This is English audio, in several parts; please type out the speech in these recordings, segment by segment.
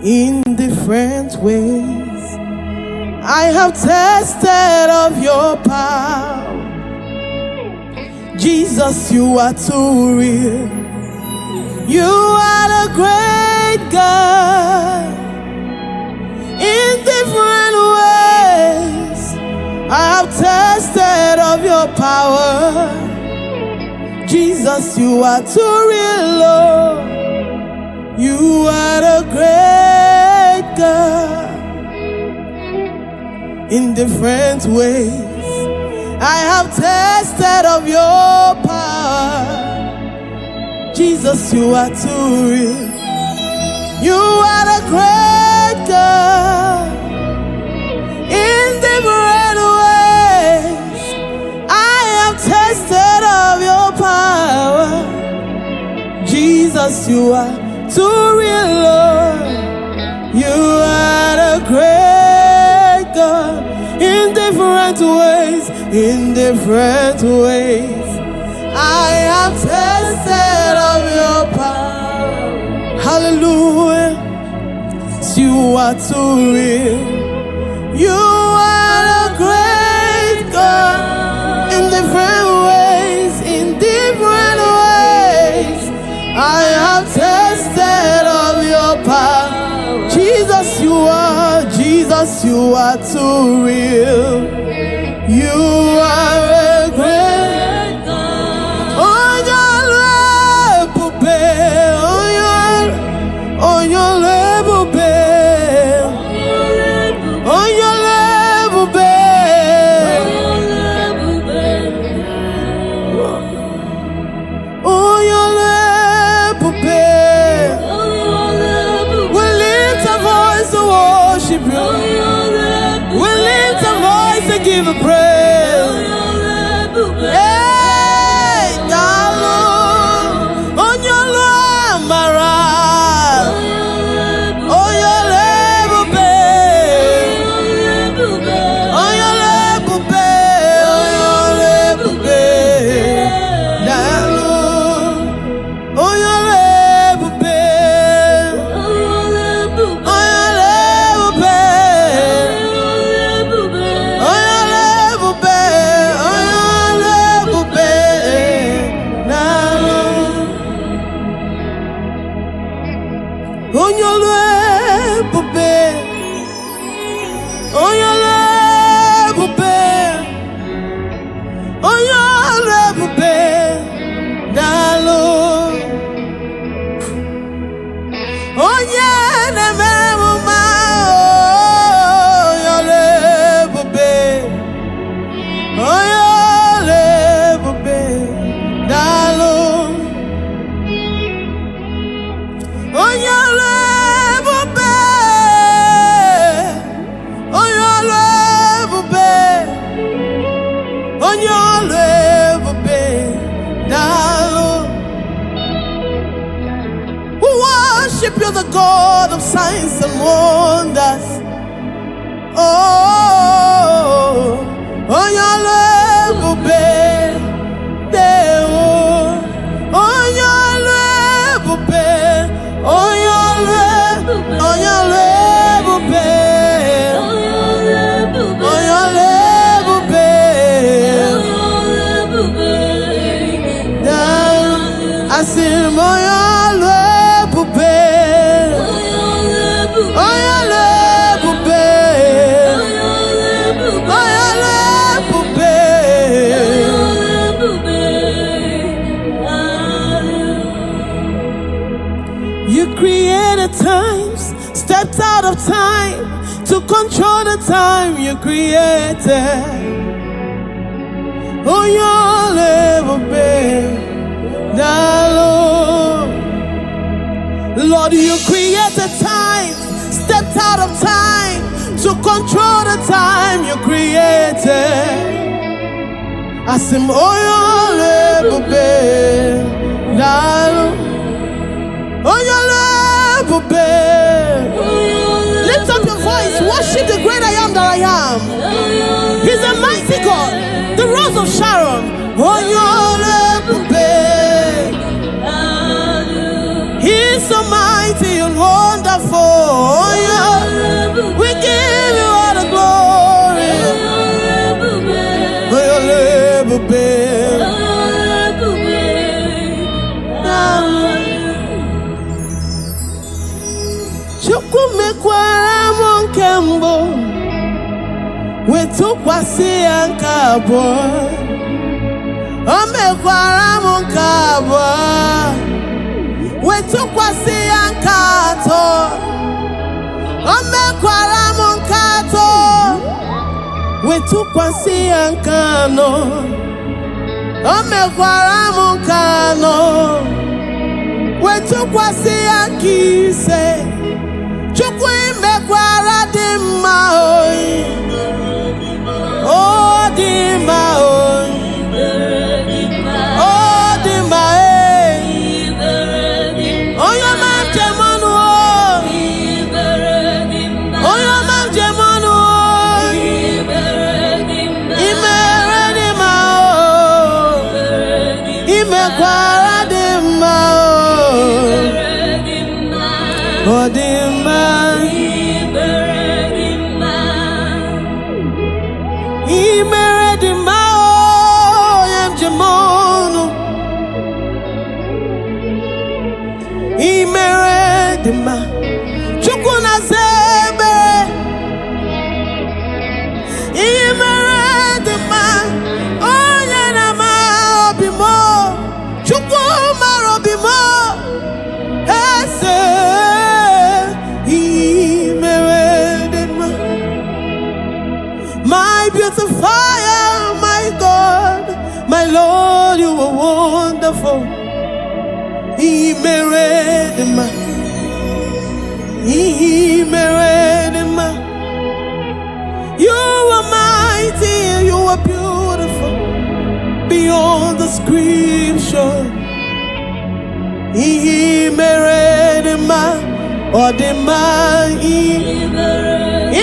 in different ways. I have tasted of your power. Jesus, you are too real. You are the great God. In different ways, I have tasted of your power. Jesus, you are too real, Lord. You are the great God. In different ways, I have tasted of your power. Jesus, you are too real. You are the great God. In different ways, I have tasted of your power. Jesus, you are too real, Lord. You are the great God. In different ways, in different ways, I have tasted of your power. Hallelujah. You are too real. You are the great God. In different ways, in different ways, I have tasted of your power. Jesus, you are too real. You are a great God. On your level, babe. On your level, babe. On your level, babe. On your level, babe. We lift our voice to worship you. We lift our voice to give a praise. Hey, darling, on your lamara, on your level, babe, on your level, babe, on your level, babe, darling, on your level, babe, on your level, babe. On your level, babe. On your level, babe. On your level, babe. Darling. On your level, babe. On your level, babe. Darling. On your level, babe. On your level, babe. On your level, babe. Darling. We worship you, the God of signs and wonders. Oh, on your level, babe. On your level, babe. On your level, babe. On your level, babe. Down, I see him on your level, babe. On your level, babe. On your level, babe. You created times, stepped out of time to control the time you created. Oh, your level, babe. Lord, you created time, stepped out of time to control the time you created. I said, oh, your level, babe. On your level, babe. Lift up your voice. Worship the great I am that I am. He's a mighty God, the Rose of Sharon. On your level, babe. He's so mighty and wonderful. Chukwu mekwara m nke mbụ wetụkwasị ya nke abụọ. O mekwara m nke abụọ wetụkwasị ya nke atọ. O mekwara m nke atọ wetụkwasị ya nke anọ. O mekwara m nke anọ wetụkwasị ya nke ise. Chukwu imekwara dị mma oyi. O dị mma oyi. O dị mma onye ọma njem ọnụ oyi. Onye ọma njem ọnụ oyi. Imere dị mma oyi. Imekwara dị mma oyi. O dị mma. Imere dị mma onye njem ọnụ. Imere dị mma Chukwu na-aza ekpere. Imere dị mma onye na-ama obi m. Chukwu mara obi m. Eze imere dị mma. My beautifier, my God, my Lord, you are wonderful. Imere dị mma. Imere dị mma. You are mighty, you are beautiful beyond description. Imere dị mma. Ọ dị mma.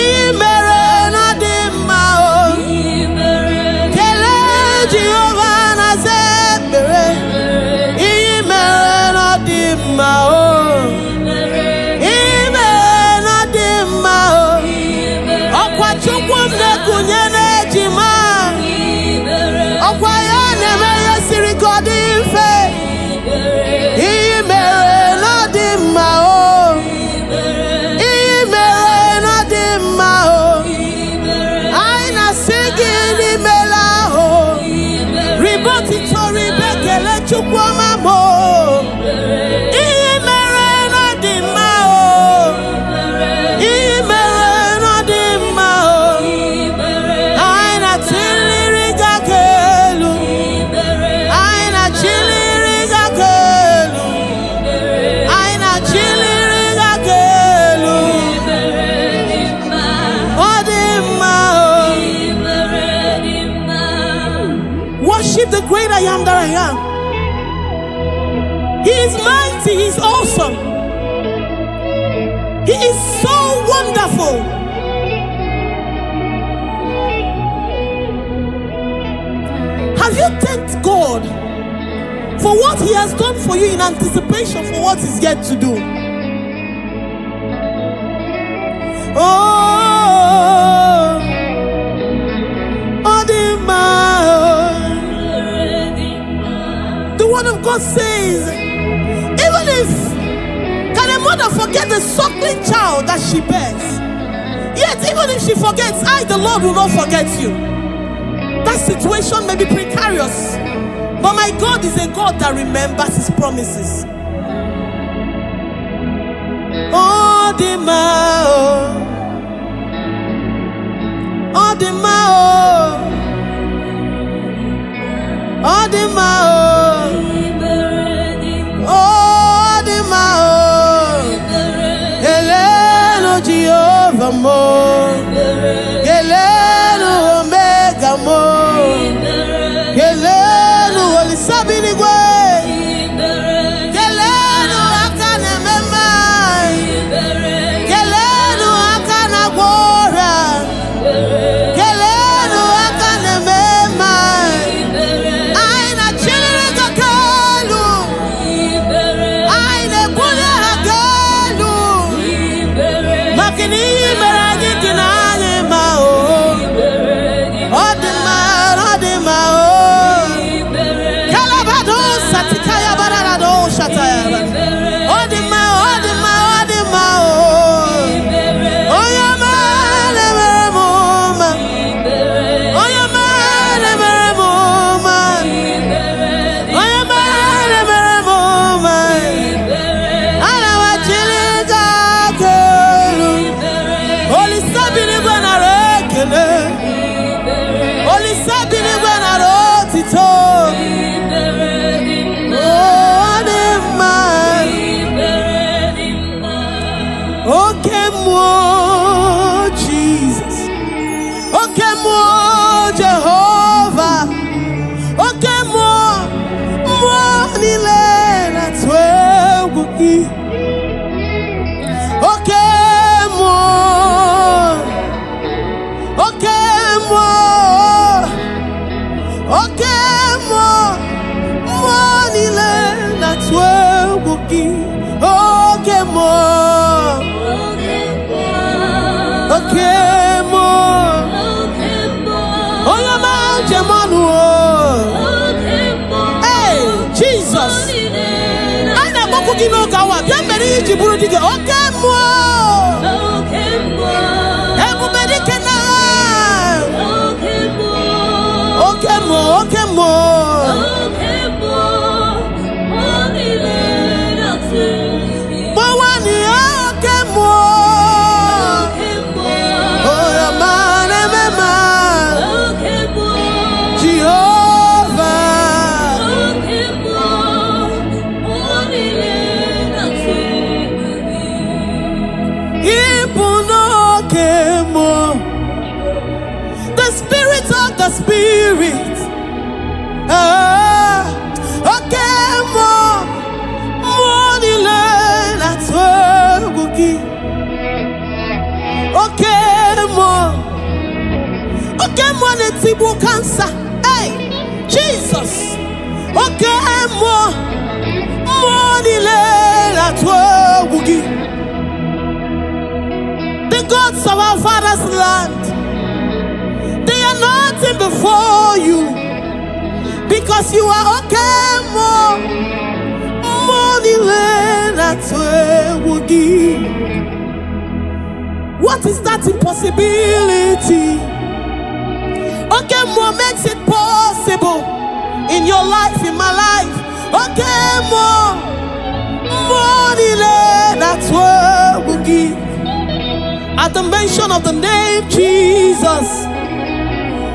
Imere na dị mma. Kelee Jehova na-aza ekpere. Imere na dị mma. Imere na dị mma. Ọkwa Chukwu m na-ekunye n'ejima. Ọkwa ya na-eme ihe siri ka ọ dị mfe. Imere na dị mma. Imere na dị mma. Anyị na-asị gị n'imela ahụ. Ribotito ribe kele Chukwu ọma m. Imere na dị mma. Imere na dị mma. Anyị na-achịliri gị aka elu. Anyị na-achịliri gị aka elu. Anyị na-achịliri gị aka elu. Ọ dị mma. Worship the great I am that I am. He is mighty, he is awesome. He is so wonderful. Have you thanked God for what he has done for you in anticipation for what he's yet to do? Oh, the word of God says, even if can a mother forget the suckling child that she bears, yet even if she forgets, I, the Lord, will not forget you. That situation may be precarious, but my God is a God that remembers his promises. Oh, the mao, oh, the mao, oh, the mao, oh, the mao, Hello, Jehovah mo, Hello, Omega mo, Hello, Holy Sabinigwe. okemo. Oyama jemanu. Hey, Jesus. Ana boku gino gawa. Biamberi jiburu dige okemo. Ebubedi kena. Okemo, okemo. The Spirit, okay, more that's what we give. Okay, more than Tibu cancer. Hey, Jesus. Okay, more that's what we give. The gods of our father's land, nothing before you, because you are okay, more that's where we give. What is that impossibility? Okay, more makes it possible in your life, in my life. Okay, more that's where we give. At the mention of the name Jesus,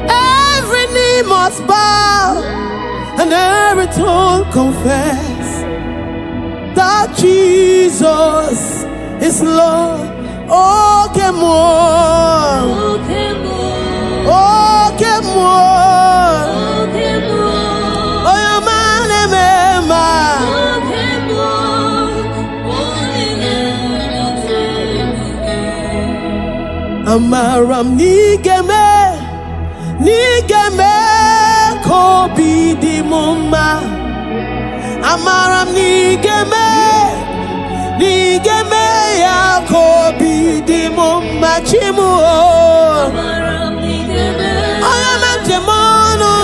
every knee must bow and every tongue confess that Jesus is Lord. Oh, come on. Oh, come on. Oh, come on. Oh, your man, Emma. Oh, come on. Amaram nigeme. Nigeme kobi di mumma. Amaram nigeme ya kobi di mumma chimu. Amaram nigeme oyama jemono.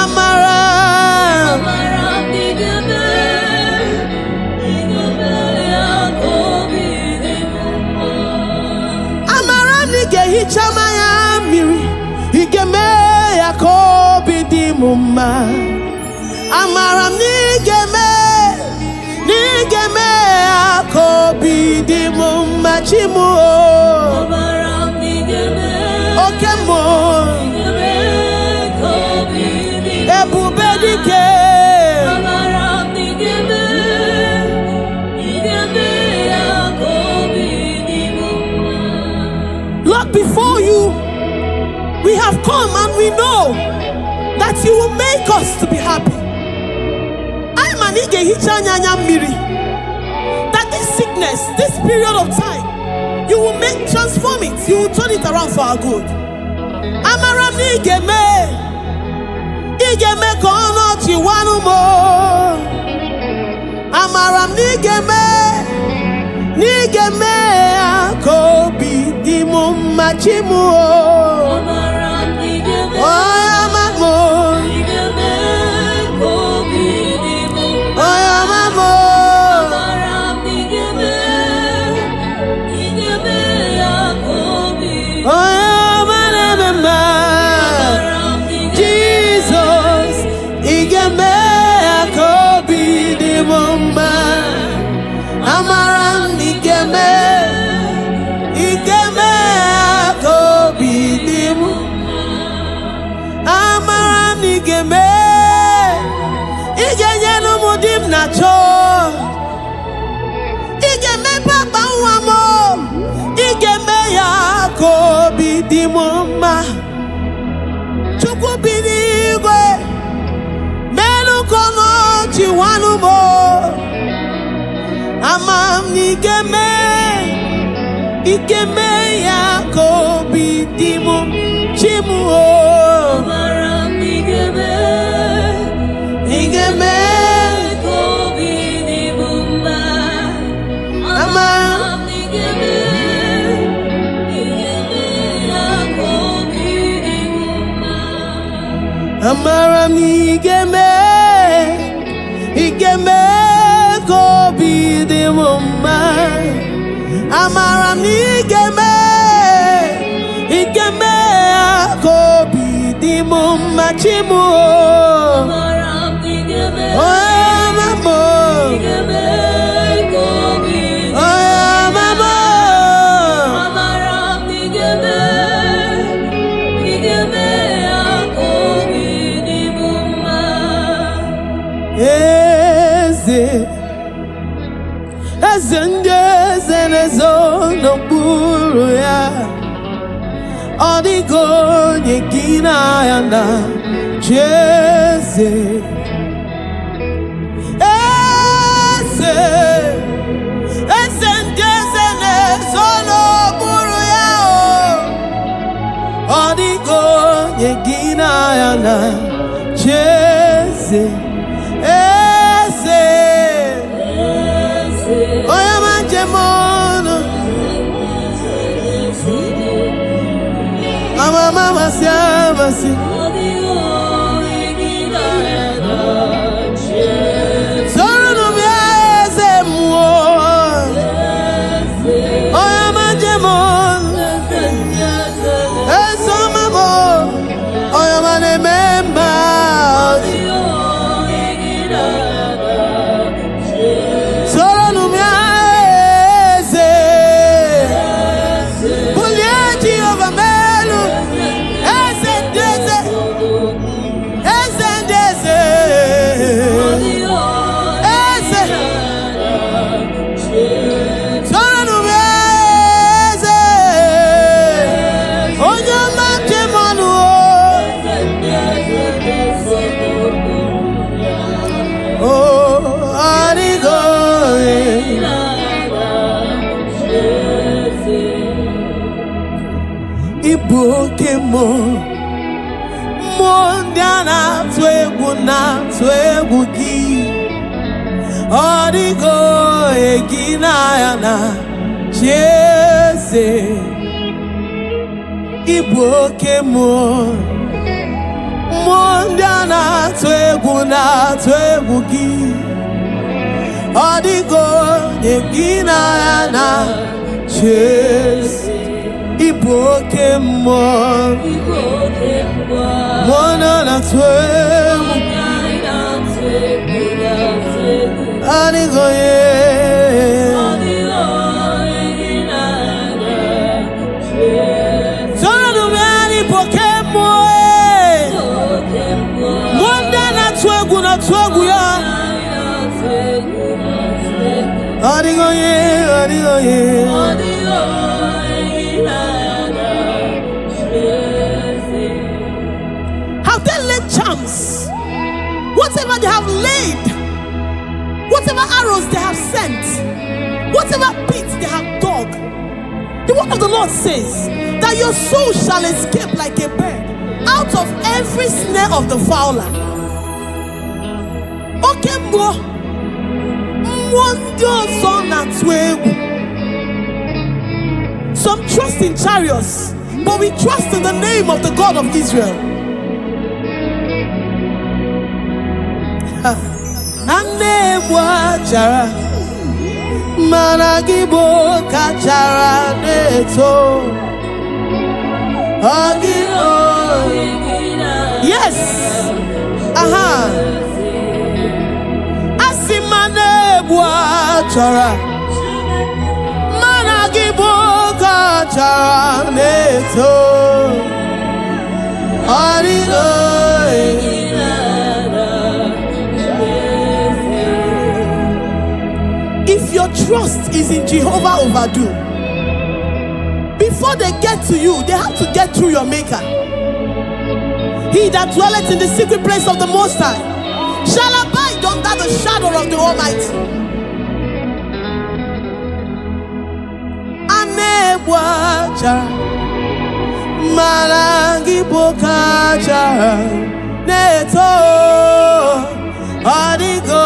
Amaram nigeme ya kobi di mumma. Amaram nige hichama ya miri. Igeme ya kobi di mumma. Amaram nigeme ya kobi di mumma chimu. Amaram nigeme okemo kobi di ebubedike. Amaram nigeme ya kobi di mumma. Lord, before you we have come and we know that you will make us to be happy. That this sickness, this period of time, you will transform it, you will turn it around for our good. Amaram igeme kono chiwanu mo. Amaram nigeme akobi di mumma chimu. Amaram nigeme igeme papa wamo igeme ya kobi di mumma chukwu binigwe menu kono chiwanu mo. Amam nigeme ya kobi di mumma chimu. Amaram nigeme kobi di mumma. Amaram nigeme amara m igeme kobi dị m mma amara m igeme kobi dị m mma chimu amara m igeme eze ndị eze na-ezo n'okpuru ya ọ dịghị onye gị na ya na chi eze ndị eze na-ezo n'okpuru ya ọ dịghị onye gị na ya na chi eze oya manjemono mama siamasi soro no bieze muo oya manjemono eso mamo oya manememba Igbo kemo ndị a na-atụ egwu gị ọ dịgo gị na ya na chi eze Igbo kemo ndị a na-atụ egwu gị ọ dịgo gị na ya na chi eze Igbo kemo mwana na twemu anigoye Sona numeni pokemo mwanda na twegu ya anigoye Have they laid charms? Whatever they have laid, whatever arrows they have sent, whatever pits they have dug, the word of the Lord says that your soul shall escape like a bird out of every snare of the fowler. Okay, some trust in chariots, but we trust in the name of the God of Israel. Yes. Asimane chara managibo chara neto if your trust is in Jehovah Overdo, before they get to you, they have to get through your maker. He that dwelleth in the secret place of the Most High shall abide under the shadow of the Almighty. Anewacha malangi bokacha neto adigo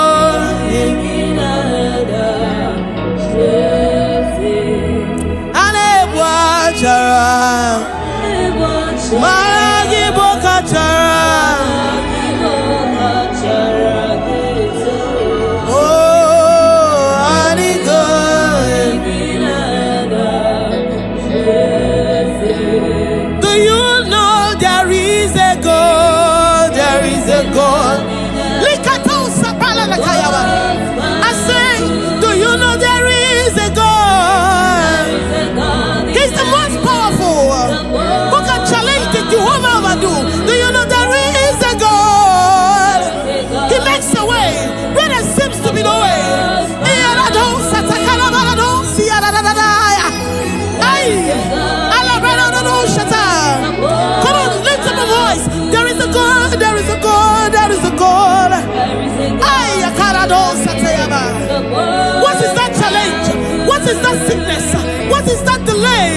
anewacha malangi bokacha that sickness? What is that delay?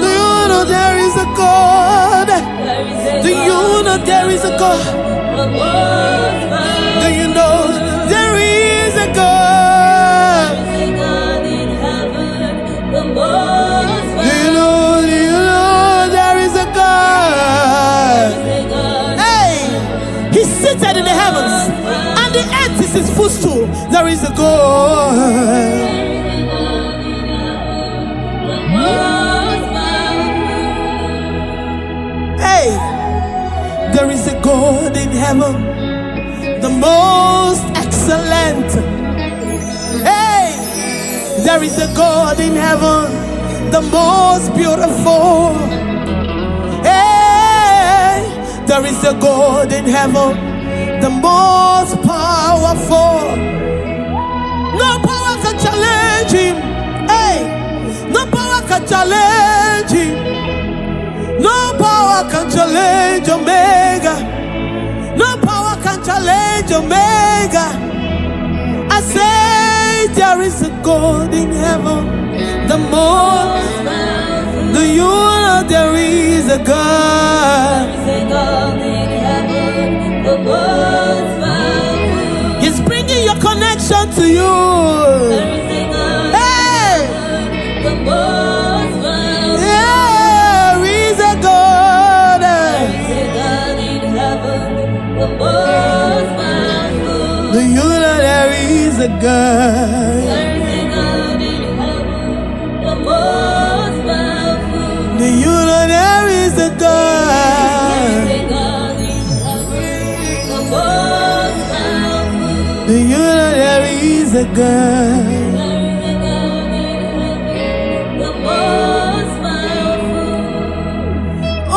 Do you know there is a God? Do you know there is a God? Do you know there is a God? Do you know there is a God? Hey, he's seated in the heavens, and the earth is his footstool. There is a God. There is a God in heaven, the most excellent. Hey, there is a God in heaven, the most beautiful. Hey, there is a God in heaven, the most powerful. No power can challenge him. Hey, no power can challenge him. No power can challenge Omega. No power can challenge Omega. I say there is a God in heaven, the most. Do you know there is a God? He's bringing your connection to you. Hey! Do you know there is a God? Do you know there is a God? Do you know there is a God?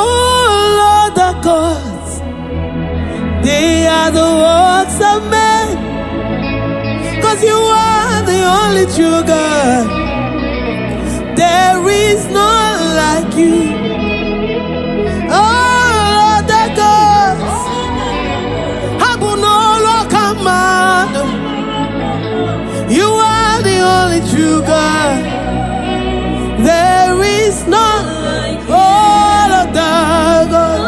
Oh Lord, the gods, they are the works of men, 'cause you are the only true God. There is none like you. Oh Lord, the gods, Habunolo Kamado, you are the only true God. There is none like you. All of the gods,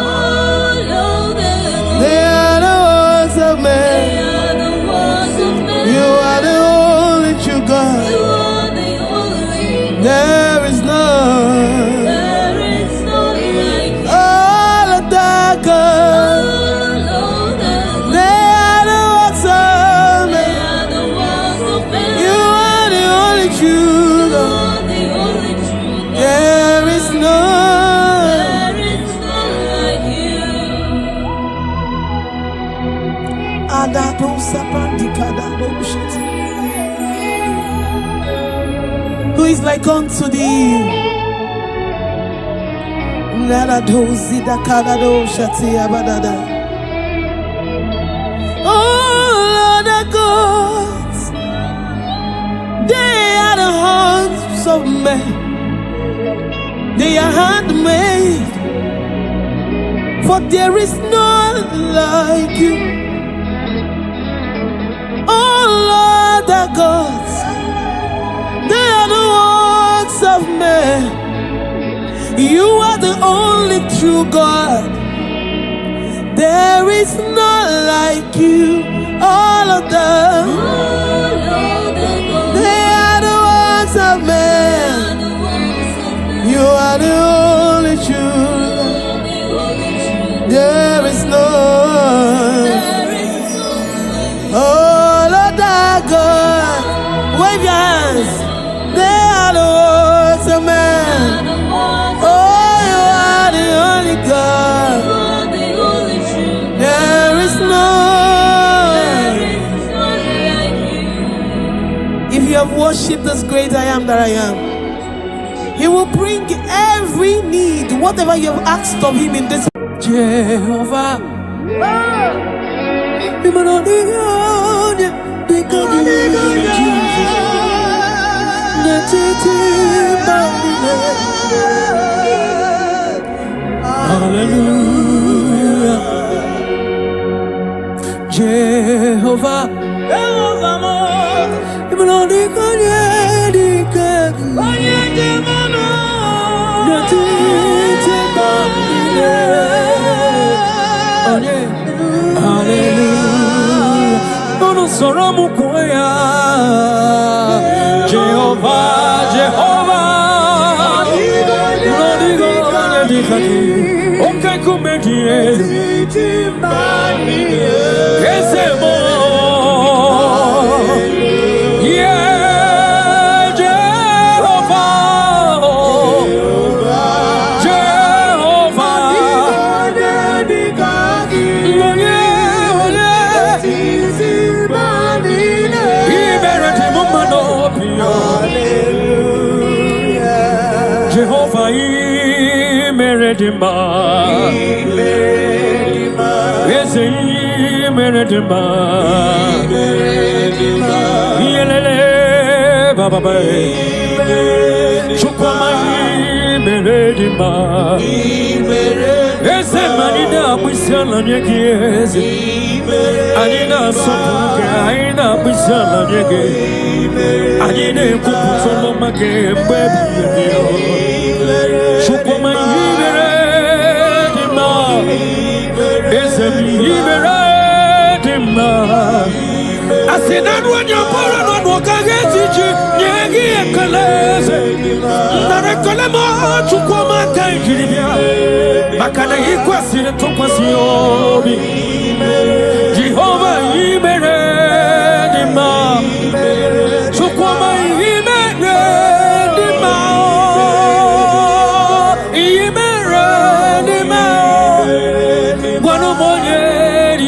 they are the works of men. You are the only true God. There is none. All of the gods, they are the works of men. You are the only true God. There is none. Who is like unto thee? Oh Lord, the gods, they are the hands of men. They are handmade, for there is none like you. Oh Lord, the gods, they are the works of men. You are the only true God. There is none like you. All of them, they are the works of men. You are the only true God. There is none. All of the God, wave your hands. They are the works of men. Oh, you are the only God. There is none. If you have worshipped this great I am that I am, He will bring every need, whatever you have asked of Him in this. Jehovah. Hallelujah. Jehovah, I said that when you're born on what I get you, Yagi Kalese, Narakalama, Chukoma, Kaijibia, Makana Equasi, and Tokwasi, Jehovah, Iberedima, Chukoma, Iberedima, Iberedima, one of more years,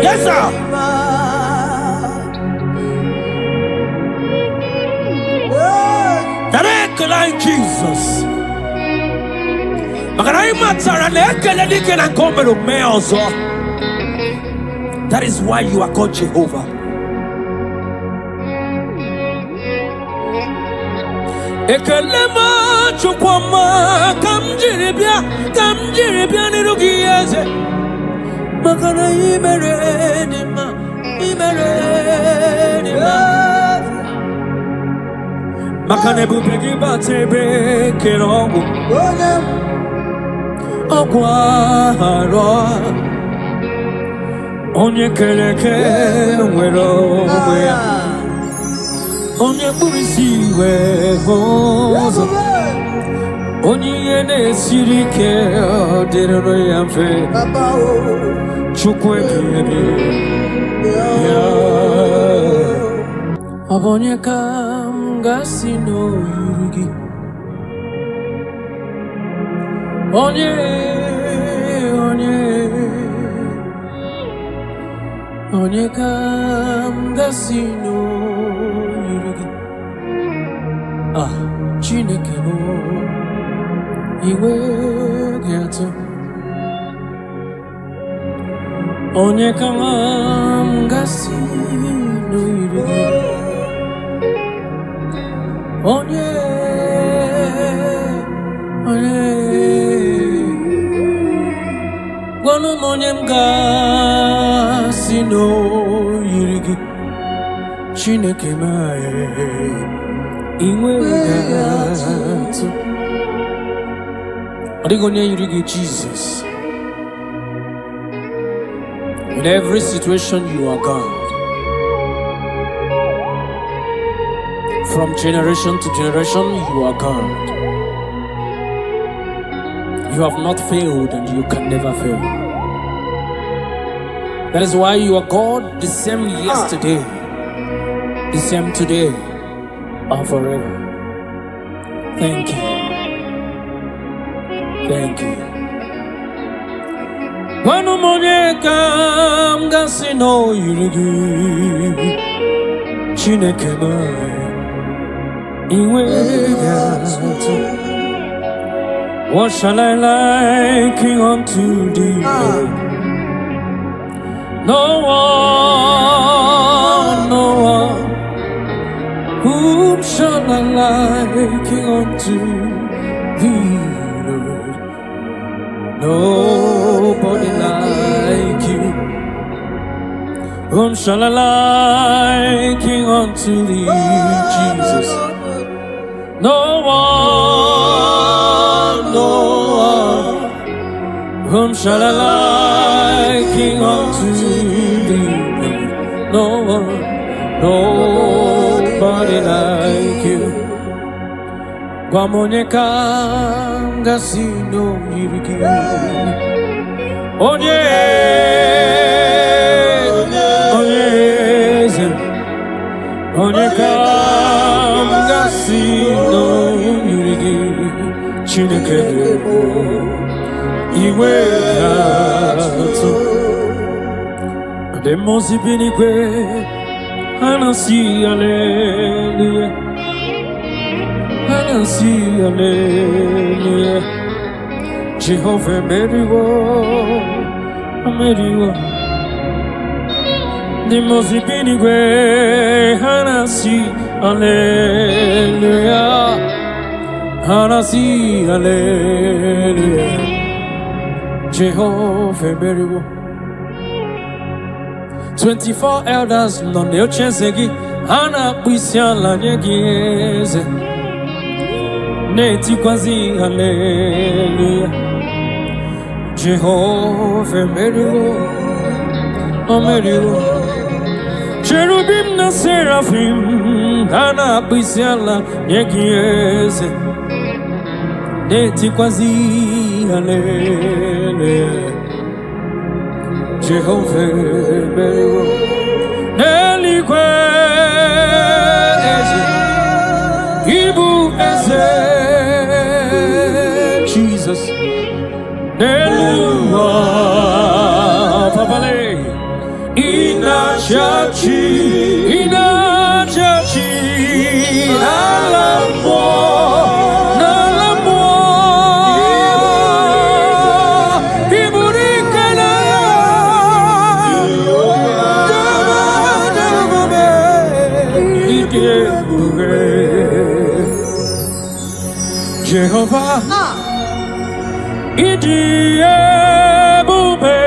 yes, sir. Like Jesus. That is why you are called Jehovah. Ekelema chukwama kamjiribia nirugieze makana imeredima makane bubegi batebe kerongo okwaro onye keleke nwero onye burisi we hozo onye yene sirike odero yamfe chukwe bibi abonye kam gasino yurugi onye kam gasino yurugi Chineke mo iwe gato onye kam gasino yurugi onye gwanu onye m gasino yurugi Chineke mae Jesus. In every situation you are God. From generation to generation you are God. You have not failed and you can never fail. That is why you are God, the same yesterday, the same today, and forever. Thank you. Thank you. Wanu monyeka mgasi no yirigi Chineke mai Iwe gatu What shall I liken unto thee? No one Whom shall I liken unto thee, Lord? Nobody like you. Whom shall I liken unto thee, Jesus? No one. Whom shall I liken unto thee, Lord? No one. Nobody like you. Guamonyeka ngasino yirigi. Onye Onyeka ngasino yirigi. Chineke iwe gatu. Demosi binigwe. Anansi hallelujah. Anansi hallelujah. Jehovah meriwo. The most binigwe. Anansi hallelujah. Anansi hallelujah. Jehovah meriwo. 24 elders non ne ochensegi ana kwisiala nyegeze neti kwazi hallelujah Jehovah meriwo cherubim na seraphim ana kwisiala nyegeze neti kwazi hallelujah Jehovah meriwo Neligwe eze Igbo eze Jesus Neluwa papale Inachachi Jehovah, Idi ebube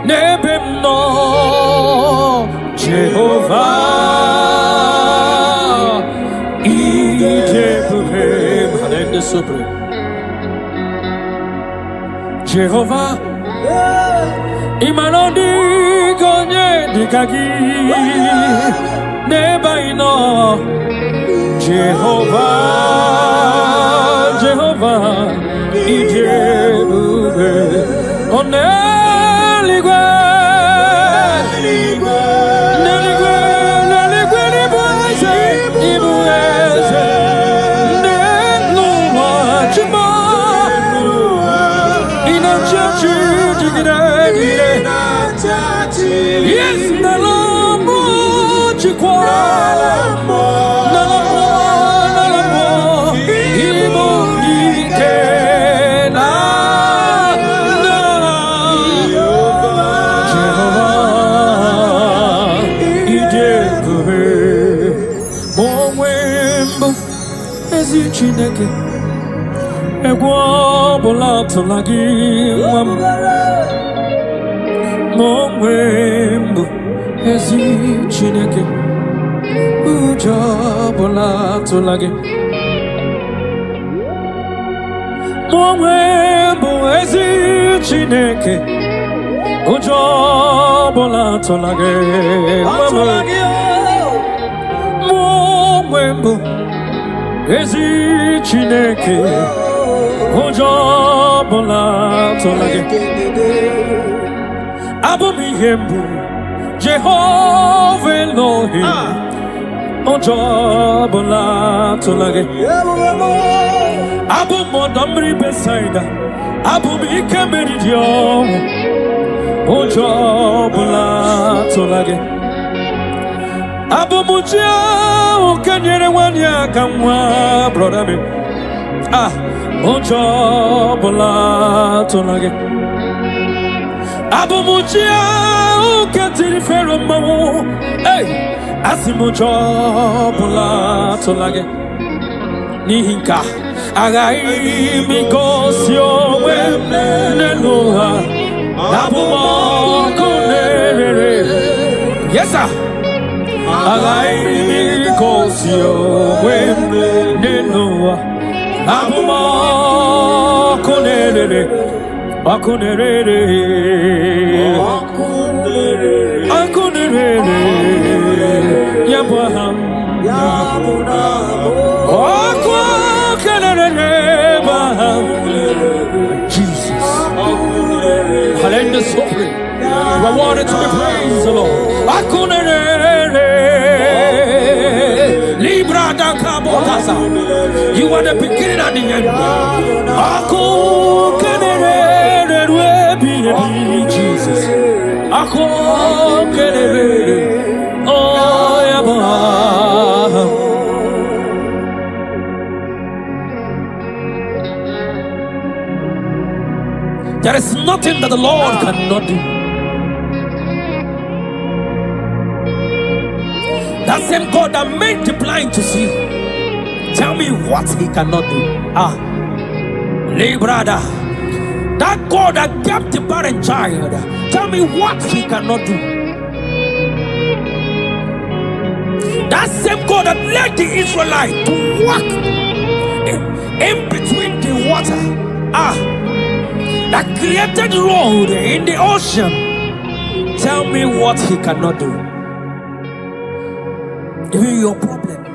nebem no. Jehovah, Idi ebube malende sobre. Jehovah, imanodi gonye dikagi nebaino. Jehovah, Ijebube, Oneligwe, Ibueze, Neluwa, Chiba, Inachachi, yes, Nalamu, Chikwa. Chineke egwo bula tolagi mam momwembo ezi Chineke ujo bula tolagi momwembo ezi Chineke ujo bula tolagi momwembo ezi Chineke ụjọ ọbụla atụla gị abụ m ihe mbụ Jehova Elohim ụjọ ọbụla atụla gị abụ m ọdọ mmiri Besaida Abumi kemeridio ojo bula tolage abumuja ukanyere wanya kamwa brother me ojo bula tolage abumuja ukatiri fero mawo asimujo bula tolage nihinka agai migosio nenuha nabumo kunere yes sir agai migosio nenuha nabumo kunere akunere yabaham Jesus, hallelujah, supreme. You are worthy to be praised, the Lord. You are the beginning and the end. Jesus. Oh, yeah. There is nothing that the Lord cannot do. That same God that made the blind to see, tell me what he cannot do. Brother, that God that kept the barren child, tell me what he cannot do. That same God that led the Israelites to walk in between the water, that created road in the ocean, tell me what he cannot do. Even your problem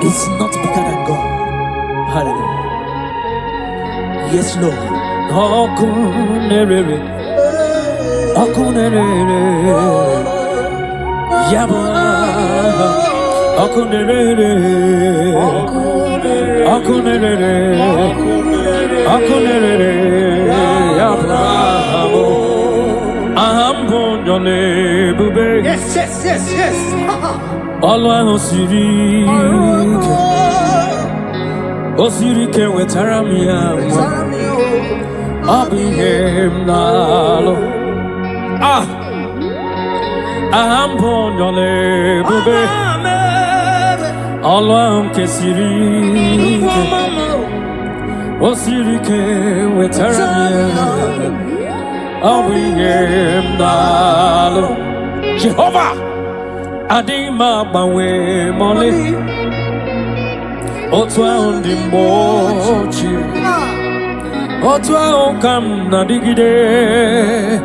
is not bigger than God. Hallelujah. Yes, Lord. Yes. Allah Osirike wetaramia Abihem nalo Ahambonyole bube Allah kesirike Osirike wetaramia Abihem nalo Jehovah Adima bawe mole Otwa undi mochi Otwa ukam na digide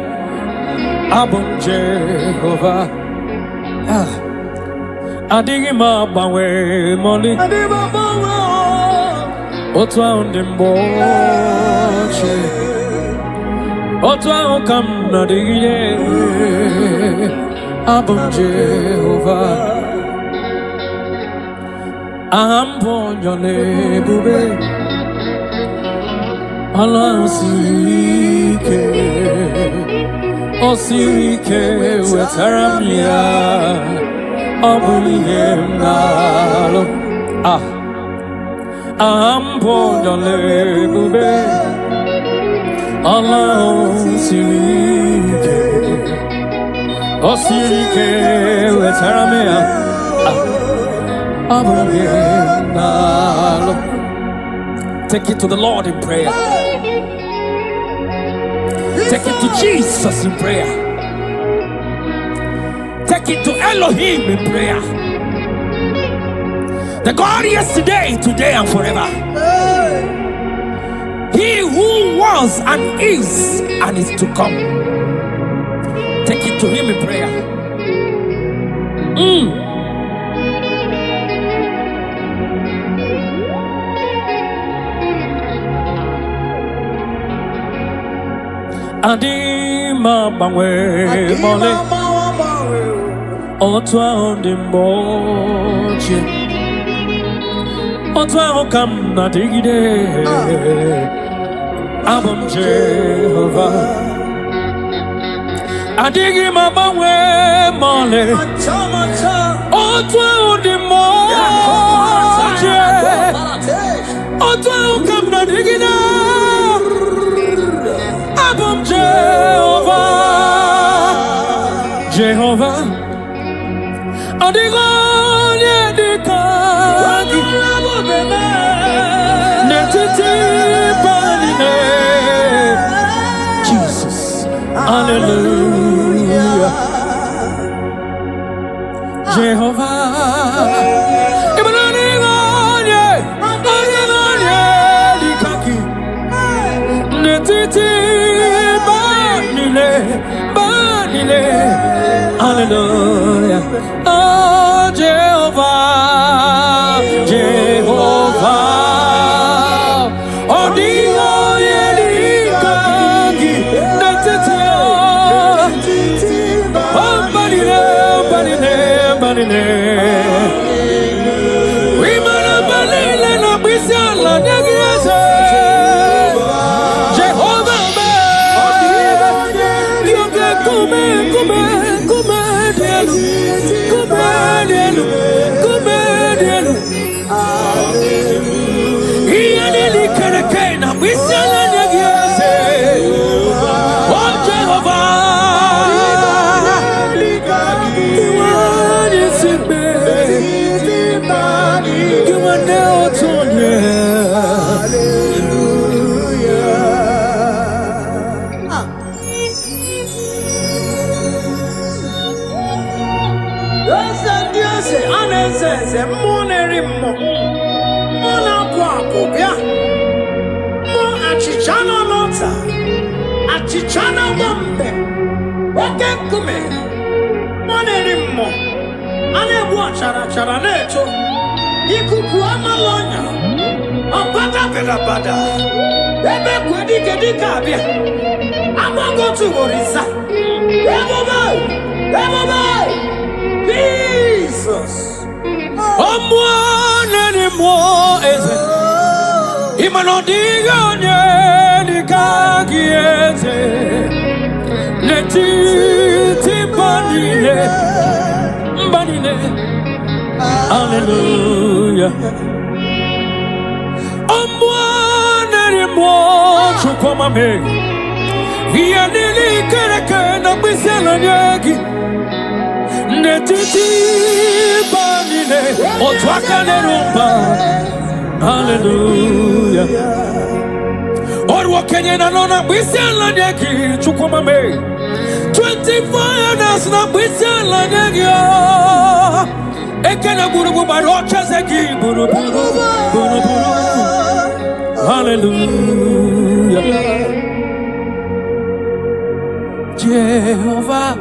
Abum Jehovah Adigima bawe moli Otwa undi mochi Otwa ukam na digide Abum Jehovah Ambonyole bube Allah osirike wetaramia Abuyem nalo Ambonyole bube Allah osirike wetaramia Take it to the Lord in prayer. Take it to Jesus in prayer. Take it to Elohim in prayer. The God yesterday, today, and forever. He who was and is to come. Take it to him in prayer. Adima bawe mole Otwa undi mochi Otwa come na digide. Abam Jehovah. Adigi mama we mole. Otwa udimo. Otwa come na digide. Abam Jehovah. Jehovah. Adigo nyedika. Jesus, hallelujah. Jehovah, hallelujah. Oh, Jehovah, Jehovah. Chichana Wambe, Wakakume, Monerimo, Anewa Charaneto, Ikukuama Lonya, Apata Pedabada, Ebe Quedicabia, Amago to Orisa, Evobai, Jesus, one anymore is it? Imanodiga. Hallelujah. Hallelujah. Or Kenya na bisela nyeki chukuma me 24 years na bisela nyeki ekena burubu barocha zeki burubu. Hallelujah. Jehovah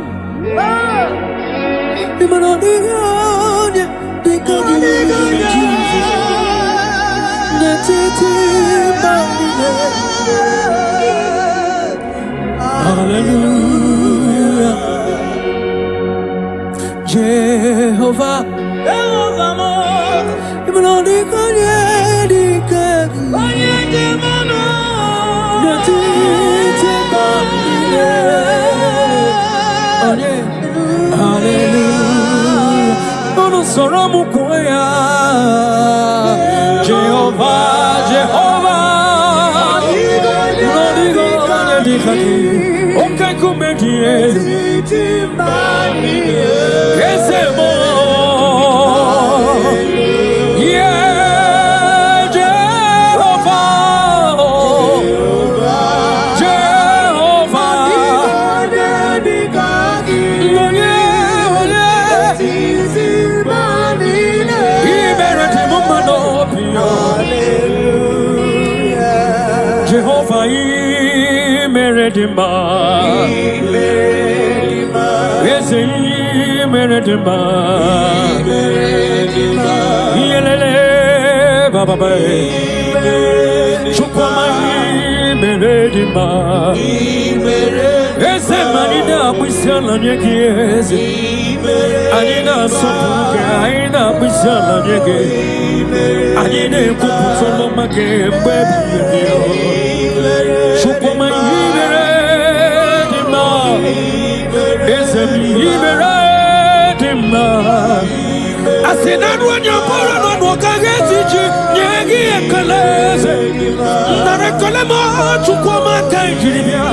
hallelujah. Jehovah, okay, come here. Yes, yeah, Jehovah, Jehovah, Jehovah, Meredima, yes, Meredima, Yelele, Baba, Chukama, Meredima, yes, Manida, Bishala Nyegis, Anina Sopuke, Aina Bishala Nyege, Anine Kupusolomake, baby, Shukoma Iberedima, Esemi Iberedima. I said, that when you're born on Wakageti, Yagi and Kalese, Narakalama, Chukoma Kanjibia,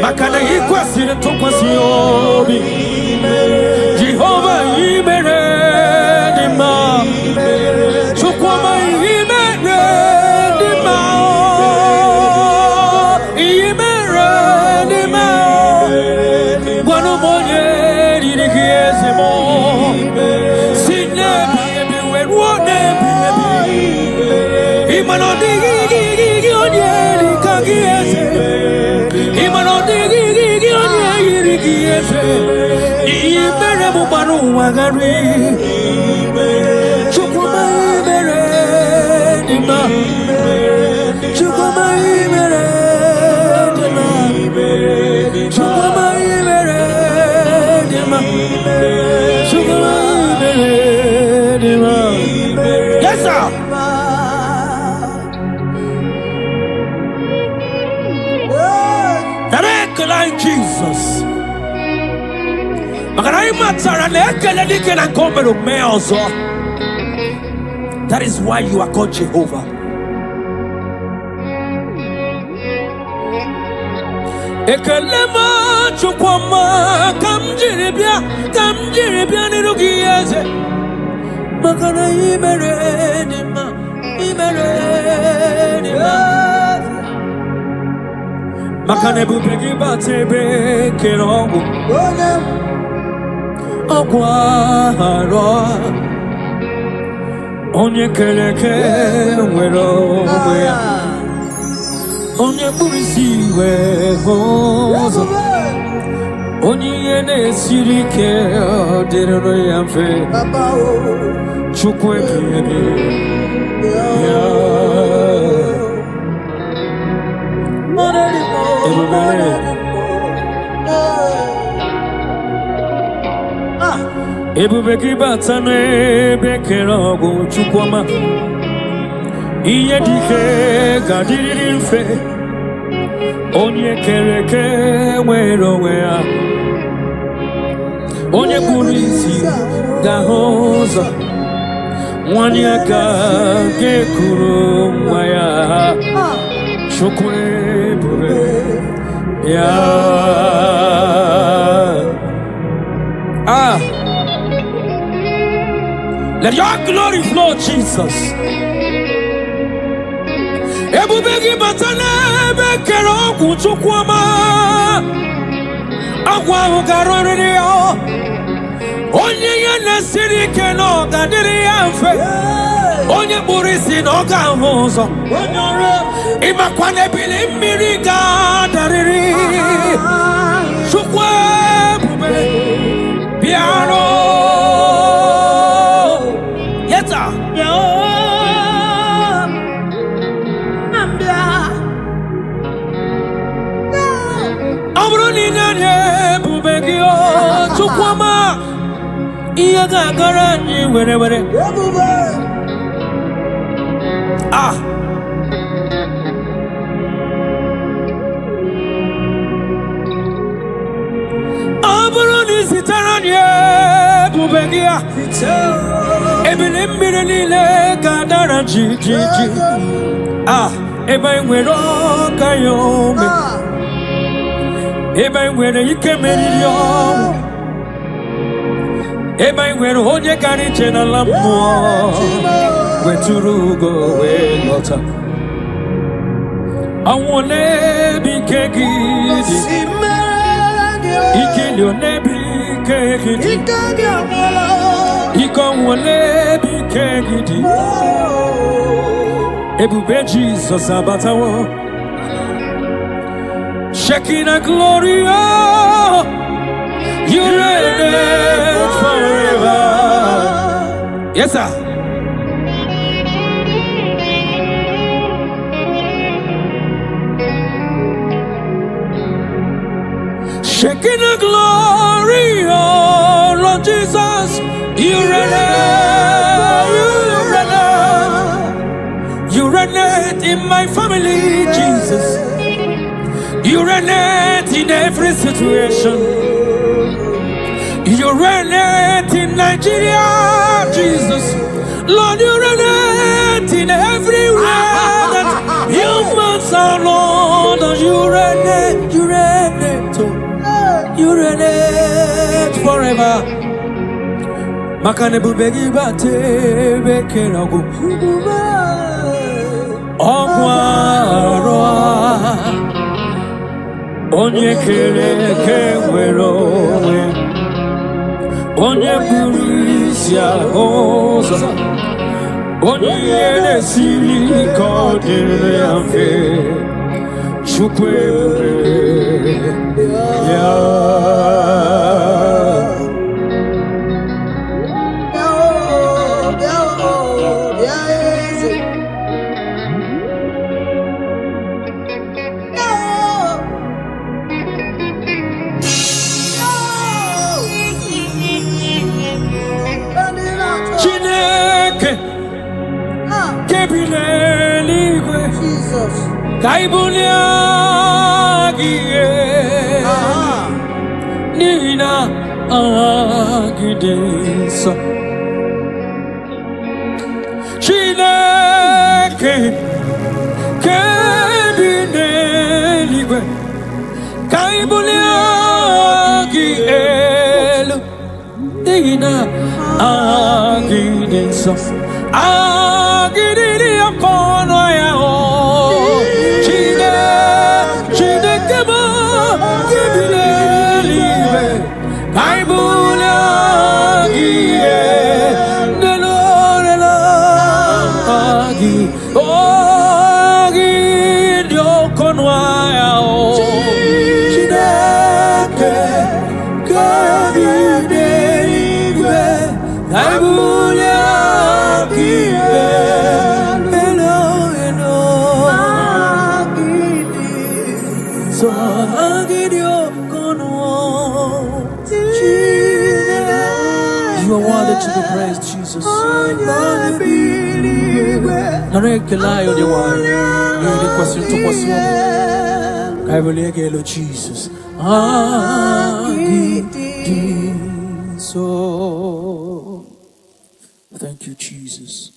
Makana Equasin and Tokwasi, Jehovah Iberedima, Chukoma Iberedima, Iberedima, one of more years, yes, sir. Like Jesus. That is why you are called Jehovah. Ekelema chukwama kamjiribia nirugieze makana imeredima Makane bubegi batebe kerongo Okwaro Onye keleke wero Onye burisi we hozo Onye yene sirike Direro yamfe Chukwe piyebi Ebubeki batane bekerogo chukwama Iye dike gadiri mfe Onye kereke wero wea Onye burisi gahoza Wanyaka gekuru mwaya Chukwe bube Let your glory flow, Jesus. Ebubegi batane bekero kuchukwama Agwa ugarore yo Onye yene siri keno gadiri yanfe Onye burisi no gahozo Ima kwane bili miriga dariri Chukwe bube Piano Yeta Amruni nanye bubegi o Chukwama Iya gagara ni were Ah Amruni sitaranye bubegia Ebile nile gadara ji Ah eba nwero kayome Eba nwere ike meriri Eba nwere onye kariche na la mmụọ weturu ugo wee lọta Àwọn onebi kegidi Ikili onebi kegidi Ikon onebi kegidi Ebube Jesus abatawo Shekinah glory oh You reign forever Yes sir shaking the glory, oh Lord Jesus. You reign in my family, Jesus. You reign in every situation. You reign in Nigeria, Jesus. Lord, you reign in everywhere that humans are, Lord. You reign, you reign forever. Makane bubegi bate bekerago. Ogwaro onye kere kewero onye burisia oza onye yere siri kodere amfe chukwe ya Jesus. Kaibuliagie Nina Agidesa Chineke Kebineligwe Kaibuliagie Nina Agidesa Agidiri akono ya o Chide keba kebile libe Kaibula gie Nelo agi Ogi dio konwa ya o Chide kebile libe Kaibula You are worthy to be praised, Jesus. Jesus. Thank you, Jesus.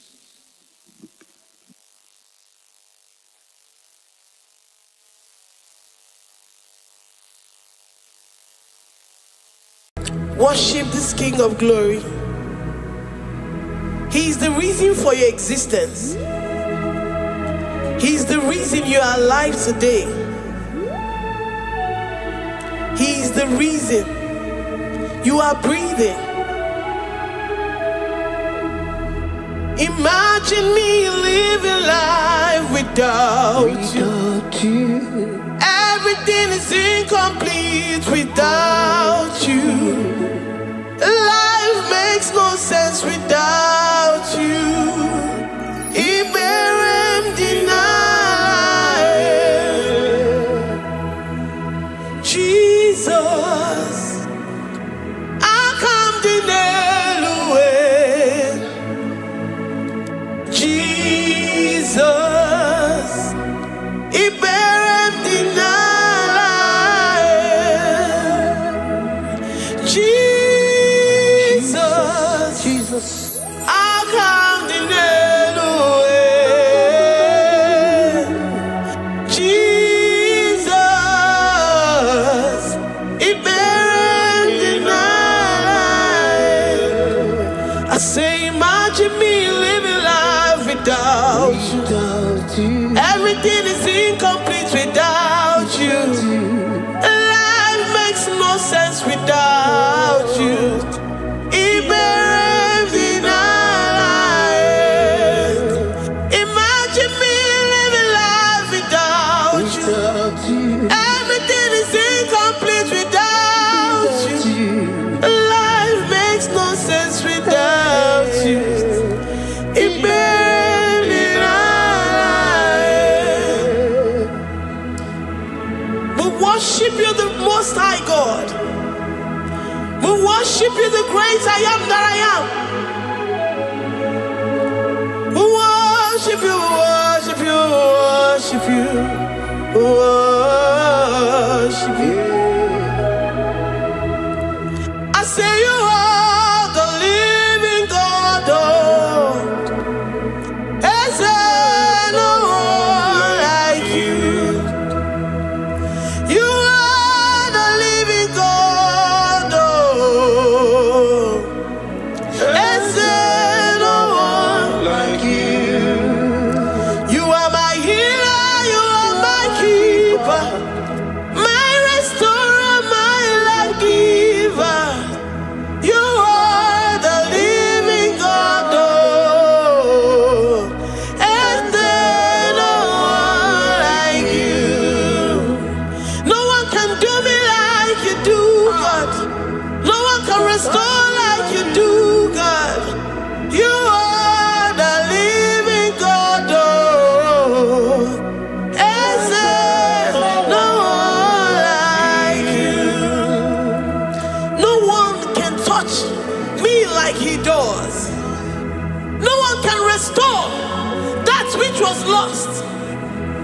Worship this King of Glory. He is the reason for your existence. He is the reason you are alive today. He is the reason you are breathing. Imagine me living life without you. Everything is incomplete without you. Life makes no sense without you. Iberem deny. Jesus, I come deny. Jesus, Iberem deny. Jesus, I come deny. Jesus, Iberem deny. I say, imagine me living life without you. Everything is incomplete without you. Life makes no sense without you. Imagine me living life without you. Everything is incomplete without you. Life makes no sense without you. We worship you, the Most High God. We worship you, the great I am that I am. We worship you, worship you, worship you, worship you. I say you are the living God. Oh, is there no one like you? You are the living God. Oh, is there no one like you? You are my healer, you are my keeper, my restorer, my life giver. You are the living God. Oh, is there no one like you? No one can do me like you do, God. No one can restore like you do, God. You are the living God. Oh, is there no one like you? No one can touch me like he does. No one can restore that which was lost.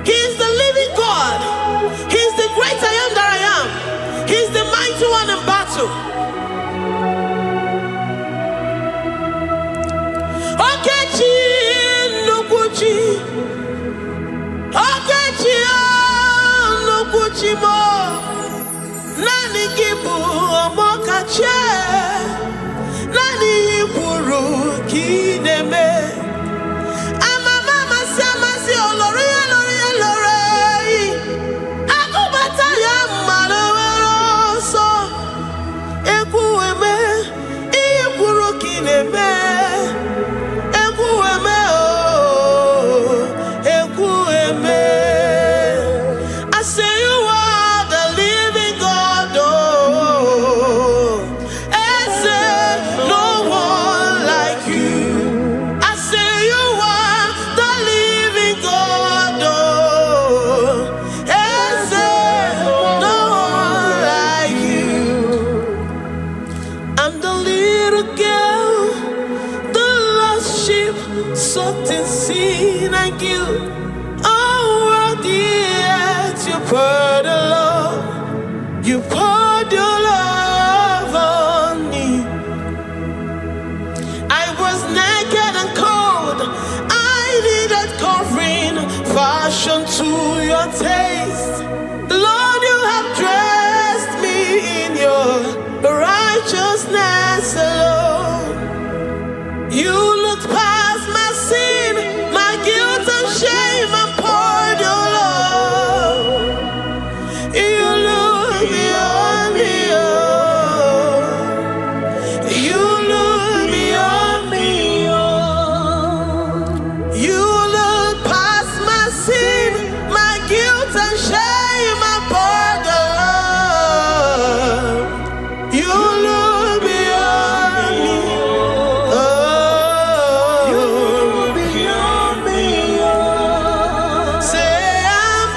He is the living God. He is the great I am that I am. He is the mighty one in battle. Okechi Nukuchi. Okechi Nukuchi mo. Nani gibu omokache. Nani iburu kineme. Amama masi olori olori olori. Akubata ya malowero so. Ekueme iburu kineme. Ekueme oh, ekueme. I say you are the living God. Oh, is there no one like you? I say you are the living God. Oh, is there no one like you? I'm the little girl, the lost sheep, soaked in sin and guilt. Oh, worthy yet you poured a love. You poured your love on me. I was naked and cold. I needed covering, fashioned to your taste. Lord, you have dressed me in your righteousness alone. You looked past my sin, my guilt and shame, and poured your love. You look beyond me, oh. You look beyond me, oh. You look past my sin, my guilt and shame, and poured your love. You look beyond me, oh. You look beyond me, oh. Say I'm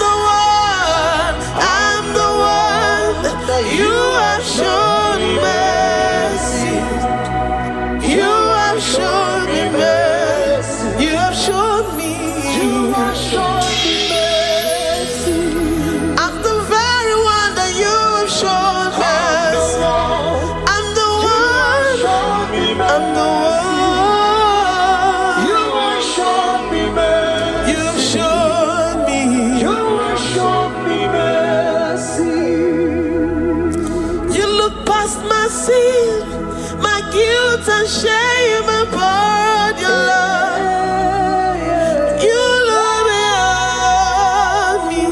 the one that you have shown mercy. You have shown me mercy. You have shown me. You have shown me mercy. I'm the very one that you have shown mercy. I'm the one. I'm the one. You have shown me mercy. You have shown me. You have shown me mercy. You look past my sin, my guilt and shame, and poured your love. You look beyond me.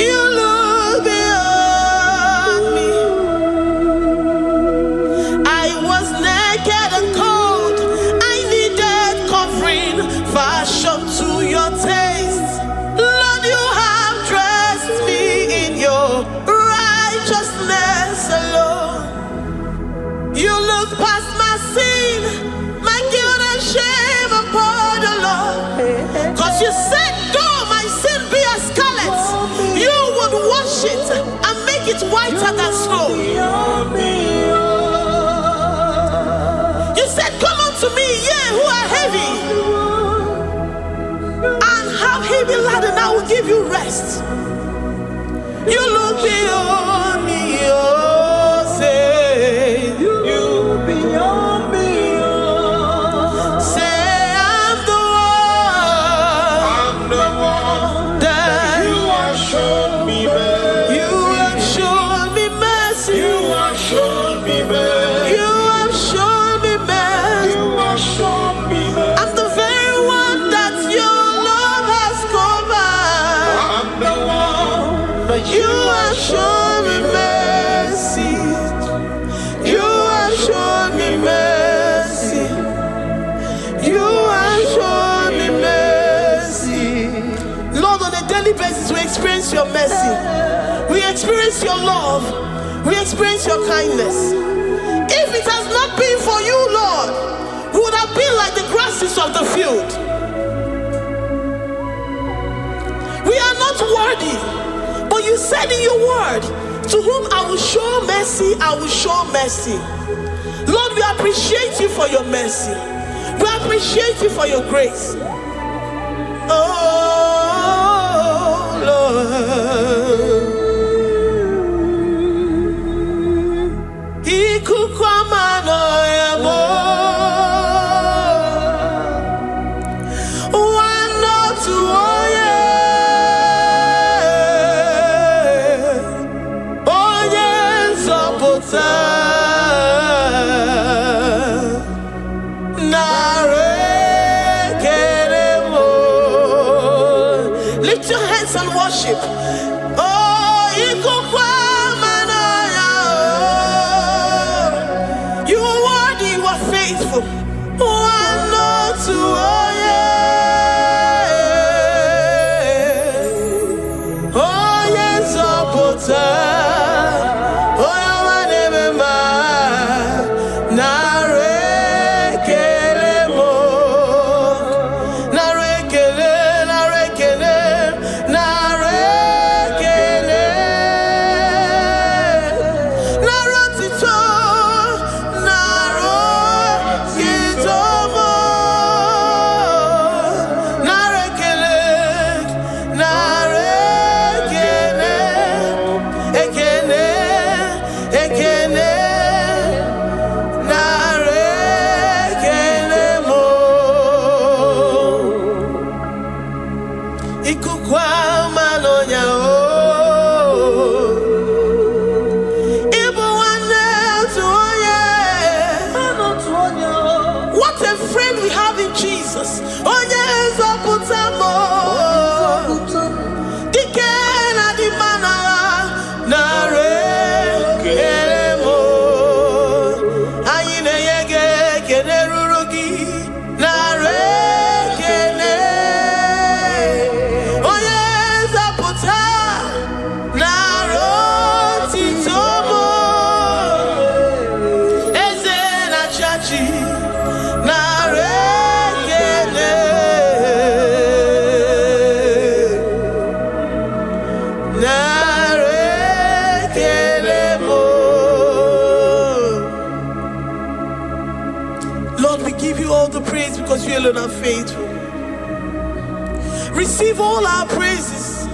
You look beyond me. I was naked and cold. I needed covering, fashioned to your taste. Lord, you have dressed me in your righteousness alone. You look past my sin, it whiter than snow. You said, come unto me, ye who are heavy, and have heavy laden, I will give you rest. You look beyond me, oh, say, You beyond me, say, I'm the one that you have shown me mercy. you have shown me mercy. You have shown me mercy. You have shown me mercy. You have shown me mercy. I'm the very one that your love has covered. I'm the one that You have shown me mercy. You have shown me mercy. You have shown me mercy. Lord, on a daily basis, we experience your mercy. We experience your love. We experience your kindness. If it has not been for you, Lord, we would have been like the grasses of the field. We are not worthy, but you said in your word, to whom I will show mercy, I will show mercy. Lord, we appreciate you for your mercy. We appreciate you for your grace. Oh, Lord. Ikukwamano yamo. Wanotu oye. Onye nzọpụta. Narekelemo. Lift your hands and worship. Oh, ikukwamano yamo. You are worthy, you are faithful. Wanotu oye. Onye nzọpụta. Onye nwadebema. Narekelemo. Narekele, narekele, narekele. Narotito, narotitomo. Narekele, narekele. Ekele, ekele. Narekelemo. Ikukwamano nyao. Ibu nwanne otu onye. What a friend we have in Jesus. Onye nzọpụta mo. Dike na di mana. Narekelemo. Anyị na-enye gị ekele ruru gị. Narekele. Onye nzọpụta. Narotitomo. Eze na chachi. Narekele. Narekelemo. Lord, we give you all the praise because you alone are faithful. Receive all our praises.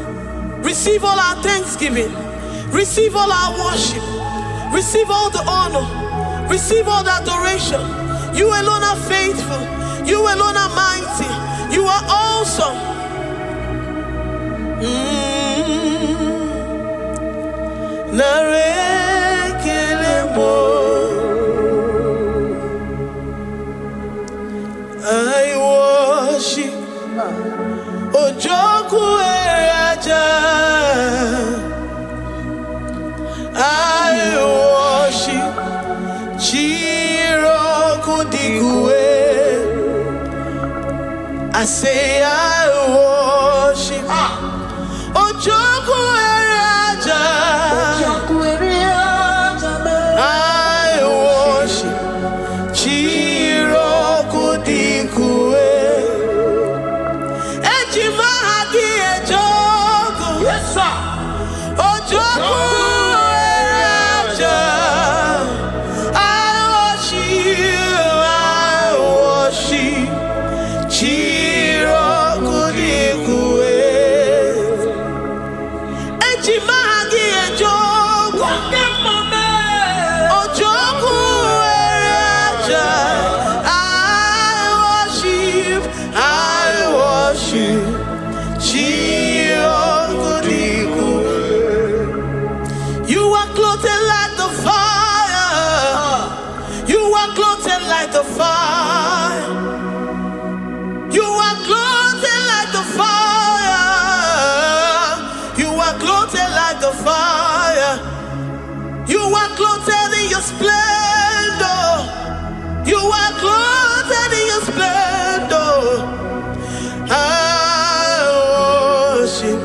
Receive all our thanksgiving. Receive all our worship. Receive all the honor. Receive all the adoration. You alone are faithful. You alone are mighty. You are awesome. Narekelemo. I worship Ojoku Eraja. I worship Chiroku Digwe. I say I worship Ojoku Eraja. I worship Chiroku Digwe. Ejima hagi ejoku. Yes, sir. Ojoku Ejimagi ejogo. Ojogo eraja. I worship. You are clothed like the fire. You are clothed like the fire. You are clothed like the fire. You are clothed like the fire. You are clothed in your splendor. You are clothed in your splendor. I worship.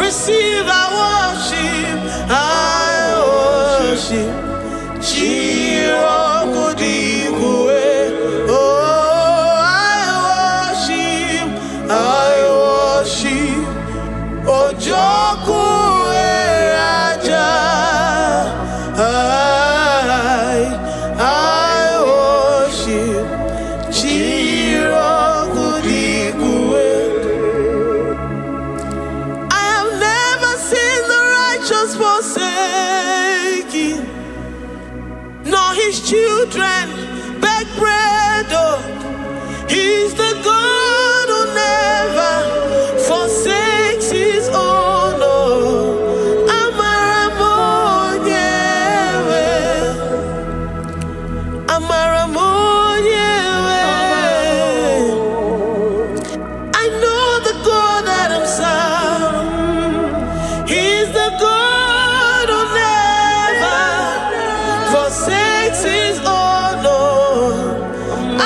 Receive our worship. I worship. Oh, I worship. Ojoku eraja. I worship. I have never seen the righteous forsaken, nor his children beg bread. Oh, he's the God who never forsakes his own. Oh, Amaramonyewe. I know the God that I'm serving. He's the God who never forsakes his own. Oh,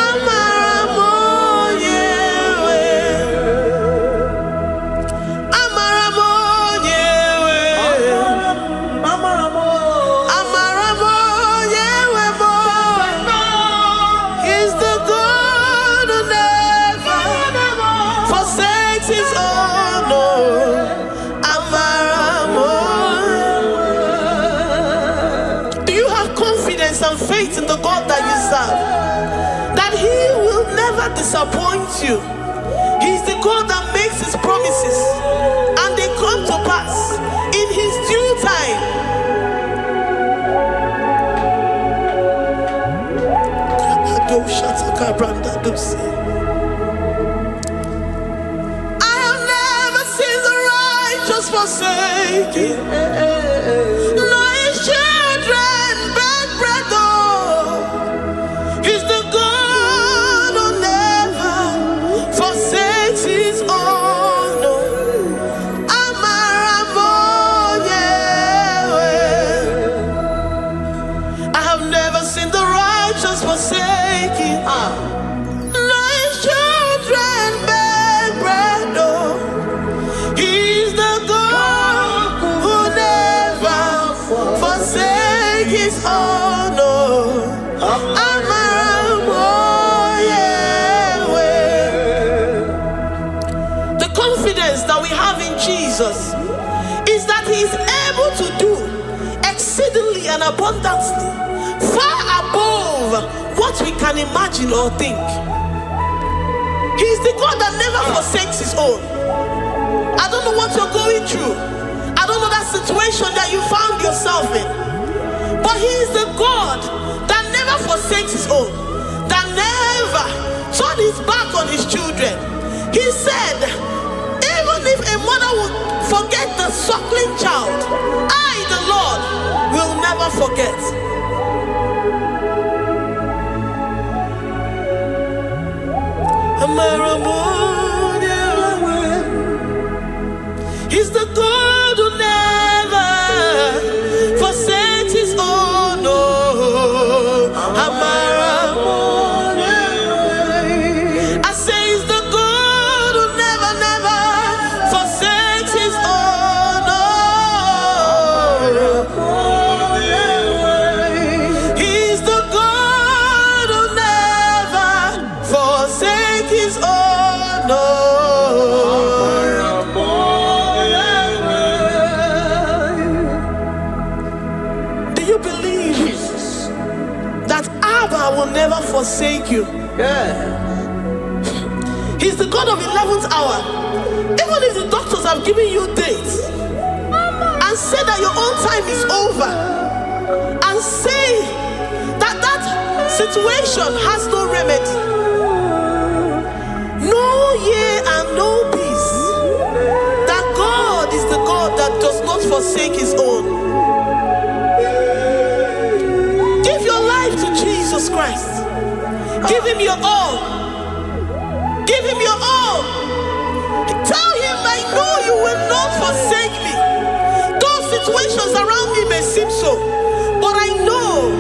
Amaramonyewe. Amaramonyewe. Amaramonyewe, boy. He's the God who never forsakes his own. Oh, Amaramonyewe. Do you have confidence and faith in the God that you serve? That he will never disappoint you. He's the God that makes his promises and they come to pass in his due time. I have never seen the righteous forsaken, nor his children beg bread. Oh, he's the God who never forsakes his own. Oh, Amaramonyewe. I have never seen the righteous forsaken, nor his children beg bread. Oh, he's the God who never forsakes his own. Oh, Amaramonyewe. The confidence that we have in Jesus is that he is able to do exceedingly and abundantly, far above what we can imagine or think. He is the God that never forsakes his own. I don't know what you're going through. I don't know that situation that you found yourself in. But he is the God that never forsakes his own, that never turned his back on his children. He said, even if a mother would forget the suckling child, I, the Lord, will never forget. He's the God who never forsakes his own. Oh, I say he's the God who never, never forsakes his own. Oh, he's the God who never forsakes his own. Oh, do you believe I will never forsake you. He's the God of 11th hour. Even if the doctors have given you dates and said that your own time is over, and say that that situation has no remedy, know ye and know peace, that God is the God that does not forsake his own. Give your life to Jesus Christ. Give him your all. Give him your all. Tell him, I know you will not forsake me. Those situations around me may seem so, but I know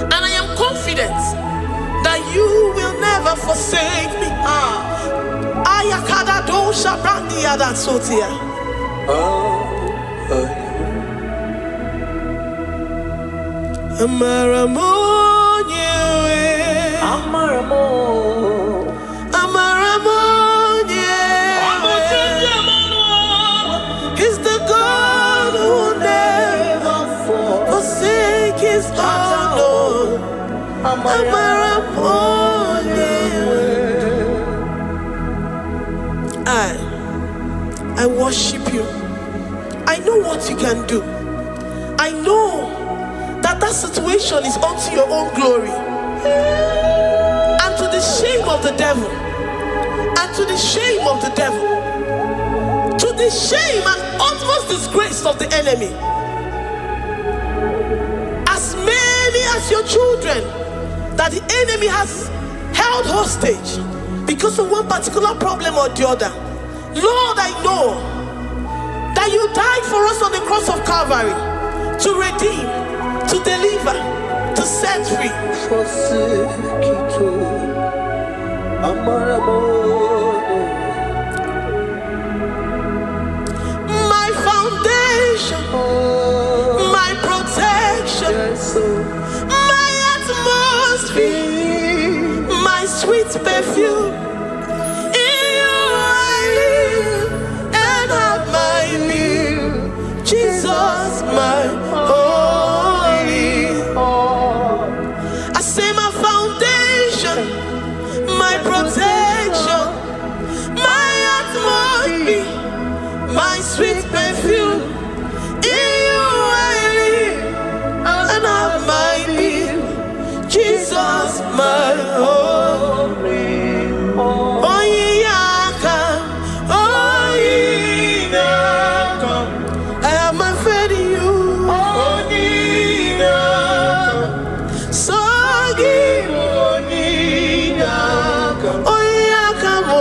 and I am confident that you will never forsake me. Ayakada dosha brandia that sotia. Amaramonye, Amaramonye, he's the God who never forsake his own. Amaramonye. I worship you. I know what you can do. I know that situation is unto your own glory and to the shame of the devil, and to the shame of the devil, to the shame and utmost disgrace of the enemy. As many as your children that the enemy has held hostage because of one particular problem or the other, Lord, I know that you died for us on the cross of Calvary to redeem, to deliver, to set free. My foundation, my protection, my atmosphere, my sweet perfume. In you I live and have my being. Jesus, my sweet perfume, in you I live and have my being. Jesus, my only. Oh, yeah, I have my faith in you. So give. Oh, yeah, come on.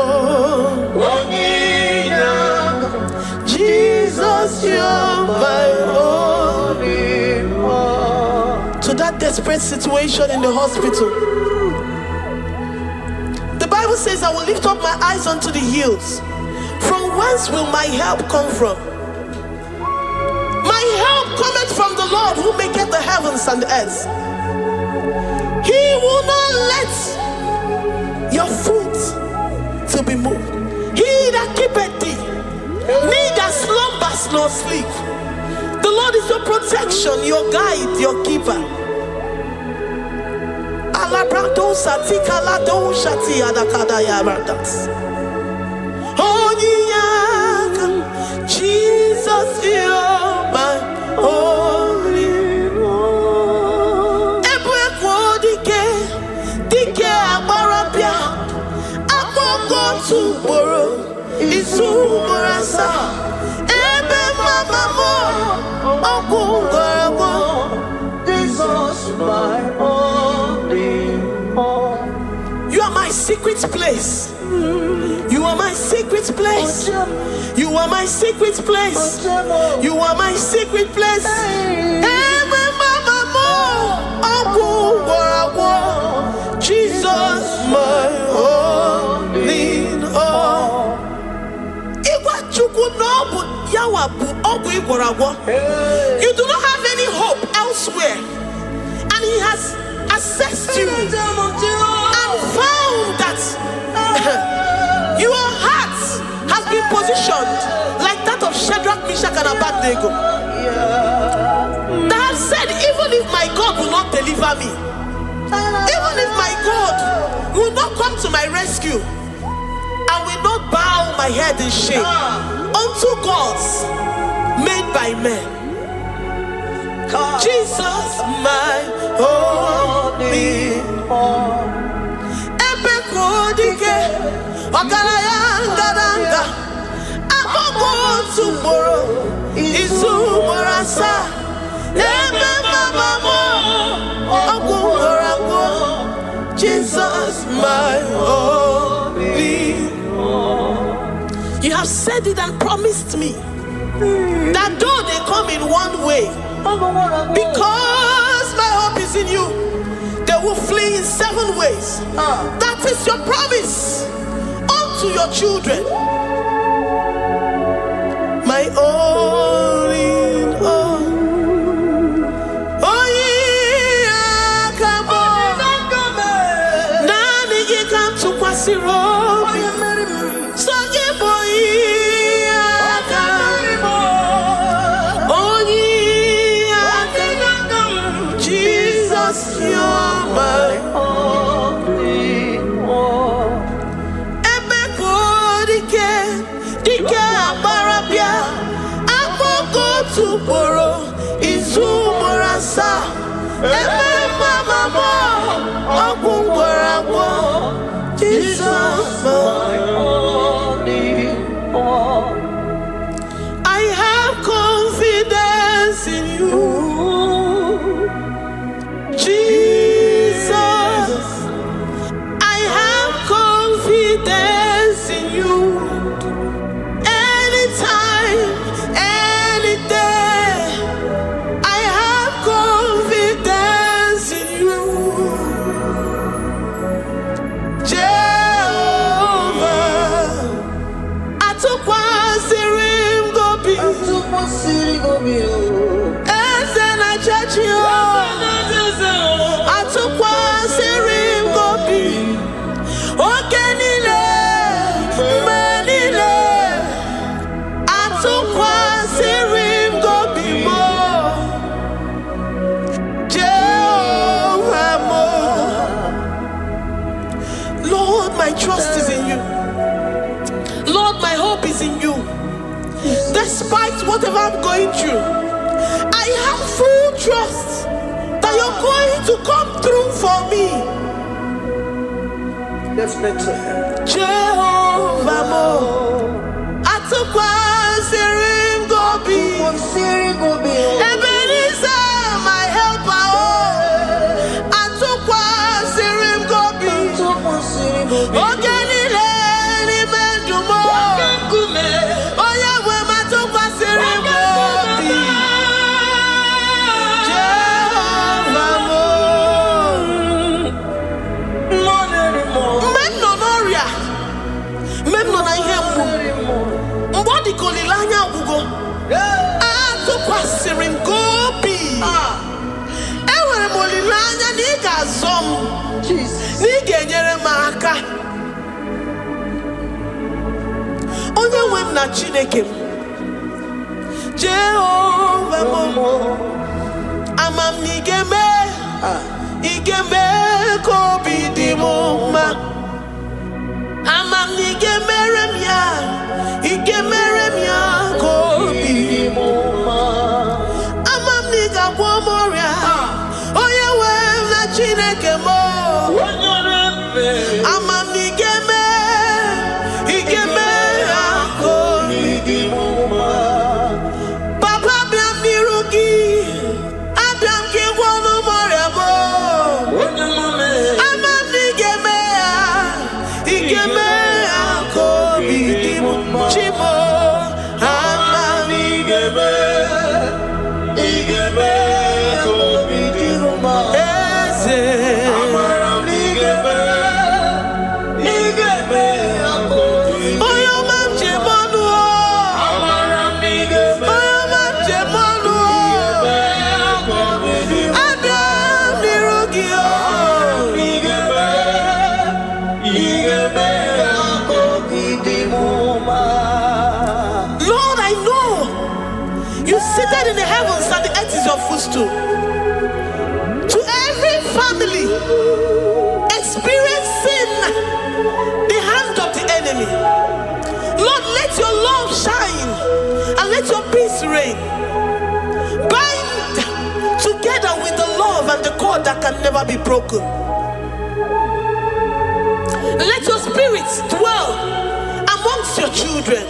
You're my only one. To that desperate situation in the hospital, the Bible says, I will lift up my eyes unto the hills. From whence will my help come from? My help cometh from the Lord who maketh the heavens and the earth. He will not let your foot to be moved. He that keepeth thee neither slumbers nor sleep. The Lord is your protection, your guide, your keeper. Jesus, you're my only one. You are my secret place. You are my secret place. You are my secret place. You are my secret place. Jesus, my only all. You do not have any hope elsewhere, and he has assessed you and found that your heart has been positioned like that of Shadrach, Meshach, and Abednego. That have said, even if my God will not deliver me, Even if my God will not come to my rescue, I will not bow my head in shame unto gods made by men. Jesus, my only ebe kodike ogarayanga agogo tomorrow izumorasa ebe mama ogumorago. Jesus, my only. You have said it and promised me that though they come in one way, because my hope is in you, they will flee in 7 ways. That is your promise unto your children. My only, oh yeah, come on. Nani ye come to Kwasiro. So ye boy. Tomorrow is Umorasa. Jesus, I have confidence in you, Jesus. I have confidence in you. Anytime, any day, I have confidence in you, Jehovah. I took one serim gobi, and then I judge you. I took one serim gobi, okay, nile, manile. I took one serim gobi more, Jehovah more. Lord, my trust is in you. Lord, my hope is in you. Despite whatever I'm going through, I have full trust that you're going to come through for me. Definitely. Jehovah mo, atukwa sirim gobi, Ebenezer, my helper, oh, atukwa sirim gobi, ogenile ni mendumo, oya we matukwa sirim gobi, Jehovah mo, memnonoria, memnona ihembu, mbodi kolilanya ugo, atukwa sirim gobi, ewere molilanya niga zom, niga nyere maka. Onye wem na Chineke, Jehovah mo, amam nigeme, igeme kobi di mo ma, amam nigeme remya, igeme remya kobi di mo ma, amam niga womoria, onye wem na Chineke mo, amam nigeme, igeme kobi di mo ma. Papa biam nirugi, Adam ki wonu moria mo. Amam nigeme, igeme kobi di mo chibo. Amam nigeme, igeme kobi di mo eze. Amam nigeme, igeme kobi. Oyo mam chemonu o. Amam nigeme, oyo mam chemonu o. Adam nirugi o. Igeme, igeme kobi di mo ma. Lord, I know you seated in the heavens and the earth is your footstool. To every family experiencing the hand of the enemy. Lord, let your love shine and let your peace reign. Bind together with the love and the cord that can never be broken. Let your spirit dwell amongst your children.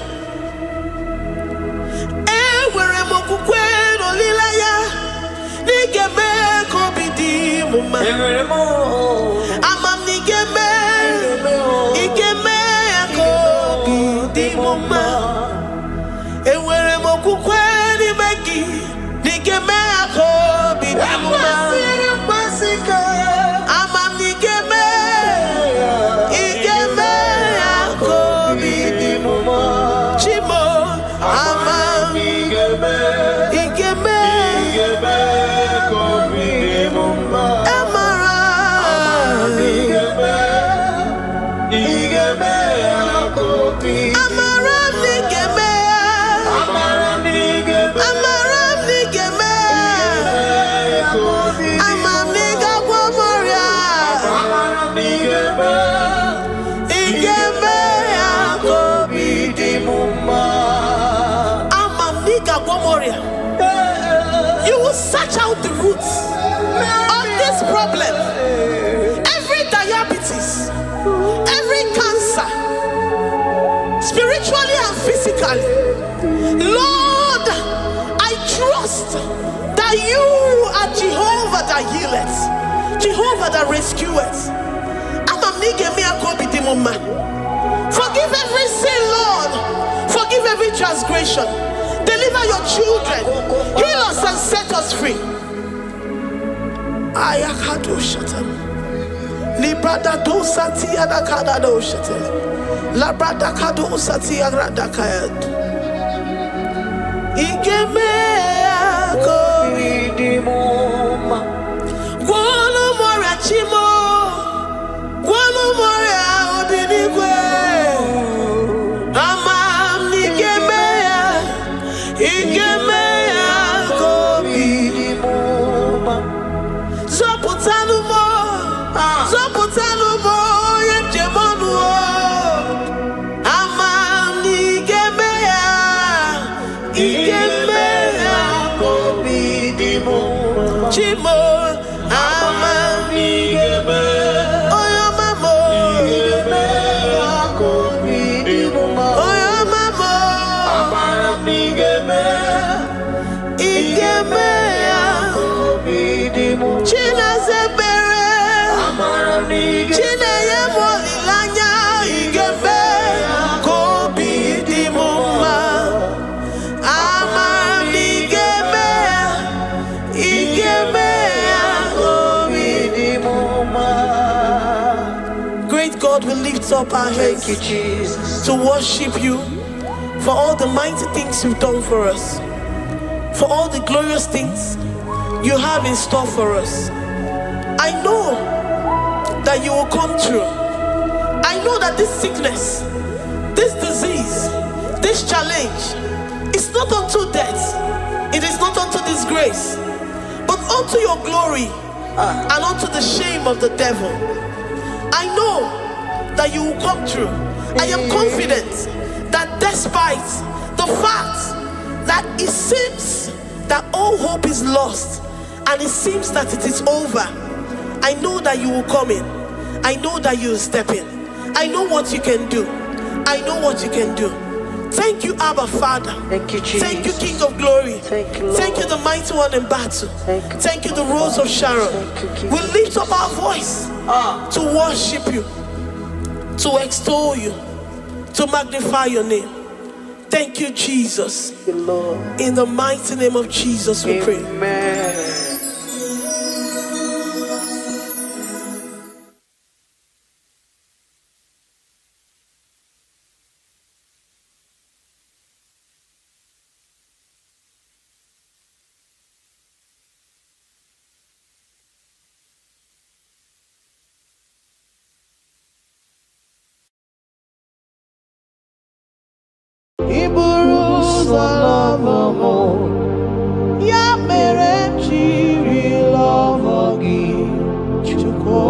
You will search out the roots of this problem. Every diabetes, every cancer, spiritually and physically. Lord, I trust that you are Jehovah that healeth, Jehovah that rescueth. Forgive every sin, Lord. Forgive every transgression. Deliver your children. Heal us and set us free. Ayakado shatam. Librada do sati adakada do shatam. Labrada kado sati agradakayad. Igeme ako vidimoma. Guano mora chimo. Guano mora odinigwe. God, we lift up our heads to worship you for all the mighty things you've done for us, for all the glorious things you have in store for us. I know that you will come through. I know that this sickness, this disease, this challenge is not unto death, it is not unto disgrace, but unto your glory and unto the shame of the devil. I know that you will come through. I am confident that despite the fact that it seems that all hope is lost and it seems that it is over, I know that you will come in. I know that you will step in. I know what you can do. I know what you can do. Thank you, Abba Father. Thank you, Jesus. Thank you, King of Glory. Thank you, Lord. Thank you, the mighty one in battle. Thank you, the Rose of Sharon. Thank you, We lift up our voice to worship you, to extol you, to magnify your name. Thank you, Jesus. Thank you, Lord. In the mighty name of Jesus, we pray. Amen. Ya mere jiri love gị Chukwu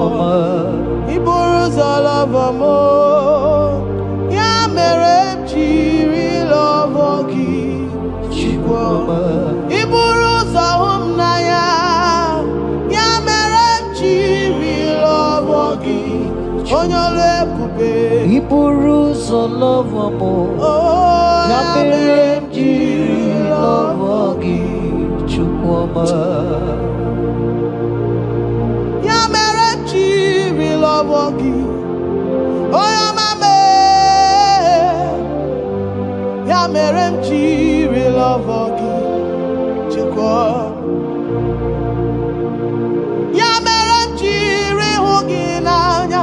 onye ọrụ ebube. Iburu ụzọ lọvọ m, ya mere m jiri lọvọ gị Chukwuma. Ya mere m jiri lọvọ gị onye ọma me. Ya mere m jiri lọvọ gị Chukwuma. Ya mere m jiri hụ gị n'anya,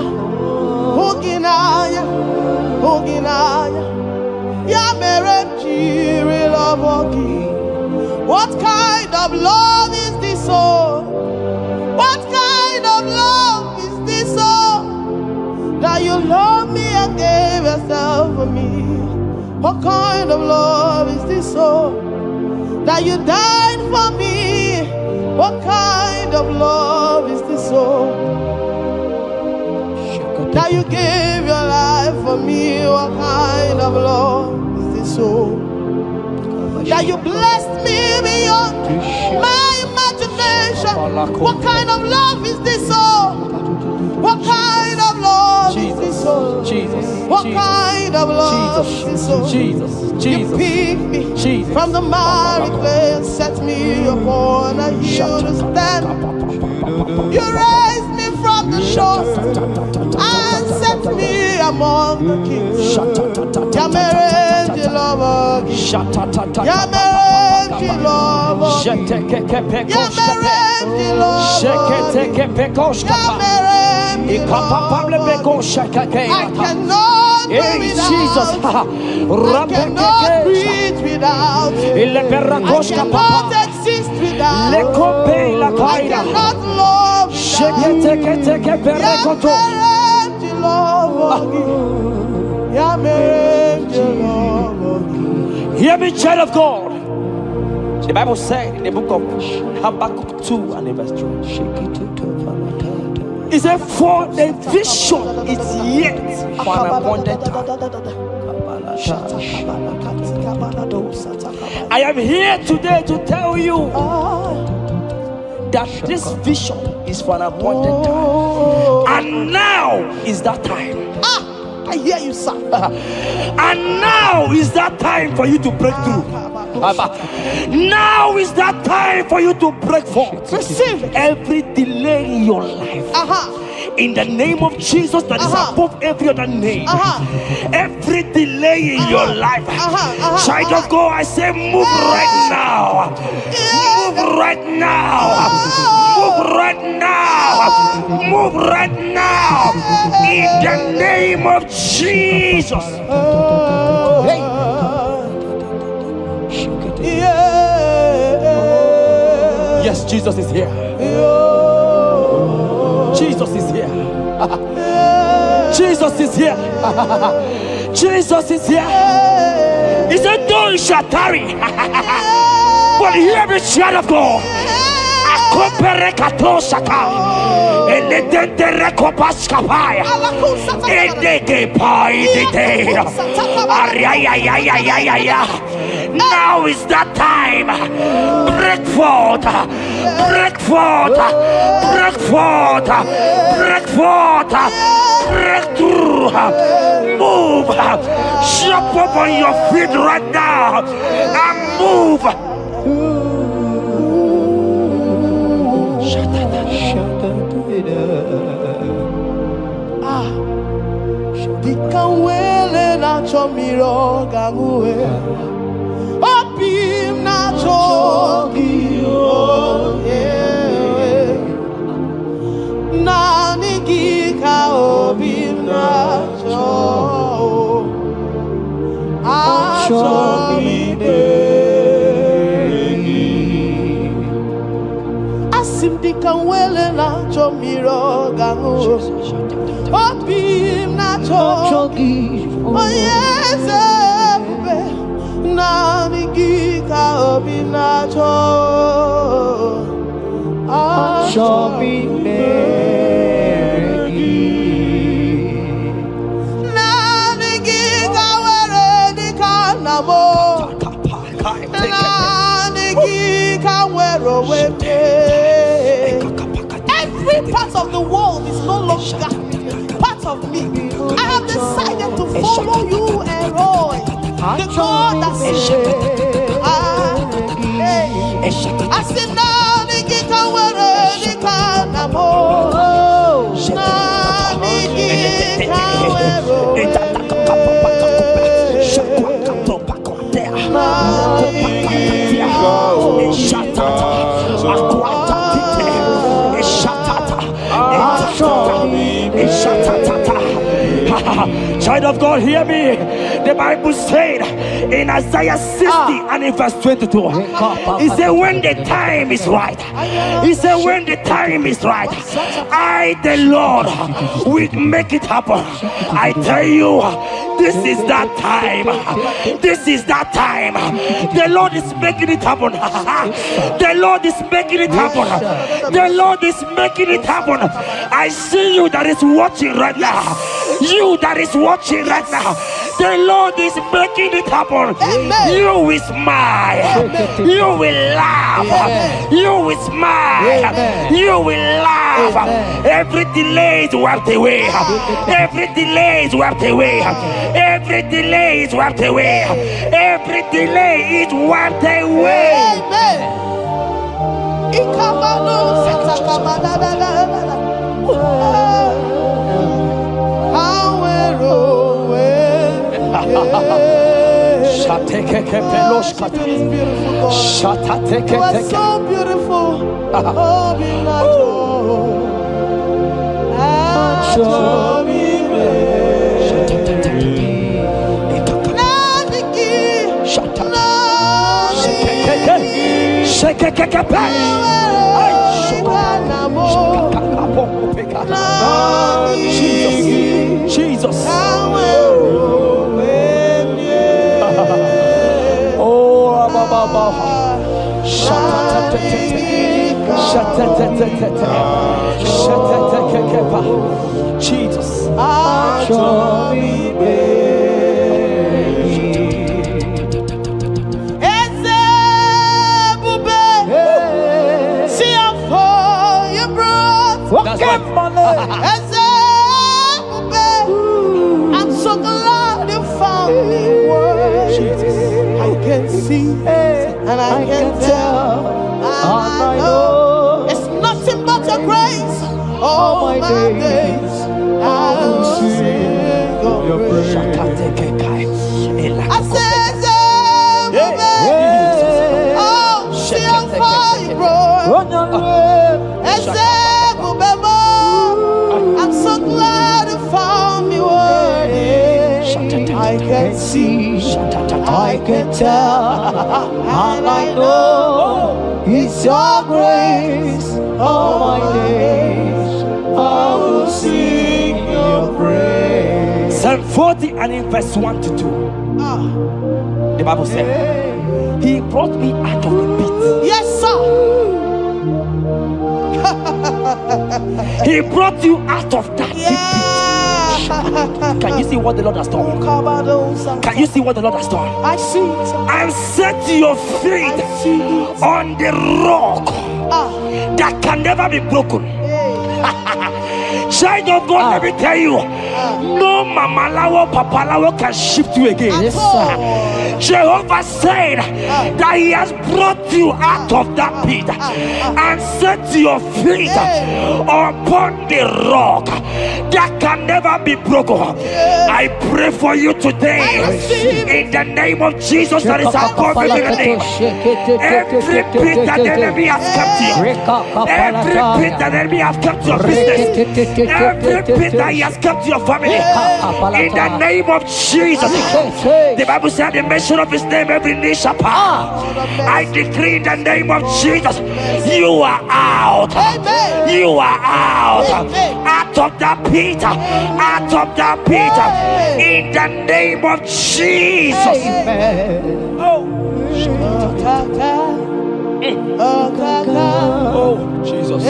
hụ gị n'anya, hụ gị n'anya. Ya mere m jiri lọvọ gị. What kind of love is this, oh? What kind of love is this, oh? That you love me and gave yourself for me. What kind of love is this, oh? That you died for me. What kind of love is this, oh? That you gave your life for me. What kind of love is this, oh? That you blessed me beyond my imagination. What kind of love is this, oh? What kind of love is this, oh? Jesus, What kind of love is this, oh? Jesus, You picked me from the miry clay and set me upon a hill to stand. You raised me from the shore and set me among the kings. Yamerenji lover, Yamerenji lover, Yamerenji lover, I cannot do Jesus, without. I cannot breathe without. I cannot exist without. I cannot love without. Yamerenji lover, Yamerenji lover. hear me, child of God. The Bible said in the book of Habakkuk 2 and verse 3, it said, for the vision is yet for an appointed time. I am here today to tell you that this vision is for an appointed time. And now is that time. I hear you, sir. And now is that time for you to break through. Now is that time for you to break forth. Receive it. Every delay in your life, in the name of Jesus that is above every other name, every delay in your life, child of God, I say move right now. Move right now. Move right now. Move right now. In the name of Jesus. Hey. Yes, Jesus is here. Jesus is here. Jesus is here. Jesus is here. He said, though you shall tarry, but hear me, child of God. Akopere katosaka, eledente rekopaskapaya, edeke paidite, ariayayayayaya. Now is that time. Break forth, break forth, break forth, break forth, break through. Move, jump up on your feet right now and move. Dikanwele na chomiro gamue. Opim na chogi o yeah. Na nigika opim na cho. Asim dikanwele na chomiro gamue. Opim na chogi o yes. Navigita obinacho Ashobi Navigita where the canamo Navigita where every part of the world is no longer part of The God that sees. I said, now the Gita were the Kanamo. Child of God, hear me. The Bible said in Isaiah 60 and in verse 22, he said, when the time is right, he said, when the time is right, I, the Lord, will make it happen. I tell you, this is that time. This is that time. The Lord is making it happen. The Lord is making it happen. The Lord is making it happen. I see you that is watching right now. You that is watching right now. The Lord is making it happen. Amen. You will smile. Amen. You will laugh. Amen. You will smile. Amen. You will laugh. Amen. Every delay is wiped away. Every delay is wiped away. Every delay is wiped away. Every delay is wiped away. Amen. You are so beautiful. Jesus. Jesus. That's right. I'm so glad you found me worthy. I can see and I can tell and I know it's nothing but your grace. All my days I will sing your praise. I said, oh, see how far you brought. I'm so glad you found me worthy. I can see, I can tell, and I know it's your grace. All my days I will sing your praise. Psalm 40 and in verse 1 to 2. The Bible said, he brought me out of the pit. Yes, sir. He brought you out of that deep pit. Can you see what the Lord has done? Can you see what the Lord has done? I see it. And set your feet on the rock that can never be broken. Child of God, let me tell you, no mamalawo papalawo can shift you again. Yes, sir. Jehovah said that he has brought you out of that pit and set your feet upon the rock that can never be broken. I pray for you today in the name of Jesus that is above every name. Every pit that the enemy has kept you, every pit that the enemy has kept your business, every pit that he has kept your family, in the name of Jesus. The Bible said the mention of his name every knee shall bow. I decree in the name of Jesus, you are out. You are out. Out of that pit. Out of that pit. In the name of Jesus. Oh. Oh, Jesus.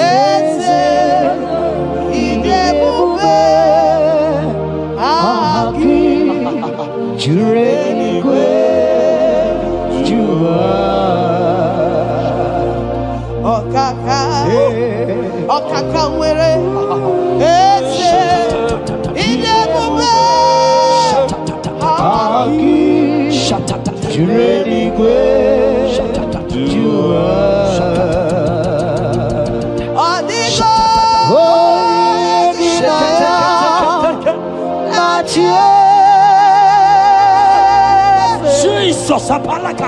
Jesus, apalaka.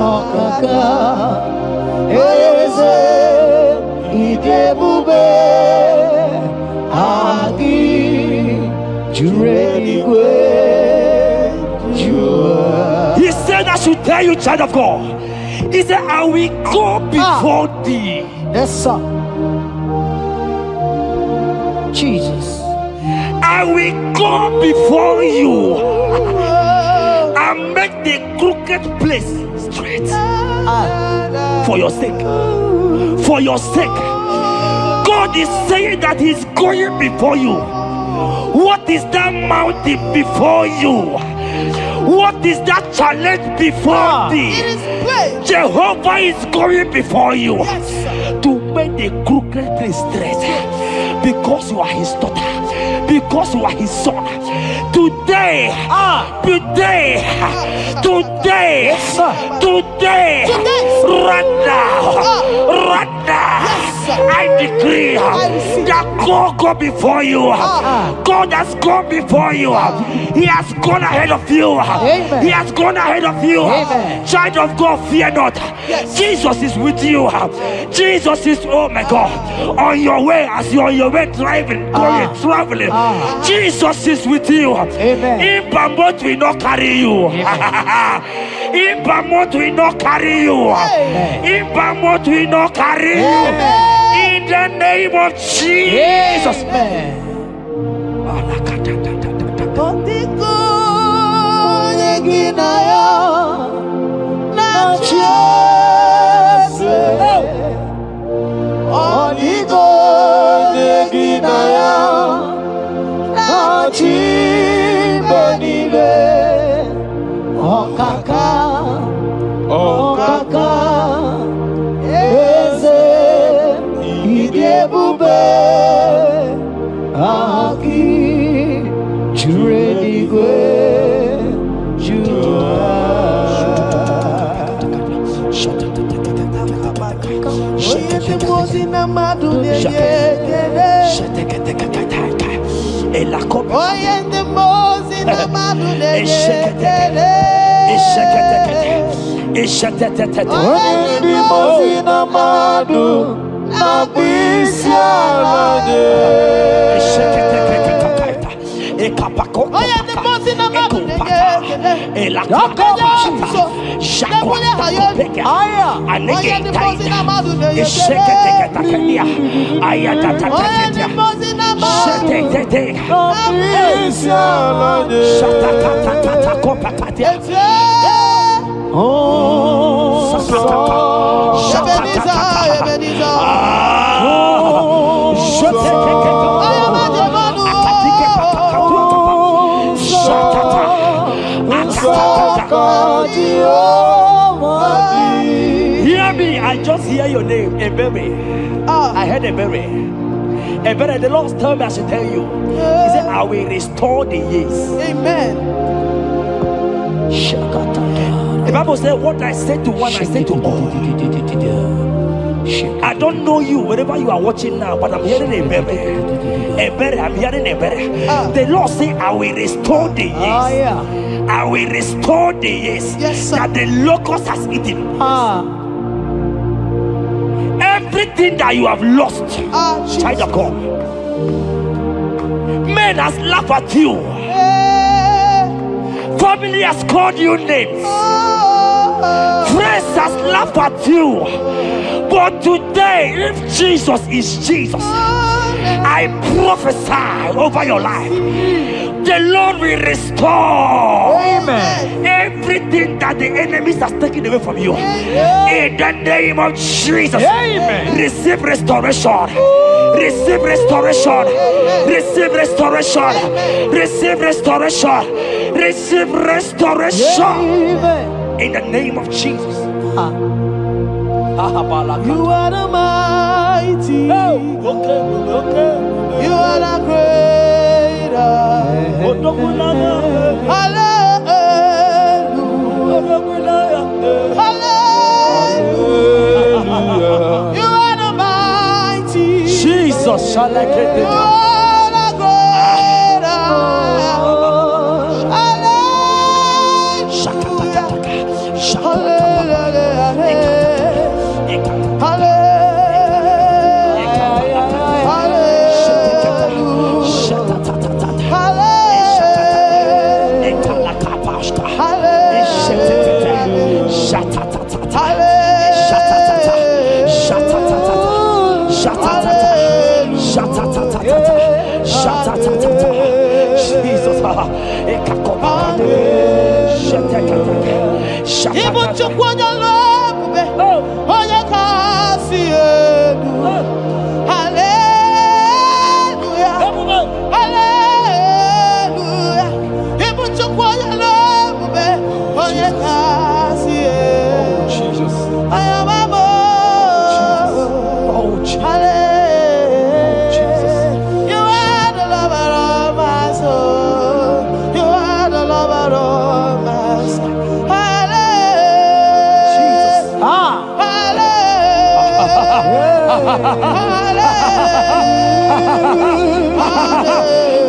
Okaka, eze idebube agi jureligwe jua. He said, I should tell you, child of God. He said, I will go before thee. Yes, sir. Jesus. I will go before you and make the crooked place straight. For your sake. For your sake. God is saying that He's going before you. What is that mountain before you? What is that challenge before thee? Jehovah is going before you to make the crooked place straight. Because you are His daughter. Because you are His son. Today, right now, I decree that God go before you. God has gone before you. He has gone ahead of you. He has gone ahead of you. Child of God, fear not. Jesus is with you. Jesus is, oh my God, on your way, as you're on your way driving, going, traveling. Jesus is with you. In Bamot will not carry you. In Bamot will not carry you. In Bamot will not carry you. In the name of Jesus. Okaka, eze idebube aki jureligwe jua. Hear me, I just hear your name, Ebere. I heard Ebere. Ebere, the Lord told me I should tell you. He said, I will restore the years. Amen. The Bible said, what I said to one, I said to all. I don't know you, wherever you are watching now, but I'm hearing Ebere. Ebere, I'm hearing Ebere. The Lord said, I will restore the years. I will restore the years that the locust has eaten. Everything that you have lost, child of God, men has laughed at you. Family has called you names. Friends has laughed at you. But today, if Jesus is Jesus, I prophesy over your life. The Lord will restore everything that the enemies has taken away from you. In the name of Jesus, receive restoration. Receive restoration. Receive restoration. Receive restoration. Receive restoration. In the name of Jesus. You are the mighty. You are the greater.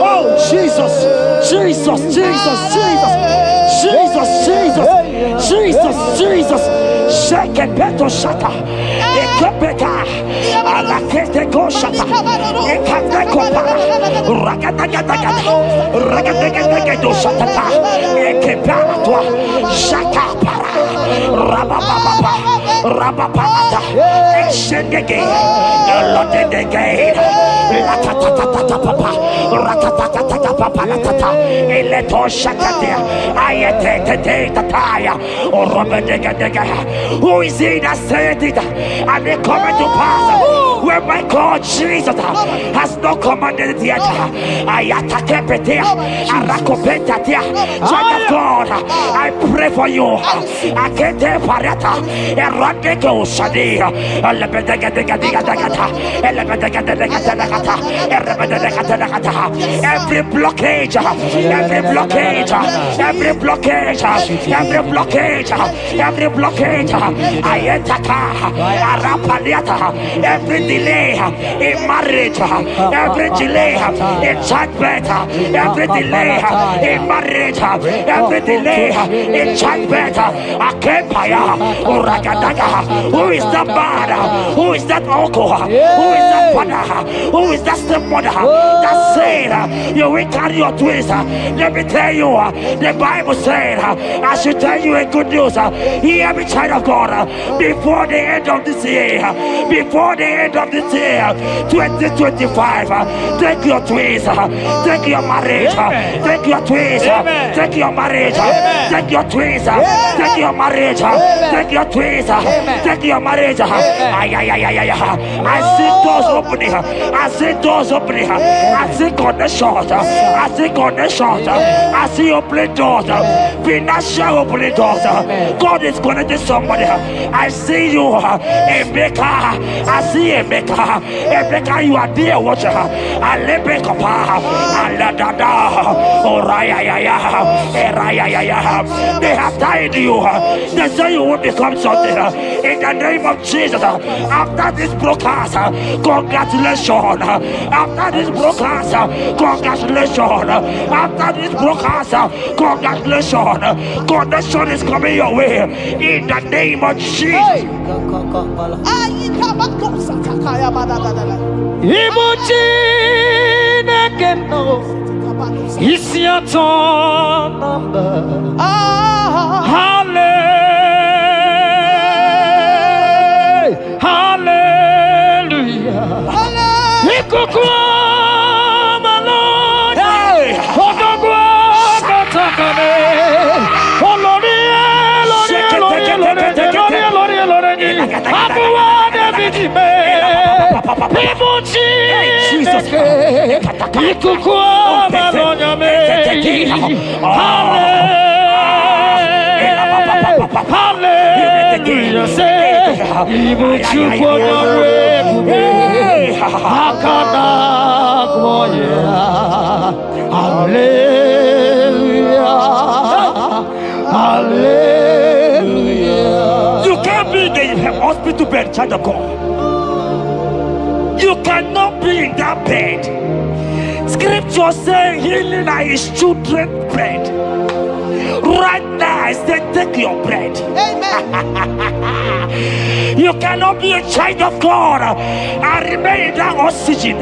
Oh, Jesus, Jesus, Jesus, Jesus, Jesus, Jesus, Jesus, Jesus. Shake it, beto shaka. Ekepeka, alakete go shaka. Ekateko para. Rakatagataga. Rakatagataga shaka. Ekepara toi. Shaka para. Rabababa. Rabababa. Exendege. Lotedege. Rakatata papa. Rakatata papa. Eleto shakatia. Ayete tataya. Or who is he that said it and it coming to pass where my God Jesus has not commanded it yet? Child of God, I pray for you. Every blockage, every blockage, every blockage, every blockage, every blockage, every delay in marriage, every delay in childbirth, every delay in marriage, every delay in childbirth. Who is that man? Who is that uncle? Who is that father? Who is that stepmother that said you will carry your twins? Let me tell you, the Bible said, I should tell you a good news. Hear me, child of God, before the end of this year, 2025, take your twins, take your marriage, take your twins, take your marriage, take your twins, take your marriage, take your twins, take your marriage. I see doors opening, I see doors opening, I see connections, I see connections, I see opening doors, financial opening doors. God is connecting somebody. I see you, Emeka. I see Emeka. Emeka, you are there, watcher. I let me come. I let Dada. They have tied you. They say you will become something. In the name of Jesus. After this broadcast, congratulations. After this broadcast, congratulations. After this broadcast, congratulations. Connection is coming your way. In the name of Jesus. Ibuchi nekeno is your turn number. Hallelujah. Ikukwa malon. Otogwa katakane. Hallelujah, say, hallelujah. You can't be in the hospital bed, child of God. You cannot be in that Scripture saying healing are his children's bread. Right now, I say, take your bread. Amen. You cannot be a child of God and remain in that oxygen.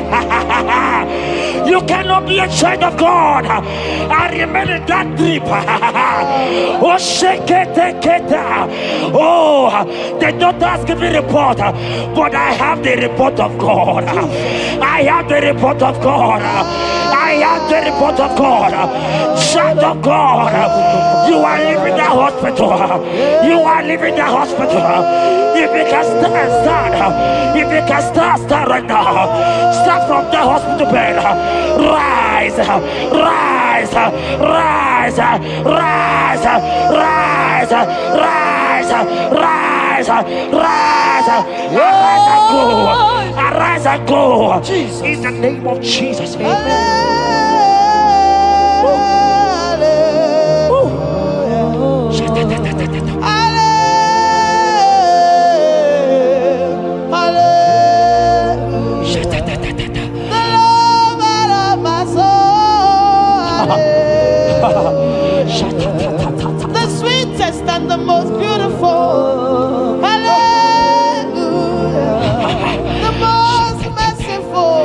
You cannot be a child of God and remain in that drip. Oh, shake it, take it. Oh, the doctors give me a report, but I have the report of God. I have the report of God. I have the report of God. Child of God, you are leaving the hospital. You are leaving the hospital. If you can stand, if you can stand right now, start from the hospital bed. Rise, rise, rise, rise, rise, rise, rise, rise, arise and go, arise and go. In the name of Jesus. The sweetest and the most beautiful. Hallelujah. The most merciful.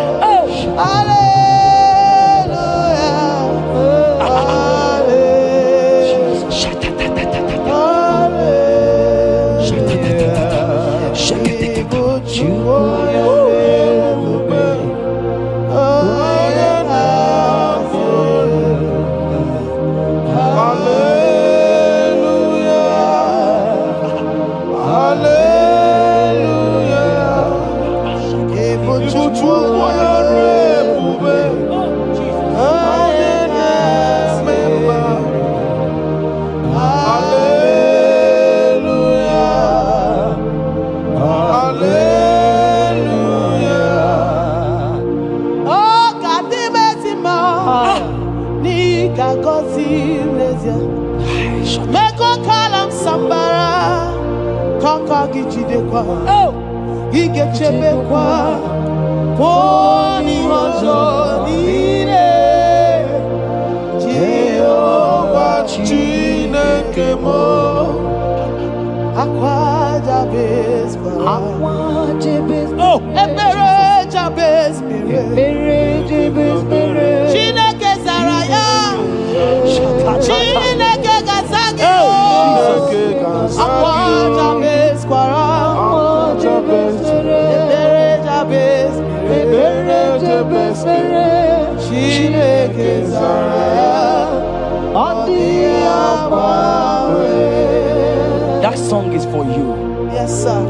That song is for you. Yes, sir.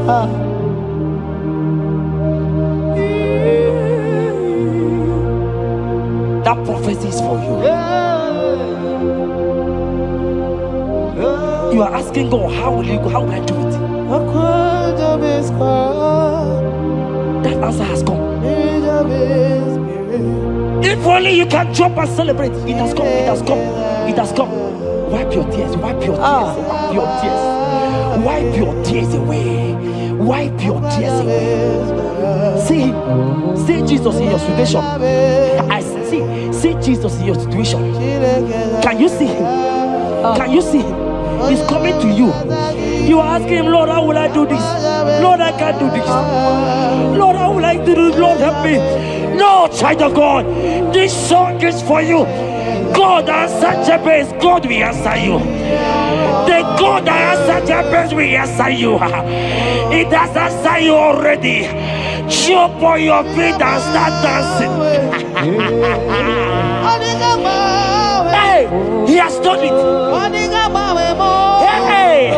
That prophecy is for you. You are asking God, how will you go? How will I do it? That answer has come. If only you can jump and celebrate. It has come. It has come. It has come. Wipe your tears. Wipe your tears. Wipe your tears. Wipe your tears away. Wipe your tears away. See him. See Jesus in your situation. I see Jesus in your situation. Can you see him? Can you see him? He's coming to you. You are asking him, Lord, how will I do this? Lord, I can't do this. Lord, how will I do this? Lord, help me. No, child of God, this song is for you. God answered Jabez, God will answer you. The God that answered Jabez will answer you. It has answered you already. Jump on your feet and start dancing. Hey, he has done it. Hey.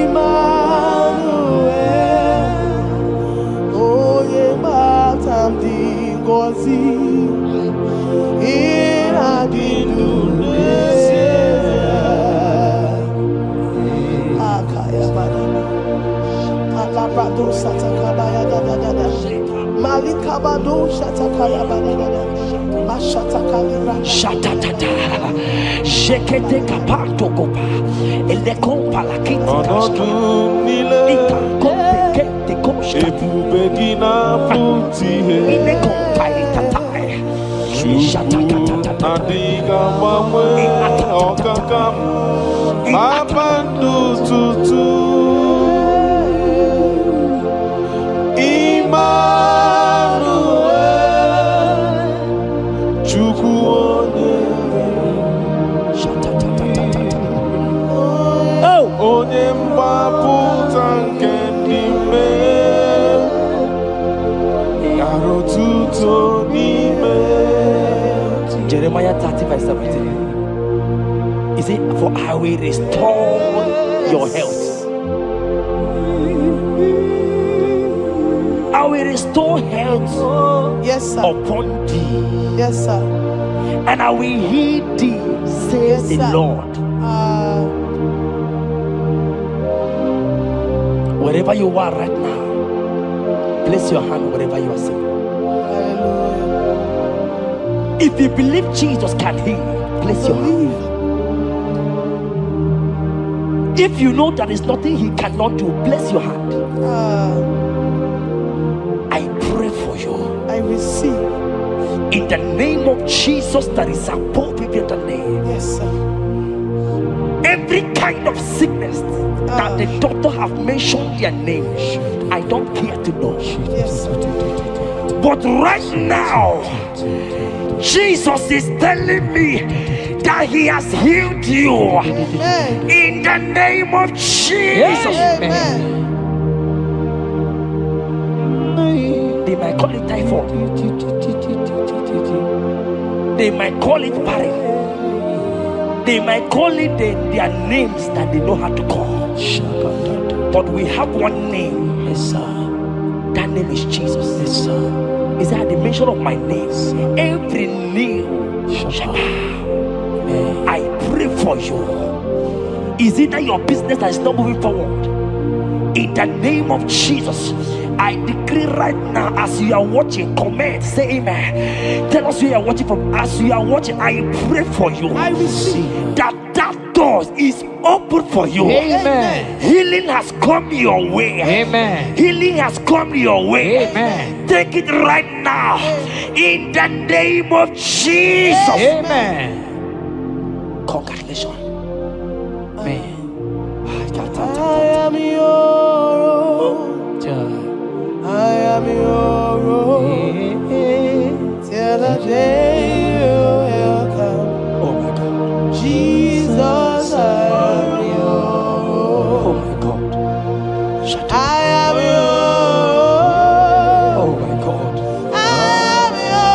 Emmanuel, oh, Ikabado shatakaya badada. Mashatakali Shatatata. Jekete kapato kopa. Ele kompa la kiti kashka. Ọdún nílé Ika kompe kete koshka. ebube gị na-apụta ihe. Ile kompa itatai. Shatatatata. Adịghị agbanwe ọkaka m. Kpakpando tutu. Emmanuel, Chukwu onye. Onye mgbapụta nke ndị mmehie, yara otuto n'ime. Jeremiah 30:17. He said, for I will restore your health. I will restore health Yes, sir. upon thee, Yes, sir. and I will heal thee, says the sir. Lord. Wherever you are right now, place your hand wherever you are sitting. Hallelujah. If you believe Jesus can heal, place your hand. If you know there is nothing he cannot do, place your hand. I pray for you. I receive. In the name of Jesus, that is above every other name. Yes, sir. Every kind of sickness that the doctor have mentioned their name, I don't care to know. Yes, sir. But right now, Jesus is telling me that he has healed you. Amen. In the name of Jesus. Amen. They might call it typhoid. They might call it barren. They might call it their names that they know how to call. But we have one name. Yes, sir. That name is Jesus. Yes, sir. Is that the mention of my name? Every knee shall bow. I pray for you. Is it that your business that is not moving forward? In the name of Jesus, I decree right now, as you are watching, comment, say amen. Tell us where you are watching from. As you are watching, I pray for you. I receive. That door is open for you. Amen. Healing has come your way. Amen. Healing has come your way. Amen. Take it right now. In the name of Jesus. Amen. Congratulations. Amen. I am your own. I am your own. Till the day you will come. Oh my God. Jesus, I am your Oh own. my God. I am your own. Oh my God. I am your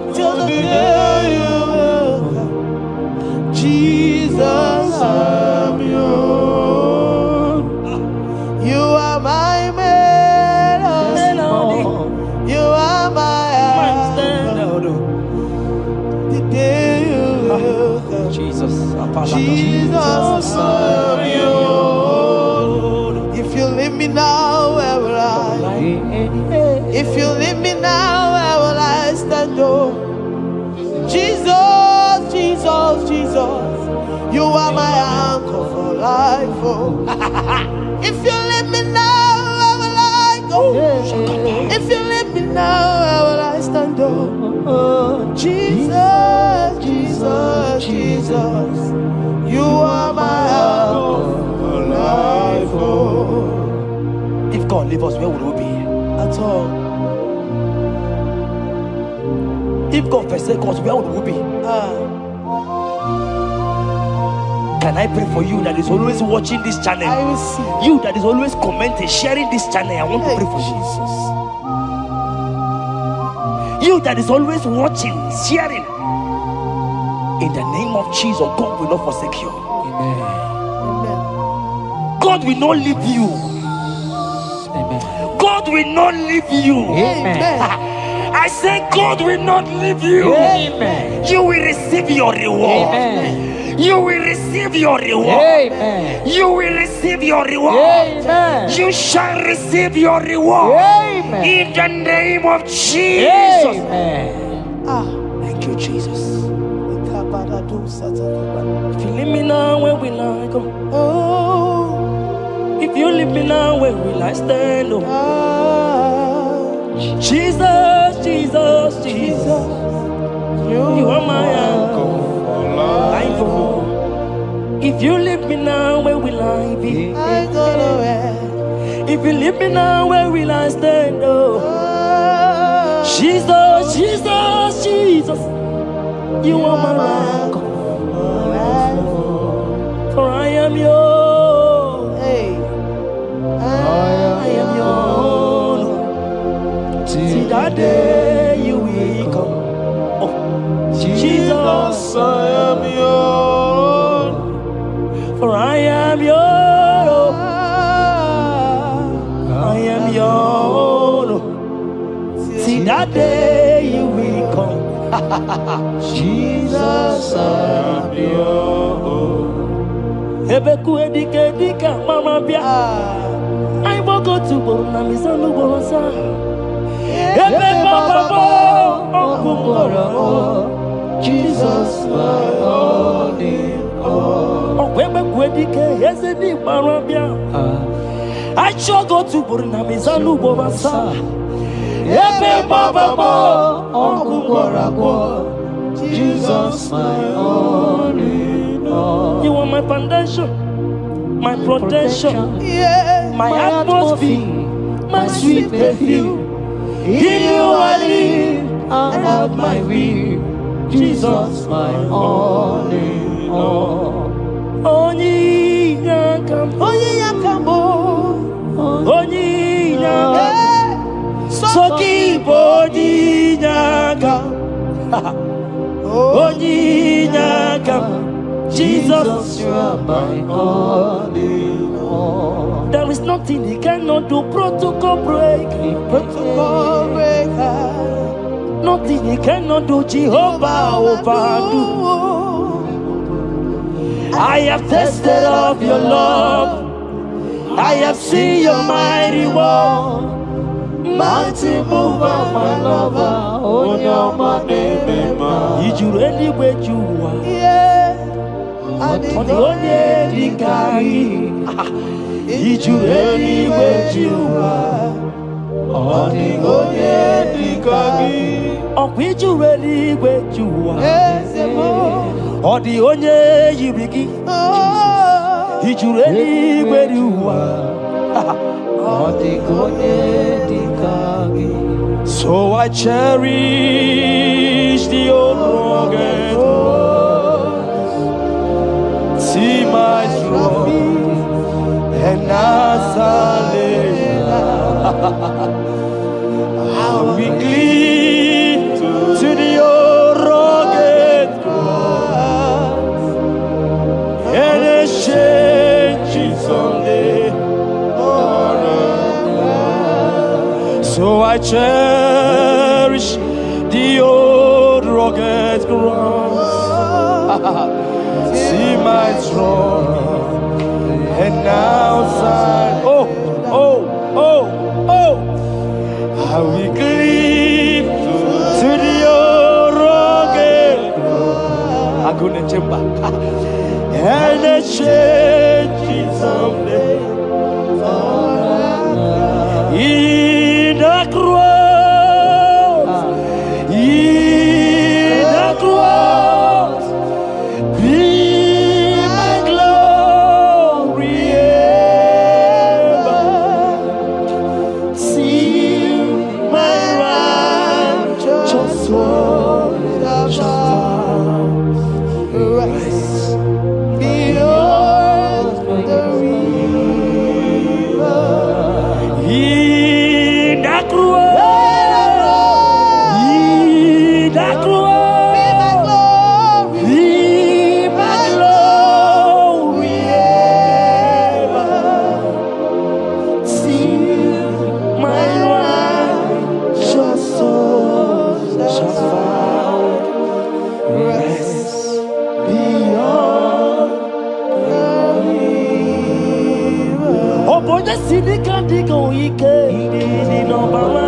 own. Till the day you will come. Jesus, I am your own. You are my melody. You are my anthem. The day you will come. Jesus. Jesus, I am your own. If you leave me now, where will I? If you leave me now, where will I stand? Oh, Jesus, Jesus, Jesus, you are my anchor for life. Oh, if you leave me now, where will I go? If you leave me now, where will I stand? Oh, Jesus, Jesus, Jesus, you are my anchor for life. Oh, If God leave us, where would we be? at all. If God forsake us, where would we be? Can I pray for you that is always watching this channel? I receive. You that is always commenting, sharing this channel, I want to pray for you. You that is always watching, sharing. In the name of Jesus, God will not forsake you. Amen. God will not leave you. Amen. God will not leave you. Amen. I say God will not leave you. Amen. You will receive your reward. Amen. You will receive your reward. Amen. You will receive your reward. Amen. You shall receive your reward. Amen. In the name of Jesus. Amen. Thank you, Jesus. If you leave me now, where will I go? Oh, if you leave me now, where will I stand? Oh, Jesus, Jesus, Jesus, you are my anchor. If you leave me now, where will I be? I don't know where. If you leave me now, where will I stand? Oh, Jesus, Jesus, Jesus, you are my rock. For I am yours. I am yours. See that day you will come. Oh, Jesus, I am yours. for I am yours. I am yours. See that day you will come. Jesus, I am yours. Ebeku edike dika mama bia. I will go to Borna Misanu Borosa. Ebe Baba Jesus, my only all. Ebeku edike Hesedi mama bia. I shall go to Borna Misanu Borosa. Ebe Baba Jesus, my only all. You are my foundation, my protection, my atmosphere, my sweet perfume. In you I live and have my will. Jesus, my only all. Only yakam, only yakam, so keep only yakam, only yakam. Jesus, you are my only all. There is nothing he cannot do. Protocol break. Protocol breaker. Nothing he cannot do. Jehovah overdo. I have tasted of your love. I have seen your mighty work. Mighty mover, my lover. On your money, man. Did you really where you are? On the only thing did you really where you are? On the only thing Or did you really where you are? Or the only you begin? Did you really where you are? on the only thing. So I cherish the old rugged cross. See my trophy and as I lay I'll be clean to the old rugged cross and exchange it someday. So I cherish the old rugged cross. See my throne and now side. Oh, oh, oh, oh. I will cleave to the old rugged cross. I'm gonna jump back and exchange it someday. In the cross, in the cross, be my glory ever. See my righteous rise beyond the river. In the cross, in the cross, be my glory ever. See my righteous soul have found rest beyond the river. Oh, boy, the city can't go. Ike di no bara.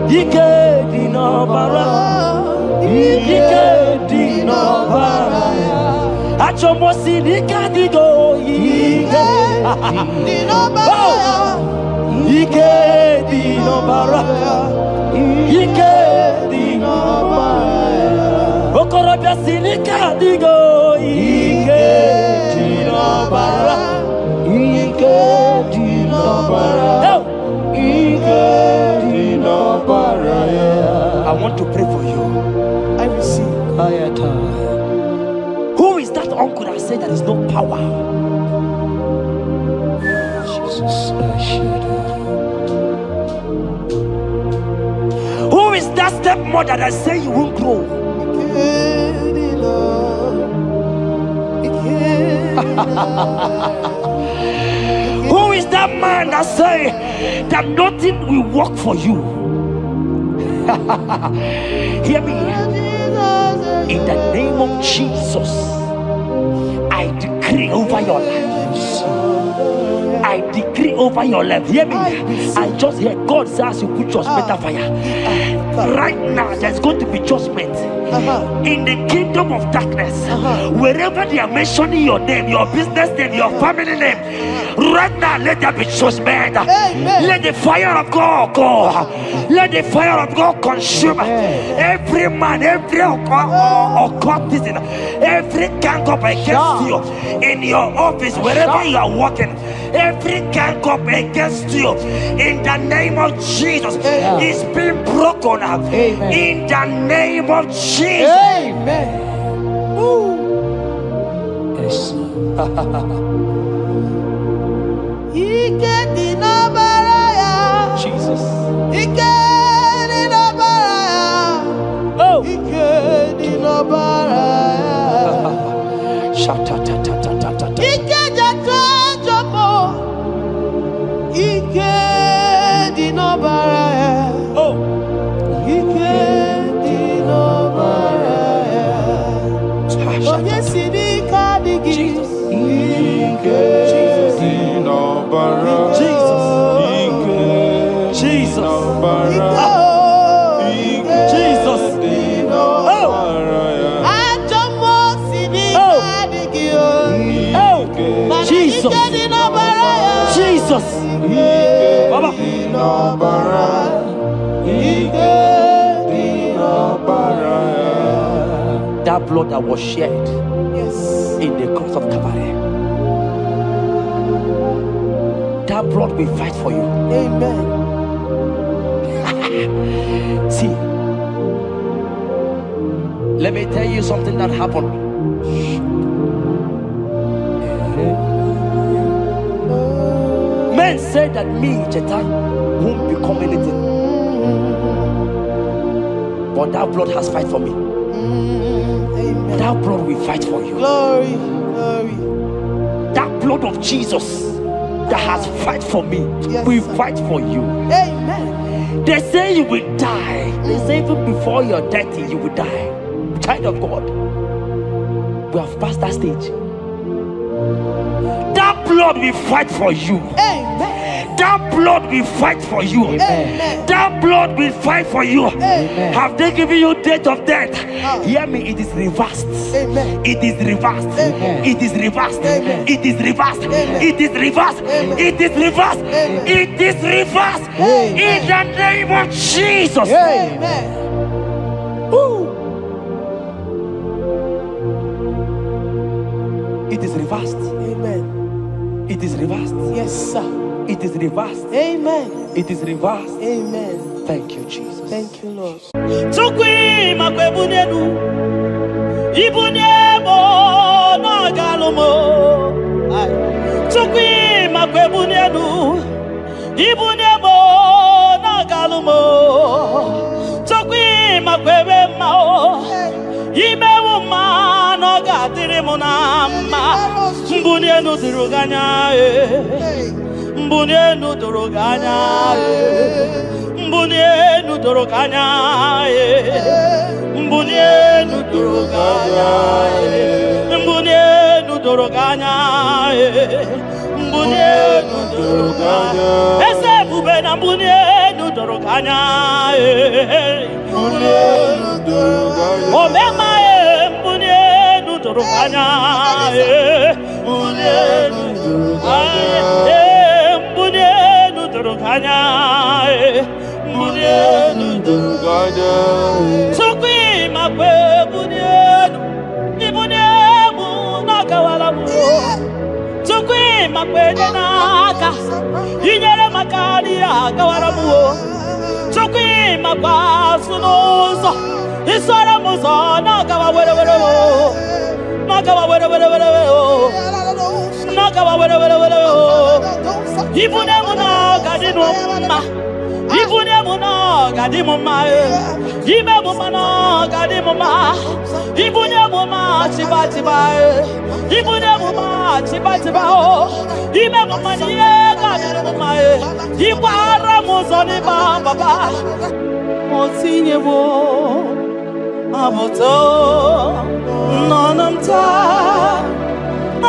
Ike di no bara. Ike di no bara. Achomo city can't go. Ike di no bara. Ike di no bara. Ike di no bara. Okorobia city can't go. Ike di no bara. Ike di no bara. Ike di no bara. I want to pray for you. I receive. Who is that uncle that said there is no power? Jesus, who is that stepmother that say you won't grow? Who is that man that say that nothing will work for you? Hear me. In the name of Jesus, I decree over your life. I decree over your life. Hear me. I just hear God says you put judgment on fire. Right now, there's going to be judgment in the kingdom of darkness. Wherever they are mentioning your name, your business name, your family name, right now, let there be judgment. Let the fire of God go. Let the fire of God consume every man, every occultism, every gang up against you in your office, wherever you are working. Every gang up against you in the name of Jesus is being broken up. In the name of Jesus. Amen. Yes. Ike di no baraya. Jesus. Ike di no baraya. Oh. Ike di no baraya. Shata-ta-ta-ta-ta-ta. Ike jato jomo. Ike di no baraya. Oh. Ike di no baraya. Onye siri ka digi. Jesus. Ike di no bara. Jesus. Ike Jesus. no bara. Ike Jesus. di no bara. Ajomo siri ka digi. Oh. Jesus. Ike di no baraya. Jesus. Baba. Di no bara. Ike di no bara. That blood that was shed Yes. in the cross of Calvary, that blood will fight for you. Amen. See, let me tell you something that happened. Men say that me, Chetan, won't become anything, but that blood has fight for me. Amen. That blood will fight for you. Glory, glory. That blood of Jesus that has fight for me Yes, will sir. fight for you. Amen. They say you will die. They say even before you're 30, you will die. Child of God, we have passed that stage. That blood will fight for you. Amen. That blood will fight for you. Amen. That blood will fight for you. Amen. Have they given you date of death? Hear me, it is reversed. Amen. It is reversed. Amen. It is reversed. Amen. It is reversed. Amen. It is reversed. Amen. It is reversed. Amen. It is reversed. Amen. In the name of Jesus. Amen. Woo. It is reversed. Amen. It is reversed. Yes, sir. It is reversed. Amen. It is reversed. Amen. Thank you, Jesus. Thank you, Lord. Tukwi makwebunenu Ibunebo no galumo Tukwi makwebunenu Ibunebo no galumo Tukwi makwebe mao Imewu ma no gatiri munama Mbunienu diruganya Mbunienu doroganya mbunienu doroganya ese bube na mbunienu doroganya mbunienu doroganya omema mbunienu doroganya mbunienu doroganya mbunienu doroganya mbunienu doroganya sukwi makwe mbunienu ibuniemu nakawalamu sukwi makwe naka inyere makani akawalamu sukwi makwa sunuzo isara muzo nakawa were ibuniemu nagadinumma ibuniemu nagadimumma ibebumma nagadimumma ibuniemu ma chibatiba ibuniemu ma chibatiba ibebumma nagadimumma ibara muzoni baba motinyewo abuto nonamta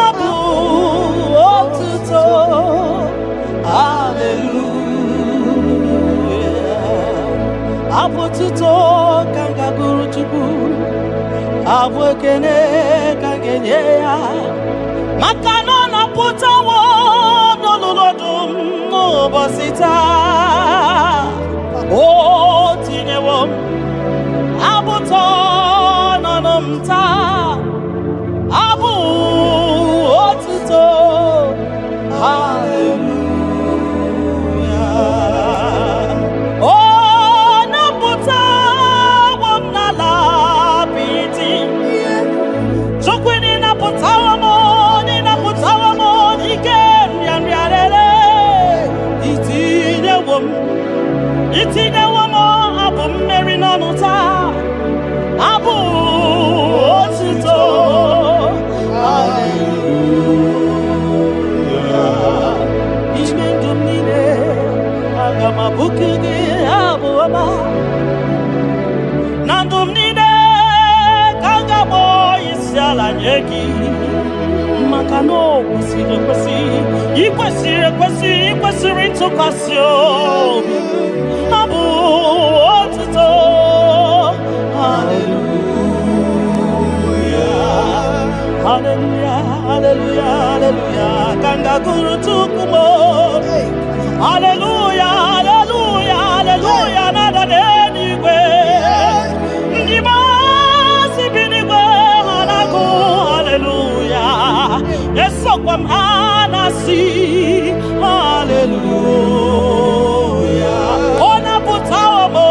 abu otuto hallelujah abututo kanga guru chuku abu ekene kangenye ya makano na putawo nololodum no bosita o tinyewo abuto nonamta abu otuto hallelujah oh naputa wamnala piti sokwini naputa wamo igen yanriarere itine wamo abu mmeri nonuta abu otuto hallelujah ishmendumine agama bukugi abu ama nandumnine kangabo isiala nyeki makano ikwesiri ntụkwasị abu otuto hallelujah hallelujah hallelujah hallelujah kanga guru tukumo hallelujah hallelujah hallelujah nada denigwe ndima sibinigwe hanaku hallelujah esokwa mhanasi hallelujah ona putawo mo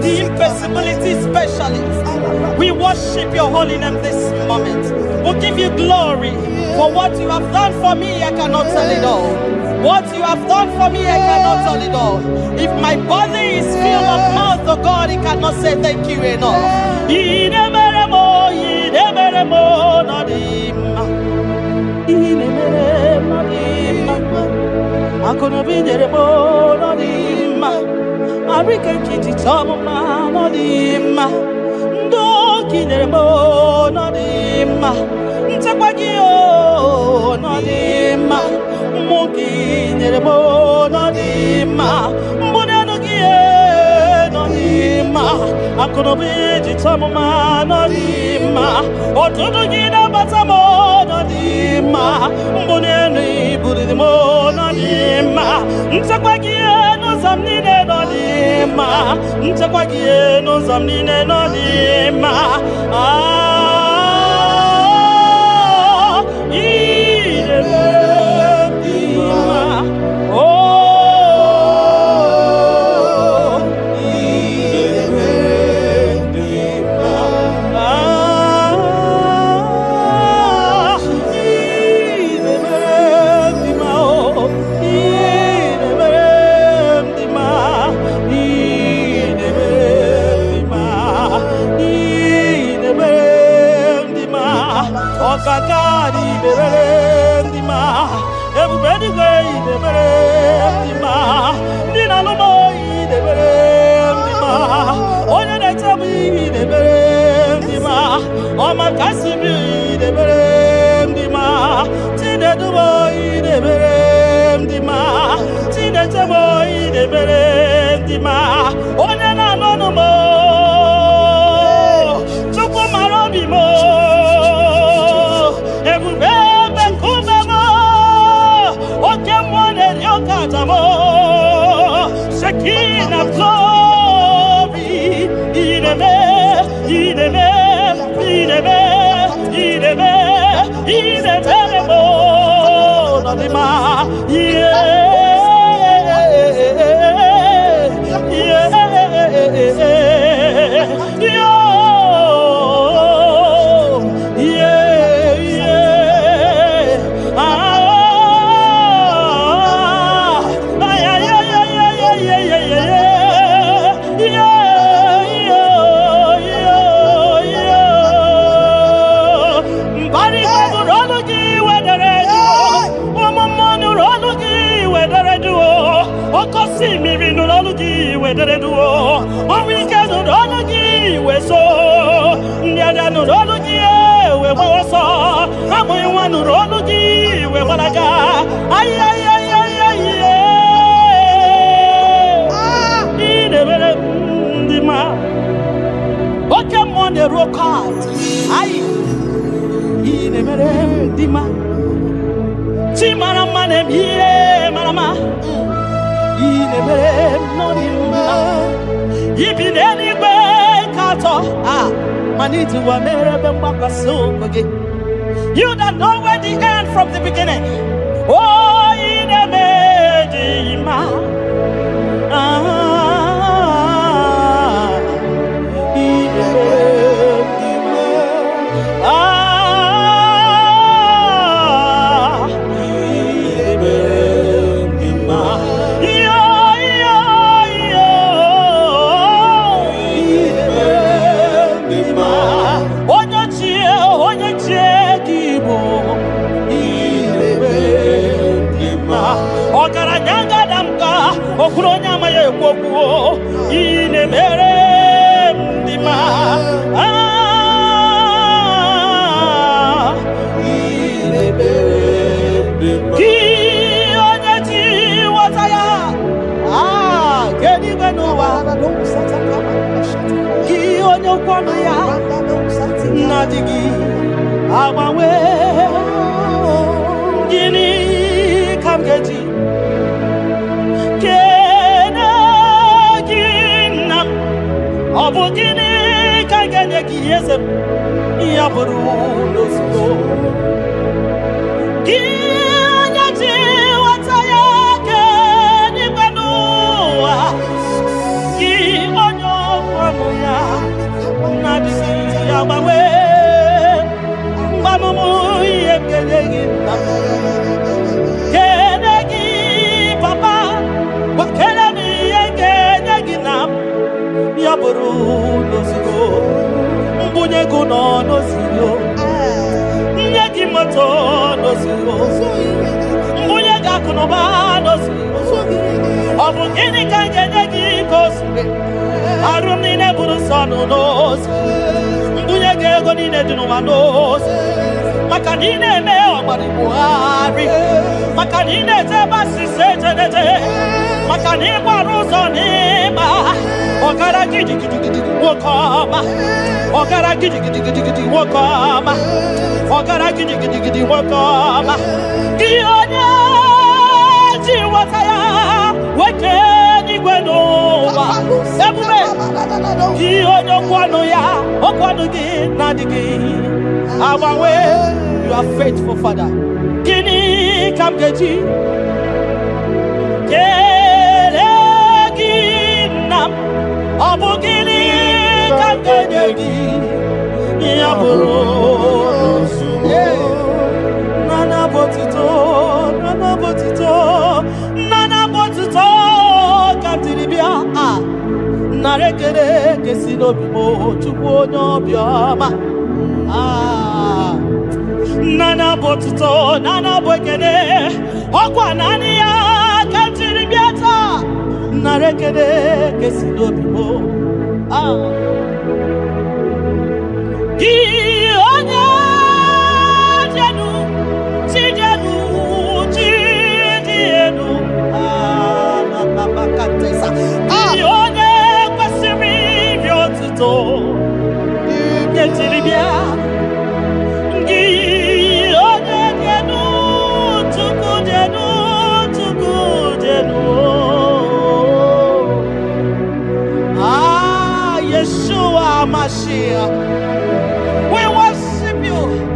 the impossibility specialist. We worship your holy name this moment. We give you glory for what you have done for me. I cannot tell it all. What you have done for me, I cannot tell it all. If my body is filled of mouth, oh God, it cannot say thank you enough. Arika kiti choma no dima ndo kineremo no dima ntakwagio no dima muki neremo no dima mbona no gie no dima Akunobi jitamuma no dima. Otudu gida batamo no dima. Mbuneni buridimo no dima. Ntakwagie no zamnine no dima. Ntakwagie no zamnine no dima. You that know where the end from the beginning. Oh, in a Makanine te basi se te Makani Baruzoni, Ogara Gidi Wokama, Ogara Gidi Wokama, Ogara Gidi Wokama, Gionia Jiwataya, Wakeni Gwenova, Ebume, Gionia Kwanoya, Okwanugi, Nadigi, our way, you are faithful, Father. Gini Kamgeji. Kereginam abugini kangenegi yaburo nana botito kantiribia narekere kesino bimo chukwu onye obioma nana botekene okwa nani ya kantiribia narekere kesino bimo onye jenu chidienu onye kwesịrị ibi otuto ketiribia onye jenu chukwu jenu Yeshua Mashiach, we worship you.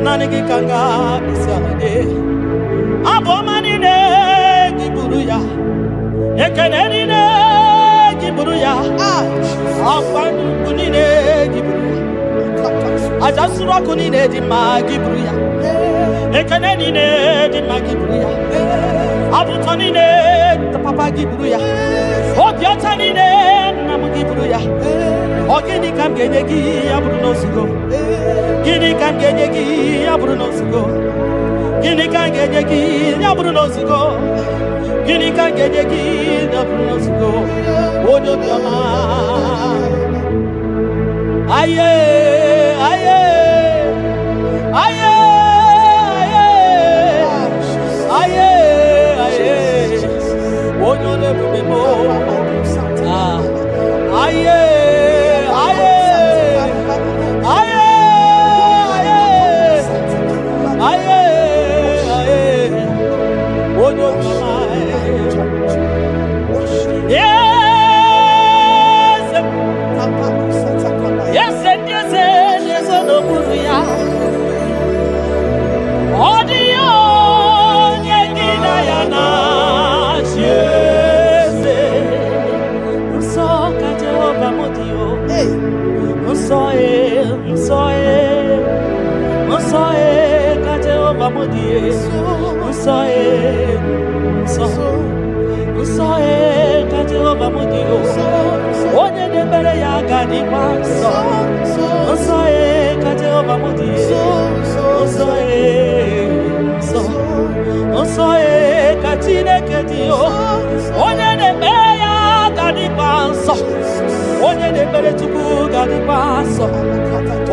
Nanigi kanga bisalade abomani ne giburuya ekeneni ne giburuya afanu kunine giburuya ajasura kunine di magiburuya ekeneni ne di magiburuya abutoni ne papa giburuya obiotani ne namugiburuya ogini kamgenegi aburu no sugo gini kamgenegi aburu no sugo gini kamgenegi aburu no sugo gini kamgenegi aburu no sugo odo biama aye aye aye aye aye odo le bubemo aye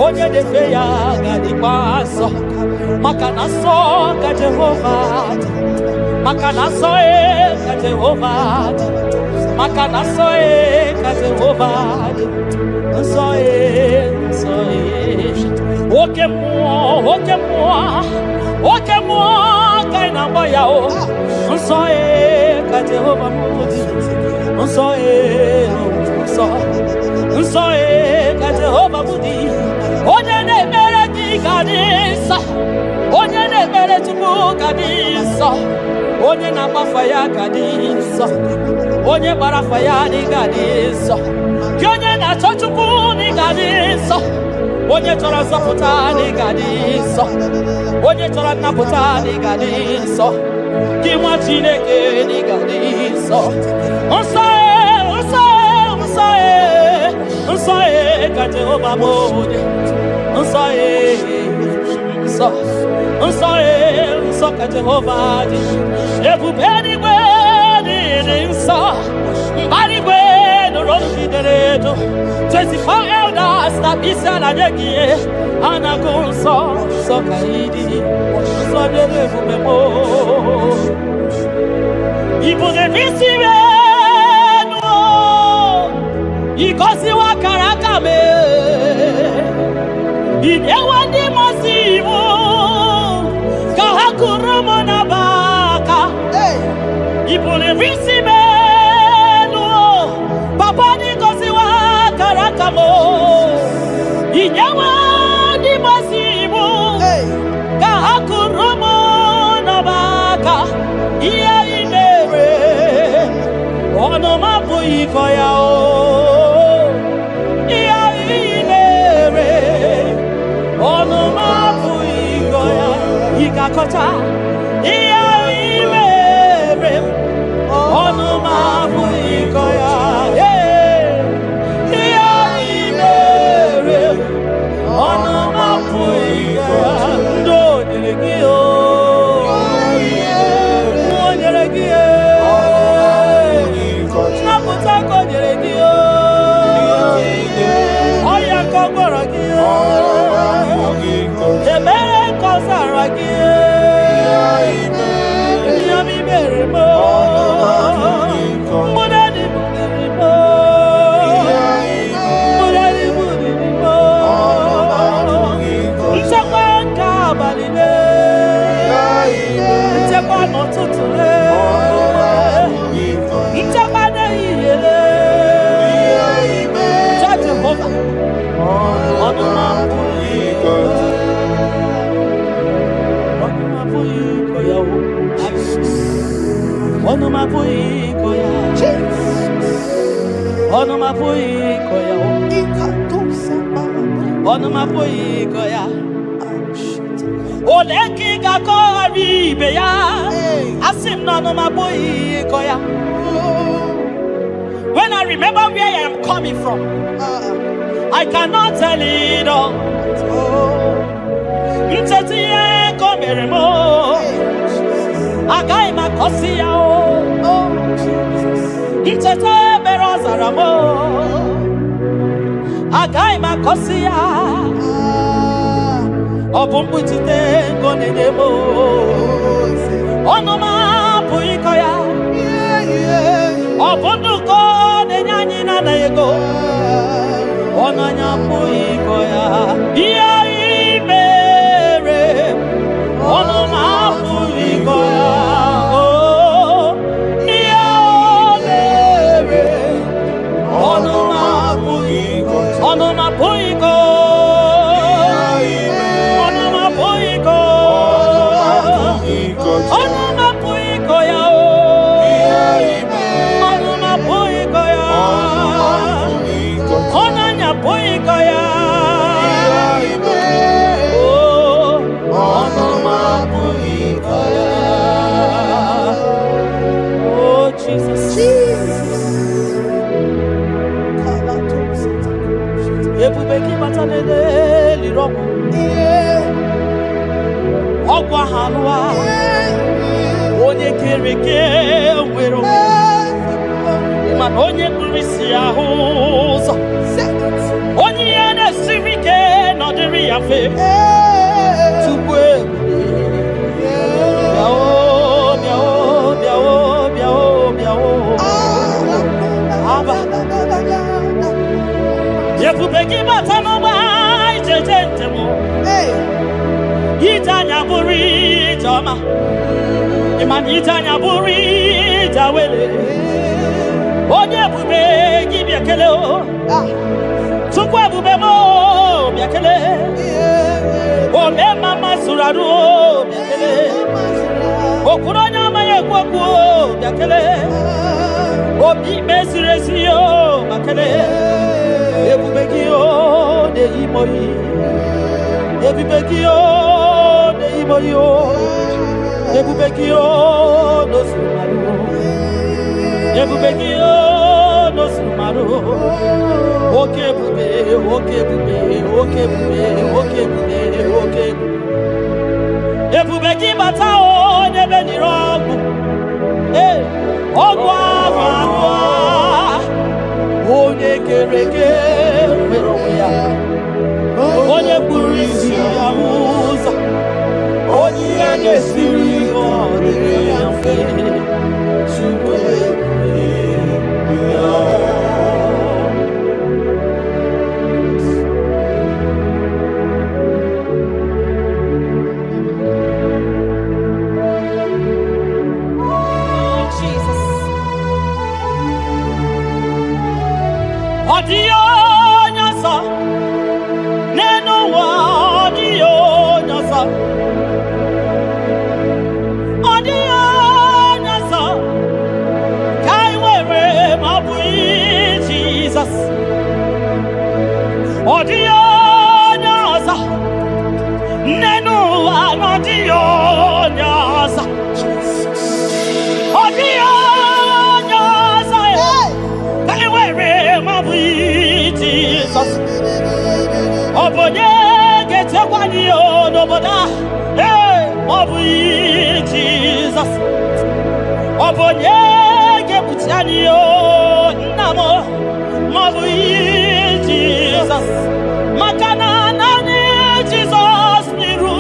Onye de feya gadi paso makana so ka Jehovah makana so ka Jehovah makana so ka Jehovah so oke mo kaina boya o so ka Jehovah so ka Jehovah budi onye na-emere gị ga dị nsọ onye na-emere Chukwu ga dị nsọ onye na-agbafa ya ga dị nsọ, onye gbara afa ya dị ga dị nsọ, gị onye na-achọ Chukwu dị ga dị nsọ, onye chọrọ nzọpụta dị ga dị nsọ, onye chọrọ nnapụta dị ga dị nsọ, gị nwa Chineke dị ga dị nsọ. Nsọ nsọ nsọ nsọ ka Jehova bụ dị nsọ nsọ nsọ nsọ ka Jehova dị, ebube eluigwe dị nsọ, mbara igwe nụrụ jidere edo, 24 elders na isi ala nye gị ha na-agụ nsọ nsọ ka ị dị, nsọ dị ebube m. Ibu na-ebisi enu igosiwa akara aka m, inyewe ndị mmasị iwu ka ha kụrụ m n'abaka. Ibu na-ebisi enu papa ndị gosiwa akara aka m, inyewe ndị mmasị iwu ka ha kụrụ m n'abaka. Ihe ị mere ọnụ m abụghị ịkọ ya o, ihe ị mere ọnụ m abụghị ịkọ ya, ị ga-akọcha ihe ị mere ọnụ m abụghị ịkọ ya, ihe ị mere ọnụ m abụghị ịkọ ya. Ndị o nyere gị o, when I remember where I am coming from, I cannot tell it all. na-ekwu bịakele obi mesiri esi o makele ebube gị o na-eyi moyi ebube gị o na-eyi moyi o ebube gị o n'osuru mmadụ ebube gị o n'osuru mmadụ oke ebube oke ebube oke ebube oke ebube oke ebube ebube gị bata o n'ebe nyere ọgwụ ọgwụ ahụ anụ onye kere eke nwere onwe ya onye kpụrụ isi ya ụzọ onye ihe ga-esiri ọ dịrị ya mfe Chukwu ya Odionya neno wa odionya kai wewe mabui Jesus odionya neno wa odionya Jesus Obonye gete kwani o noboda obu Jesus Obonye gebutiani o namo obu Jesus Makana nani Jesus niru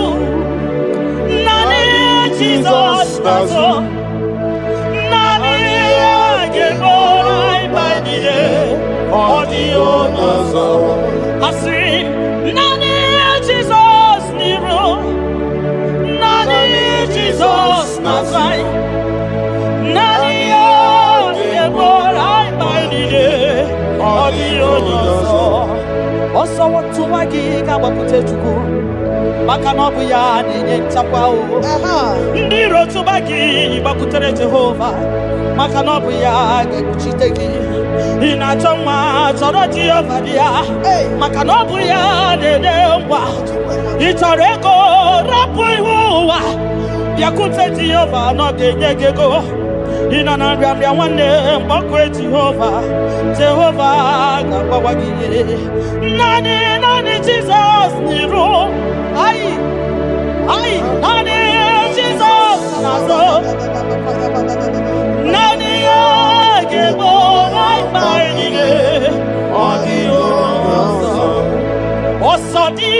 nani Jesus nazo nani geborai baidie Asim nani Jesus niru nani Jesus nazai nani yeborai baidie odionazo Oso watu wagi kabakute chuku maka na ọ bụ ya na-enye nchekwa o ndị iro tụba gị gbakwutere Jehova maka na ọ bụ ya ga-ekpuchite gị ị na-achọ nwa chọrọ Jehova dị ya maka na ọ bụ ya na-enye ngwa ị chọrọ ego rapụ ihu ụwa bịakwute Jehova na ọ ga-enye gị ego ị nọ na nrịanrịa nwanne mgbakwe Jehova ga-agbawa gị naanị Jizọs n'iru naanị Jizọs n'azụ naanị ya ga-egbo mkpa niile ọ dịghị ọsọ dị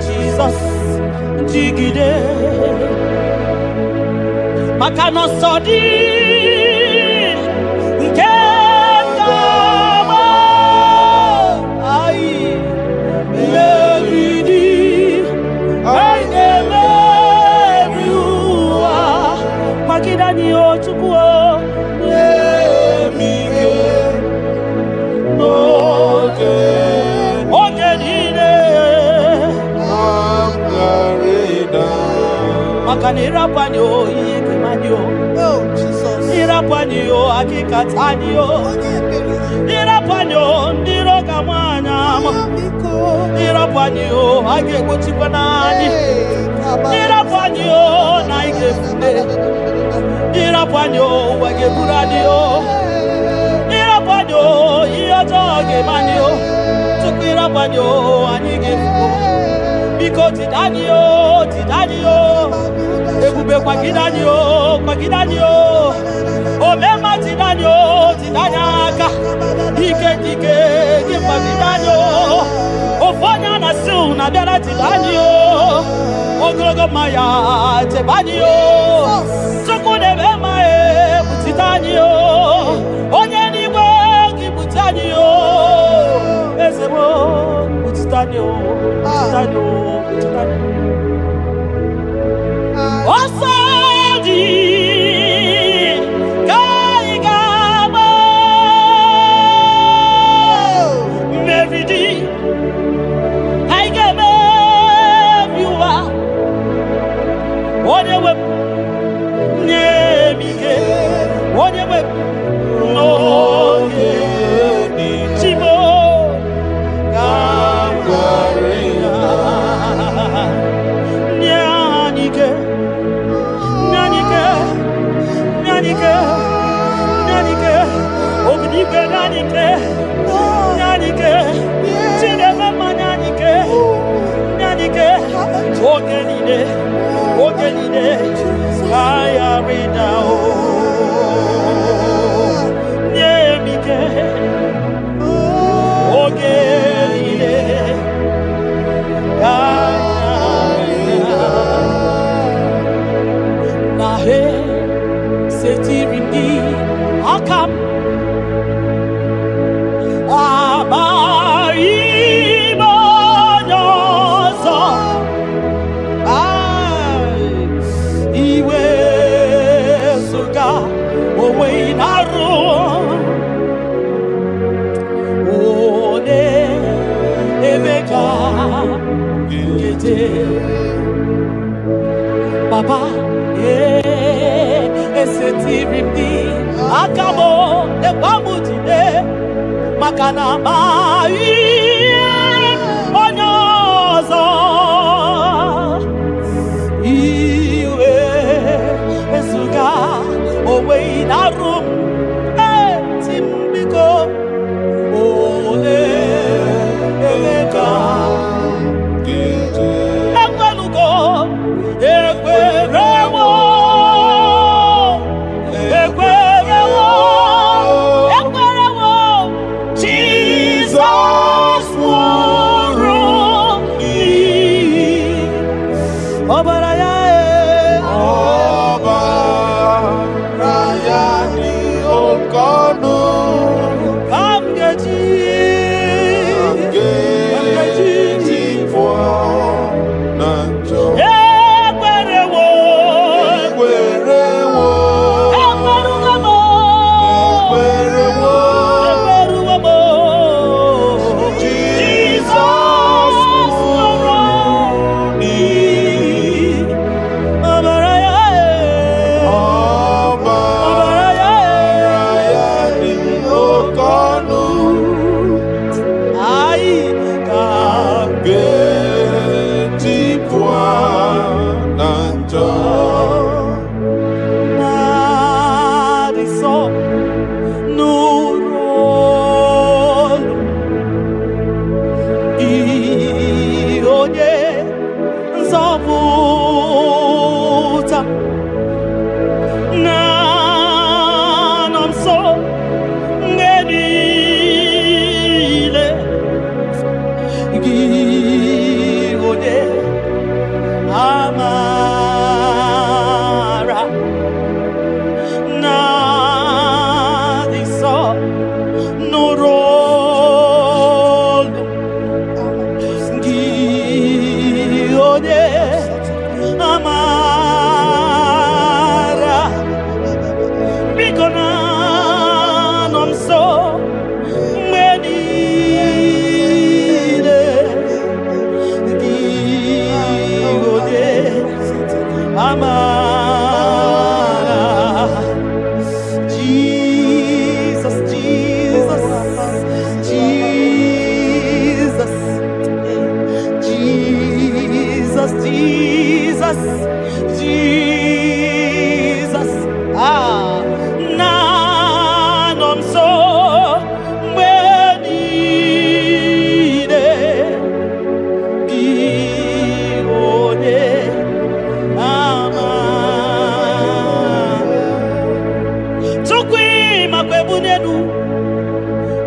Jesus jigide maka na ọsọ dị nke ga-agba anyị meriri anyị ga-emeri ụwa magide anyị o Chukwu emike n'oge niile maka na ịrapanye ihe kemanye ịrapanye akịkatanye ịrapanye ndị iro ga-amanya ama ịrapanye a ga-egbochikwa n'anyị ịrapanye na ị ga-efune ịrapanye ụwa ga-eburu anyị ịrapanye ihe ọjọọ ga-emanye tupu ịrapanye anyị ga-efu biko tidani ebube kwagidani omema tidani dike gị mgbagidanye ụfọdụ na-asị na bịara tibanye ogologo mma ya tebanye Chukwu na-eme mma butite anyị onye n'igwe gị bute anyị eze m butite anyị butite anyị butite anyị ọsọ dị ka anyị ga-agba mmeri dị anyị ga-emebi ụwa onye nwe m nye m ike onye nwe m n'oge chimo ka m gwara ya nye anyị ike Nyanike, Ognike, Nyanike, Cinema Nyanike, Ogenide, I am now. Nyemike, Ogenide, Nahe. Setirindi akam abaimonozo iwe suga owe inaru one emeka gete Papa esetirindi akabo ekwamutide makana mai onyozo iwe esuga owe inarum timbiko ole emeka ekwelugo ekwerewo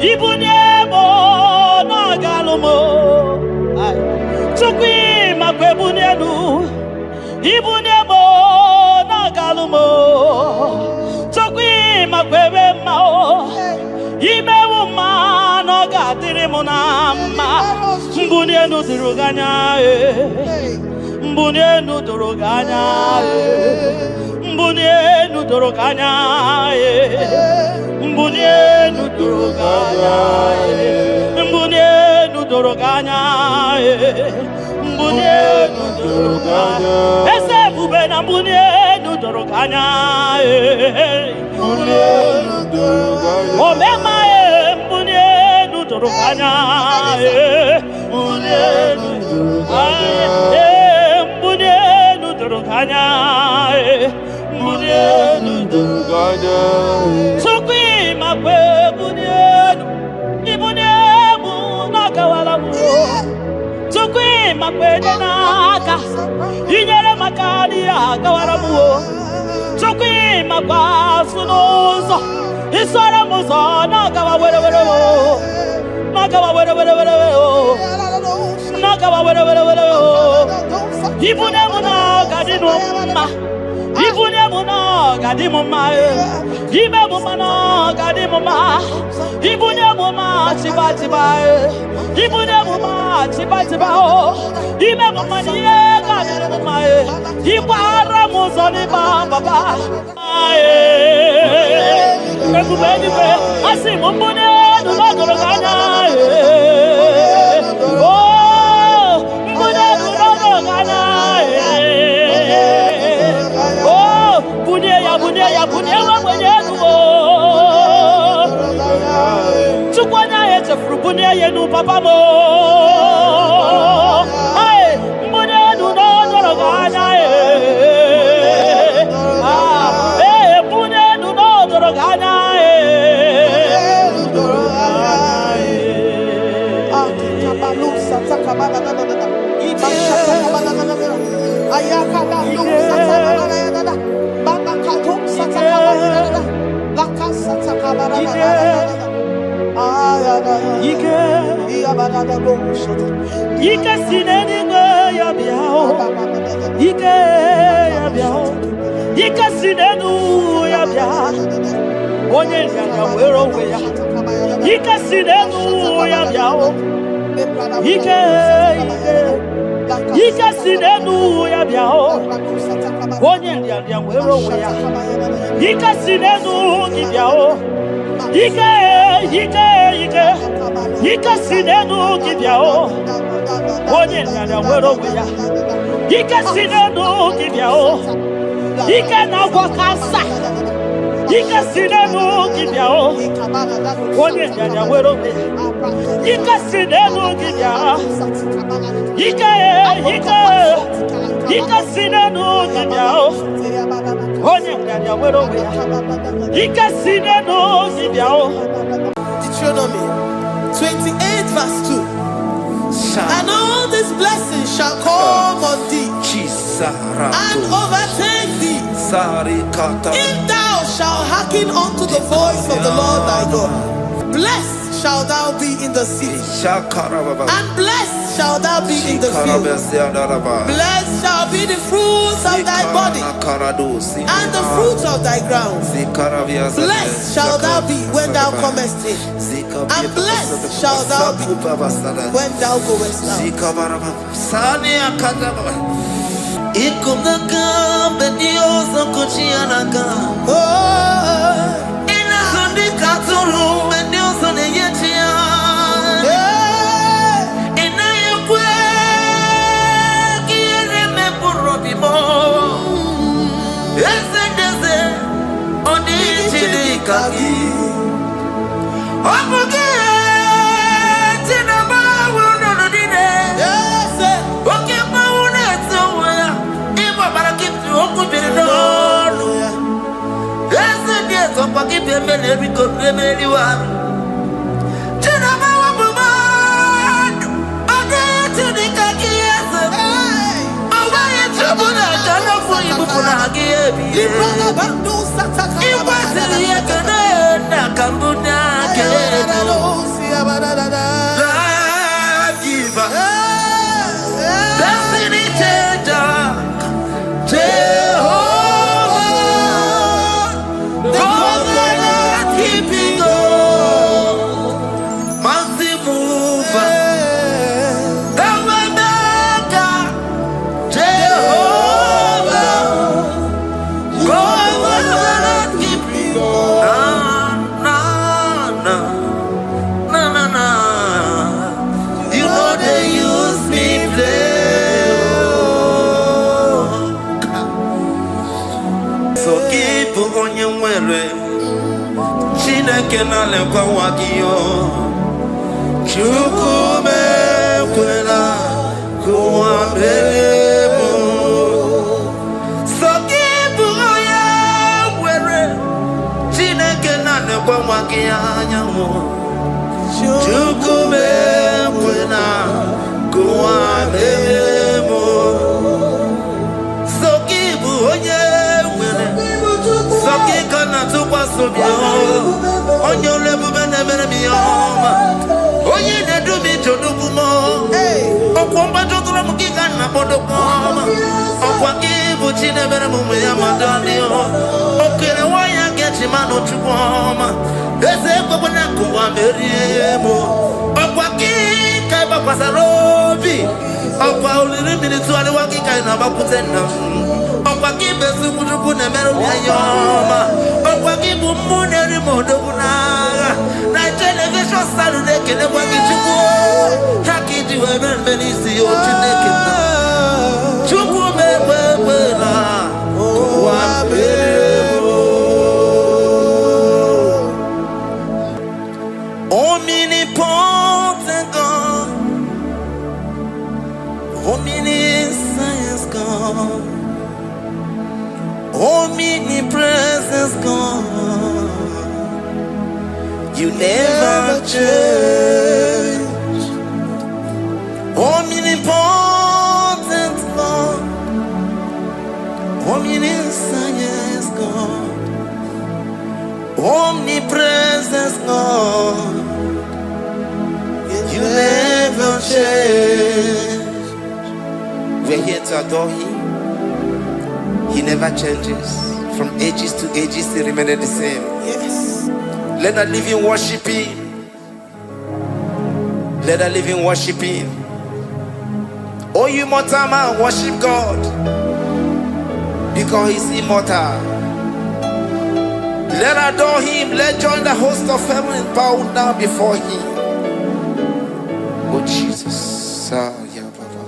Ibuniemo na galumo. Chukwi makwebunienu. Ibuniemo na galumo. Chukwi makwebe mao. Imewu ma no gadiri munama. Mbunienu diruganya. Mbunienu diruganya. Mbunienu diruganya. Mbunienu doroganya, mbunienu doroganya, mbunienu doroganya. Ese bube na mbunienu doroganya, mbunienu doroganya. Omema mbunienu doroganya, mbunienu doroganya, mbunienu doroganya, mbunienu doroganya. Ibuniemu nakawalamu Tukwi makwede naka Inyere makadi akawalamu Tukwi makwasunuzo Isara muzo nakawa were Nakawa were Nakawa were Ibuniemu nakadinu ma Ibuniemu nakadimu ma Ibuniemu nakadimu ma Ibuniemu ma chiba Ibuniemu ma chiba Ibuniemu ma niye kadimu ma Ibara muzoni baba Ekubeni pe asimu mbunienu nodoroganya Oh mbunienu nodoroganya Bunia mwenyenu Chukwanya yeche frubunia yenu papa mo Ay, mbunienu no doroganya mbunienu no doroganya Ike sineni ya biao Ike ya biao Ike sinenu ya biao Onye ya wero we ya Ike sinenu ya biao Ike sinenu ya biao Onye ya wero we ya Ike sinenu ya biao Ike sinenu kibiao Onye nyanya wero weya Ike sinenu kibiao Ike na wakasa Ike sinenu kibiao Onye nyanya wero weya Ike sinenu kibiao Ike sinenu kibiao Onye nyanya wero weya Ike sinenu kibiao Deuteronomy 28 verse 2. And all these blessings shall come on thee and overtake thee if thou shalt hearken unto the voice of the Lord thy God. Blessed shalt thou be in the city, and blessed shalt thou be in the field. Blessed shall be the fruits of thy body, and the fruits of thy ground. Blessed shalt thou be when thou comest in, and blessed shalt thou be when thou goest out. na na na na. You know they use me play. So keep on your way. Chineke na lekwa wagiyo. Chukume kwena kuwa bebo. So keep on your way. Chineke na lekwa wagiyo nyamo. Chukume kwena kuwa bebo. So keep on your way. So keep on your on your level, never be home. Oh, you did do me to do more. Oh, Comba to Ramukigan, Napodokoma. Oh, Waki, which in a better moment, Yamadani. Okay, why I get him out to warm. There's a Babanaku, I'm very able. Oh, Waki, Kaiba Pasarobi. Oh, Pauli, minutes to the Waki, kind of Aputena. Oh, Waki, Bessu, Puna Merayama. Wagibu muneri modona na television Saturday kele wagichuko hakiji webenisi otineke chuko bebe na wa bebo omnipotent God, omniscience God, omnipresence God. You never change. Omnipotent God, omniscience God, omnipresence God. You never change. We're here to adore Him. He never changes. From ages to ages, He remains the same. Yes. Let the living worship Him. Let the living worship Him. Oh, you mortal man, worship God. Because He's immortal. Let adore Him. Let join the host of heaven and bow down before Him. Oh, Jesus. Yeah, Baba.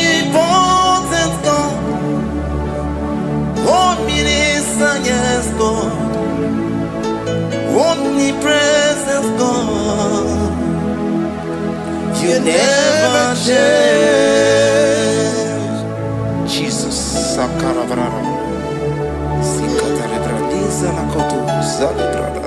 Omnipotent God, omniscience God, omnipresence God, you never change. Jesus, Sakarabrara, Sikatarebradiza Nakoto, Zalibrada,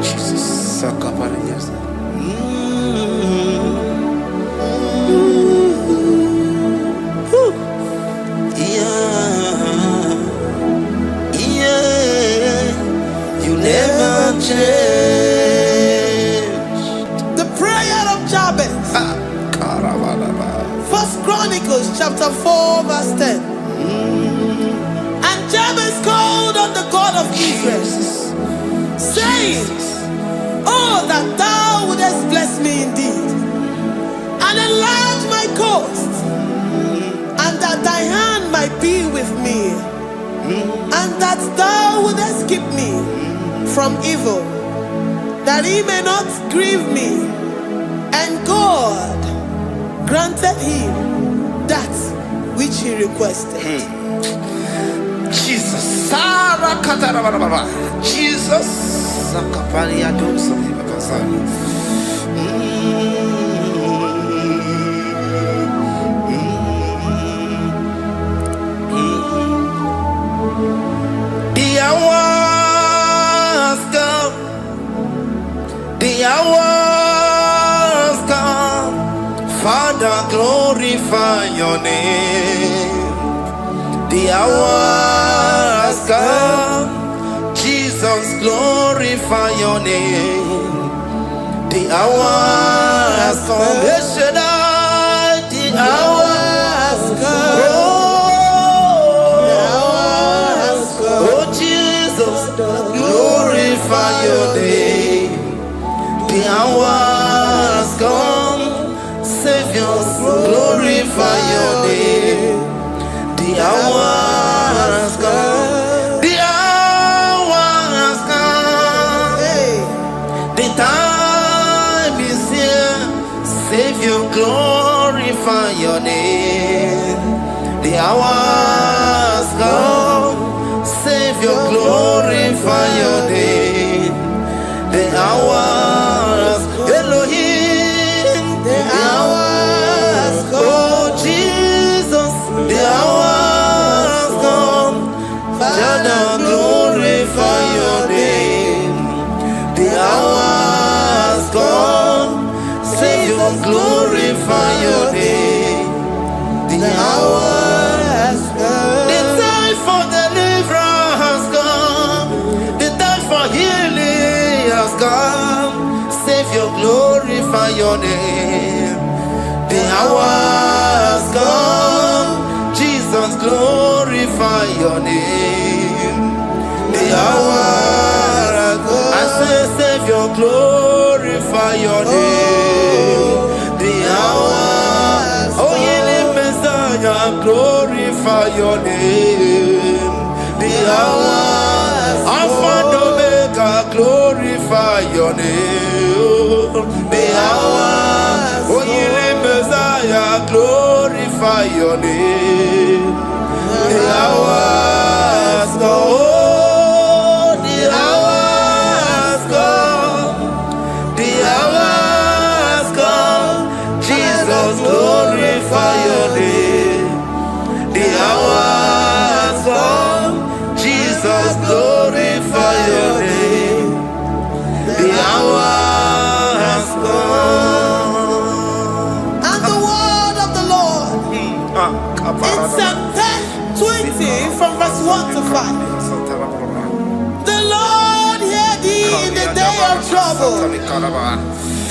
Jesus, Sakaparias. You never change. The prayer of Jabez. First Chronicles chapter 4 verse 10. And Jabez called on the God of Israel, saying, Oh, that thou wouldest bless me indeed, and enlarge my coast, and that thy hand might be with me, and that thou wouldest keep me from evil, that he may not grieve me. And God granted him that which he requested. Jesus, Jesus, the hours come, Father, glorify your name. The hours come, Jesus, glorify your name. The hours come, the hours come, your name. The hour has come. Jesus, glorify your name. The hour has come. I say, Savior, glorify your name. The hour. Oh, ye Messiah, glorify your name. The hour. Alpha and Omega, glorify your name. The hour. Oh, ye Messiah, glorify your name. The hour has come. Oh, the hour has come. The hour has come. Jesus, glorify your name. The hour has come. Jesus, glorify your name. The hour has come. And the word of the Lord in Psalm 10:20 from verse 1 to 5. The Lord hear thee in the day of trouble.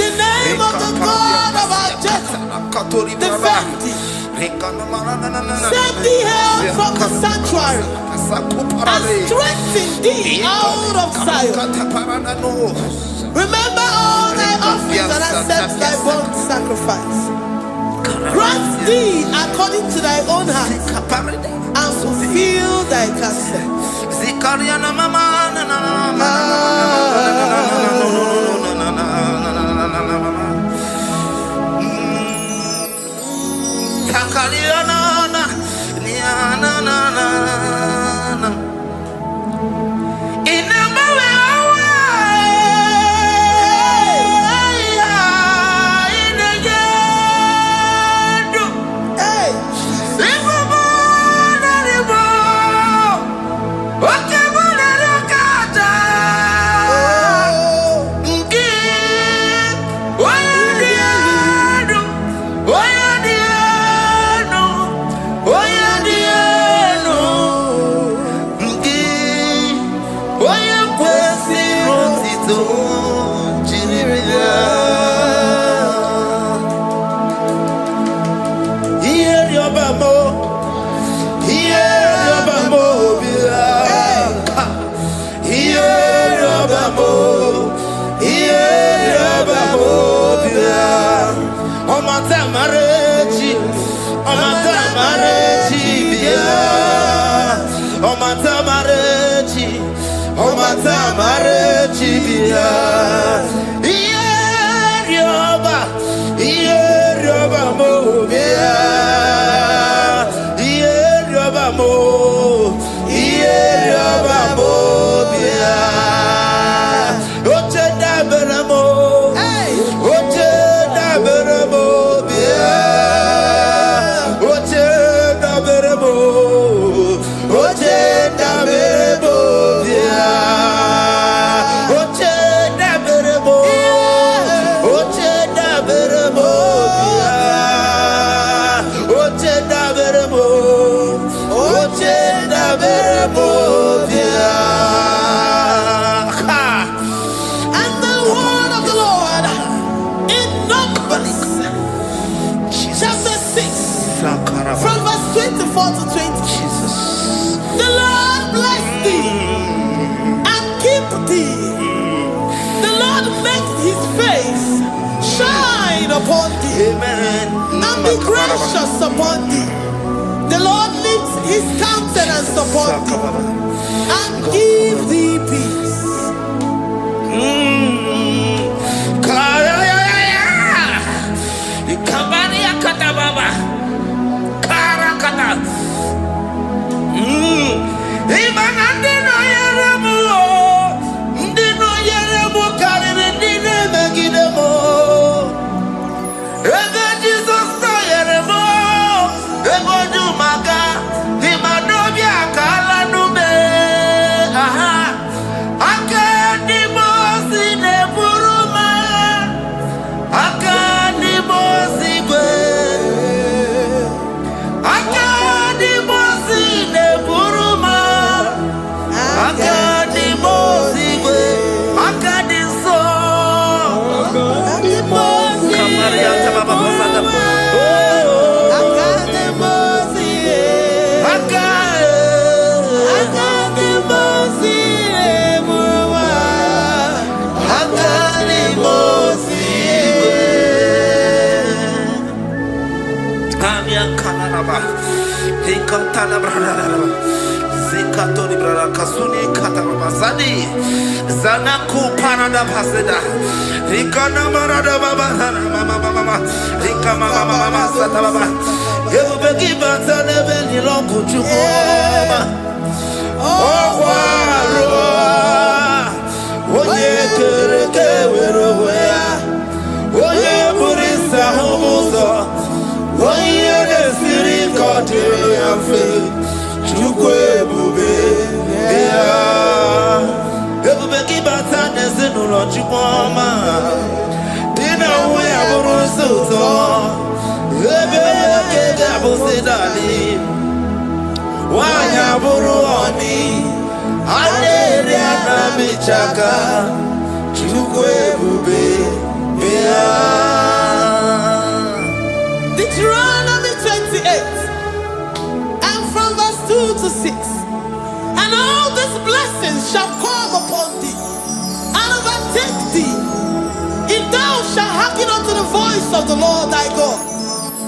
The name of the God of our Jacob defend thee. Send thee help from the sanctuary and strengthen thee out of Zion. Remember all thy offerings and accept thy burnt sacrifice. Grant thee according to thy own heart and fulfill thy counsel. From verse 24 to 20. Jesus. The Lord bless thee and keep thee. The Lord make his face shine upon thee. Amen. And be gracious upon thee. The Lord lifts his countenance upon thee and give thee peace. Jesus, Rikatala brada. Zikatori brada kasuni kataba zani. Zanaku parada paseda. Rikana marada baba mama. Rikama mama sata baba. Yebeki batale beni longu chukoma. Oh waro. Oye kereke weroya. Oye burisa humuzo. Oye nesiri kotele yafe. Chukwe bube ya. Ebubeki batane zinulo chukoma. Dina uya burusuto. Ebeke gabusidani. Wanya buruoni. Anere anamichaka. Chukwe bube ya. Deuteronomy 28 and from verse 2 to 6. And all these blessings shall come upon thee and overtake thee if thou shalt hearken unto the voice of the Lord thy God.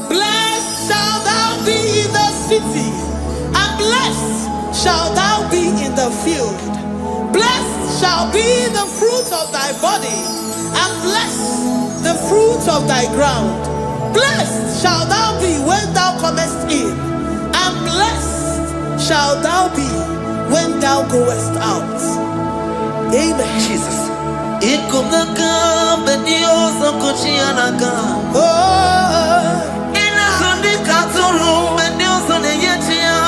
Blessed shalt thou be in the city, and blessed shalt thou be in the field. Blessed shall be the fruit of thy body, and blessed the fruit of thy ground. Blessed shalt thou be when thou comest in, and blessed shalt thou be when thou goest out. Amen. Jesus. Ikumaka bedioso kuchianaka. Oh, Inazundika turu bedioso neyetia.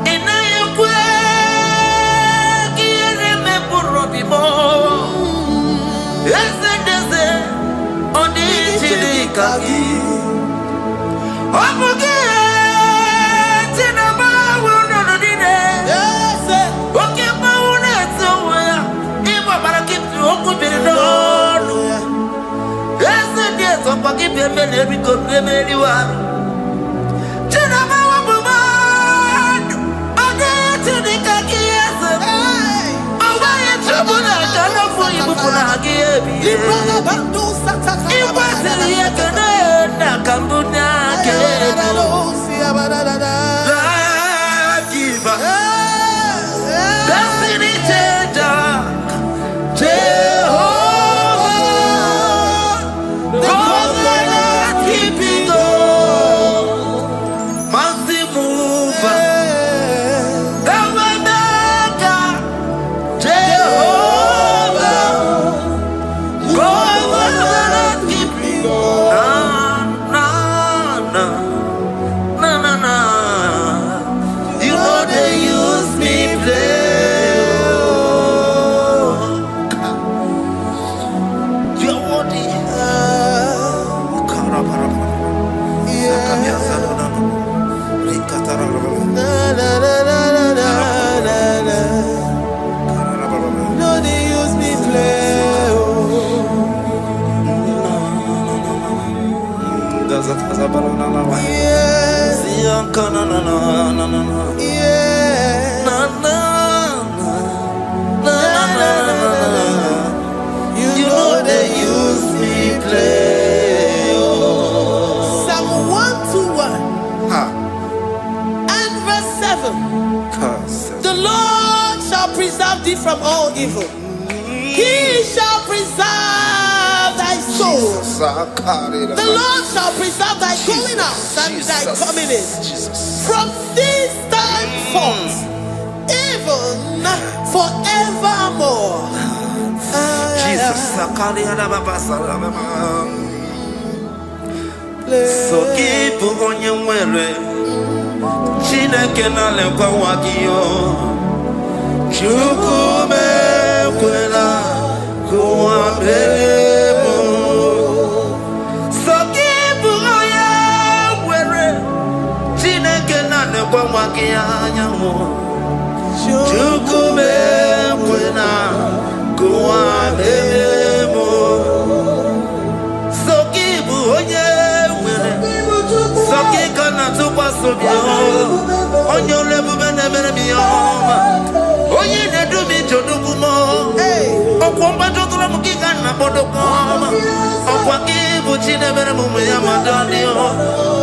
Inayekwe kiereme burobimo. Ezedeze onichirikagi. Omuge tinaba wunonodine. Oke maune tsowe. Ibo barakitu okubirino. Ezedeze okwakipe mele bikope meliwa. Tinaba wabumadu. Ode chirikagi yese. Awaye chobuna kanofu ibukuna hagiebi. You know they use me play. Psalm 121 and verse 7. The Lord shall preserve thee from all evil. He shall preserve thy soul. The Lord shall preserve thy going out and thy coming in from this time forth, even forevermore. Jesus. So keep on your way. Chineke na lekwa wakio. Chukume kwela kuambemo. So keep on your way. Chineke na lekwa wakia nyamo. Chukume kwela kuambemo. So keep on your way. So keep on your on your level, Oye, ne do me to do mo. Okwamba to the Mukigan, Bodokoma. Okwaki, Buchina, Yamadani.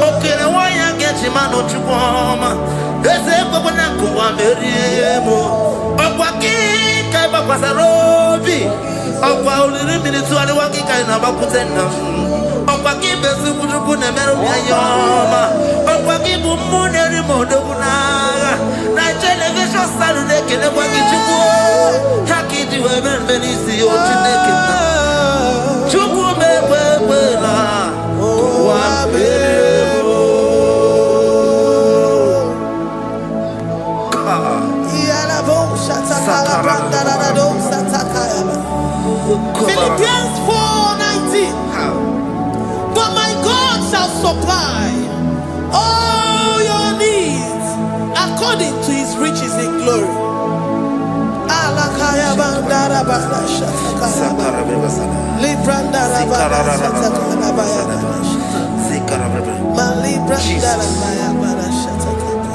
Okay, why I get Chukuma, there's a Babanaku, Meriemo, Okwaki, Kaibasarobi, Okwa, minutes to Alawaki, Kainabakutena, Okwaki, Besukuna, Merayama, Okwaki, Bumuneri Modona, Naija, Visual Saturday, Kenewaki Chuku, Haki to Evan Benisi or Chineke. Philippians 4:19. But my God shall supply all your needs according to his riches in glory.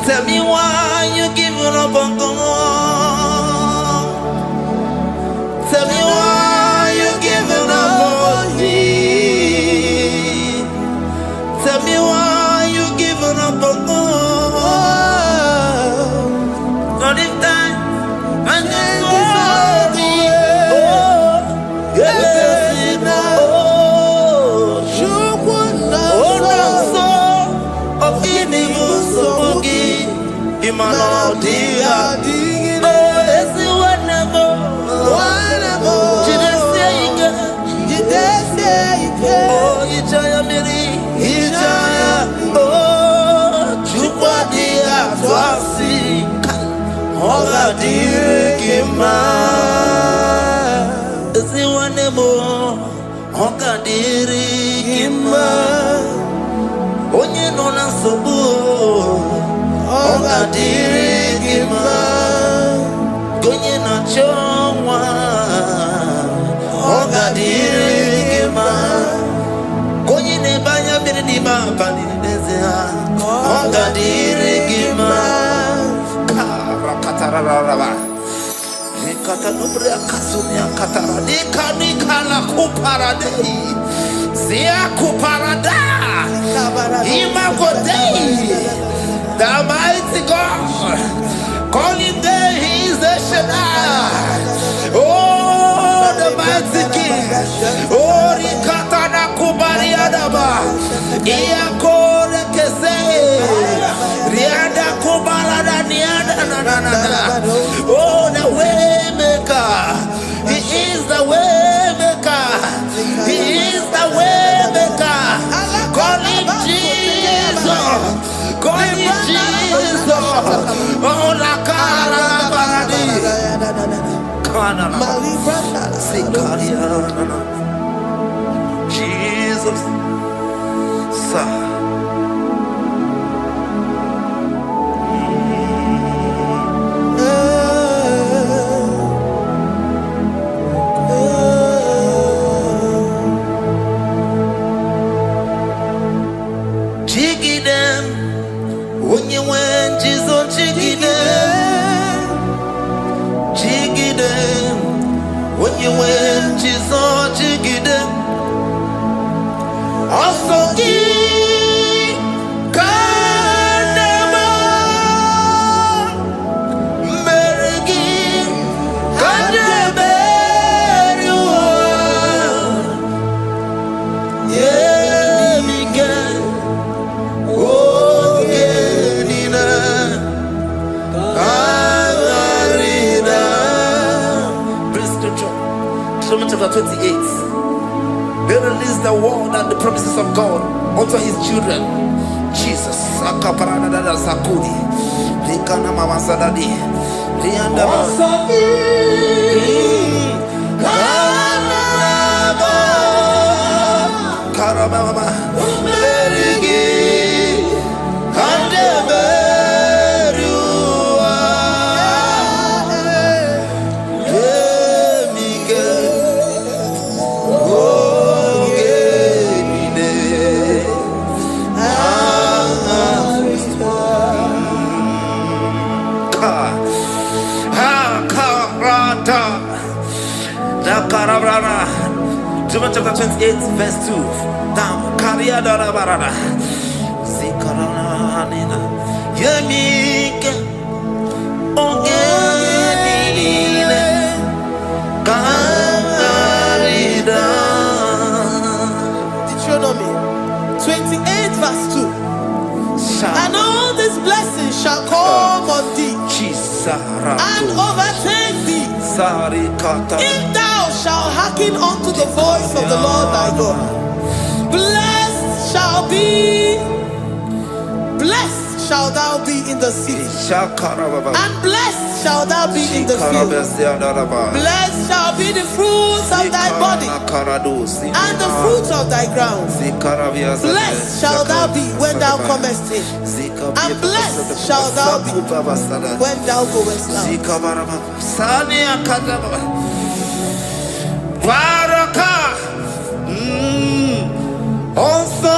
Tell me why you giving up on God. Tell me why you giving up on me. Tell me why you giving up on God. Not in time, and then you me. Oh, yeah. Onye no na sobu oga dirigima gonye na chonwa oga dirigima gonye ne banya biri di ba bani nezia oga dirigima karakatara kata nubra kasunya katara nikala kuparade sia kuparada imagodei the mighty God calling there he is the Shaddai. Oh the mighty King. Oh rikatana kubariadaba iakore kese riada kubalada niada na. Oh the way maker, he is the way maker, he is the way maker. Call him Jesus, call him Jesus. Oh la cara baradi kana sikaria Jesus sa. When you went, Jesus, jigide. Also, Kanema, Merigi, Kandeberu, yeah, Miguel, oh, Genina, Amarida. Romans chapter 28. They release the word and the promises of God unto his children. Jesus. Akaparada Sakudi. Likana Mama Sadadi. Rianda Karababa. Merigi. Romans chapter 28 verse 2. Down. Karia Dara Barada. Zikarana Nina. Yemike Ogenile Kangarida. Deuteronomy 28 verse 2. And all these blessings shall come on thee and overtake thee if thou shalt hearken unto the voice of the Lord thy God. Blessed shall thou be in the city, and blessed shall thou be in the field. Blessed shall be the fruits of thy body, and the fruit of thy ground. Blessed shall thou be when thou comest in, and blessed shall thou be when thou goest out. Baraka, also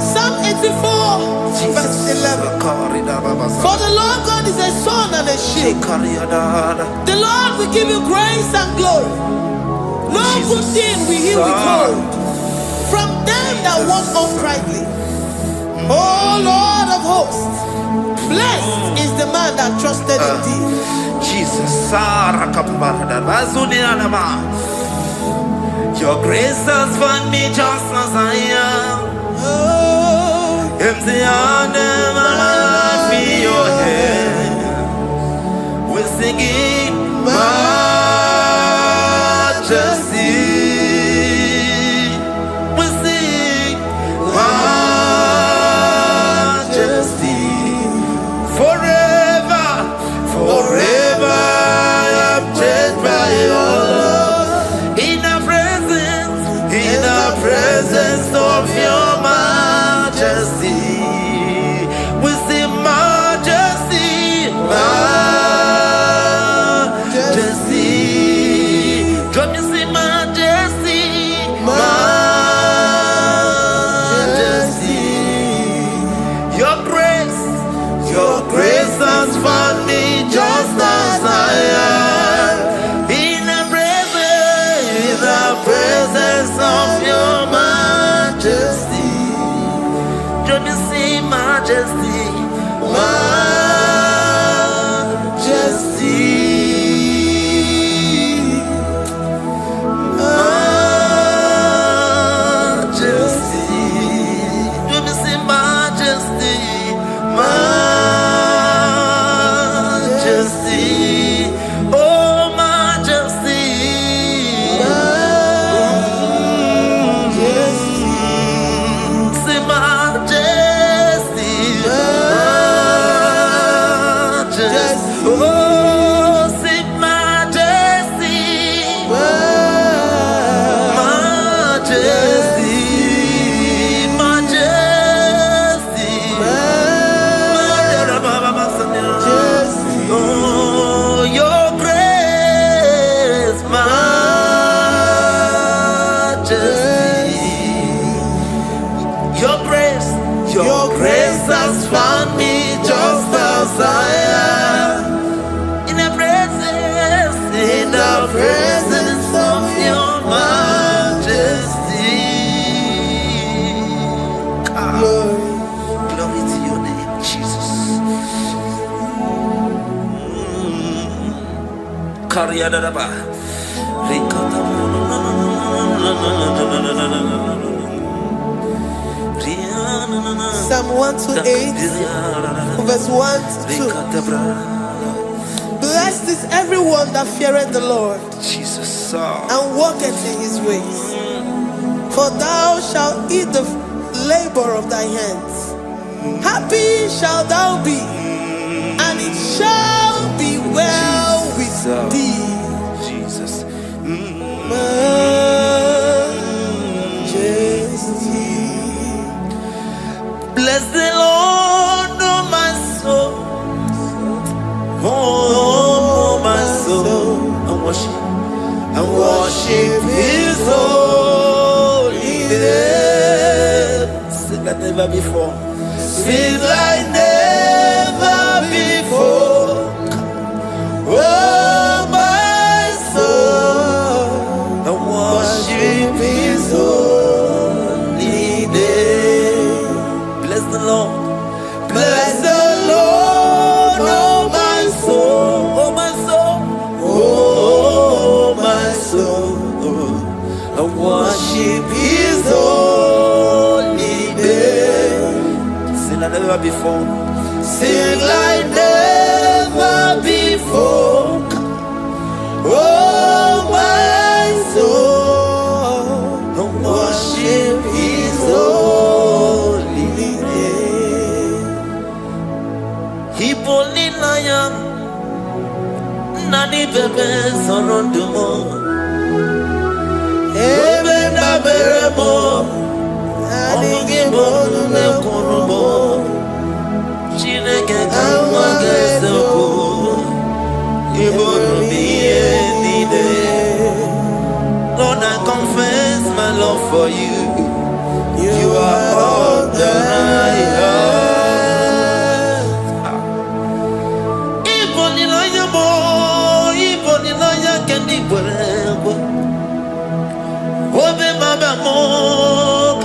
Psalm 84 verse 11. For the Lord God is a sun and a shield. The Lord will give you grace and glory. No good thing will he withhold from them that walk uprightly. O Lord of hosts, blessed is the man that trusted in thee. Jesus, your grace has found me just as I am. Empty handed, my life in your hand. We're singing majesty. We sing majesty. Forever, forever I'm changed by your love. In the presence of your majesty, we see majesty, majesty. Come you see majesty, majesty. Your grace has found me just as I am. In the presence of your majesty, don't you see majesty, majesty, majesty, don't you see majesty, majesty, oh majesty. Your grace has found me just as I am. In the presence Psalm 128, verse 1 to 2. Blessed is everyone that feareth the Lord, Jesus. and walketh in his ways. For thou shalt eat the labor of thy hands. Happy shalt thou be, and it shall be well with thee. Jesus. Majesty. Bless the Lord, oh my soul. Oh, my soul. And worship his holy name. Sing like never before. Sing like never before. Oh, my soul. And worship his holy name. Bless the Lord. Bless the Lord, oh my soul, oh my soul, oh my soul, and worship his holy name. Sing like never before. Sing like never before. Oh my soul, and worship his holy name. Hipoli lion, nani bebe sorondumo, ebe na beremo, omugi bonu ne kurumo, chineke kama gesoko, ibonu miye nide. Lord, I confess my love for you. You are all that I have. Obe baba mo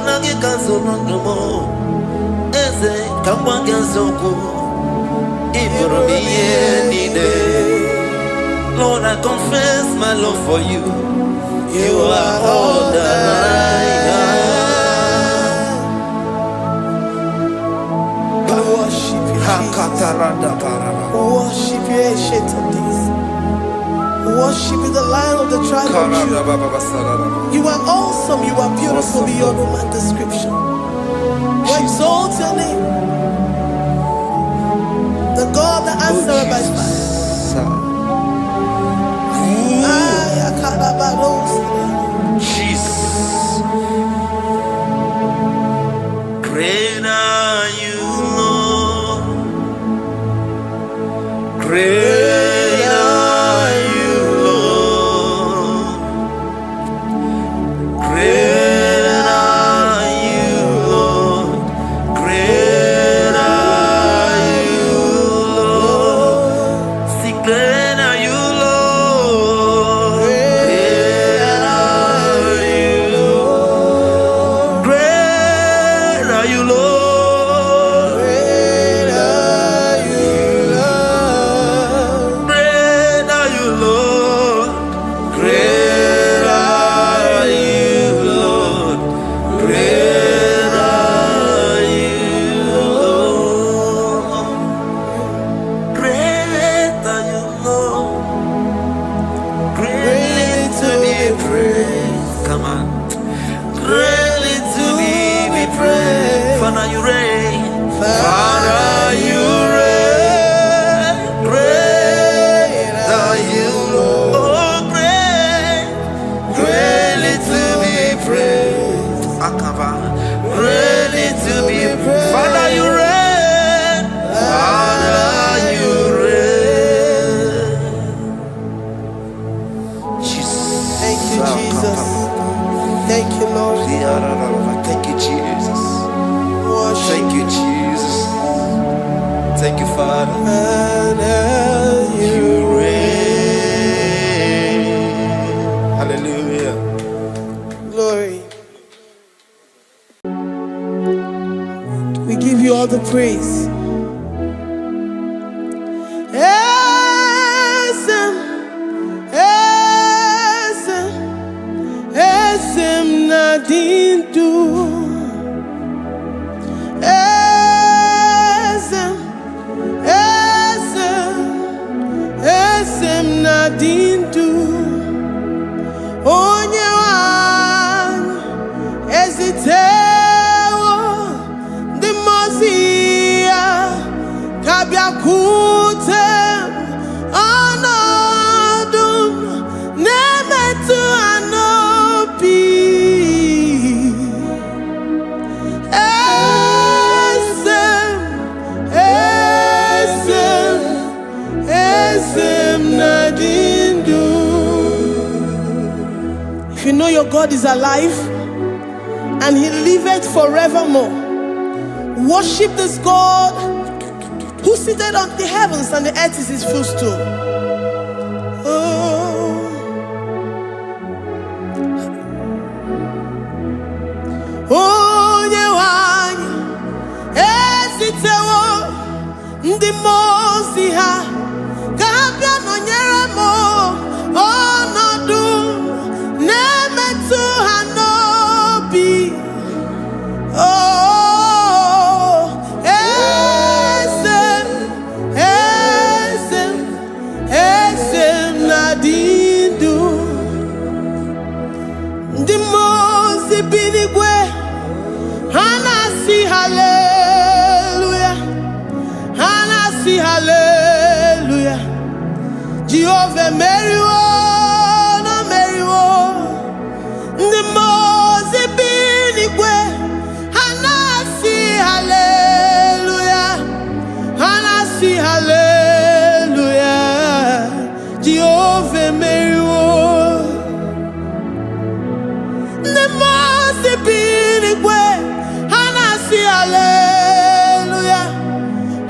nagi kazono mo eze kamwange zoko ibromiye nide. Lord, I confess my love for you. You are all that I have. Worship you, Jesus. Worship you, ancient of days. Worship you, the Lion of the tribe of Judah. You are awesome, you are beautiful beyond human description. We exalt your name, the God that answered by fire. Jesus. Great are you, Lord. Great are you, Lord. Great are you, Lord. Great are you, Lord. See, great are you, Lord. Great are you, Lord. Great are you, Lord. Great are you, Lord. Great are you, Lord. Great are you, Lord. Great are you, Lord. Great are you, Lord. Greatly to be praised. Come on. Greatly to be praised. Father, you reign. Father, you reign. Great are you, Lord. Oh, great. Greatly to be praised. Akaba. Greatly to be praised. Father, you reign. Father, you reign. Jesus. Thank you, Jesus. Thank you, Lord. Thank you, Jesus. Worship Thank you, Jesus. Thank you, Father. You reign. Hallelujah. Glory. We give you all the praise. nadindu. Esem nadindu. Onye wan ezitewo the mozia kabia kutem anadum nemetu anopi. Esem nadindu. If you know your God is alive and He liveth forevermore, worship this God who seated on the heavens and the earth is His footstool. Oh, onye wanyi esitewo ndị mozi ha kabia nonyere mo ọnọdụ nemetu ha n'obi. Oh, esem nadindu. Ndị mozi bi n'igwe ha na-asị haleluya, ha na-asị haleluya. Jehovah meriwo na meriwo. Ndị mozi bi n'igwe ha na-asị haleluya, ha na-asị haleluya. Jehovah meriwo. Ndị mozi bi n'igwe ha na-asị haleluya,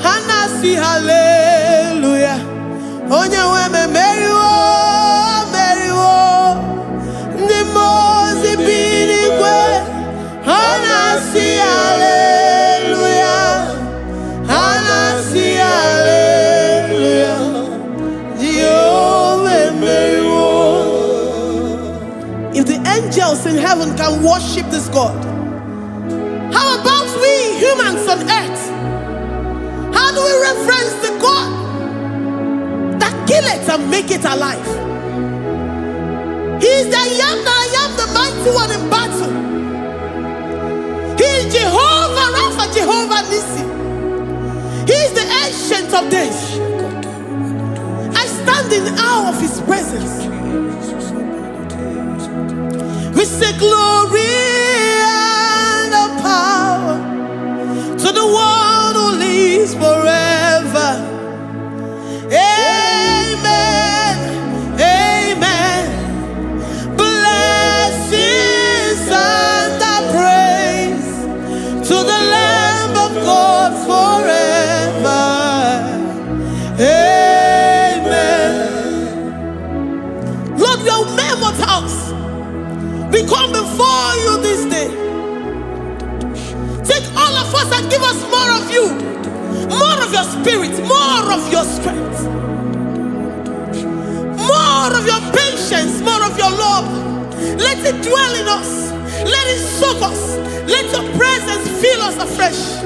ha na-asị haleluya. Onye nwe me meriwo, meriwo. Ndị mozi bi n'igwe ha na-asị haleluya, ha na-asị haleluya. Jehovah meriwo. If the angels in heaven can worship this God, how about we humans on earth? How do we reverence the God that kill it and make it alive? He is the I am that I am, the mighty one in battle. He is Jehovah Rapha, Jehovah Nissi. He is the ancient of days. I stand in awe of His presence. We say glory and the power to the one who lives forever. Amen, amen. Blessings and the praise to the Lamb of God forever. Amen. Lord, we are mere mortals. We come before you this day. Take all of us and give us more of you, more of your spirit, more of your strength, more of your patience, more of your love. Let it dwell in us. Let it soak us. Let your presence fill us afresh.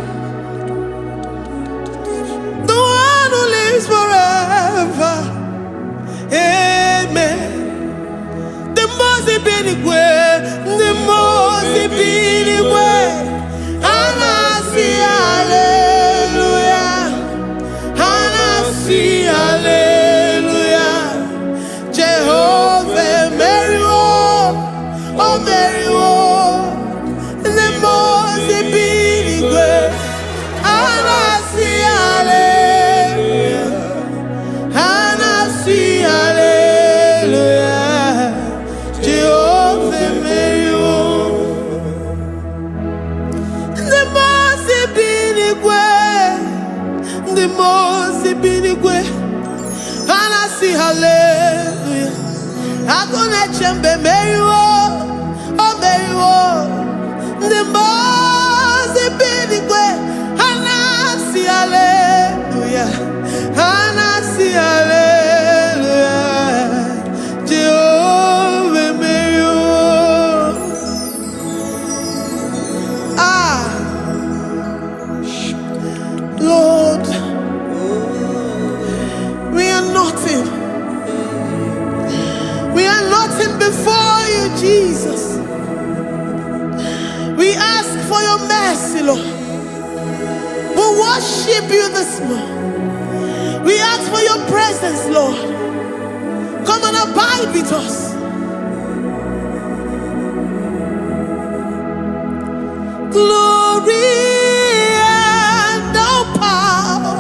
The one who lives forever. Amen. The mozi bi n'igwe, the mozi bi n'igwe. Anasi hallelujah, Anasi hallelujah. Jehovah meriwo, oh meriwo. The mozi bi n'igwe. Anasi hallelujah, Anasi hallelujah. Jehovah meriwo. The mozi bi n'igwe, the mozi bi n'igwe. Anasi hallelujah. Agone chembe meriwo, oh meriwo. The mozi bi n'igwe. Anasi hallelujah, Anasi hallelujah. Jehovah meriwo. for your mercy, Lord. We worship you this morning. We ask for your presence, Lord. Come and abide with us. Glory and all power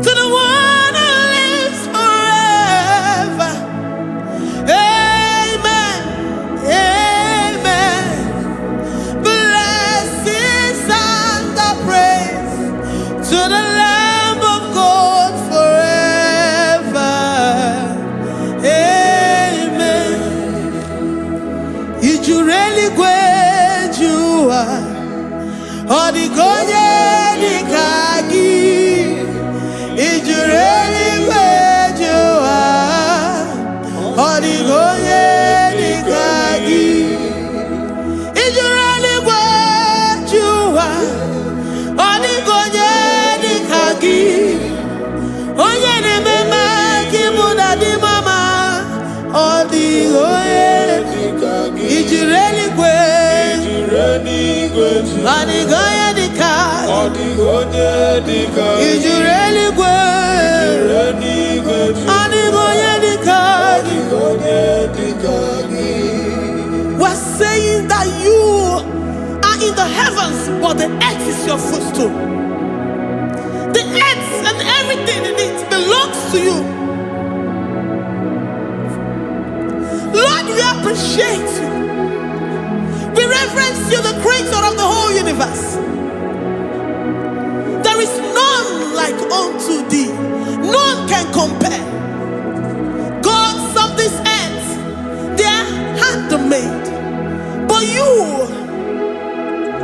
to the one who lives forever. Amen. Amen. Blessings and the praise to the Lamb of God forever. Amen. Did you really go? Odigonye dikagi, ijureli kwejuwa. Odigonye dikagi, ijureli kwejuwa. Odigonye dikagi, onye ni mema kimuda di mama. Odigonye dikagi, ijureli kwejuwa. Odigonye dikagi, odigonye dikagi, ijureli kwejuwa. Odigonye dikagi, odigonye dikagi. We're saying that you are in the heavens, but the earth is your footstool. The earth and everything in it belongs to you. Lord, we appreciate you. We reverence you, the creator of the whole universe. There is none like unto thee. None can compare. Gods of this earth, they are handmade. But you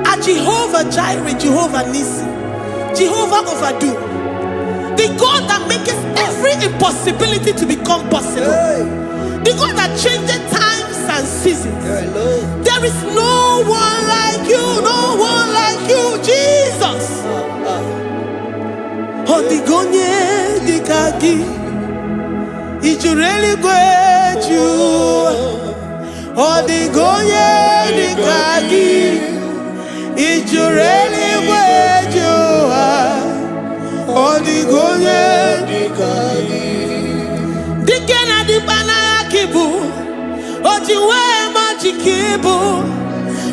are Jehovah Jireh, Jehovah Nissi, Jehovah Overdo. The God that makes every impossibility to become possible. The God that changes times and seasons. There is no one like you, no one like you, Jesus. Odigonye dikagi, ijureli kwejuwa. Odigonye dikagi, ijureli kwejuwa. Odigonye dikagi. Dikena dibana kibu, ojiwe majikibu.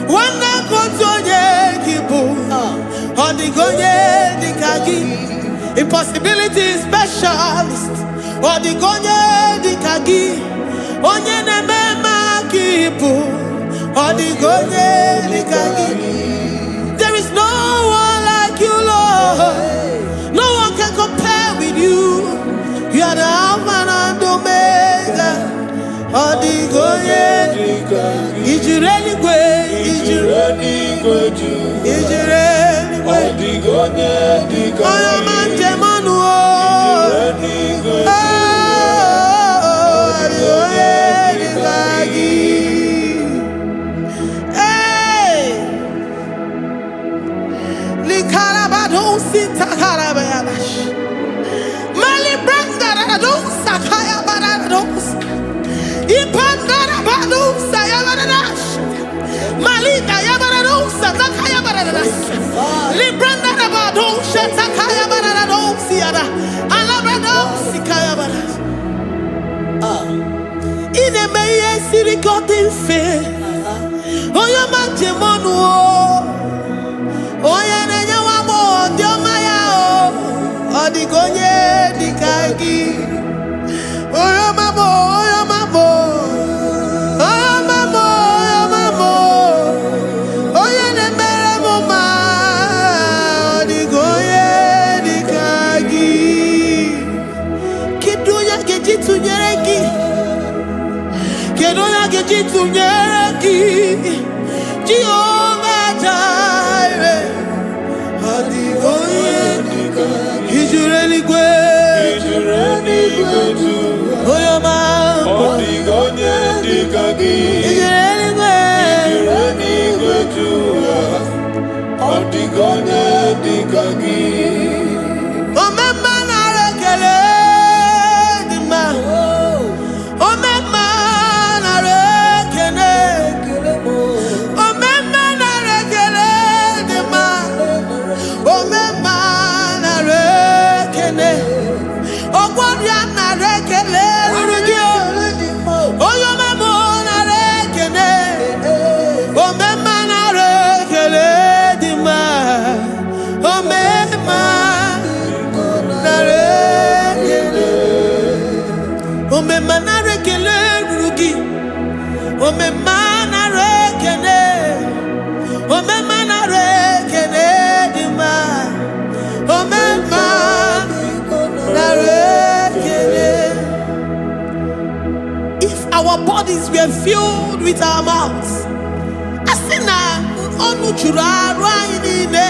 Wana kotonye kibu, odigonye dikagi. Impossibility specialist, odigonye dikagi. Onye nemema kibu, odigonye dikagi. There is no one like you, Lord. No one can compare with you. You are the Alpha and Omega. Odigonye dikagi. Ijureli kwe, ijureli kwe, ijureli kwe. Odigonye dikagi. Oyo manje manu o. Ijureli kwe. Odigonye dikagi. Hey. Likarabado sitakarabayabash. Mali branga radosa kaya baradosa. Ipandara badosa yabaradosa. Malika yabaradosa nakaya baradosa. Libranda badosa takaya baradosa yada. Alabradosa kaya baradosa. Ine meye sirikotin fe. Oyo manje monu o. Oya nenya wamo diomaya o. Odigonye dikagi. Oyo mamo, oyo mamo. Oyo mamo, oyo mamo. Oya nemere moma. Odigonye dikagi. Kiduya gejitu nyereki. Kiduya gejitu nyereki. get filled with our mouths. Asina onu chura rainine.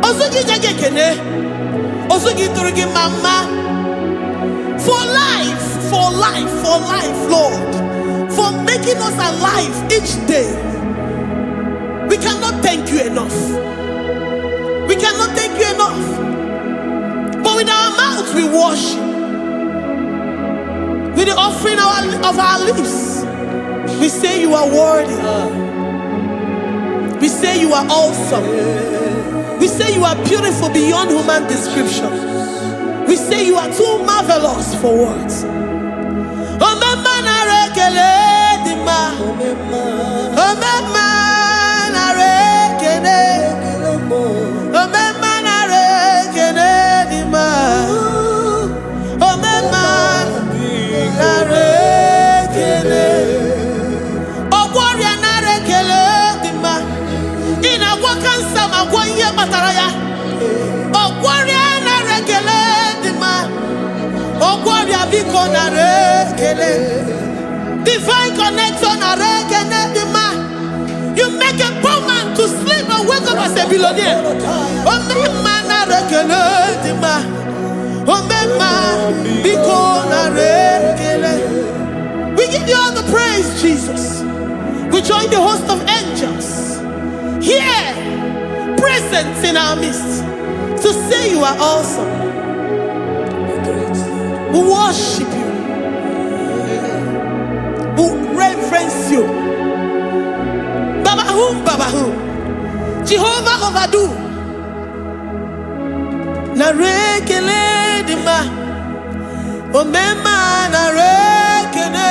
Osugi jage kene. Osugi turugi mama. For life, Lord. For making us alive each day. We cannot thank you enough. We cannot thank you enough. But with our mouths we worship. With the offering of our lips, we say you are worthy. We say you are awesome. We say you are beautiful beyond human description. We say you are too marvelous for words. Divine connection. You make a poor man to sleep and wake up as a billionaire. We give you all the praise, Jesus. We join the host of angels here, present in our midst, to say you are awesome. We worship you. We reverence you. Baba who? Jehovah overdo. Na rekele dima. Omema na rekele.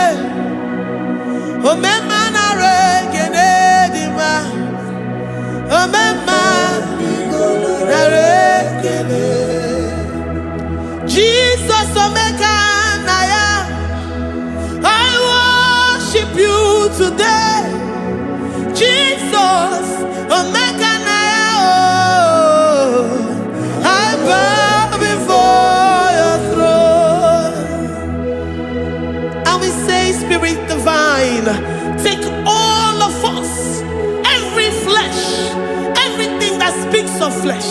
Omema na rekele dima. Omema na rekele. Jesus omeka naya. I worship you today. Jesus omeka naya. I bow before your throne. And we say, Spirit divine, take all of us, every flesh, everything that speaks of flesh.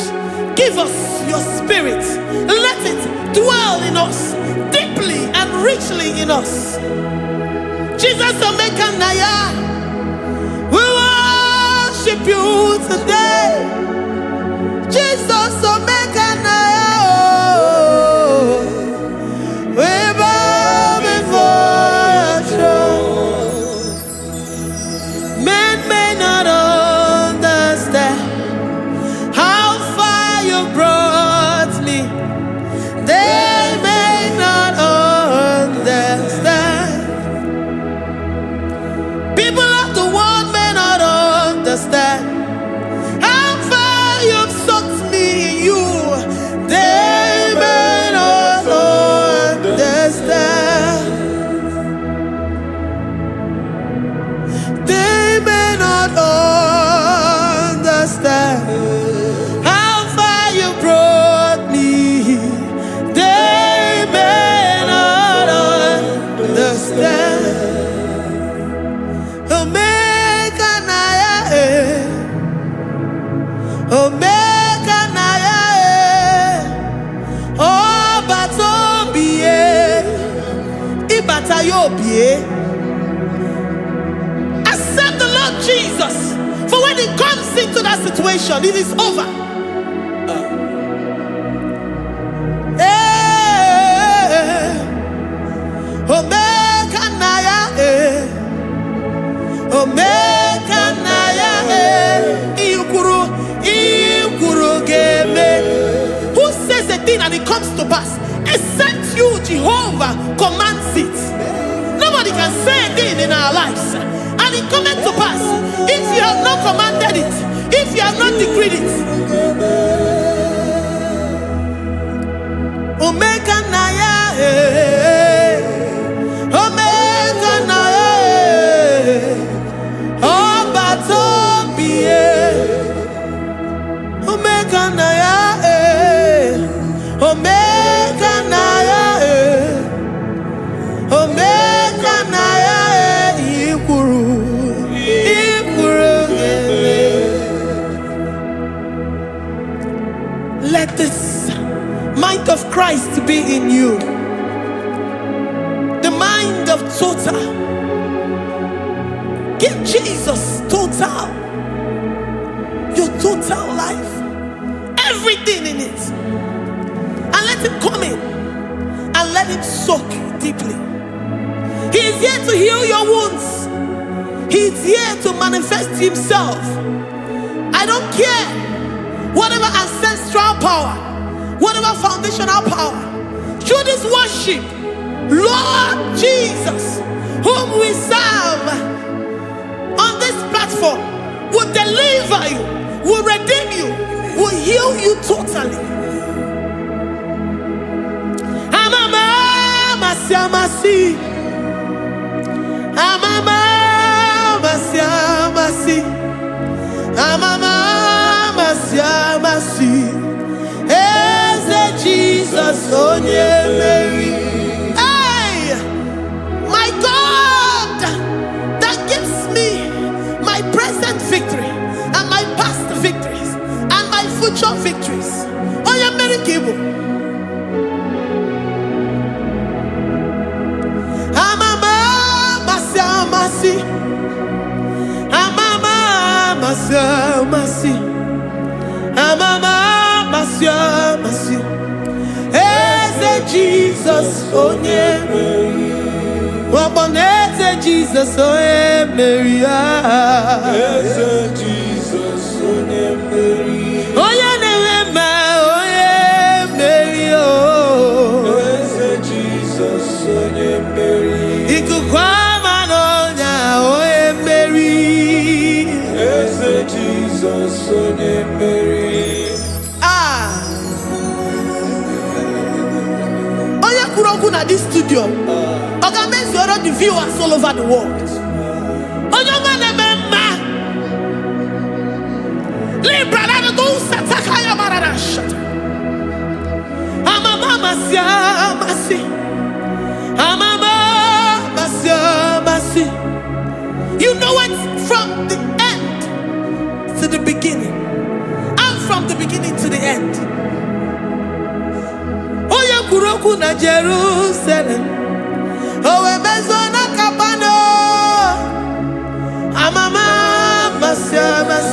Give us your spirit. Let it dwell in us, deeply and richly in us. Jesus omeka naya. We worship you today. Jesus omeka naya. We bow before your throne. Men may not understand how far you brought me. They may not understand. People of the world may not understand how far you've sucked me in you. They may not understand. They may not understand how far you brought me. They may not understand. Omeka naya, Omeka naya, Oba tobiye, Ibata yobiye. Accept the Lord Jesus, for when He comes into that situation, it is over. Omeka naya, Omeka naya, Ikuru game. Who says a thing and it comes to pass? Except you, Jehovah, commands it. Nobody can say a thing in our lives and it comes to pass if you have not commanded it, if you have not decreed it. Omeka naya, Omeka naya. Omeka naya, Omeka naya, Omeka naya. Christ to be in you. The mind of total. Give Jesus total. Your total life. Everything in it. And let him come in. And let him soak deeply. He is here to heal your wounds. He is here to manifest himself. I don't care. Whatever ancestral power, whatever foundational power, through this worship, Lord Jesus, whom we serve on this platform, will deliver you, will redeem you, will heal you totally. Amama siamasi, amama siamasi, amama siamasi. Eze Jesus onye Mary. Hey, my God, that gives me my present victory and my past victories and my future victories. Onye Mary Kibo. Amama masi, amama masi, amama masi. Eze Jesus onye Mary. Waboneze Jesus onye Mary. Eze Jesus onye Mary. Onye na-eme onye Mary. Eze Jesus onye Mary. Ikuku ama n'ọnya onye Mary. Eze Jesus onye Mary. At this studio, organize the viewers all over the world. You know it from the end to the beginning, and from the beginning to the end. Kuroku na Jerusalem, owe bezona kapano, amama masiamas.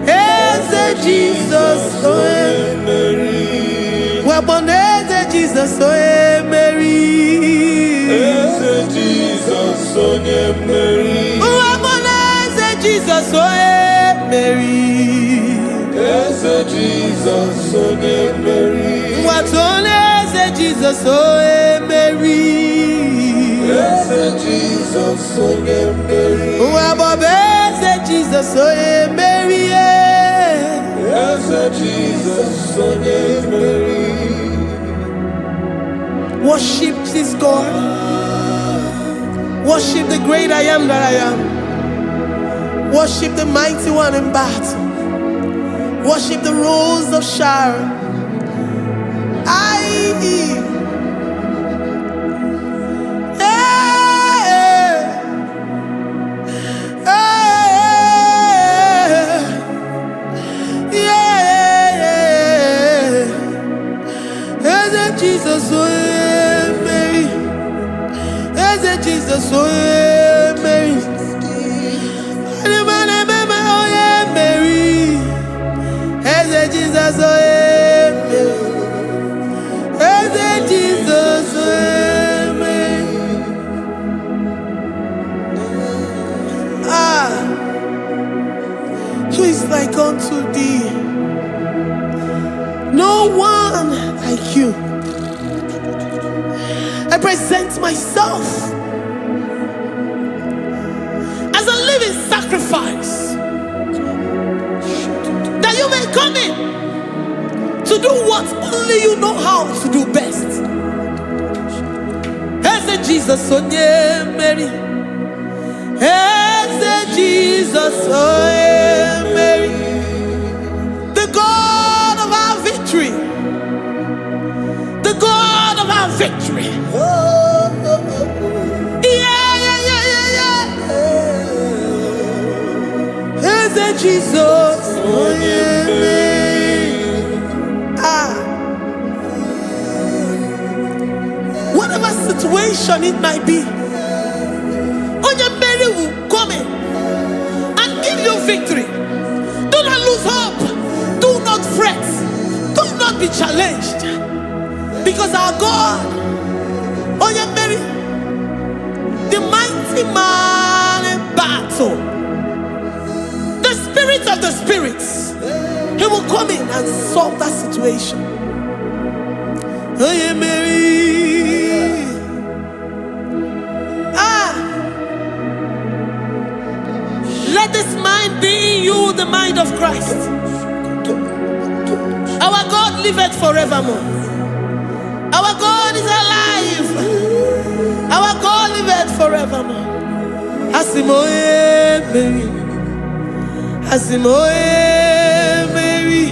Eze Jesus oe Mary. Waboneze Jesus oe Mary. Eze Jesus oe Mary. Waboneze Jesus oe Mary. Eze Jesus oe Mary. Watoleze Jesus oe Mary. Eze Jesus oe Mary. Wabobeze Jesus oe Mary. Eze Jesus oe Mary. Worship this God. Worship the great I am that I am. Worship the mighty one in battle. Worship the rose of Sharon. Jesus oe Mary. Eze Jesus oe Mary. Oye Mary. Eze Jesus oe Mary. Eze Jesus oe Mary. Who is like unto thee? No one like you. I present myself as a living sacrifice, that you may come in to do what only you know how to do best. Eze Jesus onye Mary. Eze Jesus onye Mary. The God of our victory. The God of our victory. Eze Jesus onye Mary. situation it might be, Onye Mary will come in and give you victory. Do not lose hope. Do not fret. Do not be challenged. Because our God, Onye Mary, the mighty man in battle, the spirit of the spirits, he will come in and solve that situation. Onye Mary. Let this mind be in you, the mind of Christ. Our God liveth forevermore. Our God is alive. Our God liveth forevermore. Asimoye Mary. Asimoye Mary.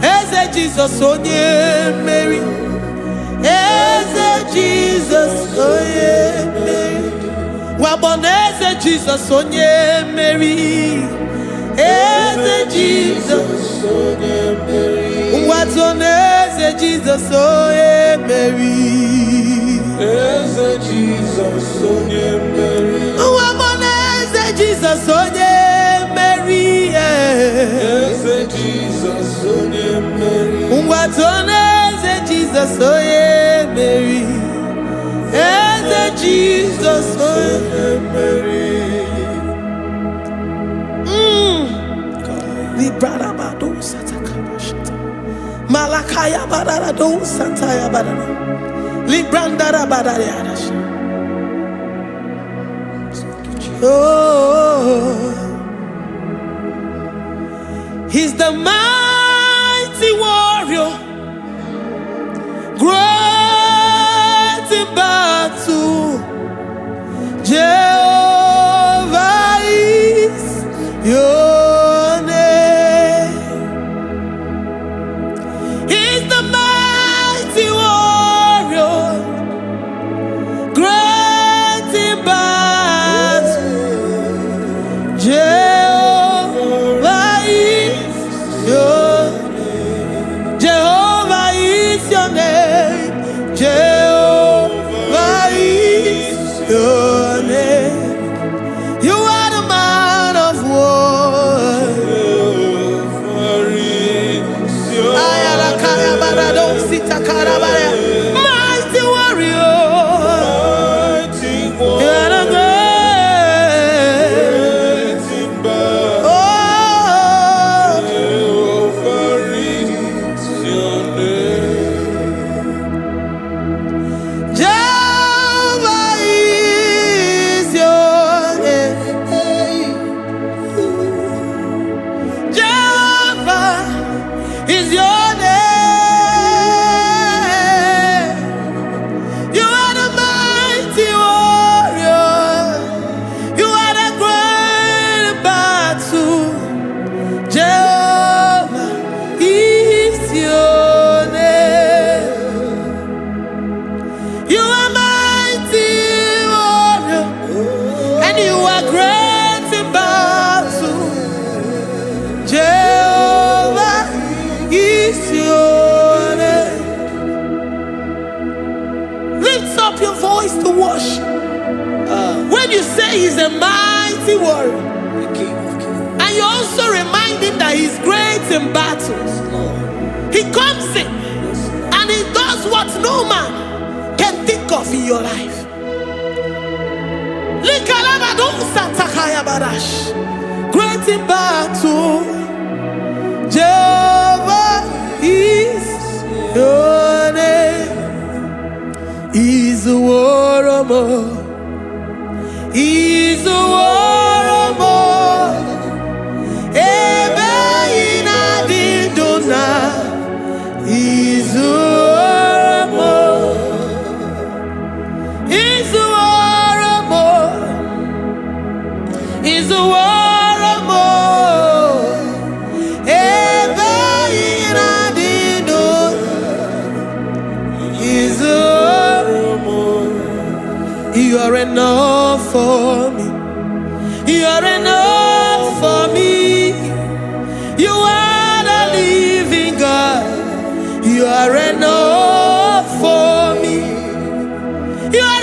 Eze Jesus onye Mary. Eze Jesus onye Mary. Waboneze Jesus onye Mary. Eze Jesus onye Mary. Watoneze Jesus onye Mary. Eze Jesus onye Mary. Waboneze Jesus onye Mary. Eze Jesus onye Mary. Watoneze Jesus onye Mary. Eze Jesus onye Mary. Librada bado satakabashita. Malakaya badara do sataya badara. Librandara badara yadash. Oh, he's the mighty warrior, great in battle. Jehovah is your name. He's the mighty warrior, great in battle. Jehovah is your name. Jehovah is your name. Jehovah is your name. You are the man of war. Ayalakaya barado sita karabaya. Mighty warrior. You are the great. Oh, Jehovah is your name. Jehovah is your name. Jehovah is your name. You are the mighty warrior. You are the great battle. Jehovah is your name. You are mighty warrior, and you are great in battle. Jehovah is your name. Lift up your voice to worship. When you say he's a mighty warrior, and you also remind him that he's great in battles, he comes in and he does what no man can think of in your life. Great in battle, Jehovah is your name. He's a warrior. He's a warrior. Ebe ina didona. He's a warrior. He's a warrior. He's a warrior. Ebe ina didona. He's a warrior. You are enough for me. You are enough for me. You are the living God. You are enough for me. You are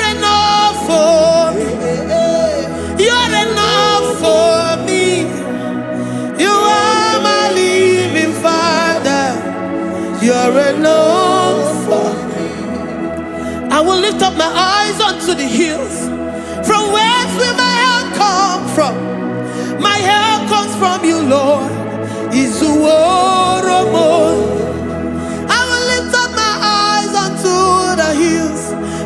hills. From whence will my help come from? My help comes from you, Lord. I will lift up my eyes unto the hills.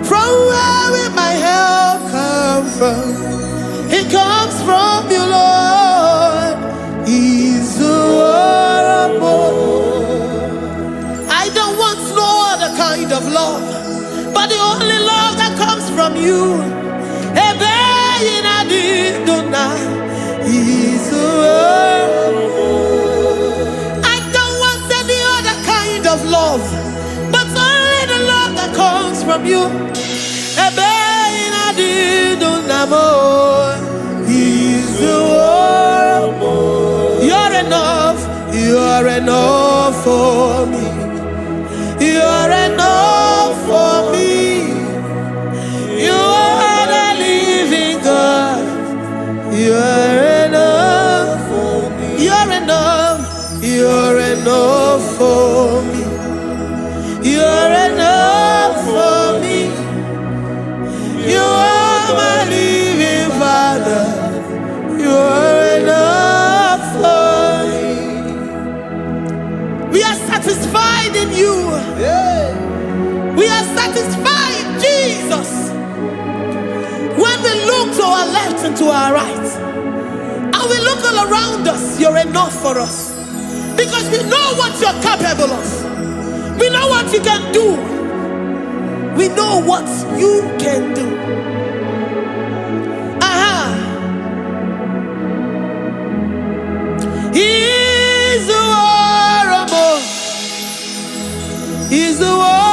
From where will my help come from? It comes from you, Lord. I don't want no other kind of love, but the only love that comes from you. I don't want any other kind of love, but only the love that comes from you. You're enough. You're enough for me. You're enough for me. You are the living God. You're enough for me. You're enough. You're enough for me. You're enough for me. You are my living Father. You're enough for me. We are satisfied in you. We are satisfied, Jesus. When we look to our left and to our right, and we look all around us, you're enough for us. Because we know what you're capable of. We know what you can do. We know what you can do. He's the war. He's the war.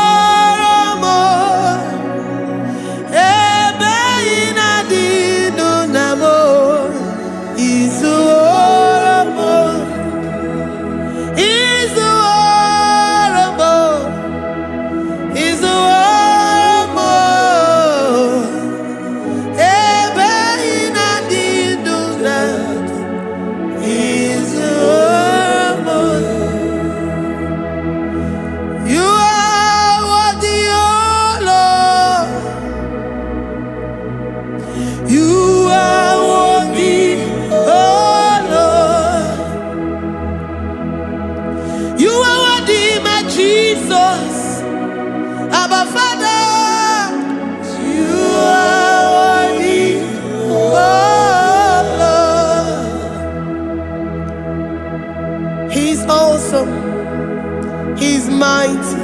He's mighty.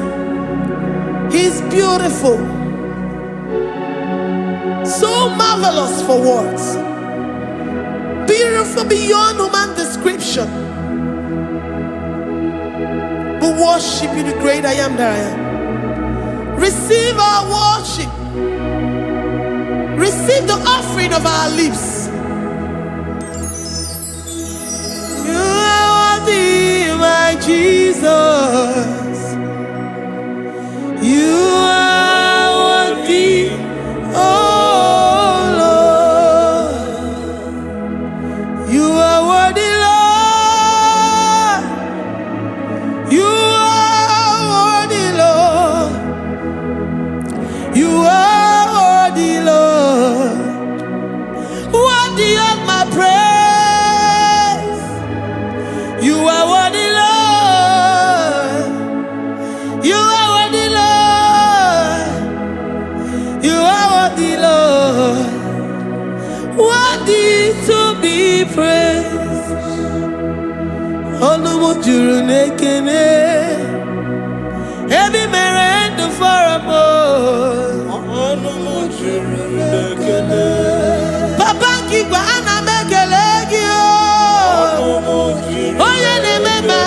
He's beautiful. So marvelous for words. Beautiful beyond human description. We worship you, the great I am that I am. Receive our worship. Receive the offering of our lips. You are worthy, my Jesus. You are worthy, oh Lord. You are worthy, Lord. You are worthy, Lord. You are worthy, Lord. Worthy of my praise. You are worthy, Lord. You are worthy, Lord. You are worthy, Lord. Worthy to be praised. Onumu juru nekene. Every merend for a more. Onumu juru nekene. Papa kiba ana mekelegi. Onumu juru. Oye ne mema.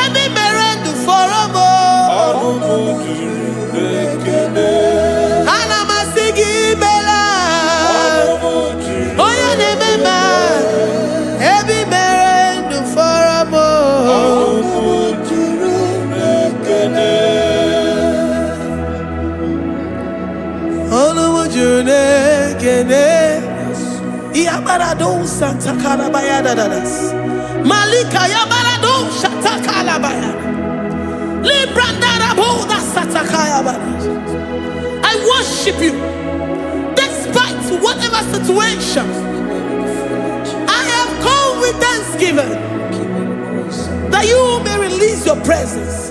Every merend for a more. Onumu juru nekene. Ana masigi bela. Onumu juru. Oye ne mema. Every merend for a more. Onumu juru nekene. Onumu juru nekene. Yabarado Santa Calabayada das Malika Yabarado Shata Calabayada Librandara Boda Satakaya. I worship you. whatever situation, I have come with thanksgiving that you may release your presence.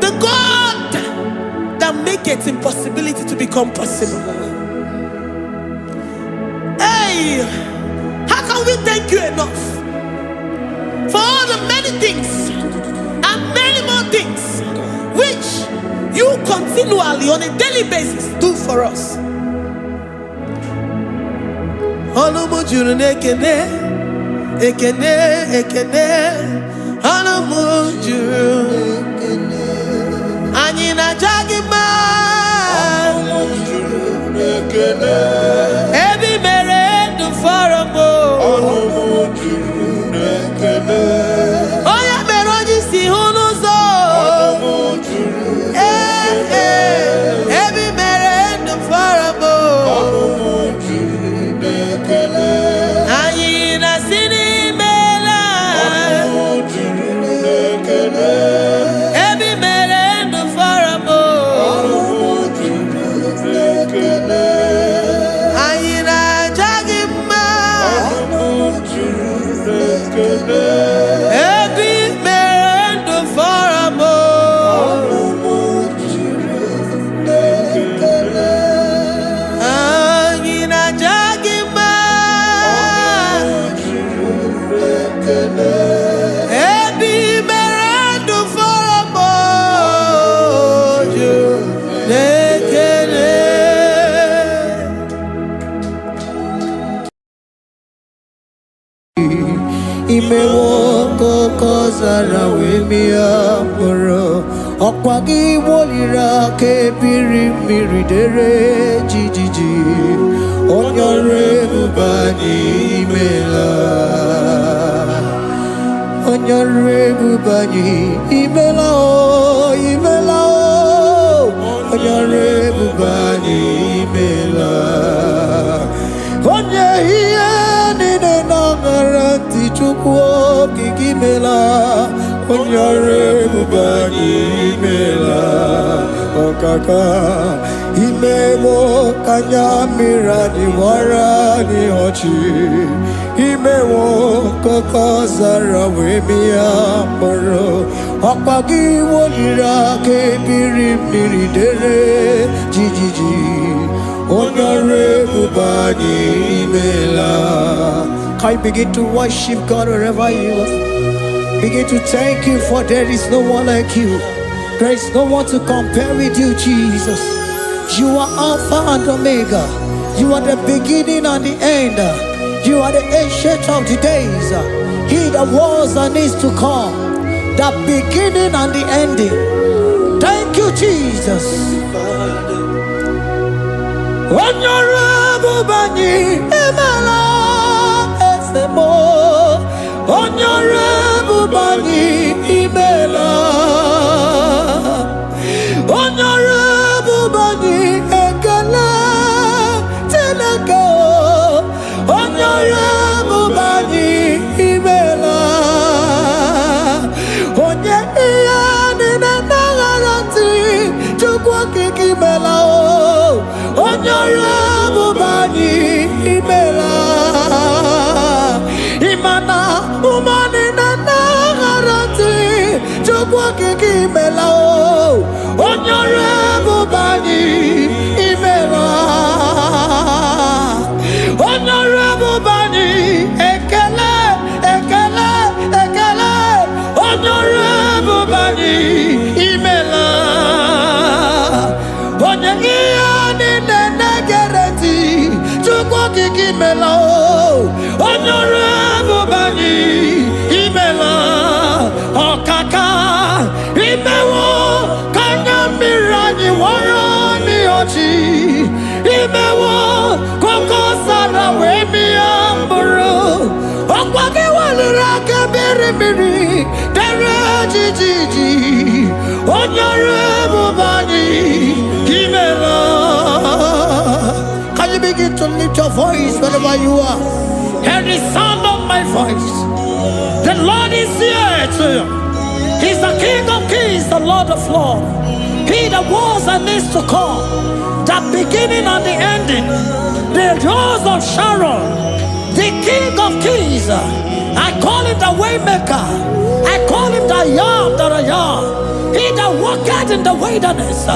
The God that maketh impossibility to become possible. Hey, how can we thank you enough for all the many things and many more things which you continually on a daily basis do for us? Ekene, ekene, anamujuru. Anyị na-aja mma. Ebi mere ndụ fọrọ m. Onye mere onye isi hụ n'ụzọ. Ebi mere ndụ fọrọ m. Anyị na-asị Kozara wemia moro okwagi wolira ke biri miri dere jijiji onyore bubani imela onyore bubani imela o onyore bubani imela onye hiye nine nangaranti chukwu gigimela onyore bubani imela okaka imemo kanyamira ni wara ni ochi imemo kokozara wemia moro okagi wolira ke biri miri dere jijiji onyore bubani imela. Can you begin to worship God wherever you are? Begin to thank Him, for there is no one like you. There is no one to compare with you, Jesus. You are Alpha and Omega. You are the beginning and the end. You are the ancient of the days. He that was and is to come. The beginning and the ending. Thank you, Jesus. Honorable Bani Emala Esemo. Honorable Bani Imela. Honorable Bani Ekala. Onyore mubani imela. Onye iyani na nagarati chukwa kikimela o. Onyore mubani imela. Imana umani na nagarati chukwa kikimela o. Onyore mubani imela. Onyore mubani ekele ekele ekele. Onyore mubani imela. Onye iyani nenegereti chukwa kikimela o. Onyore mubani imela. Okaka imewo kanya mirani warani ochi. Imewo koko sara wemi amburu. Okwage walira kebiri miri dere jijiji. Onyore mubani imela. Can you begin to lift your voice wherever you are? Hear the sound of my voice. The Lord is here to you. He's the King of Kings, the Lord of Lords. He that was and is to come, the beginning and the ending, the Rose of Sharon, the King of Kings. I call him the Waymaker. I call him the Yam that I am. He that walketh in the wilderness,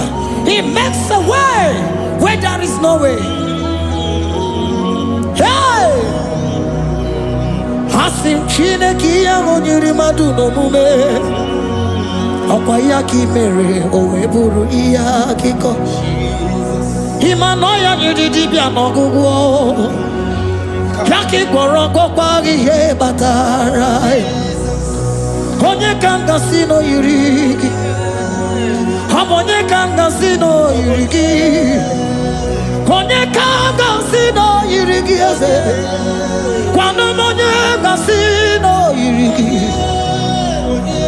he makes a way where there is no way. Hey! Asim Chineke ya onyiri madu no mume. Okwa ya ki mere o weburu iya kiko. Imano ya nyiri dibia no gugu. Ya ki gboro gogba ihe batara. Onye kanga sino yirigi. Onye kanga sino yirigi. Onye kanga sino yirigi eze. Kwano monye kasino yirigi.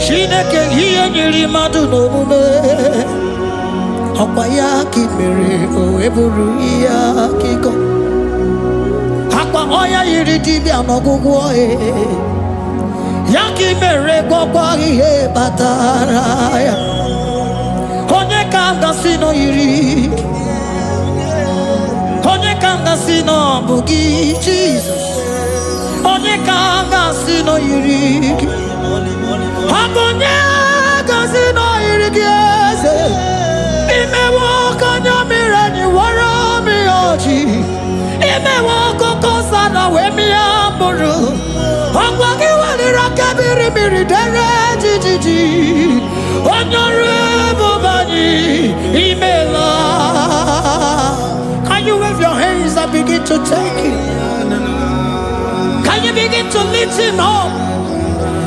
Chineke hiye nyiri madu no mume. Okwa ya ki mere o eburu iya kiko. Akwa oya yiri dibia no gugu ohe. Ya ki mere gogwa ihe batara ya. Onye kanga sino yirigi. Onye kanga sino bugi Jesus. Onye kanga sino yirigi. Onye kanga sino yirigi eze. Imewo kanya mirani wara mi ochi. Imewo koko sana we mi amburu. Okwagi walira kabiri miri dere jijiji. Onyore mubani imela. Can you wave your hands and begin to take it? Can you begin to lift him up?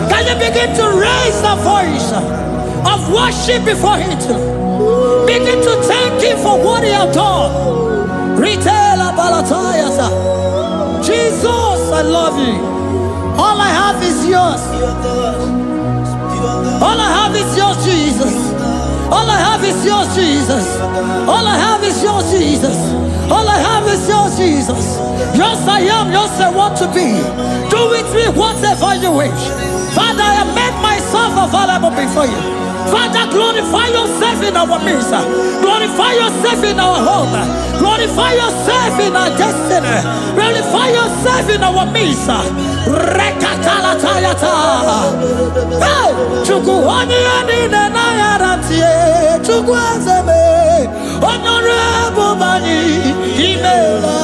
Can you begin to raise the voice of worship before him? Begin to thank him for what he has done. Retailer Balatayasa. Jesus, I love you. All I have is yours. All I have is yours, Jesus. All I have is yours, Jesus. All I have is yours, Jesus. All I have is yours, Jesus. Yours I am, yours I want to be. Do with me whatever you wish. Father, I made myself available before you. Father, glorify yourself in our midst. Glorify yourself in our home. Glorify yourself in our destiny. Glorify yourself in our midst. Rekatalatayata. Hey! Chukwani anine na yaratie. Chukwazeme. Honorable Bani Imela.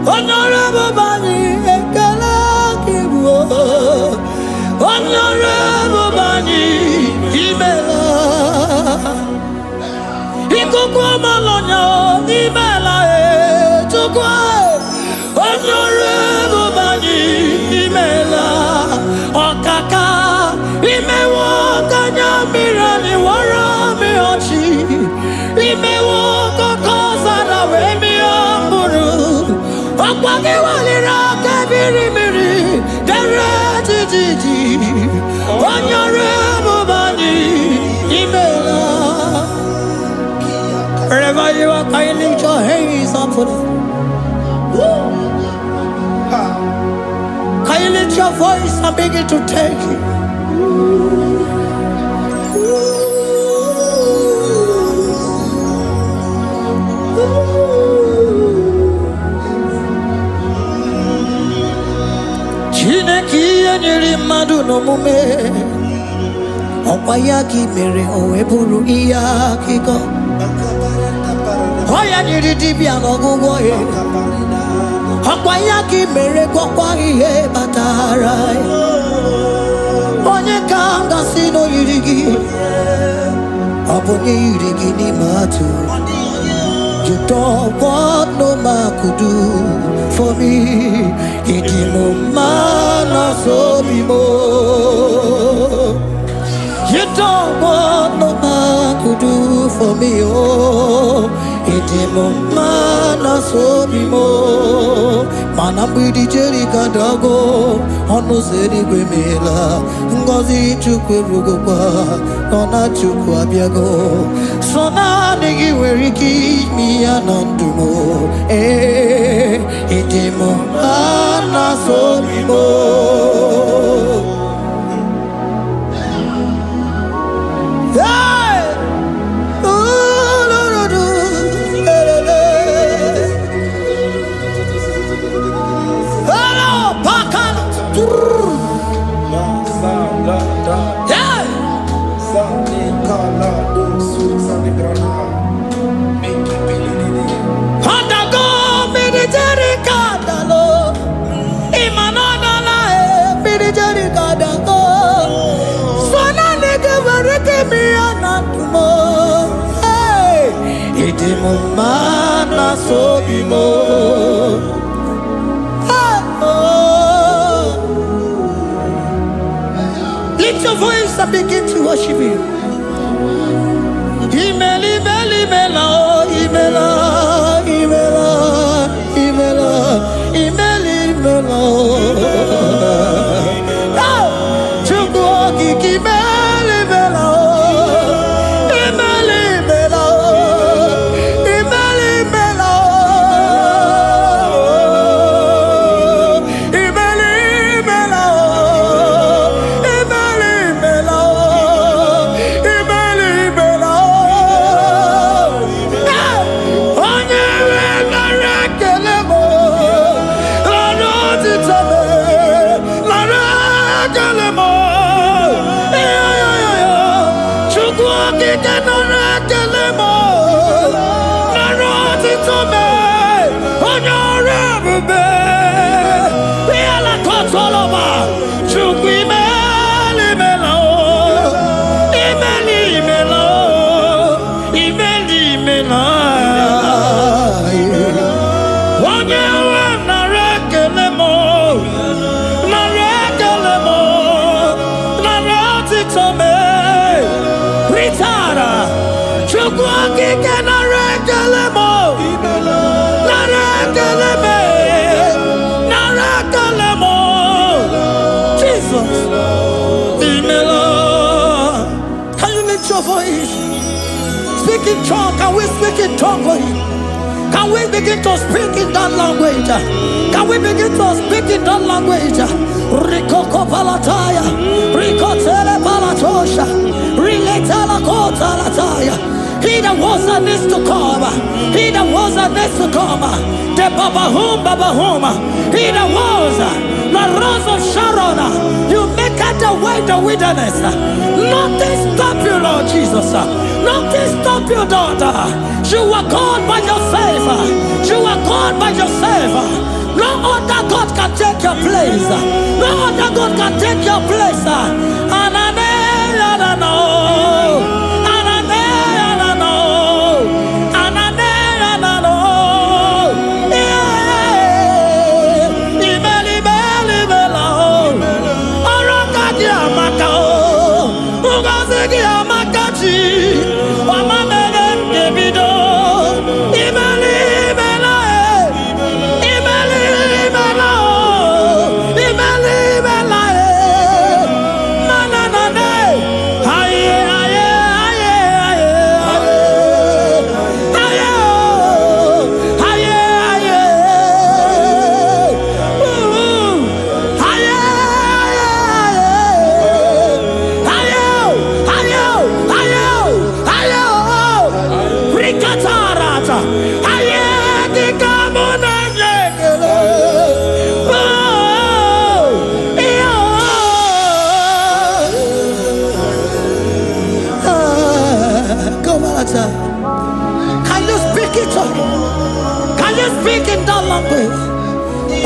Honorable Bani Ekala Kibu. Honorable Bani Imela. Ikukwa malonya Imela Chukwa. Honorable Bani Imela. Okaka Imewo kanya mirani wara mi ochi. Imewo kokoza na we mi amburu. Okwage walira kebiri miri dere jijiji. Honorable Bani Imela. Wherever you are, can you lift your hands up for them? Woo! your voice and begin to thank Him. Chineke nyere mmadụ n'omume, ọkwa ya ka mere o wee bụrụ ihe akụkọ. Ọ ya nyere dibịa n'ọgwụgwọ ya, ọkwa ya ka mere gwọkwa ihe batara ya. Onye ka m gasị n'oyiri gị, ọ bụ onye yiri gị n'ime atụ. You don't want no man could do for me. Iti mo mana so bimo. You don't want no man could do for me. Oh, iti mo mana so bimo. Mana mbidi jeri kadago, ono zeri gwemela. Ngozi chukwe rugokwa, nona chukwa biago. Sona negi weriki mi anandumo. Iti mo mana so bimo. Mana so bimo. Lift your voice and begin to worship Him. Imeli beli mela, imela, imela, imela, imeli mela. Chukwu okike imeli mela. Speak in tongue. Can we speak in tongue for Him? Can we begin to speak in that language? Can we begin to speak in that language? Rikoko palataya, rikotele palatosha, riletala kota lataya. He that was and is to come. He that was and is to come. The Babahum. He that was the rose of Sharon. You make out the way the wilderness. Nothing stop you, Lord Jesus. Nothing stop you, daughter. You are God by yourself. You are God by yourself. No other God can take your place. No other God can take your place. And I know.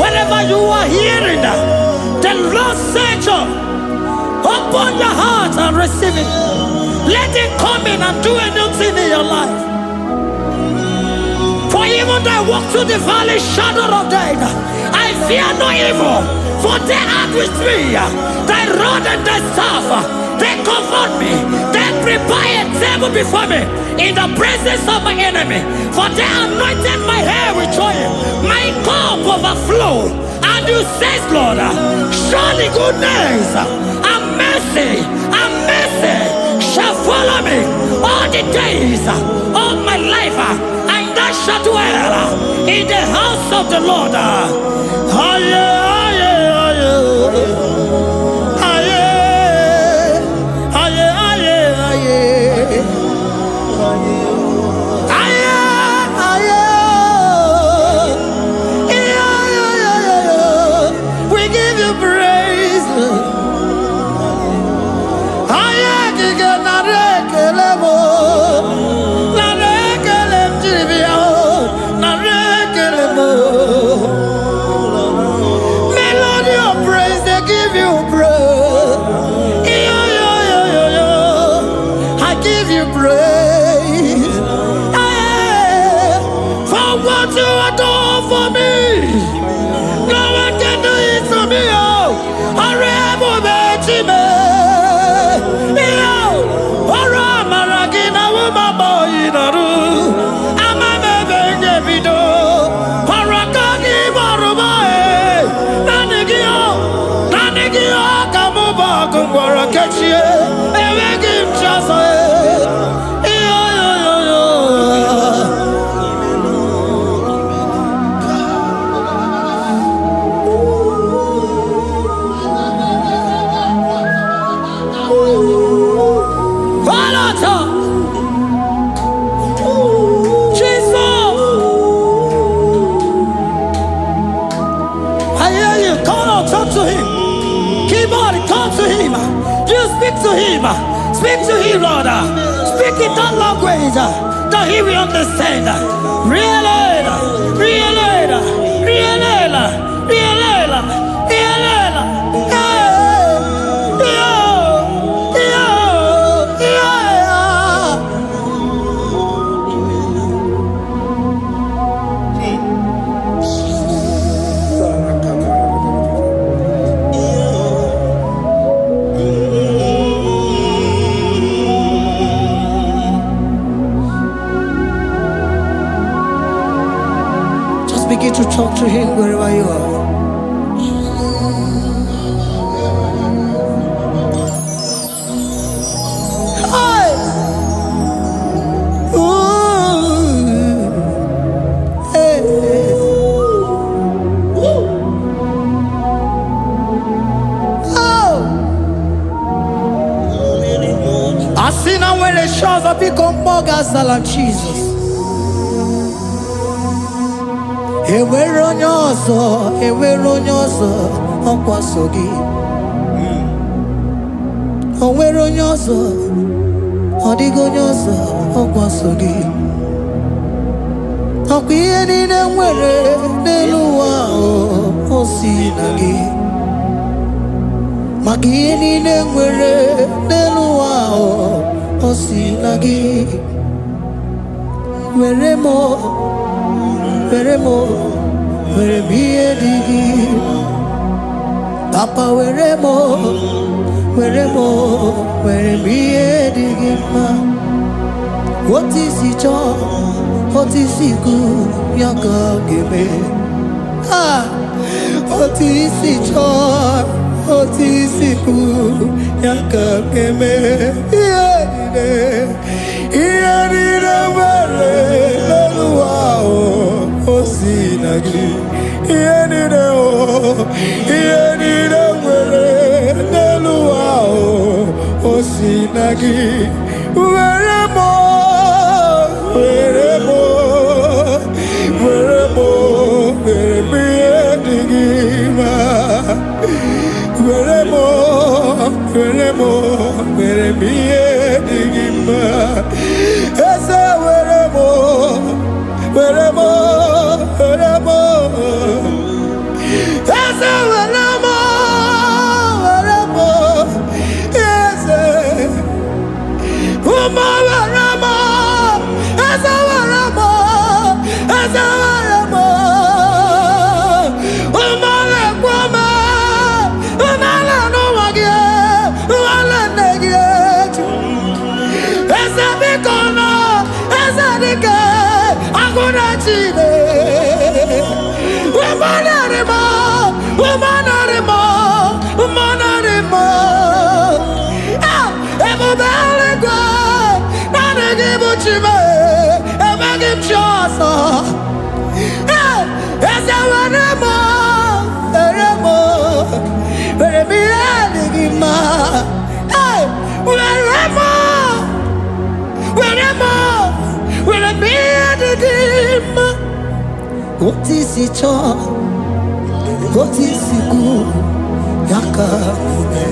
Wherever you are hearing the Lord said, open your heart and receive it. Let it come in and do a new thing in your life. For even though I walk through the valley shadow of death, I fear no evil. For they are with me. Thy rod and thy staff, they comfort me. They prepare a table before me in the presence of my enemy. For they anointed my hair with oil. My cup overflow. And you say, Lord, surely goodness and mercy shall follow me all the days of my life, and I shall dwell in the house of the Lord. We give you praise. Melody of praise, they give you praise. I give you praise. For what you have done for me, no one can do it for me. Speak to him, Lord. Speak in that language that he will understand. Begin to talk to him wherever you are. Hi. Ooh. Hey. Oh. I see now when the shores have become more than Jesus. Enwere onye ọzọ ọkwa so gị. O nwere onye ọzọ, ọ dịghị onye ọzọ ọkwa so gị. Ọkwa ihe niile nwere n'elu ụwa o si na gị. Maka ihe niile nwere n'elu ụwa o si na gị. Were m ihe dị gị. Papa were m ihe dị gị mma. Otu isi chọọ, otu isi kwu ya ka ọ ga-eme. Otu isi chọọ, otu isi kwu ya ka ọ ga-eme. Ihe niile nwere n'elu ụwa o si na gị. Ihe niile nwere n'elu ụwa o si na gị. Were m ihe dị gị mma. Were m ihe dị gị mma. Eze were m isi chọọ, otu isi kwu ya ka ime.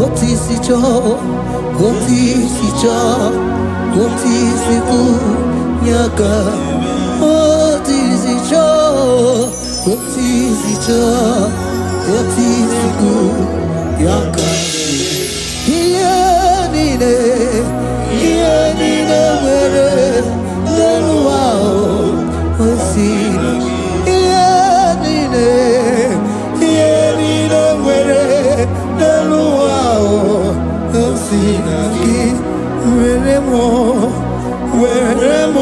Otu isi chọọ, otu isi chọọ, otu isi kwu ya ka. Otu isi chọọ, otu isi chọọ, otu isi kwu ya ka. Ihe niile nwere n'elu ahụ osiri. Ihe niile nwere n'elu ahụ osiri gị. Were m, were m,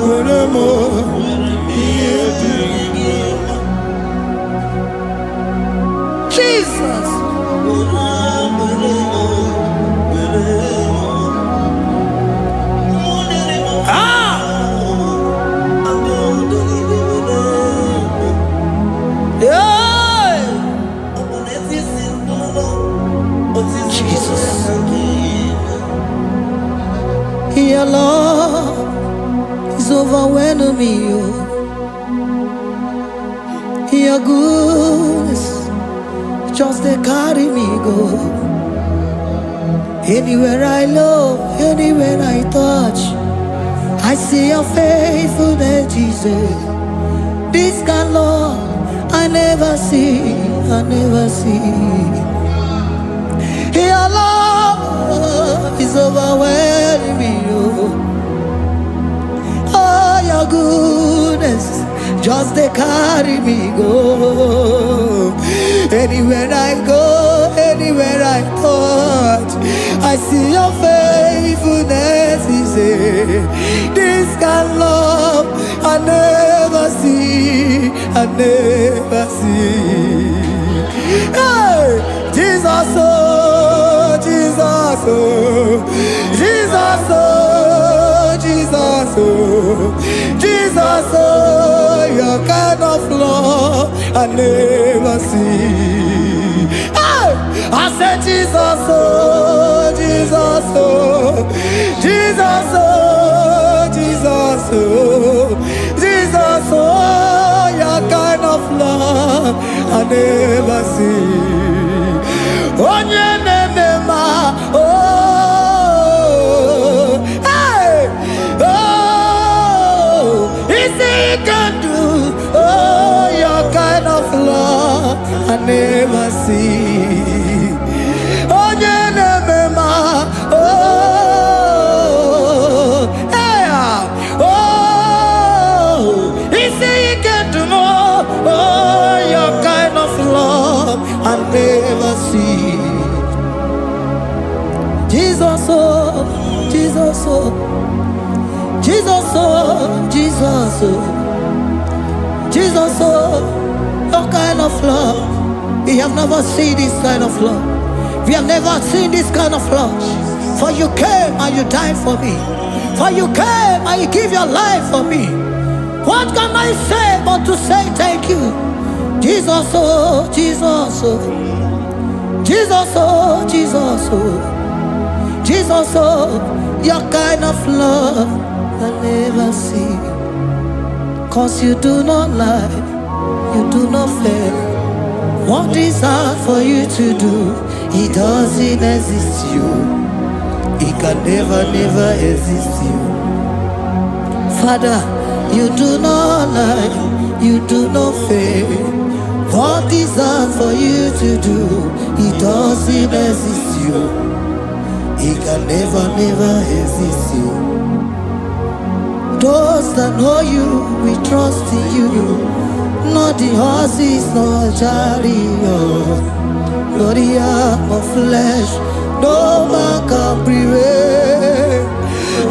were m. Jesus. Your love is overwhelming me. Your goodness just they carry me go. Anywhere I look, anywhere I touch, I see your faithfulness, Jesus. This kind of love I never see, I never see. Your love is overwhelming me. Oh, your goodness just they carry me go. Anywhere I go, anywhere I touch, I see your faithfulness. This kind of love I never see, I never see. Hey, Jesus, oh, Jesus, oh, Jesus, oh, Jesus, oh, Jesus, oh, your kind of love I never see. Hey, I said Jesus, oh, Jesus, oh, Jesus, oh, Jesus, oh, Jesus, oh, your kind of love I never see. Oh, hey, oh, he can do, oh, your kind of love I never see. Oh, hey, oh, he can do more, oh, your kind of love I never see. Jesus, oh, Jesus, oh, Jesus, oh, Jesus, oh, Jesus, oh, your kind of love. We have never seen this kind of love. We have never seen this kind of love. For you came and you died for me. For you came and you give your life for me. What can I say but to say thank you? Jesus, oh, Jesus, oh, Jesus, oh, Jesus, oh. Jesus, oh, your kind of love I never see. Cause you do not lie, you do not fail. What is hard for you to do, it doesn't exist you. It can never, never exist you. Father, you do not lie, you do not fail. What is hard for you to do, it doesn't exist you. He can never, never exist you. Those that know you, we trust in you. Not the horses, nor chariot, nor the arm of flesh. No man can prevail.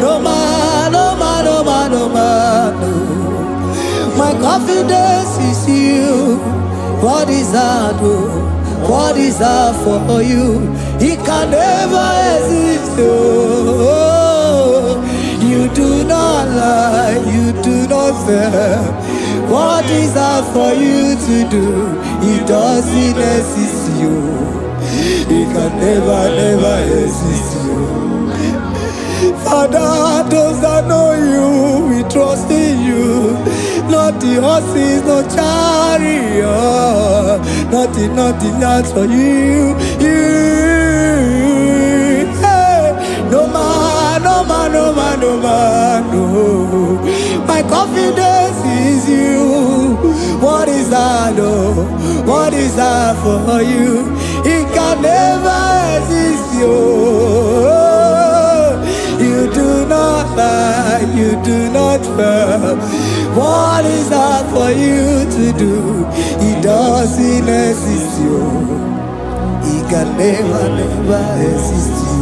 No man, no man, no man, no man, no. My confidence is you. What is hard, oh? What is hard for you? It can never exist. Oh, you do not lie, you do not fail. What is hard for you to do? It doesn't exist you. It can never, never exist you. Father, those that know you, we trust in you. Not the horses, no chariot. Nothing that's for you. Hey. No man, no. My confidence is you. What is that, oh? What is that for you? It can never exist, you. You do not lie, you do not fail. What is that for you to do? It doesn't exist, you. It can never exist, you.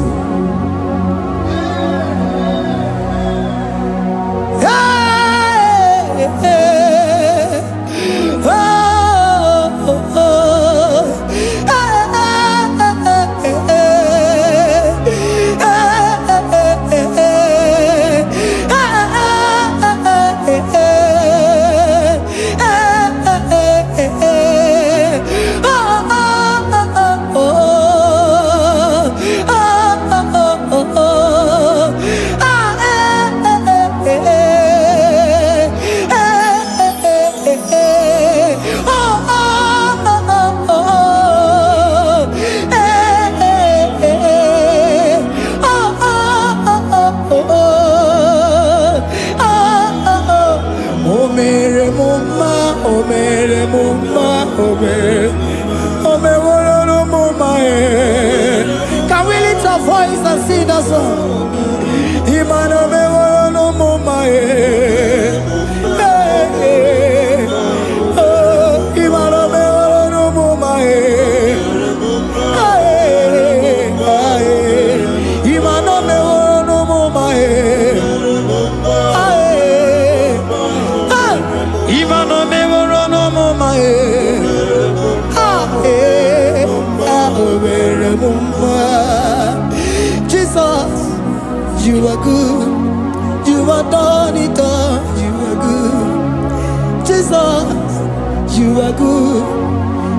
Can we lift our voice and sing that song? Jesus, you are good. You are done it all. You are good. Jesus, you are good.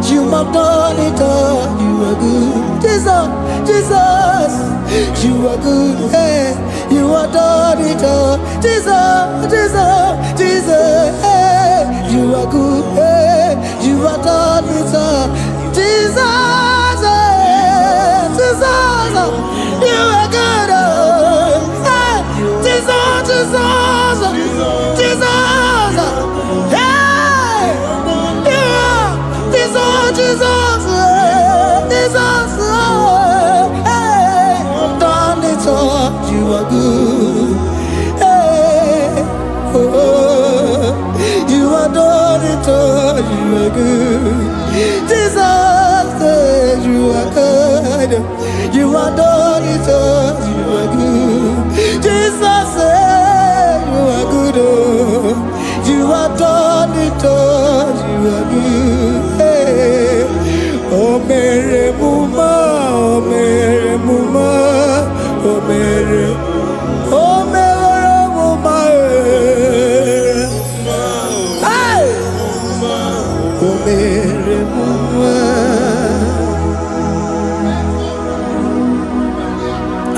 You have done it all. You are good. Jesus, you are good. Hey, you are done it all. Jesus, hey, you are good. Hey, you are done it all. Jesus, you are good. Hey, Jesus, hey, you are Jesus, hey, done it all. You are good. Hey, you are done it all. You are good. Jesus, you are good. You are done it all. You are good. Jesus, you are good. Oh, you are done it all. You are good. Hey. Oh, Mary Muma, oh, Mary Muma, oh, Mary, oh, Mary Muma, hey, oh, Mary Muma.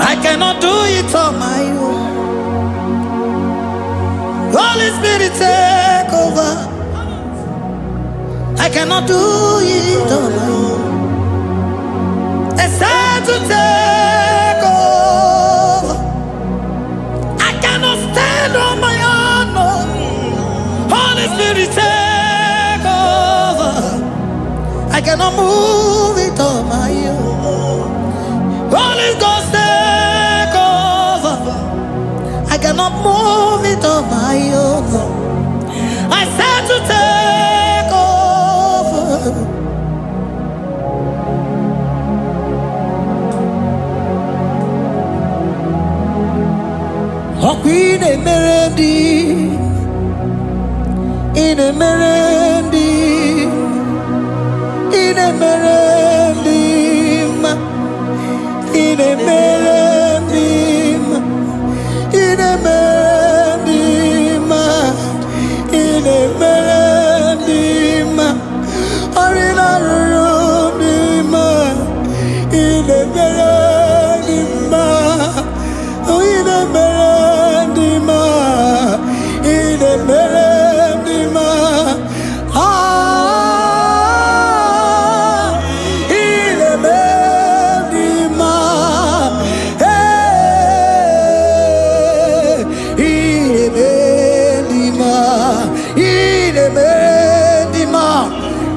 I cannot do it on my own. Holy Spirit, take over. I cannot do it on my own. It's time to take over. I cannot stand on my own. No. Holy Spirit, take over. I cannot move it on my own. Holy Ghost, take over. I cannot move it on my own. I said to take over. Queen Emerendi, in Emerendi, in Emerendi, in Emerendi, in Emerendi, in Emerendi, Arina Rubima, in Emerendi, in Emerendi, in Emerendi,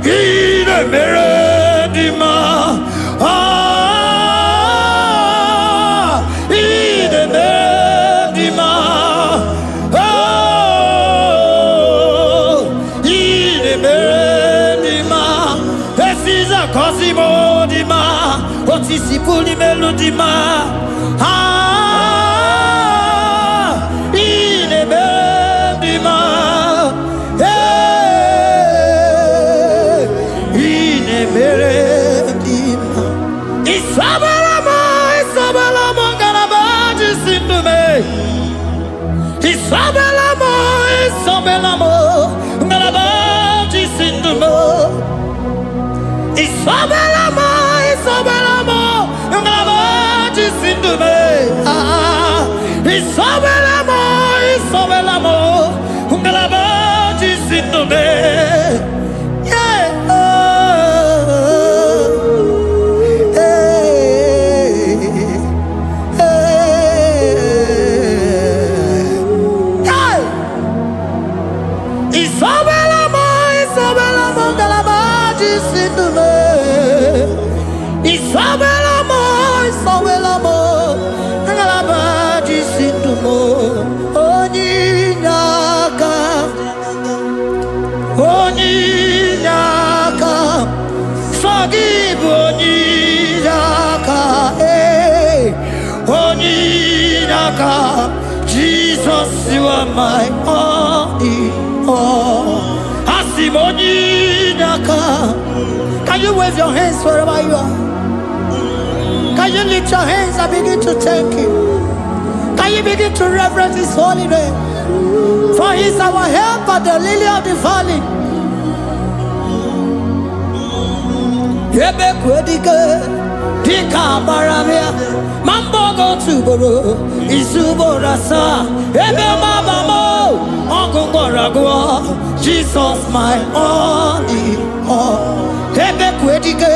ine meredima, ine meredima, ine meredima, esiza kosimo dima, otisipuli melodima, ine meredima. Isabelamo, Isabelamo, Galabaji Sindume. Isabelamo, Isabelamo, Galabaji Sindume. Isabelamo, Isabelamo, Galabaji Sindume. Isabelamo, Isabelamo, Galabaji Sindume. Jesus, you are my only all. Can you wave your hands wherever you are? Can you lift your hands and begin to thank Him? Can you begin to reverence His holy name? For He is our help at the lily of the valley. Dika Maramia, Mambogo Tuboro, Isuborasa, Ebe Mabamo, Ogongoragua, Jesus my only all. Ebe Kwedike,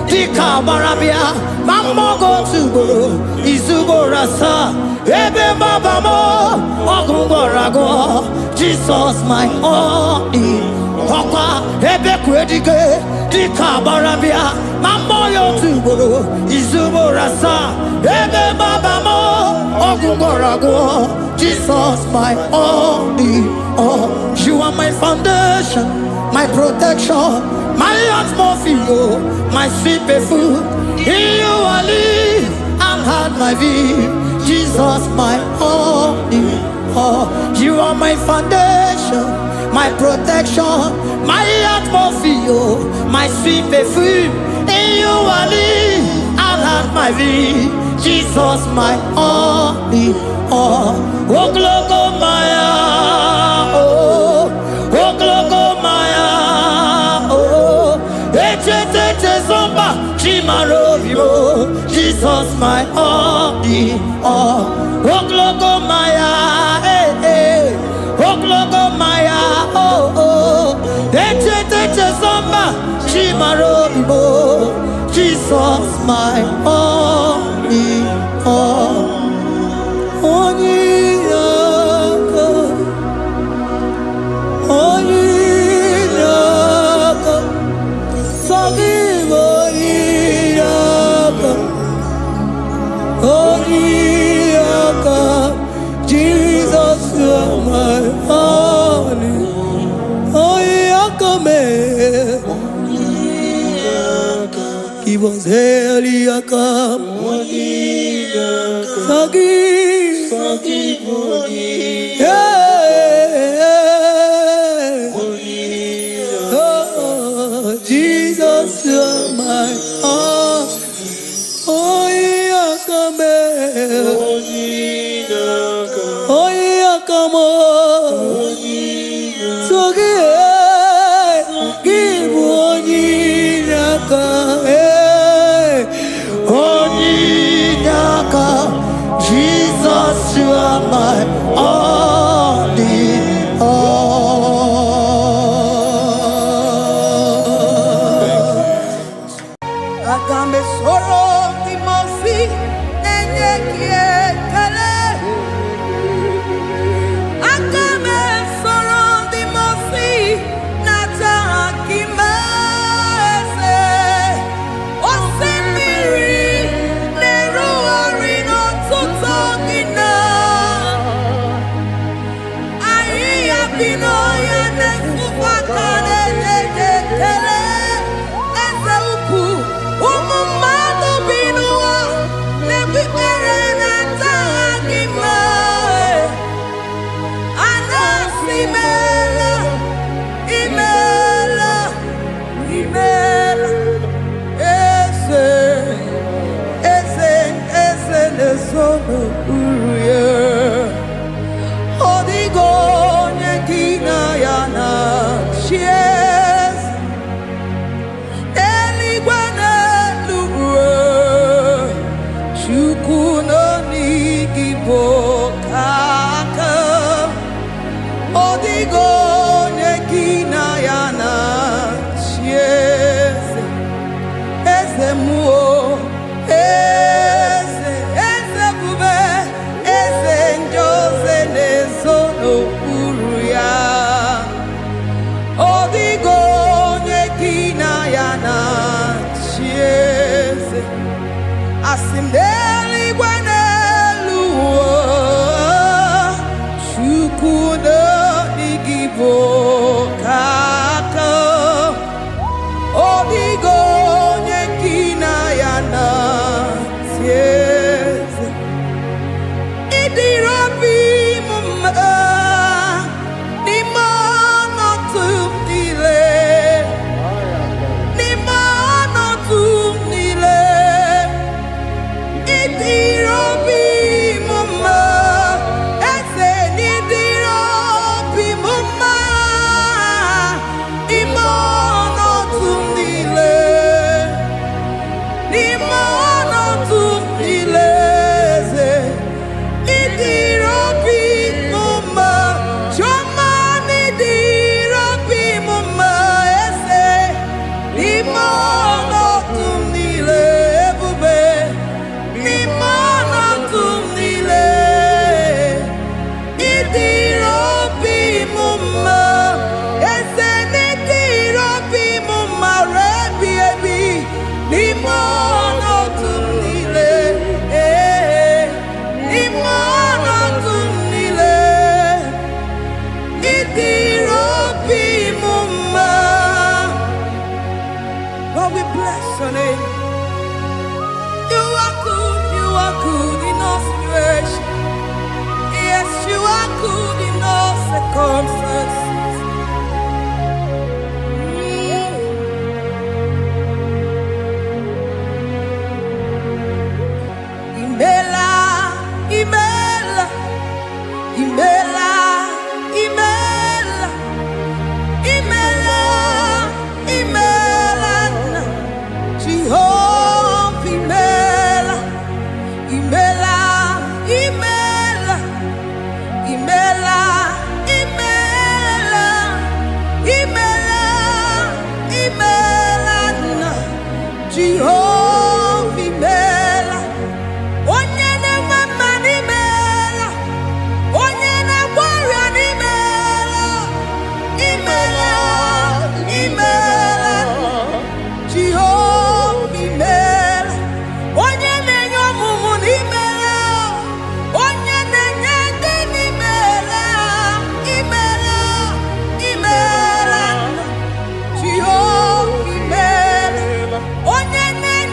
Dika Maramia, Mambogo Tuboro, Isuborasa, Ebe Mabamo, Ogongoragua, Jesus my only all. Ebe Kwedike, Dika Maramia, Mamoyo Tuboro, Izuborasa, Ebe Babamo, Ogungorago, Jesus my only all. You are my foundation, my protection, my atmosphere, my sweet perfume. In you I live and had my view. Jesus my only all. You are my foundation, my protection, my atmosphere, my sweet perfume. In you I live and have my vie. Jesus my only all. Oh glogo maya, oh glogo maya, oh ete zomba chimarovio. Jesus my only all. Oh glogo maya, oh glogo maya, oh ete zomba chimarovio. Jesus my only all. Jesus you are my only. He was Eliakam. Forgive. Oh, Jesus, you're my all. Oh, Yakame. Oh, Yakamo. Give Jesus, you are my only all. Agambe soro timofi enye kiekele. Agambe soro timofi nata akima. na-ezo n'okpuru ya. Ọ dịghị onye gị na ya na-achị eze. Eluigwe n'elu ruo, Chukwu nọ n'igi bụ aka. Ọ dịghị onye gị na ya na-achị eze. Eze mmụọ, eze, eze bube, eze ndị ozi na-ezo n'okpuru ya. Ọ dịghị onye gị na ya na-achị eze. Asị m n'eluigwe n'elu ụwa, Chukwu n'igwe bụ aka. Ọ dịghị onye gị na ya na-achị eze. Ịdịrị obi m mma n'ime ọnọdụ m niile, n'ime ọnọdụ m niile. Ịdịrị obi m mma, eze, n'ịdịrị obi m mma n'ime ọnọdụ m niile, n'ime ọnọdụ m niile, eze. Ịdịrị obi m mma, Chioma, n'ịdịrị obi m mma, eze, n'ime ọnọdụ m niile, ebube, n'ime ọnọdụ m niile. Ịdịrị obi m mma, eze, n'ịdịrị obi m mma, rebi ebi, n'ime ọnọdụ m niile, n'ime ọnọdụ m niile. Ịdịrị obi m mma. Lord, we bless your name. You are good in all situations. Yes, you are good in all circumstances. Imela, imela, imela, imela, imela, imela, Jehovah, imela, imela, imela, imela, imela, imela, imela, Jehovah, imela. Onye na-enwe mma n'imela, onye na-agwọ ọrịa n'imela, imela, imela, Jehova imela. Onye na-enye ọmụmụ n'imela, onye na-enye ndị n'imela, imela, imela, Jehova imela. Onye na-enye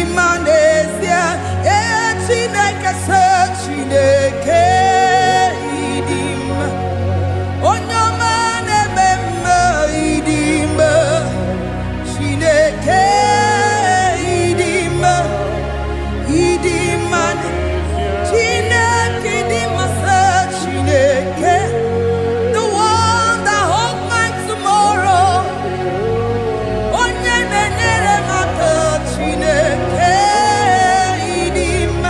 Idimanesia, Chineke se Chineke idim. Onyama nebemme idim. Chineke idim. Idiman. Chineke idim se Chineke. The one that holds my tomorrow. Onye nenyere maka Chineke idim.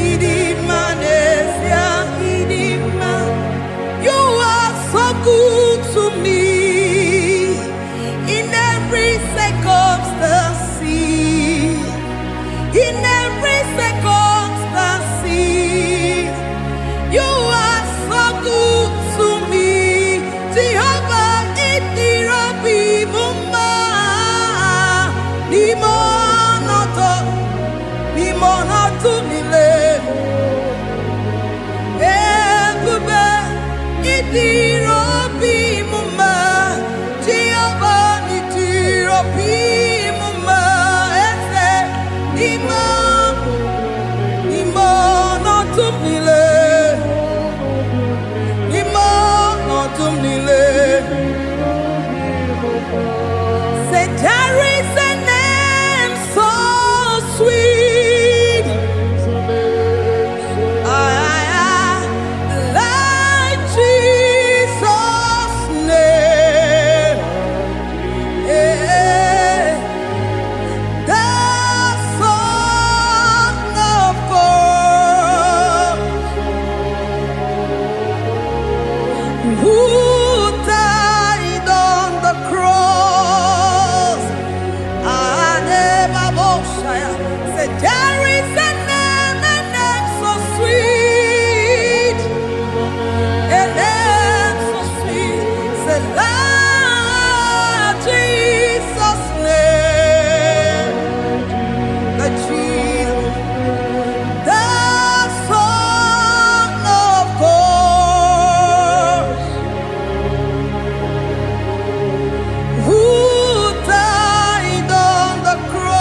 Idimanesia idim. You are so good to me in every circumstance. In every circumstance, you are so good to me. Jehovah, Itirobi Mumma, Nimonoto Mile, Ebube, Itirobi Mumma, Jehovah, Itirobi Mumma, Ese, Nimonoto Mile, Nimonoto Mile. Say there is a name so sweet, like Jesus' name, the Son of God, who died on the cross. Say there is a name so sweet, a name so sweet. Say Lord Jesus' name, the Jesus, the Son of God, who died on the cross.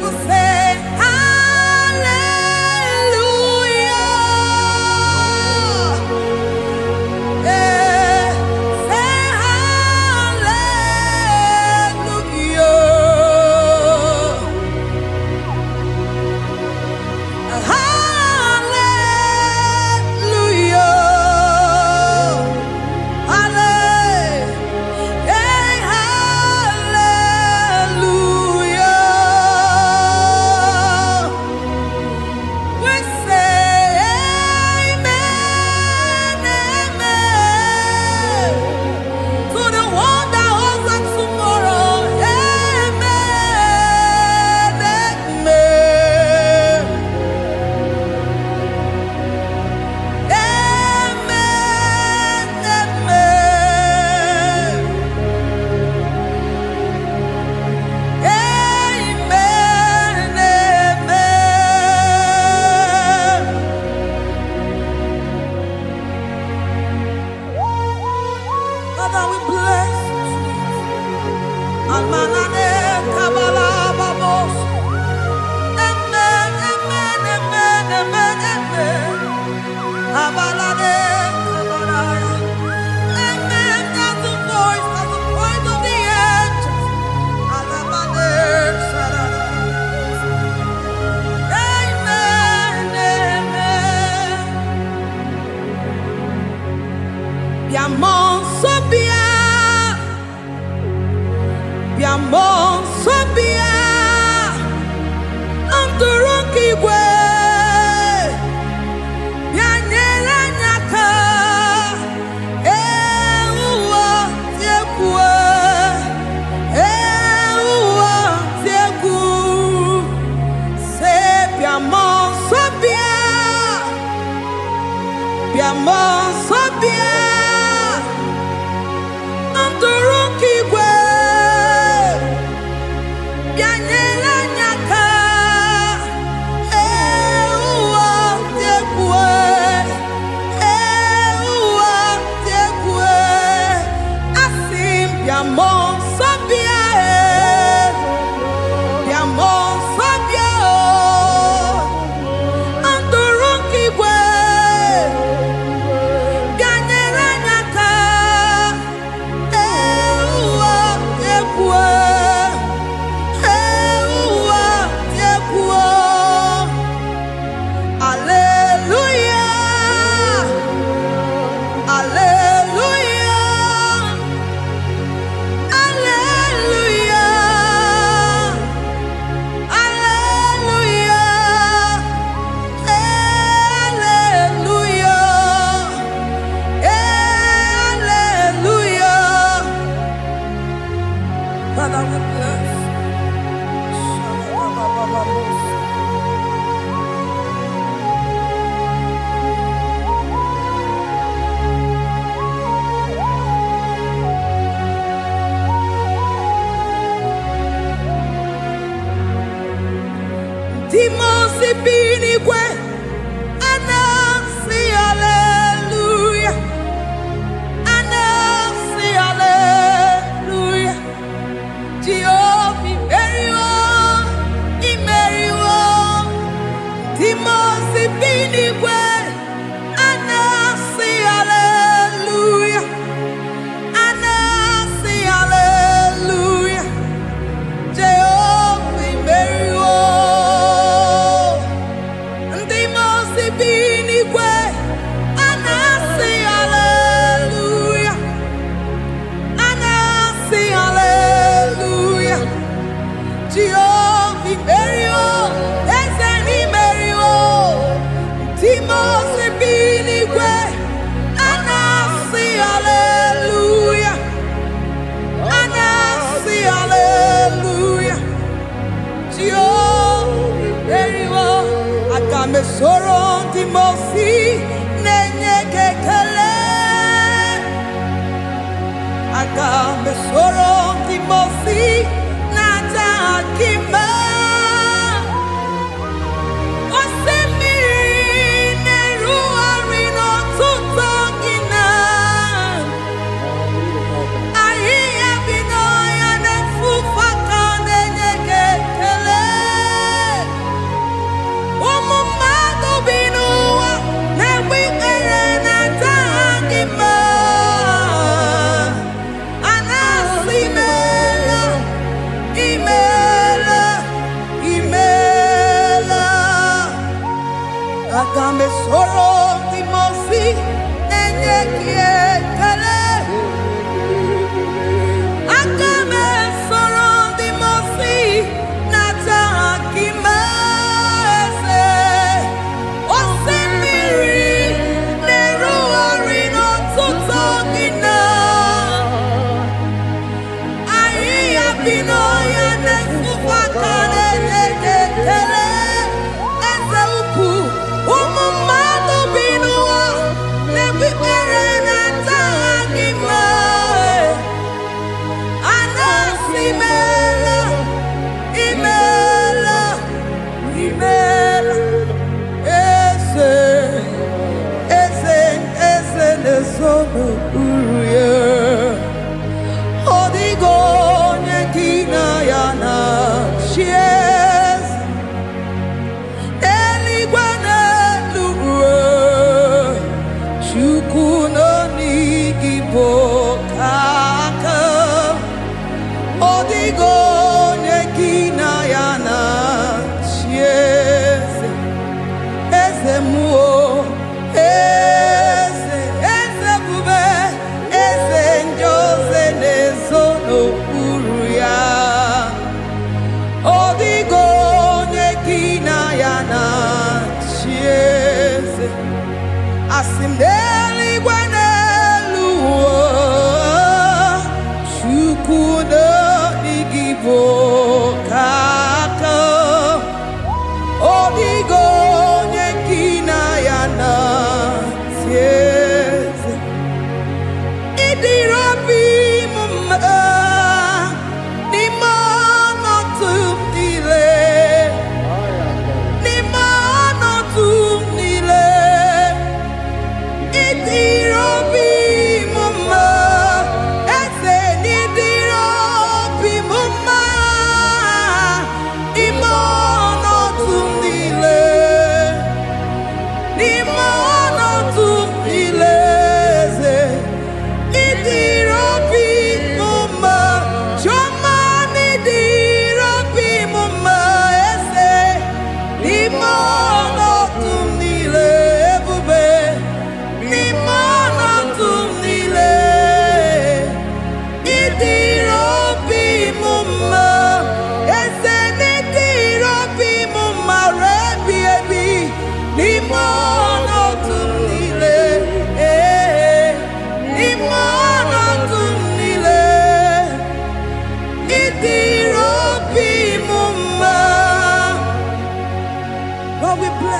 Who say hallelujah, say hallelujah, hallelujah. We say amen, amen. To the one that holds us tomorrow, amen, amen. Amen, amen. Amen, amen. Father, we bless you. Almanane kabala babos. Amen, amen, amen, amen, amen. Abalade kabalaya. Amen. That's the voice of the angels. Alabade sarada. Amen, amen. Biamon sobia, biamon sobia, anturuki gwe, bianyela nyaka, uwa tiekwe, uwa tieku, se biamon sobia, biamon sobia.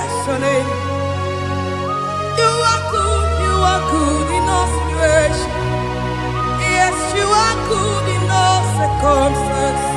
bless your name. You are good in all situations. Yes, you are good in all circumstances.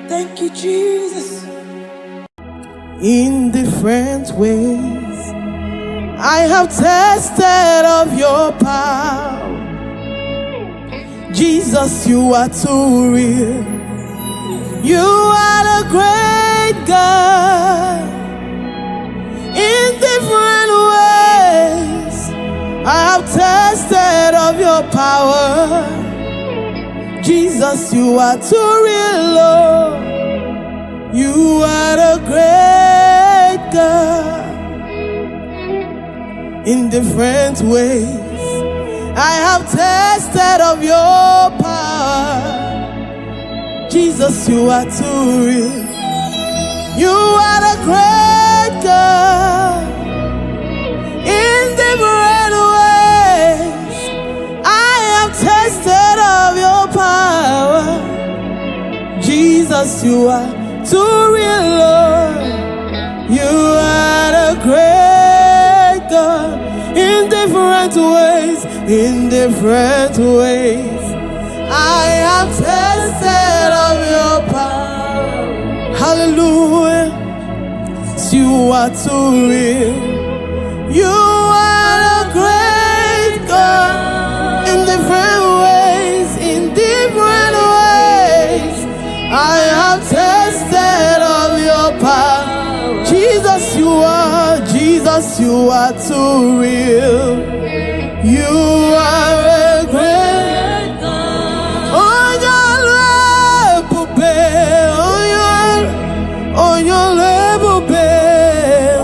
Thank you, Jesus. In different ways, I have tasted of your power. Jesus, you are too real. You are the great God. In different ways, I have tasted of your power. Jesus, you are too real, Lord. You are the great God. In different ways, I have tasted of your power. Jesus, you are too real. You are the great God. In different ways, I have tasted of your power. Jesus, you are too real, Lord. You are the great God. In different ways, I have tasted of your power. Hallelujah. You are too real. You are the great God. In different ways, I have tasted of your power. Jesus, you are too real. You are a great God. Oh, your love, babe. Oh, your love, babe.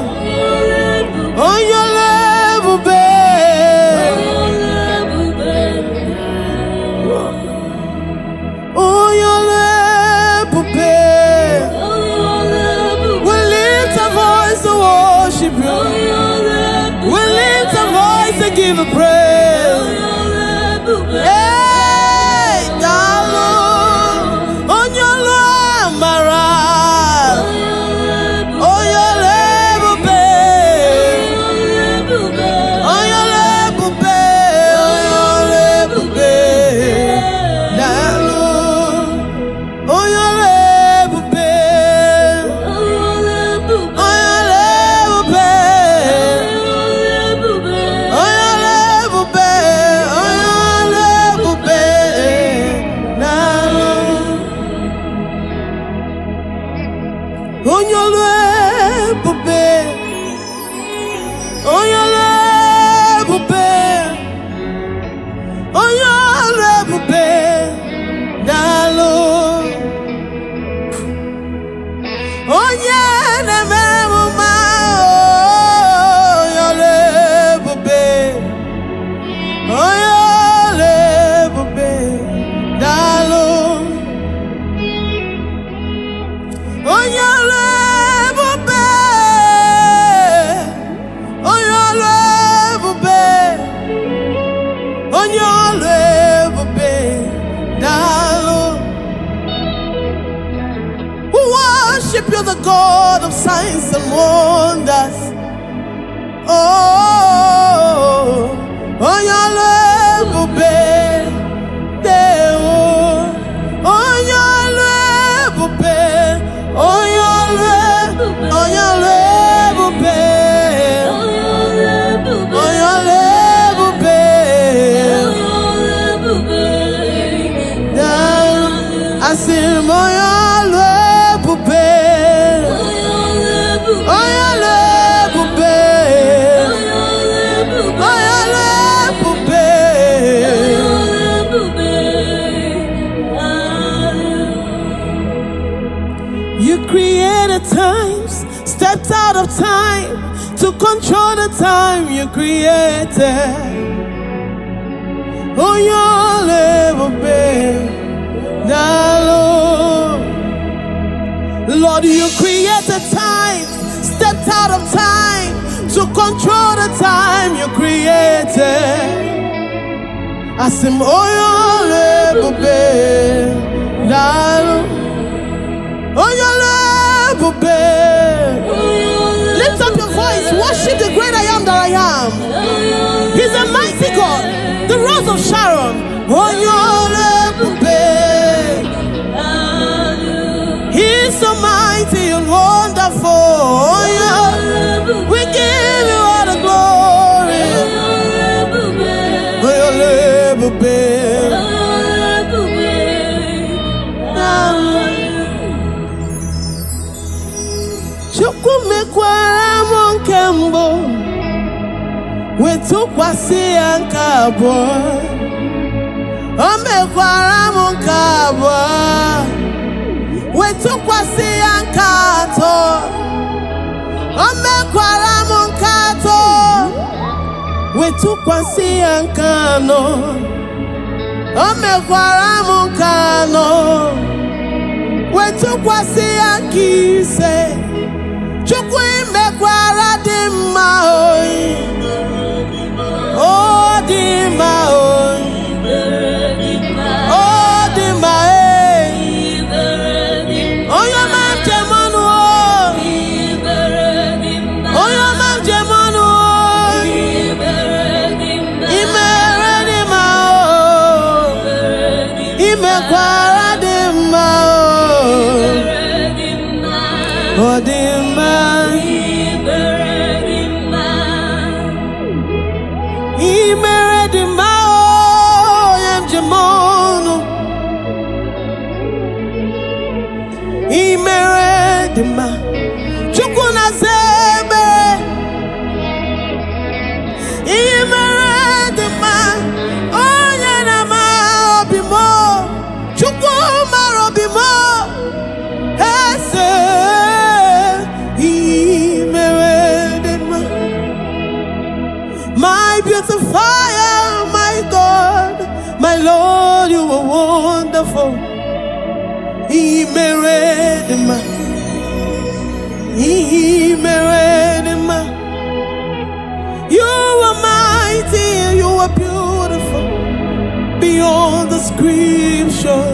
Oh, your love, babe. Oh, your love, babe. We lift our voice to worship you. We lift our voice to give a praise. Hey, darling, on your love, Mara. Oh, your love, babe. Oh, your love, babe. Oh, your love, babe. Darling, oh, your love, babe. Oh, your love, babe. You're the God of signs and wonders. Oh, your love, babe. Oh, your love, babe. Oh, your love, babe. Oh, your love, babe. control the time you created. Oh, you'll never be the Lord. Lord, you created time, stepped out of time to control the time you created. I said, oh, you'll never be the Lord. Oh, you'll never be. Lift up your voice, worship the great I am that I am. He's a mighty God, the Rose of Sharon. Oh, you'll never be. He's so mighty and wonderful. Oh, yeah. We give you all the glory. Oh, you'll never be. Chukwumekwara m nke mbụ wetụkwasị ya nke abụọ. O mekwara m nke abụọ wetụkwasị ya nke atọ. O mekwara m nke atọ wetụkwasị ya nke anọ. O mekwara m nke anọ wetụkwasị ya nke ise. Chukwu imekwara dị mma oyi. Oh, dị mma oyi. Oh, dị mma eh. Onye ọma njem ọnụ oyi. Onye ọma njem ọnụ oyi. Imere dị mma oyi. Imekwara dị mma oyi. Oh, dị mma. Chukwu na zebe imere dị mma. Onye na-ama obi m, Chukwu mara obi m. Eze imere dị mma. My beautifier, my God, my Lord, you are wonderful. Imere dị mma. You are mighty, you are beautiful beyond description.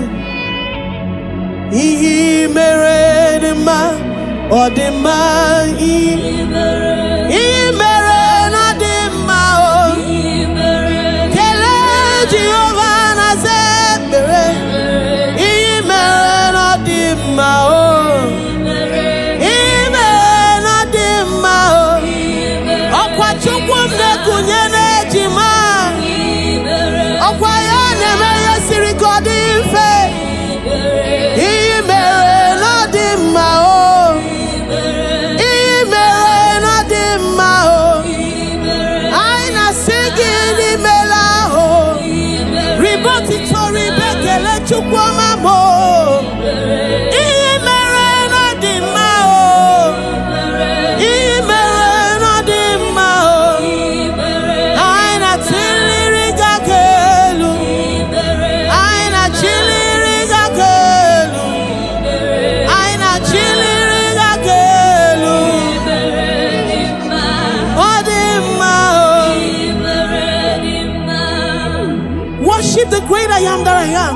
Worship the great I am that I am.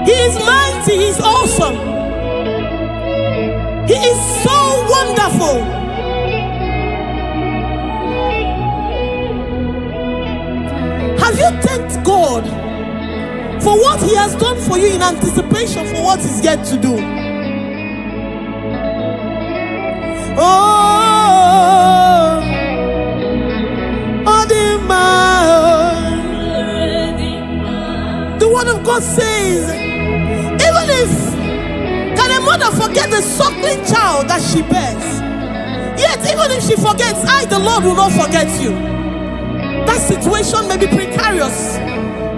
He is mighty, he is awesome. He is so wonderful. Have you thanked God for what he has done for you in anticipation for what he's yet to do? The word of God says, even if can a mother forget the suckling child that she bears, yet even if she forgets, I, the Lord, will not forget you. That situation may be precarious,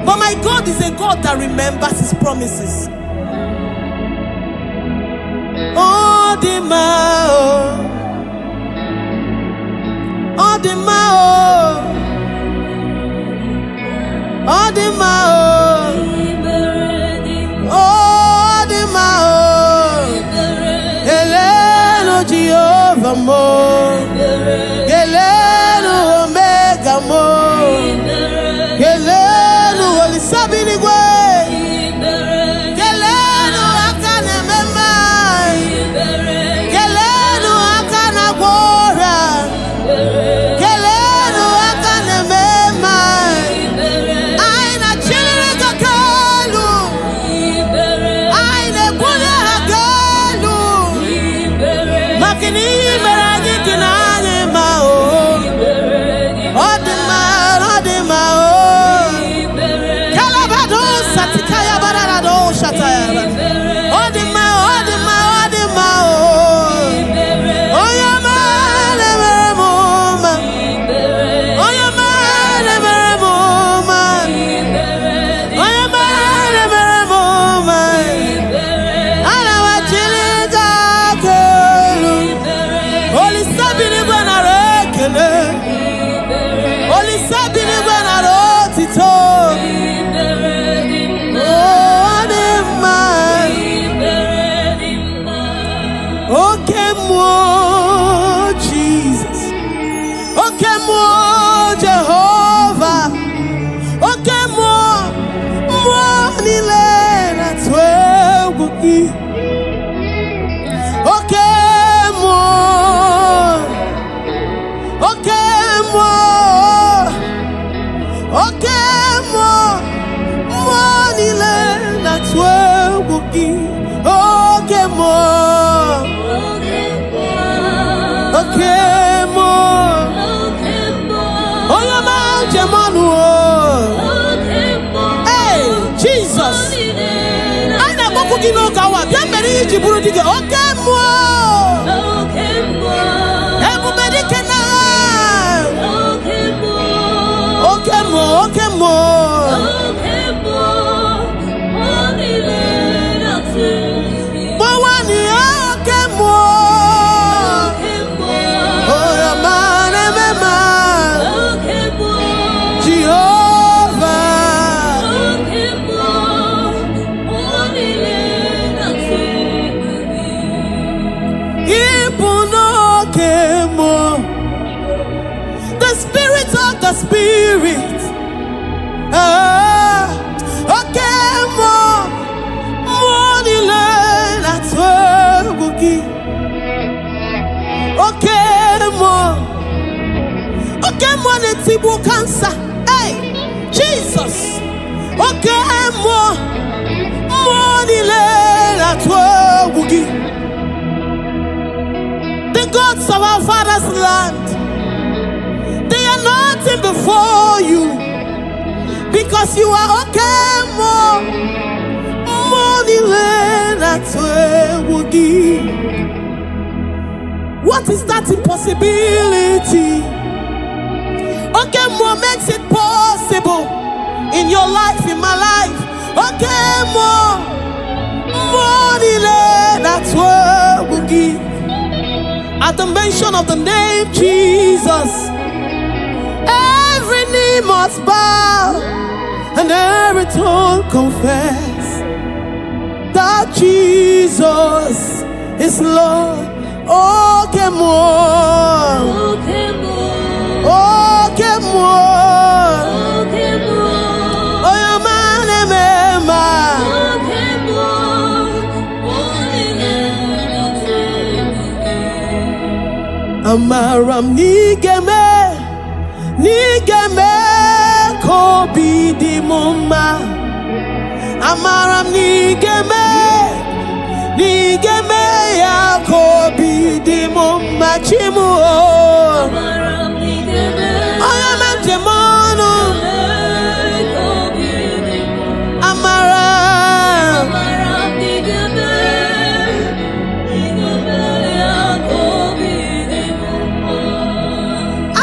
but my God is a God that remembers his promises. Oh, the Gelenu Omega mo. Gelenu Olisabinigwe. Gelenu Akane Mema. Gelenu Akana Gwora. Gelenu Akane Mema. Aina Chilika Kalu. Aina Buda Hagalu. Makini Meragi Kinane Mao. Odima, Odima, Kalabado Satikaya Barado Shataya. Odima, Odima, Odima, Oyama Nevermoma. Oyama Nevermoma. Oyama Nevermoma. Alawa Chiliga Kelu. Holy Sabini Banarekele. Holy Sabini Banarotito. Okay, more Jesus. Okay, more Jehovah. Okay, more Nilena Twebuki. Okay, more. Okay, more. Okay, more Nilena Twebuki. Okay, more. Okay, more. Oh, your man, Jamanu. Hey, Jesus. I never could know Gawa. Yamari, Jiburu, okay, more. Everybody can now. Okay, more. Okay, more. Mawani, okay, more. Oh, your man, man. Jehovah. Ipunokemo. The spirit of the spirit. Okay, more. Monile na twebuki. Okay, more. Okay, more ne tibu cancer. Hey, Jesus. Okay, more. Monile na twebuki. The gods of our father's land, they are nothing before you, because you are okay, more. What is that impossibility? Okay, more makes it possible in your life, in my life. Okay, more that's what we give. At the mention of the name Jesus, every knee must bow and every tongue confess that Jesus is Lord. Okay, more. Okay, more. Okay, more. Okay, more. Oh, your man, remember. Okay, more. Amaram nigeme, nigeme kobi di mumma. Amaram nigeme, nigeme ya kobi di mumma chimu. Amaram nigeme, ayaman jemono. Amaram, amaram nigeme, nigeme ya kobi di mumma.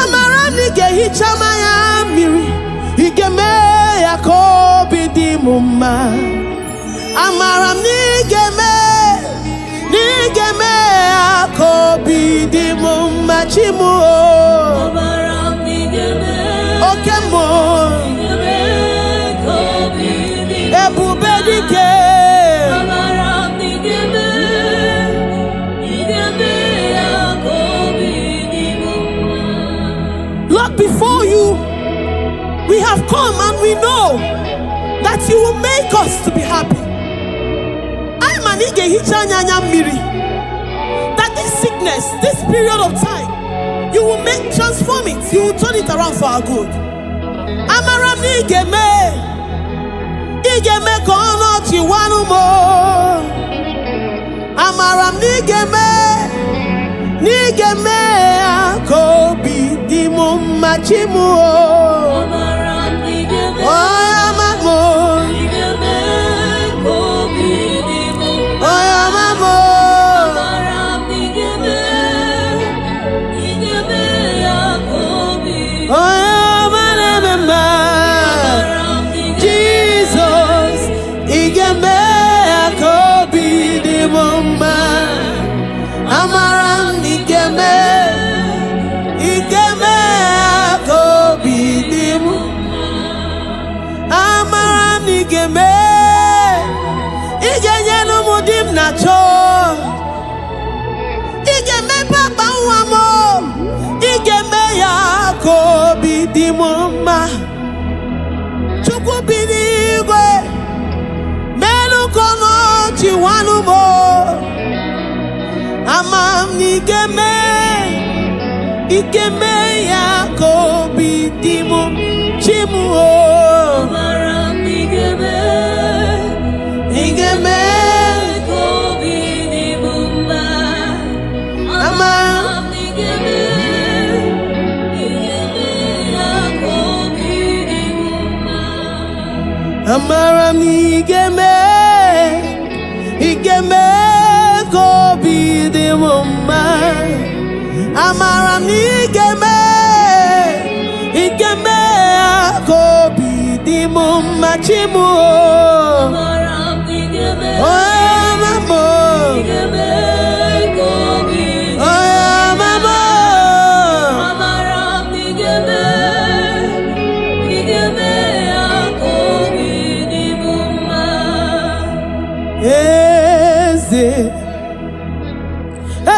Amaram nige hichama ya miri, igeme ya kobi di mumma. Amaram nigeme, nigeme akobi di mumma chimu. Lord, before you, we have come and we know that you will make us to be happy. That this sickness, this period of time, you will transform it, you will turn it around for our good. Amaram igeme kono chiwanu mo. Amaram nigeme akobi dimu machimu. Amaram nigeme kobi dimu. Jesus, igeme akobi dimu ma. Amaram nigeme akobi dimu. Amaram nigeme igeyenu mudim nacho. Igeme papa wamo. Igeme akobi dimu ma. Chukwu binigwe menu kono chiwanu mo. Amam nigeme akobi dimu chimu. Amaram nigeme akobi dimu ma. Amaram nigeme akobi dimu ma. Amaram nigeme akobi dimu ma. Amaram nigeme akobi dimu ma chimu. Amaram nigeme akobi Amaram nigeme akobi dimu ma.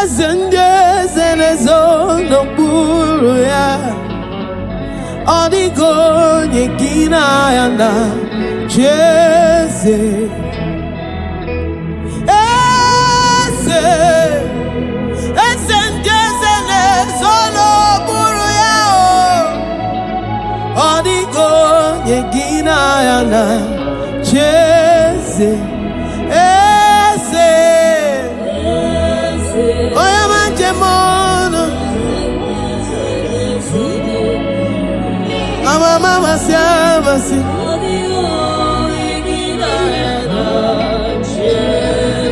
Eze ndị eze na-ezo n'okpuru ya. Ọ dịghị onye gị na ya na Jeze. Eze ndị eze na-ezo n'okpuru ya. Ọ dịghị onye gị na ya na Jeze. Oya manjemono mama siamasi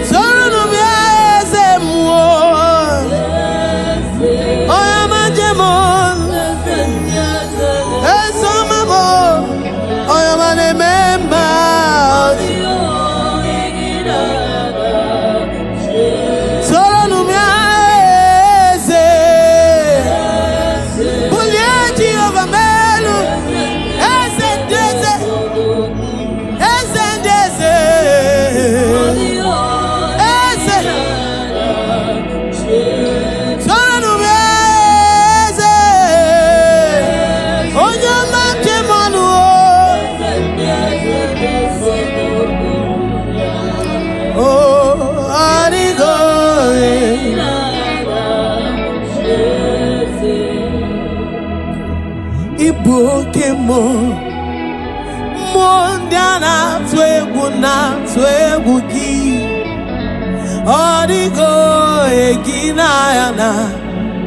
soro no mieze muo. Oya manjemono eso mamo. Oya manememba Ibokemo mondiana na-atụ egwu gị. Ọ dịgo egina ya na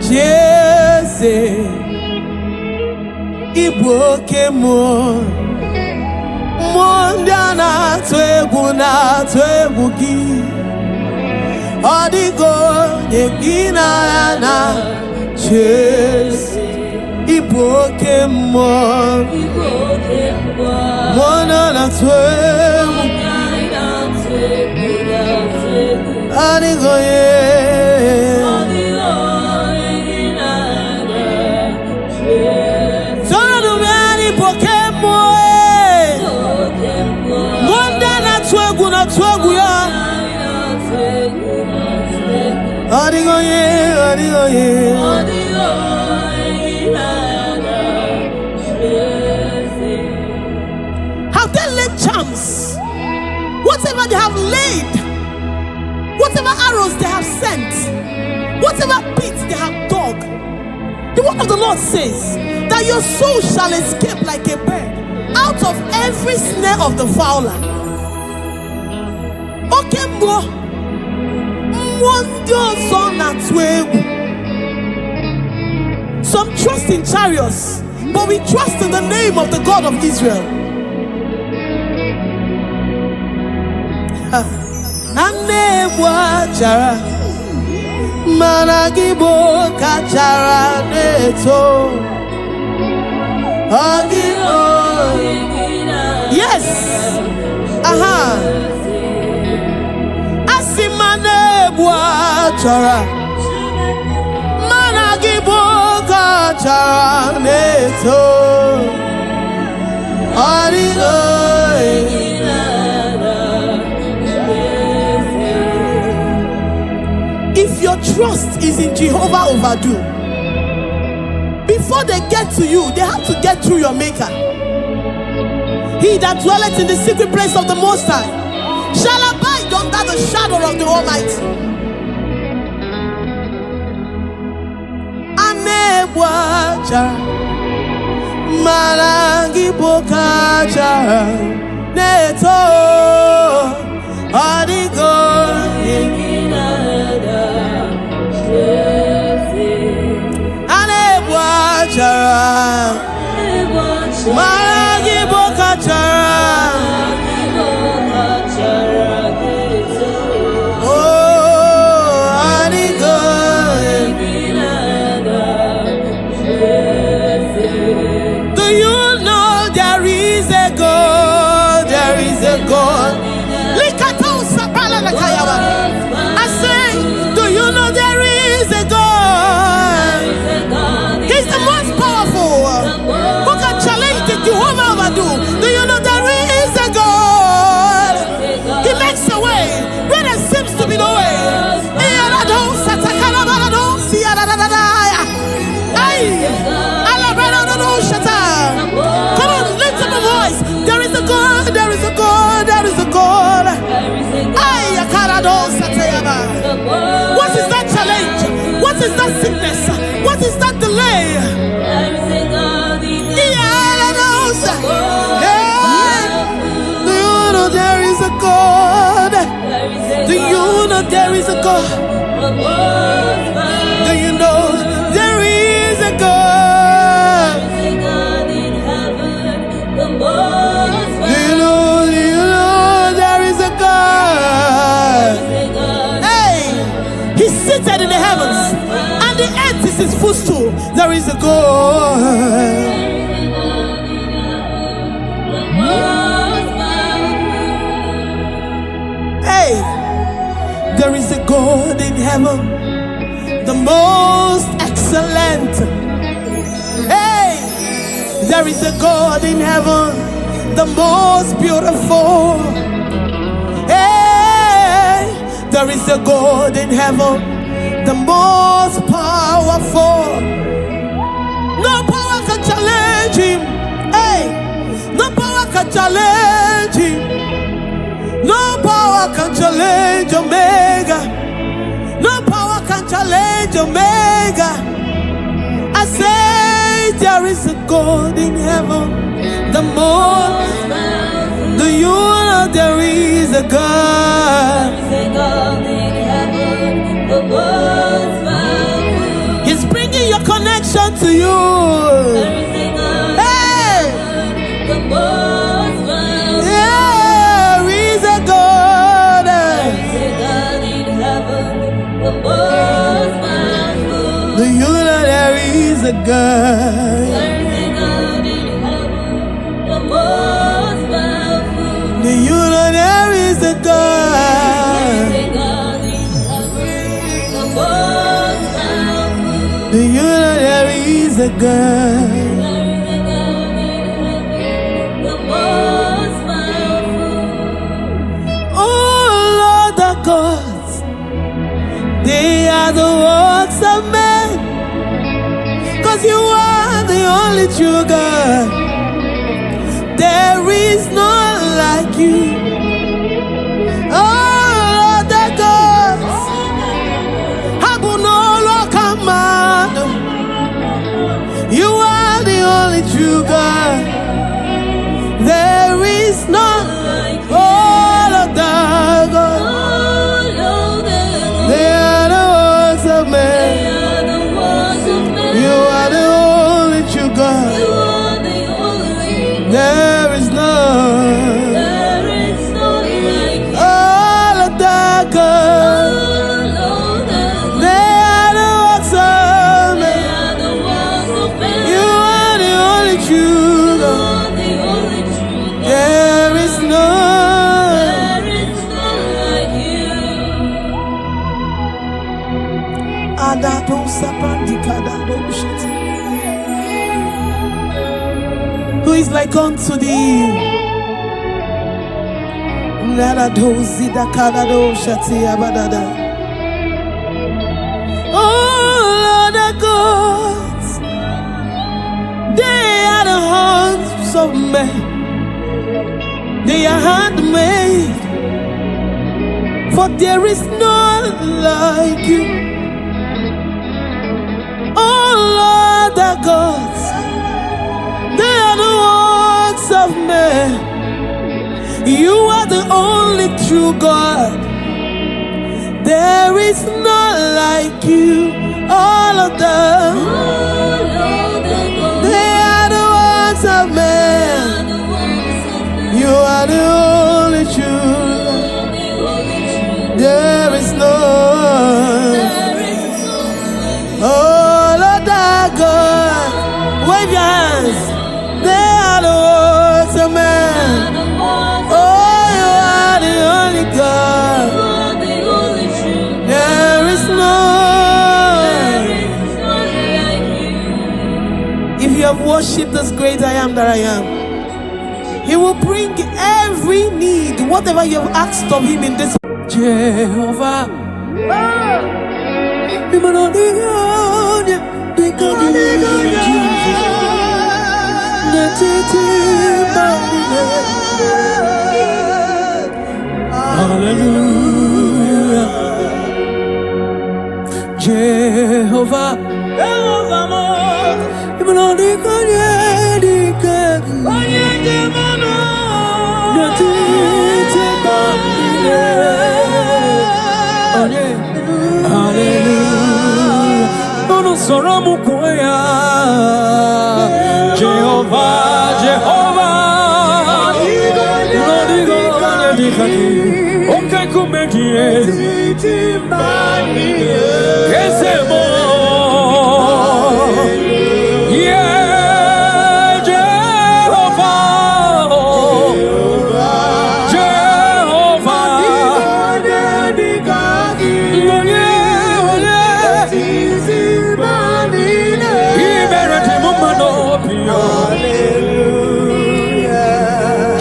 Jeze. Ibokemo mondiana na-atụ egwu gị. Ọ dịgo egina ya na Jeze. Ibokemo mona na twemu anigoye. Tonu miani Ibokemo monda na twegu ya. Anigoye arrows they have sent, whatever pit they have dug, the word of the Lord says that your soul shall escape like a bird out of every snare of the fowler. Okay, some trust in chariots, but we trust in the name of the God of Israel. Yes. If your trust is in Jehovah overdo, before they get to you, they have to get through your maker. He that dwelleth in the secret place of the Most High shall abide under the shadow of the Almighty. What is that challenge? What is that sickness? What is that delay? Do you know there is a God? Do you know there is a God? Do you know there is a God? Do you know there is a God? He's seated in the heavens, and the earth is his footstool. There is a God. Hey, there is a God in heaven, the most excellent. Hey, there is a God in heaven, the most beautiful. There is a God in heaven, the most powerful. No power can challenge him. Hey, no power can challenge him. No power can challenge Omega. No power can challenge Omega. I say there is a God in heaven, the most. Do you know there is a God? He's bringing your connection to you. Hey! There is a God. Do you know there is a God? Do you know there is a God? Do you know there is a God? Oh Lord, the gods, they are the works of men, 'cause you are the only true God. There is none like you. Oh Lord, the gods, only true God. There is none all of the gods. They are the works of man. You are the only true God. There is none. All of the gods. They are the works of man. You are the only true God. There is none. Adato sapandikadado shiti. Who is like unto thee? Nadado zidakadado shati abadada. All the gods, they are the hands of men. They are handmade, for there is none like you. All other gods, they are the works of men. You are the only true God. There is none like you. All of them, they are the works of men. You are the only true. There is none. All of that God, wave your hands. They are the works of man. Oh, you are the only God. There is none. If you have worshipped this great I am that I am, He will bring every need, whatever you have asked of Him in this. Jehovah. Hallelujah. Jehovah. Jehovah, Jehovah, okay, come here.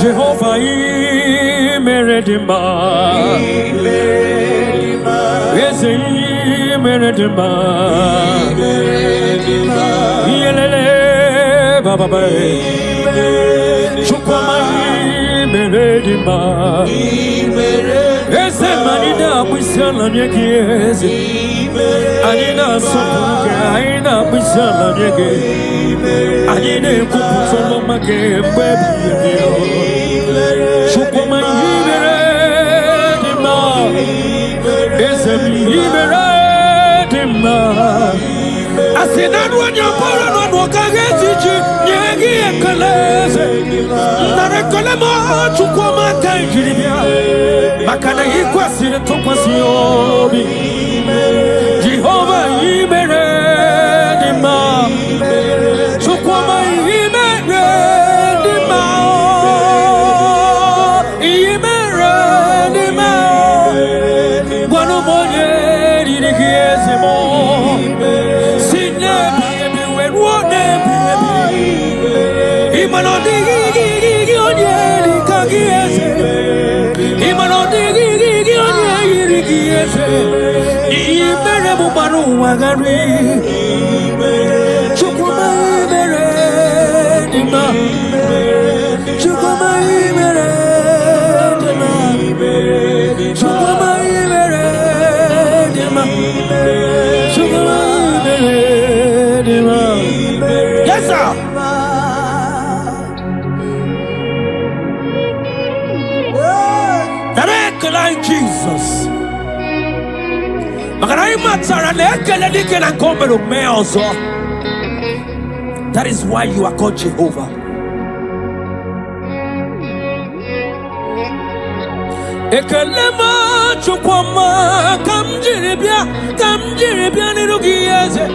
Jehovah, Meredima, Meredima, Yelele, Baba, Chukama, Meredima, Ezemanina, Wissalanegis, Anina Sopuka, Aina Wissalanegis, Anina Kupusolomake, baby. Chukama, Meredima, Meredima. I said, not when you're born on what I get you, Yagi and Kalese. Narakolama, Chukama, Tangiria. Makana equasi to Quasiobi. Jehovah, Meredima. Chukama, Meredima. Meredima. One of more years, Yes, sir. my Jesus. That is why you are called Jehovah. Ekelema chukwama kamjiribia nirugiyeze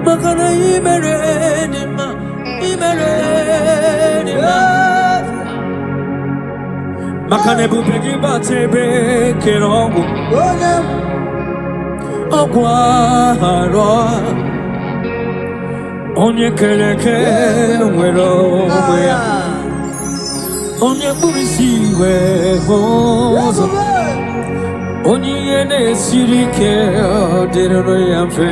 makana imeredima makana bubegi batebe kerongo ogwaro onye keleke nwero ya onye burisi hozo onye na-esiri ike dịrị ya mfe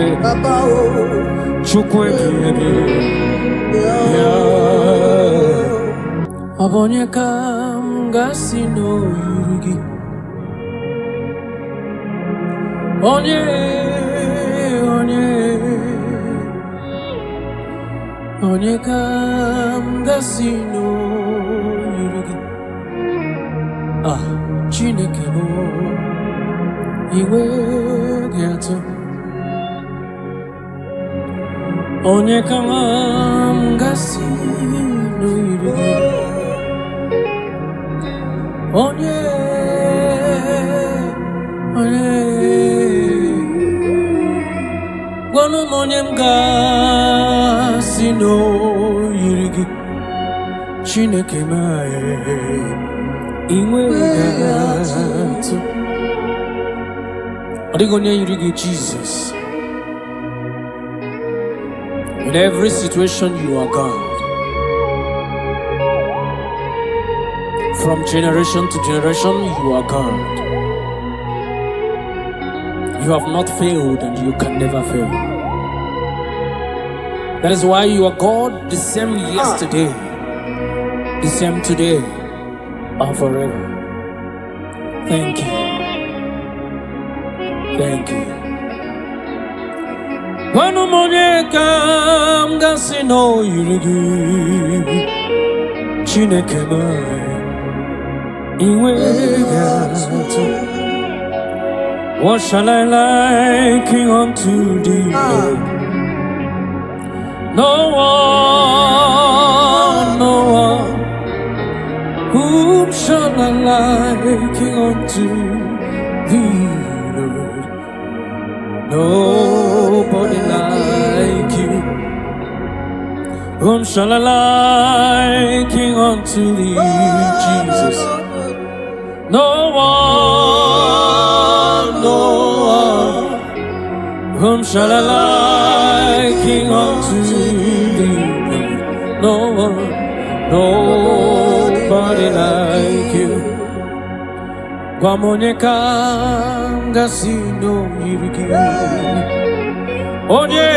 Chukwu ebighị ya ọ bụ onye ka m ga-asị n'oyiri gị onye ka m ga-asị n'oyiri gị Chineke bụ iwe gị atụ onye ka m ga-asị n'oyiri gị onye gwanụ m onye m ga-asị n'oyiri gị Chineke m iwe gị atụ ọ dịghị onye yiri gị Jesus. In every situation you are God. From generation to generation you are God. You have not failed and you can never fail. That is why you are God, the same yesterday, the same today, and forever. Thank you. Thank you. When money come, gasi no yirigi, Chineke mai, iwe gato. What shall I liken unto thee? No one. Whom shall I liken unto thee, Lord? Nobody like you. Whom shall I liken unto thee, Jesus? No one. Whom shall I liken unto thee? No one, nobody like you. Guamoneka gasino yirigi. Onye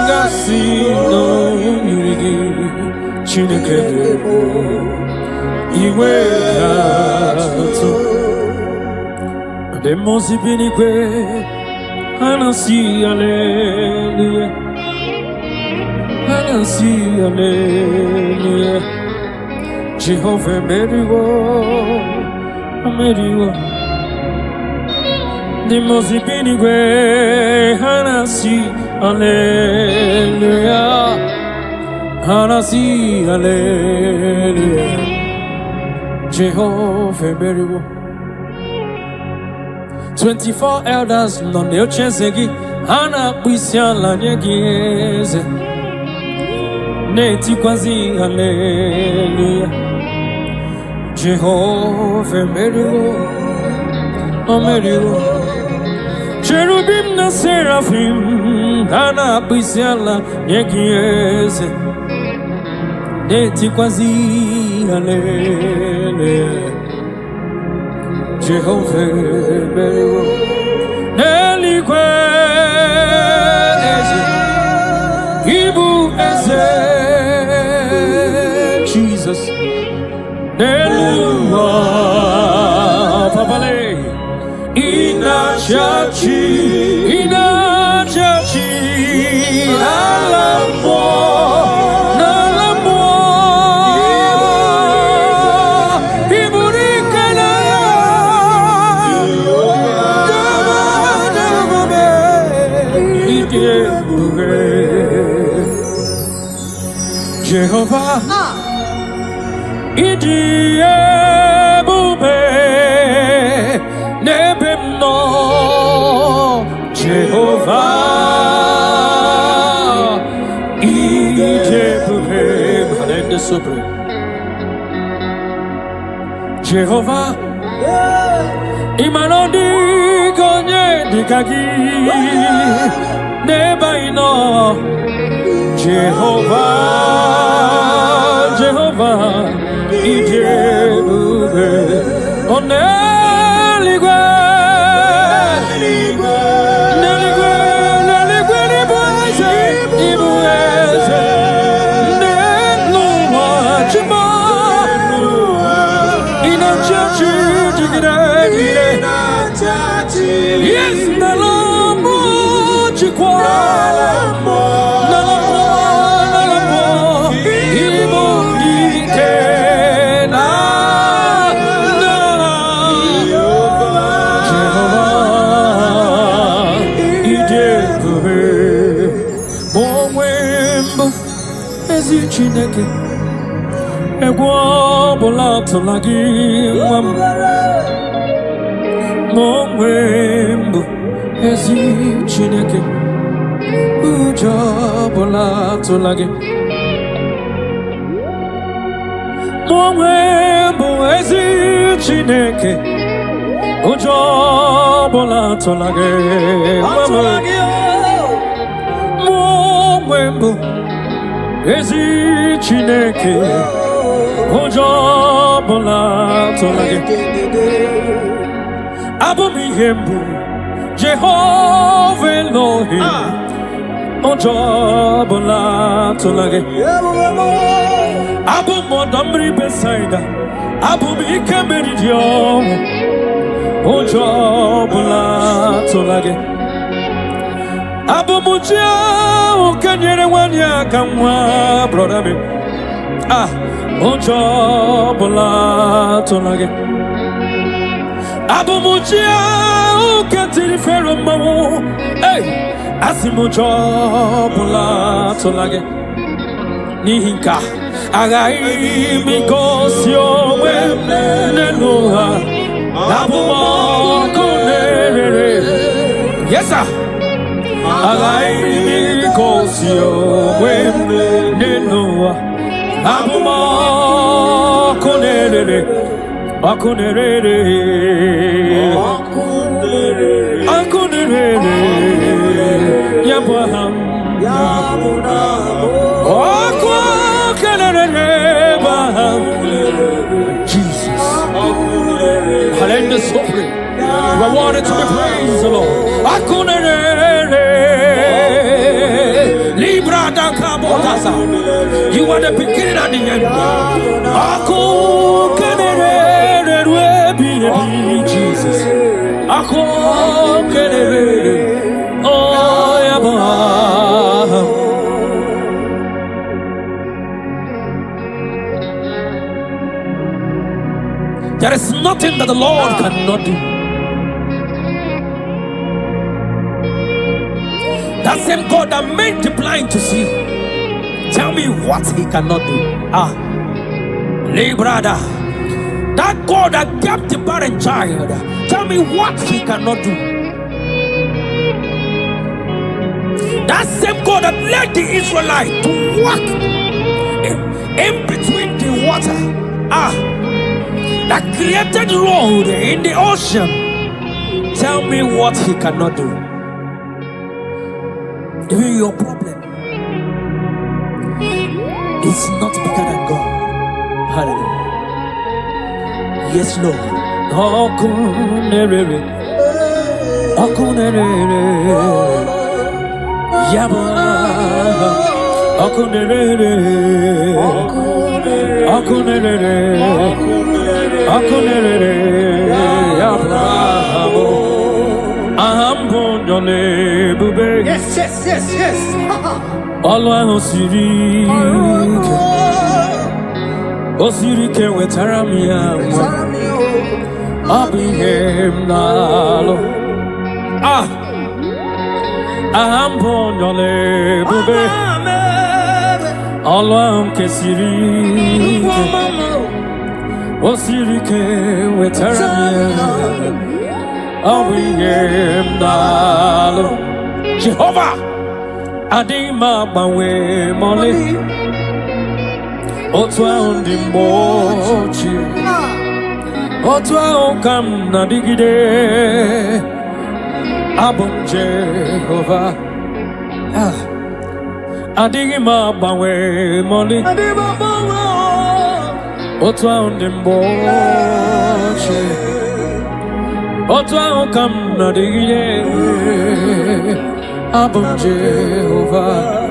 gasino yirigi. Chineke iwe gato. Demos ibinigwe anasi hallelujah. Anasi hallelujah. Jehovah meriwo. Demos ibinigwe anasi hallelujah. Anasi hallelujah. Jehovah meriwo. 24 elders non ne ochezegi hana kwisiala nyegeze neti kwazi hallelujah. Jehovah meriwo cherubim na seraphim hana kwisiala nyegeze neti kwazi hallelujah. Jehovah meriwo eligwe eze Igbo eze Jesus eluwa papale inachachi alamo Jehovah, Idi ebube nebem no Jehovah, Idi ebube manende sobre Jehovah, imanodi gonye digagi nebaino Jehovah, Jehovah, Ijebube, Oneligwe, Neligwe, Neligwe, Ibueze, Ibueze, Neluwa, Chima, Inachachi, Jigire, yes, Nalamu, Chikwa. Chineke egwu ọbụla atụla gị nwa m onwe mbụ ezi Chineke ụjọ ọbụla atụla gị onwe mbụ ezi Chineke ụjọ ọbụla atụla gị onwe mbụ ezi Chineke ụjọ ọbụla atụla gị abụ m ihe mbụ Jehova Elohim ụjọ ọbụla atụla gị abụ m ọdọ mmiri Besaida abụ m ike meriri ọnwụ ụjọ ọbụla atụla gị abụ m chi ahụ kenyere nwanyị aka nwa brọda m ụjọ ọbụla atụla gị abụ m chi ahụ ketiri Fero mmanwụ asị m ụjọ ọbụla atụla gị n'ihi nke a aghaghị m igosi onwe m n'elu ha abụ m ọkụ na-erere yes sir aghaghị m igosi onwe m n'elu ụwa abụ m ọkụ na-erere ọkụ na-erere ọkụ na-erere ya bụ aha m ọkụ na-erere bụ aha m Jesus hallelujah supreme you are wanted to be praised the Lord ọkụ na-erere you are the beginning and the end. Aku kenere Jesus. Aku kenere oh yaba. There is nothing that the Lord cannot do. That same God that made the blind to see, tell me what he cannot do. Brother, that God that kept the barren child, tell me what he cannot do. That same God that led the Israelites to walk in between the water, that created road in the ocean, tell me what he cannot do. Even your problem is not bigger than God. Hallelujah. Yes, Lord. Okunere, okunere, yaba, okunere, okunere, okunere, yaba. Yes, yes, yes, yes. Alwa Osiri ke wetara mi amwa abihem nalo Ahambonyole bube Alwam kesiri Osirike wetaramia Awiyem dalo Jehovah Adima bawe mole Otwa ondimbochi Otwa okam nadigide Abum Jehovah Adima bawe mole Otwa ondimbochi Otwa okam nadigide Abum Jehovah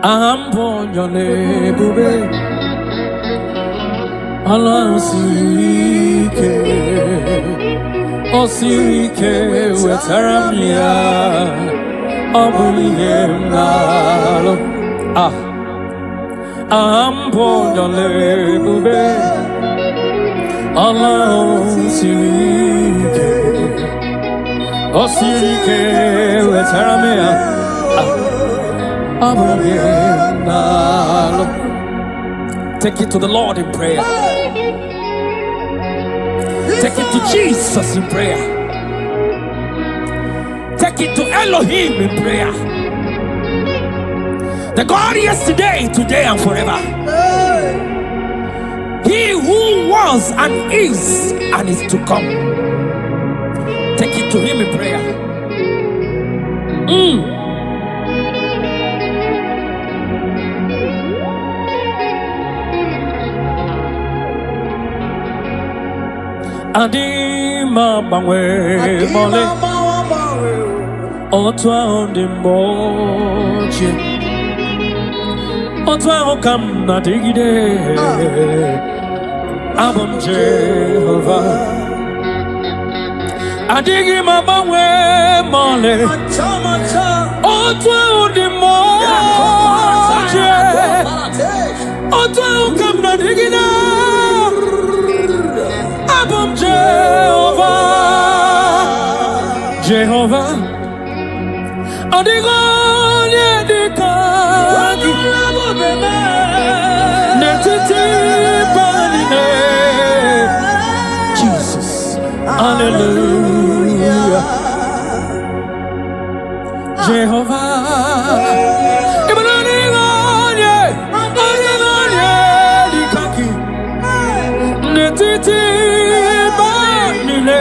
Ahambonyole bube Allah sirike Osirike wetaramia Abuliyem nalo Ahambonyole bube Allah sirike Osirike wetaramia Take it to the Lord in prayer. Take it to Jesus in prayer. Take it to Elohim in prayer. The God yesterday, today, and forever. He who was and is to come. Take it to Him in prayer. Adima bawe mole Otwa ondimbochi Otwa okam nadigide Abum Jehovah Adima bawe mole Otwa ondimbochi Otwa okam nadigide Abum Jehovah, Adigonye dikagi, netiti banine, Jesus, Hallelujah, Jehovah, Adigonye dikagi, netiti banine.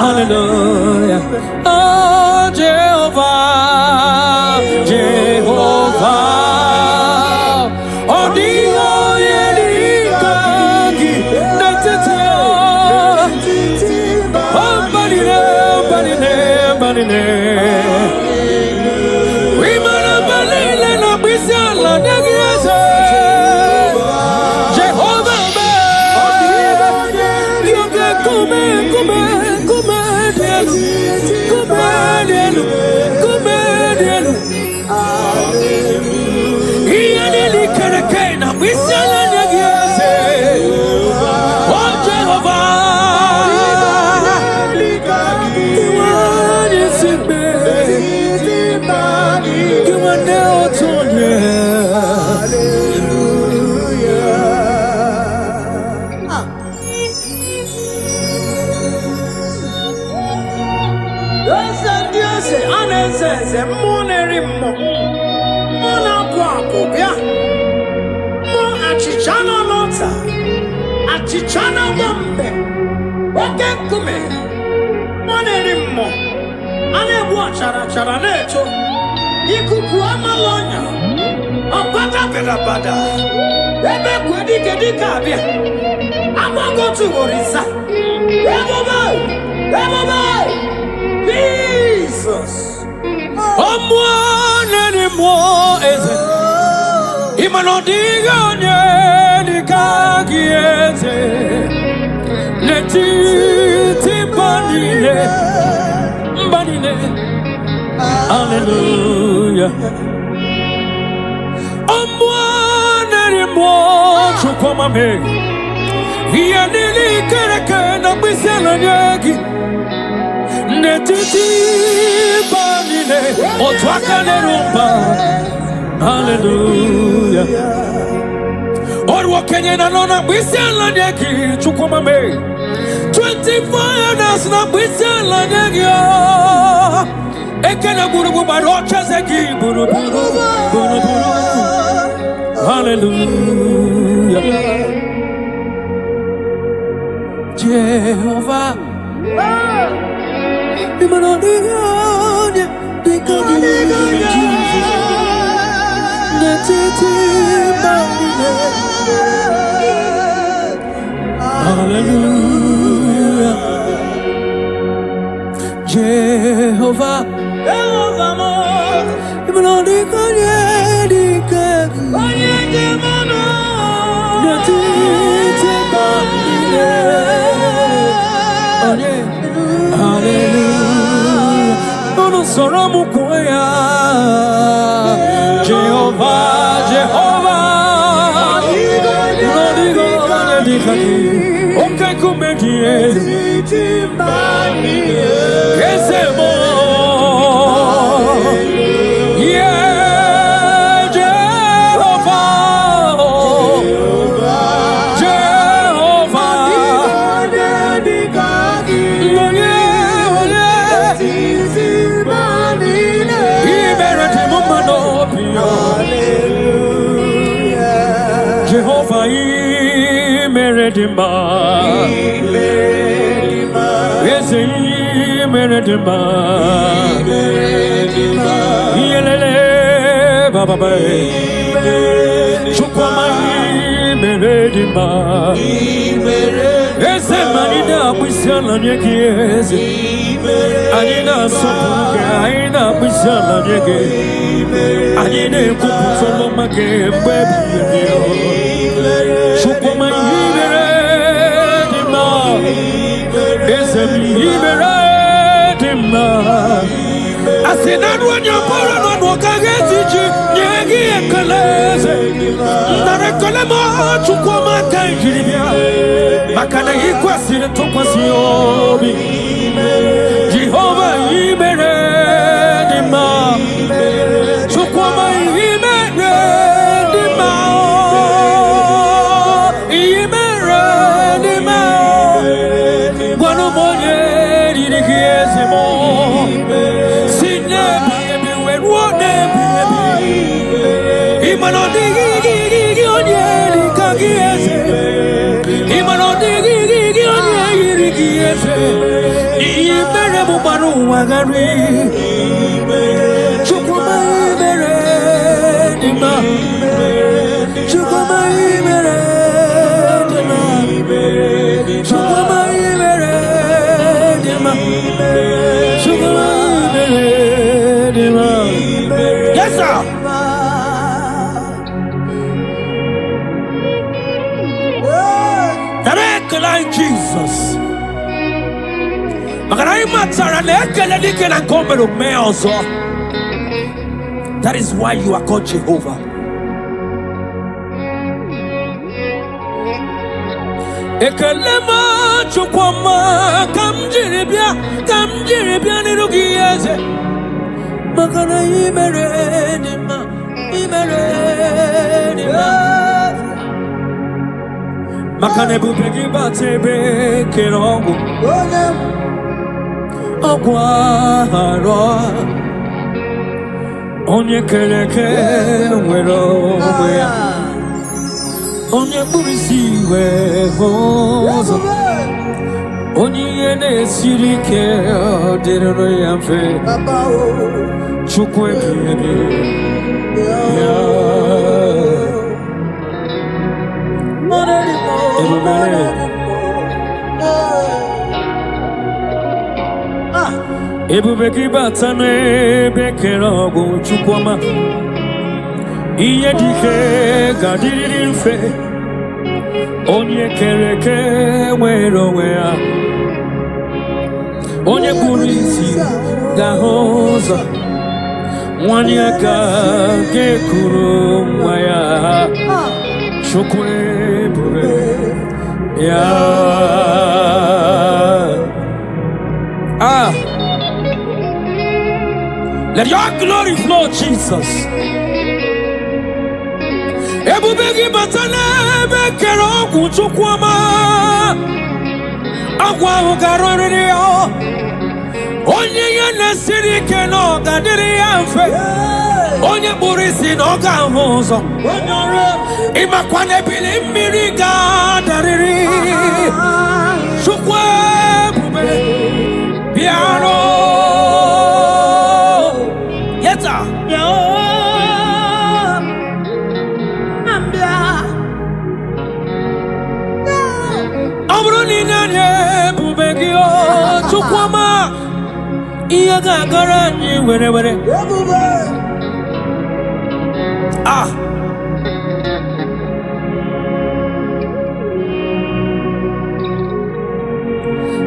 Hallelujah. Oh, Jehovah, Jehovah. Oh, Dio, Yedikagi, Natatio. Oh, Badine. We mana balile na bisala nagiaze. Jehovah, Come. Chichana Wambe, Wakakume, Monerimo, Ane Watchara Neto, Ikukuama Lonya, Apata Pedabada, Ebe Kwadikabia, Amago to Orisa, Ebobai, Jesus, One anymore is it? Imanodiga. Netiti banine, hallelujah. Omwanelimo chukwamame, hiyanili kereke na bisela nyegi. Netiti banile otwaka nerumba. Hallelujah. Orwo Kenya na nona bwisiala nyeki chukuma me 24 years na bwisiala nyeki ekena burubu barocha zeki burubu. Hallelujah. Jehovah Hallelujah. Jehovah Soromu kuya Jehovah, Jehovah Okay kumedie Kesemo Yeah Jehovah Jehovah Jehovah Meredima Meredima Yelele Baba Chukwama Meredima Ese manina Bwisala Nyekezi Anina Sopuke Aina Bwisala Nyekezi Anine Kupusolo Make Baby Chukwama Meredima Ese Meredima Asinadu Anyapora Nwakagezi Nyegi Ekaleze Narekolema Chukwama Kanjiribia Makana Ikwasire Tokwasiobi Jehovah Meredima Chukwama Meredima Meredima Guano Moye Dikiezemo Sine Baby when what baby Imano Digi Onye Kagieze Imano Digi Onye Rigieze Imeremu Baru Wagari Chukwama Meredima Chukwama Meredima Chukwama Meredima Chukwama Meredima Yes sir. Direct like Jesus. That is why you are called Jehovah. Ekelema chukwama kamjiribia nirugieze makana imeredima makana bubegi batebe kerongo Ogwaro Onye keleke nwero ya Onye burisi we hozo Onye na-esiri ike ọ dịrị ya mfe Chukwu ebighị ya Ebube gị bata n'ebe kere ọgwụ Chukwuma ihe dike ga-adịrịrị mfe onye kere eke nwere onwe ya onye kpụrụ isi ga-ahụ ụzọ nwanyị aka ga-ekuru nwa ya Chukwu ebube ya Let your glory flow, Jesus. Ebubegi batana bekero kuchukwama. Agwa ugarori yo. Onye yene siri keno gadiri yanfe. Onye burisi no gahozo. Ima kwane bili miriga dariri. Shukwe bube piano. Yeta. Amruni nane bube gyo chukwama. Iya gagara ni were. Ah.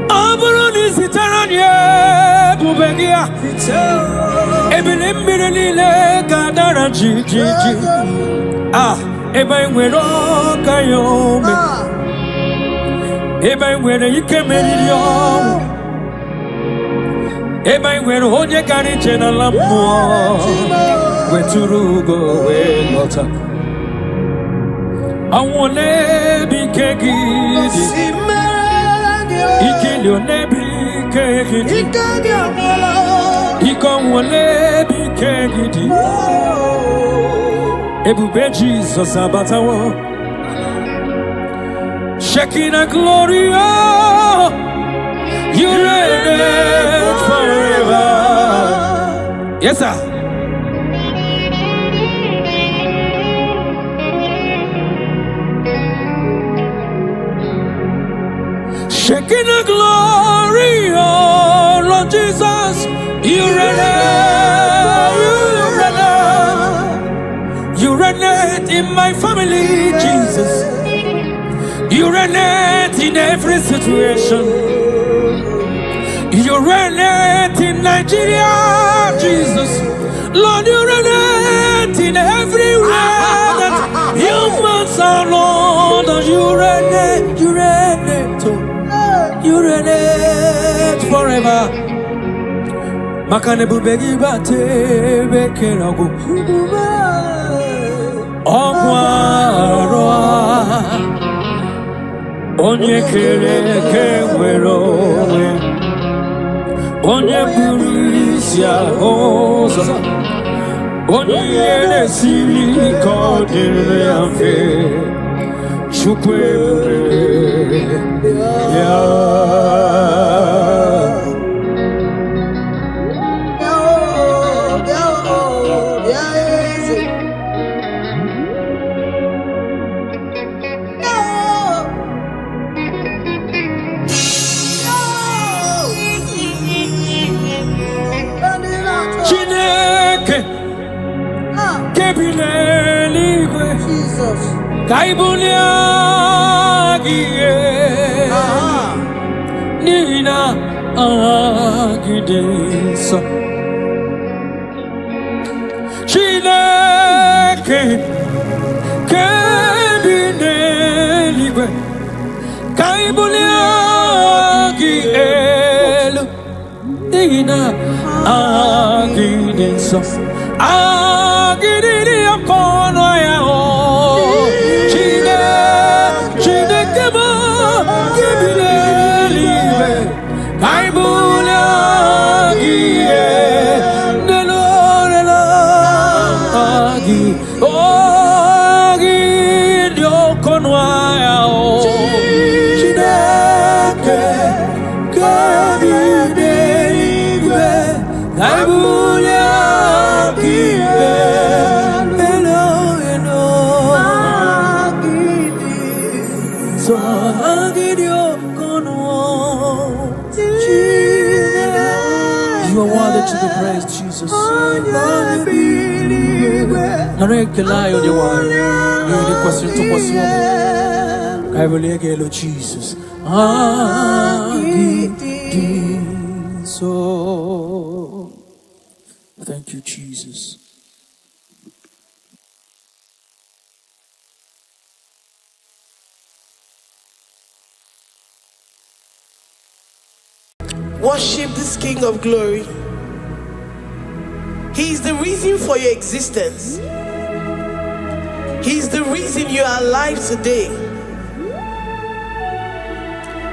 Amruni sitaranye bube gya. Ebinim birile gadara ji. Ah. Eba nwere kayome. Eba nwere ikemeri yo. Eba nwere onye gari jena lammo. Weturugo we lota. Awone bikegidi. Ikeli one bikegidi. Ikawone bikegidi. Ebube Jesus abatawo. Shekinah glory, oh, you reign forever. Yes, sir. Shekinah glory, oh, Lord Jesus, you reign, you reign in my family, Jesus. You reign in every situation. You reign in Nigeria, Jesus. Lord, you reign in everywhere that humans are, Lord. You reign forever. Makane bubegi bate bekerago. Ogwaro. Onye kere kewero, onye burisia oza, onye yene siri kodire amfe, chukwe ya. Kaibulia gie Nina agidesa Chineke Kebineligwe Kaibulia gielu Nina agidesa Agidili akono ya to the praise, Jesus. Narekelayo de wine. You the question to question. I will again, Jesus. So thank you, Jesus. Worship this King of Glory. He is the reason for your existence. He is the reason you are alive today.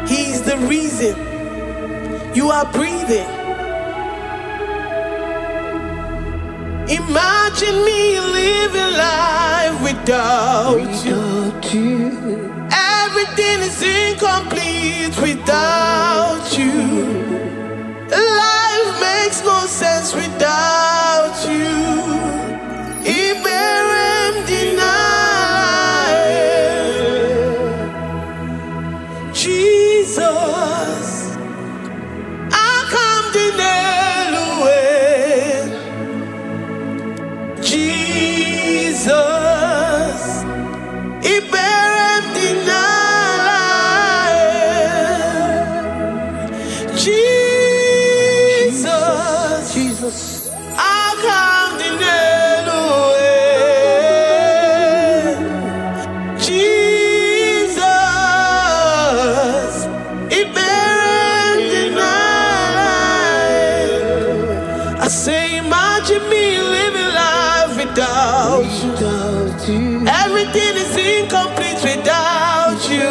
He is the reason you are breathing. Imagine me living life without you. Everything is incomplete without you. Life makes no sense without you. Iberem deny. Jesus, I come deny. Jesus, Iberem deny. Jesus, I come deny. Jesus, Iberem deny. I say, imagine me living life without you. Everything is incomplete without you.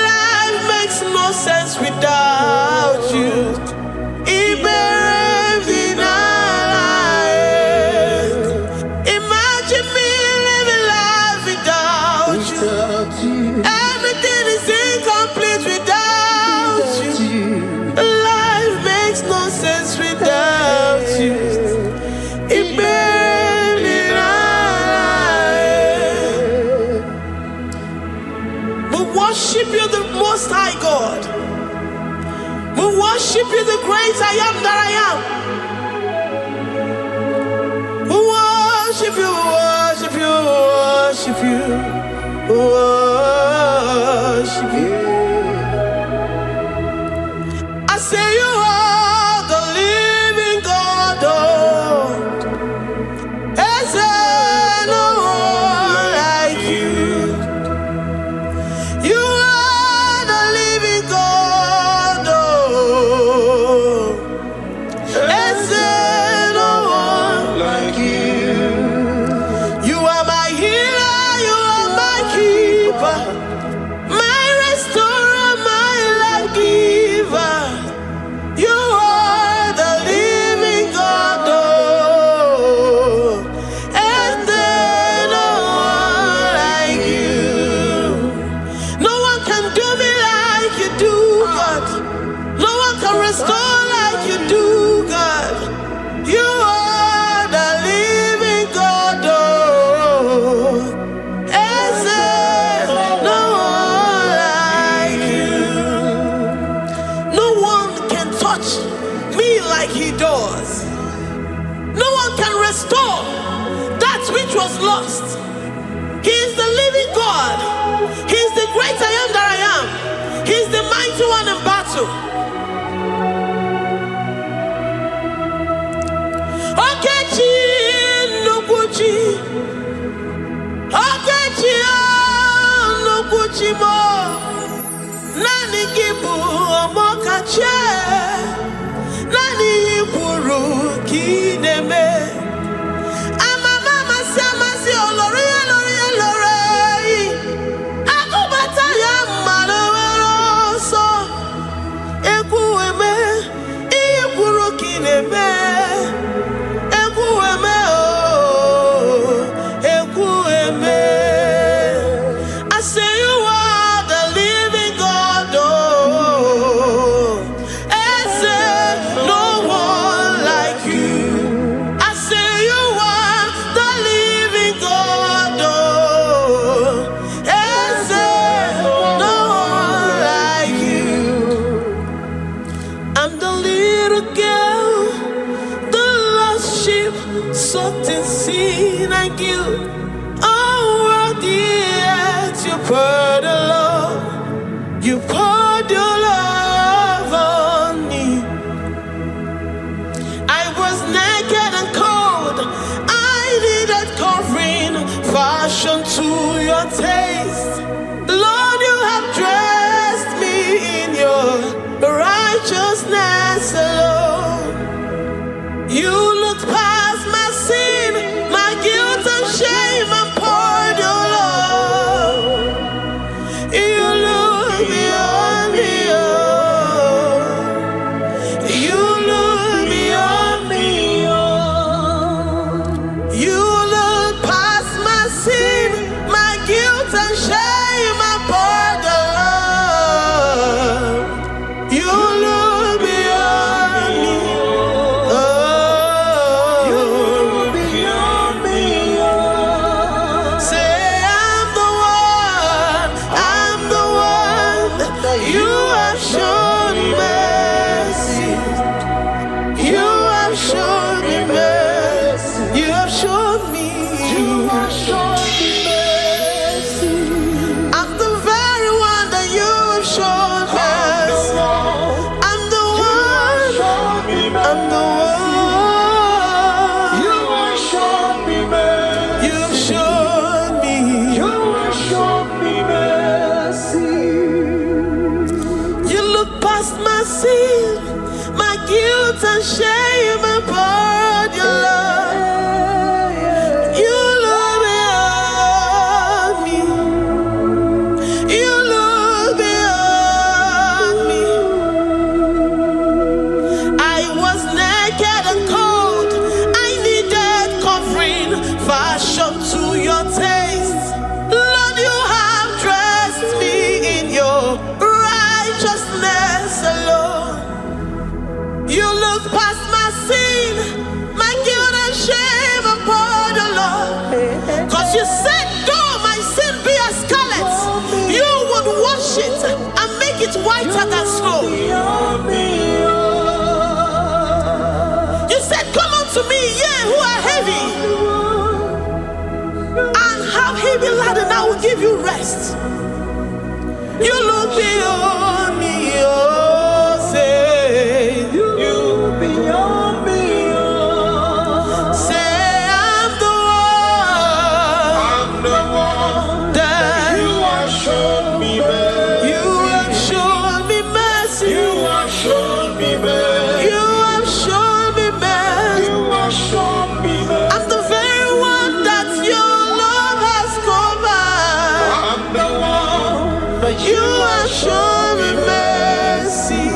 Life makes no sense without you. Iberem deny. Imagine me living life without you. Everything is incomplete without you. Life makes no sense without you. Iberem deny. We worship you, the Most High God. We worship you, the great I am that I am. We worship you, worship you, worship you, worship you. I say you are the living God. Oh, is there no one like you? You are the living God. Oh, is there no one like you? You are my healer, you are my keeper, my restorer, my life giver. You are the living God. Oh, is there no one like you? No one can do me like you do, God. No one can restore like you do, God. You are the living God. Oh, is there no one like you? No one can touch me like he does. No one can restore that which was lost. He is the living God. He is the great I am that I am. He is the mighty one in battle. Okechi Nukuchi. Okechi Nukuchi mo. Nani kibu omokache. Nani iburu kineme. Amama samasi olori olori olori. Akubata ya maloro so. Ekueme iburu kineme. Ekueme oh. Ekueme. I say you are the living God. Oh, is there no one like you? I say you are the living God. Oh, is there no one like you? I'm the little girl, the lost sheep, soaked in sin and guilt. Oh, worthy yet you poured the love. You poured your love on me. I was naked and cold. I needed covering, fashioned to your taste. Lord, you have dressed me in your righteousness alone. You looked past You look beyond me. Oh, you look beyond me. Say, I'm the one. I'm the one. You have shown mercy. You have shown me mercy. You have shown me. You have shown me mercy. I'm the very one that you have shown mercy. I'm the one. I'm the one. You have shown me mercy. You have shown me. You have shown me mercy. You look past my sin, my guilt and shame, and poured your love. You look beyond me. You look beyond me. I was naked and cold. I needed covering, fashioned to your taste. Lord, you have dressed me in your righteousness alone. You look past my sin, my guilt and shame upon the Lord. Cause you said, though my sin be as scarlet, you would wash it and make it whiter than snow. You said, come unto me, ye who are heavy, and have heavy laden, I will give you rest. You look beyond me, oh, say, you beyond me, oh. Say, I'm the one that you have shown me mercy. You have shown me mercy. You have shown me mercy. You have shown me mercy. You have shown me mercy. I'm the very one that your love has covered. I'm the one that you have shown me mercy.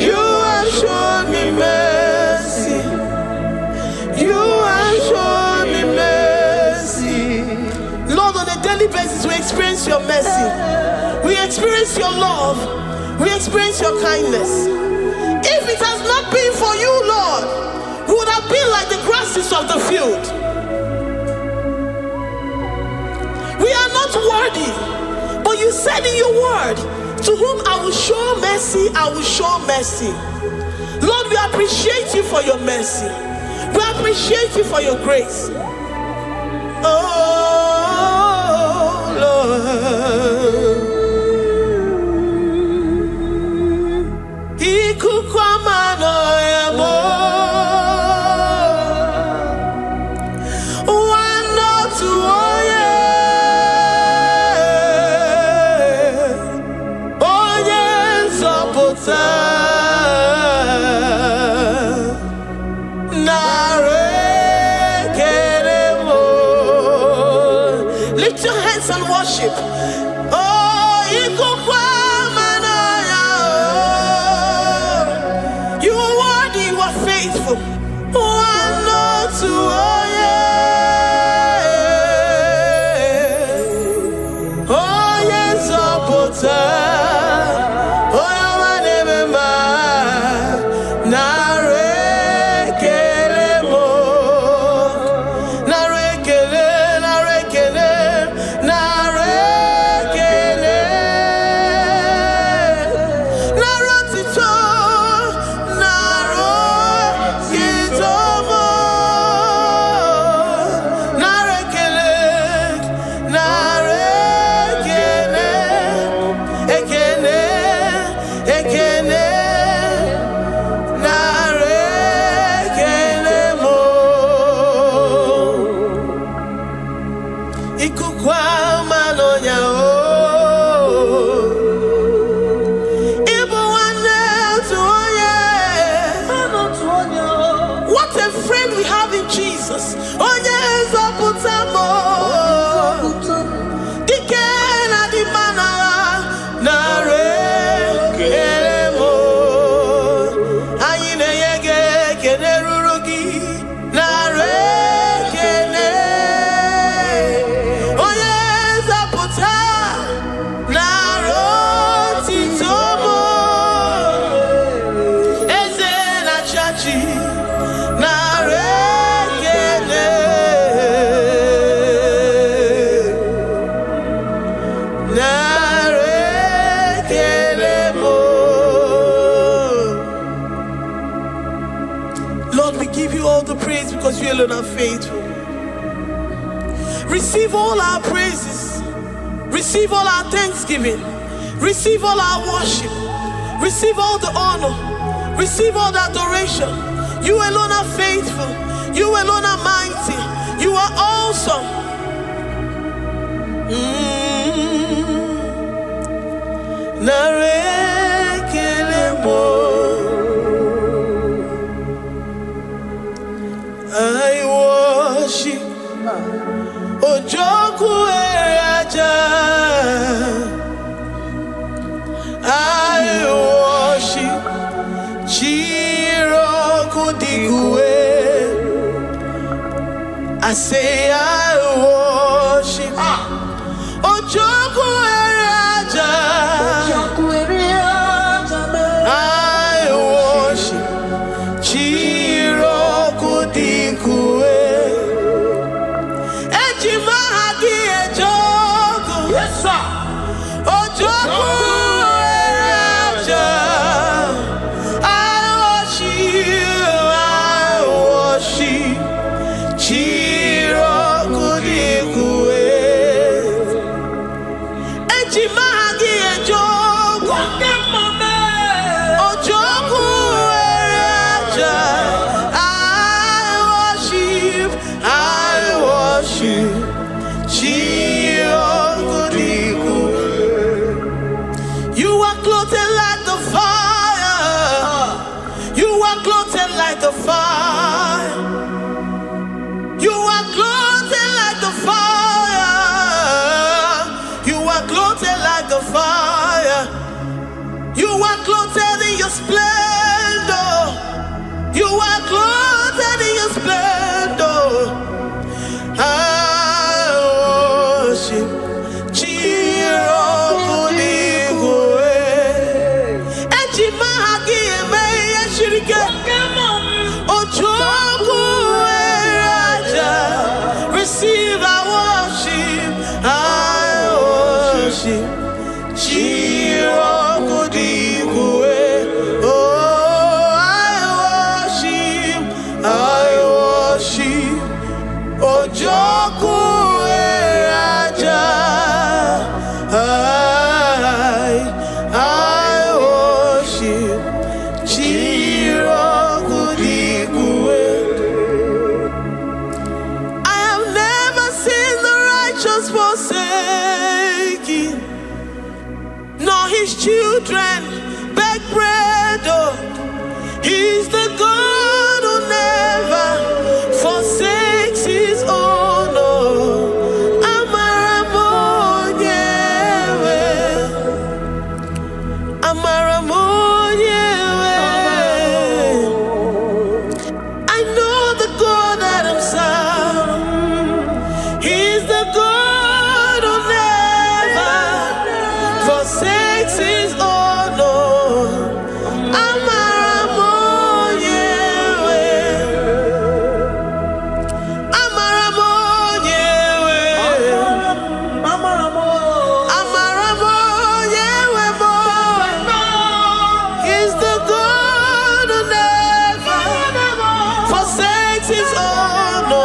You have shown me mercy. You have shown me mercy. Lord, on a daily basis, we experience your mercy. We experience your love. We experience your kindness. If it has not been for you, Lord, we would have been like the grasses of the field. We are not worthy, but you said in your word, to whom I will show mercy, I will show mercy. Lord, we appreciate you for your mercy. We appreciate you for your grace. Oh, Lord. Ikukwamano yamo. Wano tuoye. Onye nzọpụta. Lift your hands and worship. Oh, you are worthy, you are faithful. One, two, oh yeah. Oh yes, oh my name Dike na di mana na re kelemo. you all the praise because you alone are faithful. Receive all our praises. Receive all our thanksgiving. Receive all our worship. Receive all the honor. Receive all the adoration. You alone are faithful. You alone are mighty. You are awesome. I worship Ojoku Eraja. I worship Chiroku Digwe. I say I worship Ojoku Eraja. I worship Chiroku Digwe. Ejimahagi Ejoku. Yes, sir. Ojoku Eraja. I worship Chiroku Digwe. Ejimahagi Ejoku. Ojoku Eraja. I worship Chiroku Digwe. You are clothed like the fire. You are clothed like the fire. You are clothed like the fire. You are clothed like the fire. You are clothed in your splendor. You are clothed in your splendor. I worship Chiroku Digwe. Ejimahagi Emeya Shirike. Ojoku Eraja. Receive our worship. I worship Chiroku Digwe. Oh, I worship Ojoku Eraja. I worship Chiroku Digwe. I have never seen the righteous forsaken, nor his children beg bread. Oh, he's the God who never forsakes his own. Oh, Amaramonyewe, Amaramonyewe. I know the God that I'm serving. He's the God who never forsakes his own. Oh, Amaramonyewe, Amaramonyewe, Amaramonyewe, boy. He's the God who never forsakes his own. Oh,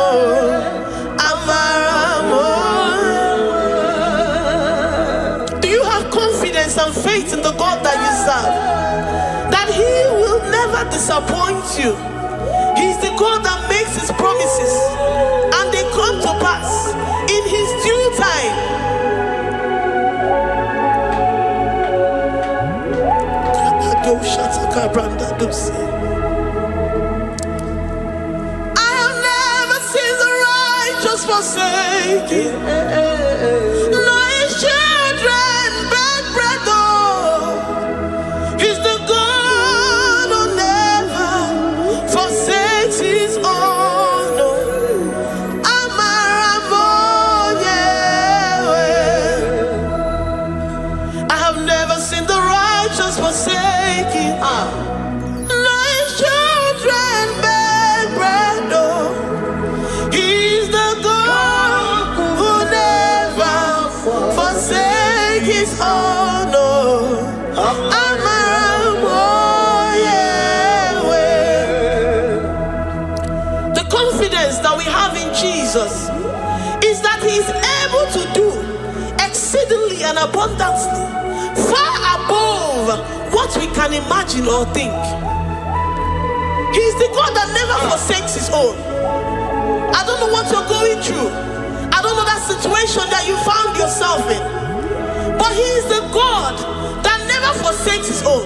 Amaramonyewe. Do you have confidence and faith in the God that you serve? That he will never disappoint you. He's the God that makes his promises and they come to pass in his due time. I have never seen the righteous forsaken, nor his children beg bread. Oh, he's the God who never forsakes his own. Oh, Amaramonyewe. I have never seen the righteous forsaken, nor his children beg bread. Oh, he's the God who never Jesus is that he is able to do exceedingly and abundantly, far above what we can imagine or think. He is the God that never forsakes his own. I don't know what you're going through. I don't know that situation that you found yourself in. But he is the God that never forsakes his own,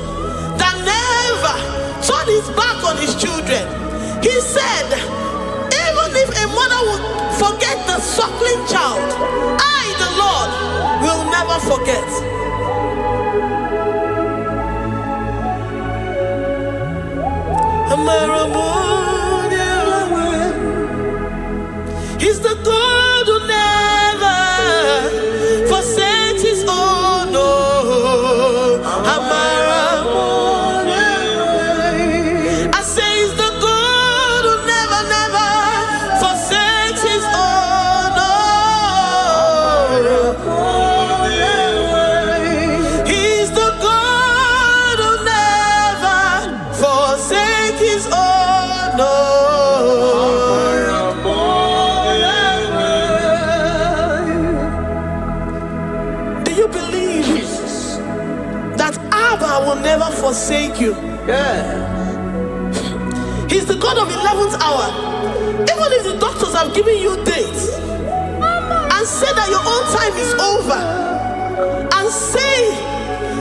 that never turned his back on his children. He said, even if a mother would forget the suckling child, I, the Lord, will never forget. He's the God who never forsakes his own. No. I say he's the God who never, never forsakes his own. No. He's the God who never forsakes his own. No. Will never forsake you. He's the God of 11th hour. Even if the doctors have given you dates and say that your own time is over, and say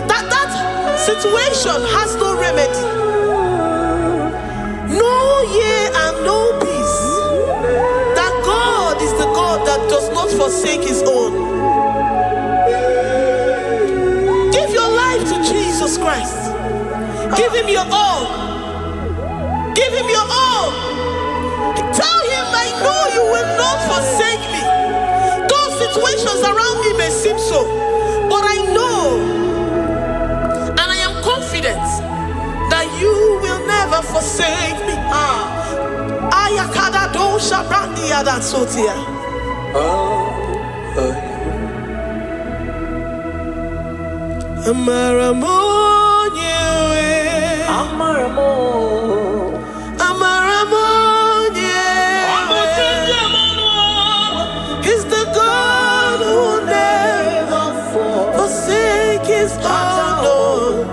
that that situation has no remedy, know ye and know peace that God is the God that does not forsake his own. Jesus Christ. Give him your all. Give him your all. Tell him, I know you will not forsake me. Those situations around me may seem so, but I know and I am confident that you will never forsake me. Ayakada dosha brandi yada sotia. Amaramonye, he's the God who never forsakes his own.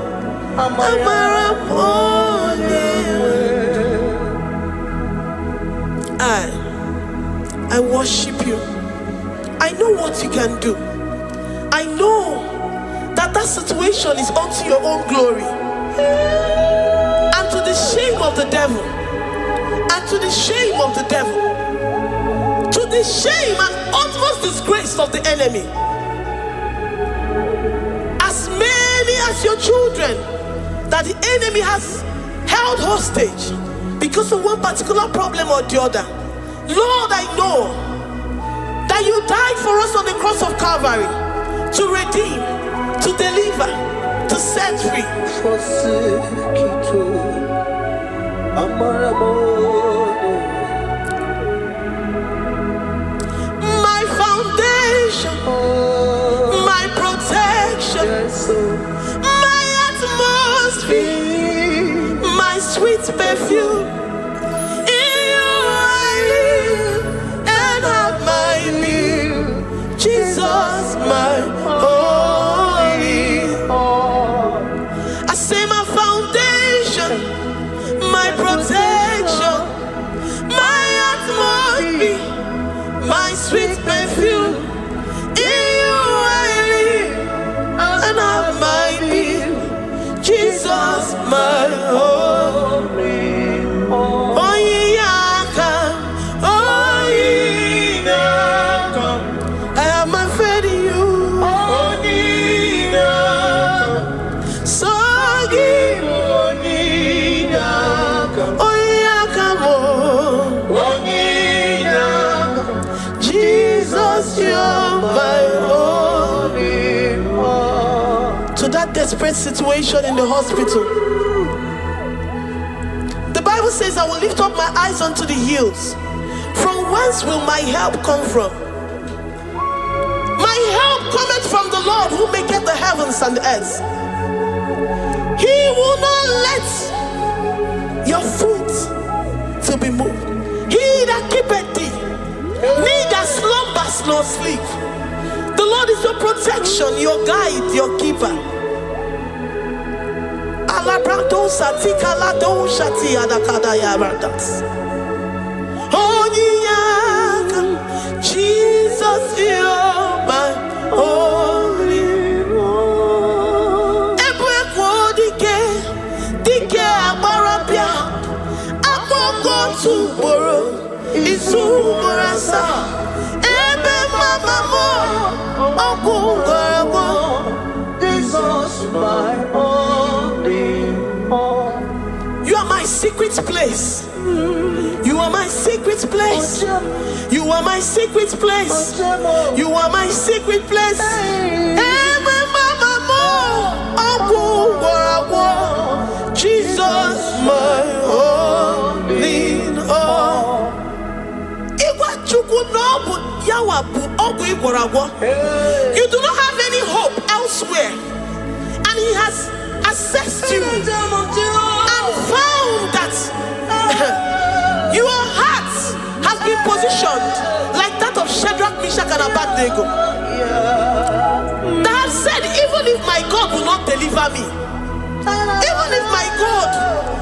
I worship you. I know what you can do. I know that situation is unto your own glory and to the shame of the devil, and to the shame of the devil, to the shame and utmost disgrace of the enemy. As many as your children that the enemy has held hostage because of one particular problem or the other, Lord, I know that you died for us on the cross of Calvary to redeem, to deliver, to set free. My foundation, my protection, my atmosphere, my sweet perfume. In you I live and have my being. Jesus, my my sweet perfume. In you I live and have my being. Jesus, my holy. Oh yaka, oh yaka. I have my faith in you. Oh yaka, so give. Oh yaka, oh yaka. Jesus, you're my only one. To that desperate situation in the hospital, the Bible says, I will lift up my eyes unto the hills. From whence will my help come from? My help cometh from the Lord who maketh the heavens and the earth. He will not let your foot to be moved. He that keepeth thee nor sleep. The Lord is your protection, your guide, your keeper. Jesus, you're my only one. Dike abarabia, akoko tuboro, isumurasa. Ebe mama mo, okungorabo. Jesus, my only one. You are my secret place. You are my secret place. You are my secret place. You are my secret place. Jesus, my only all. You do not have any hope elsewhere, and He has assessed you and found that your heart has been positioned like that of Shadrach, Meshach, and Abednego. That have said, even if my God will not deliver me, even if my God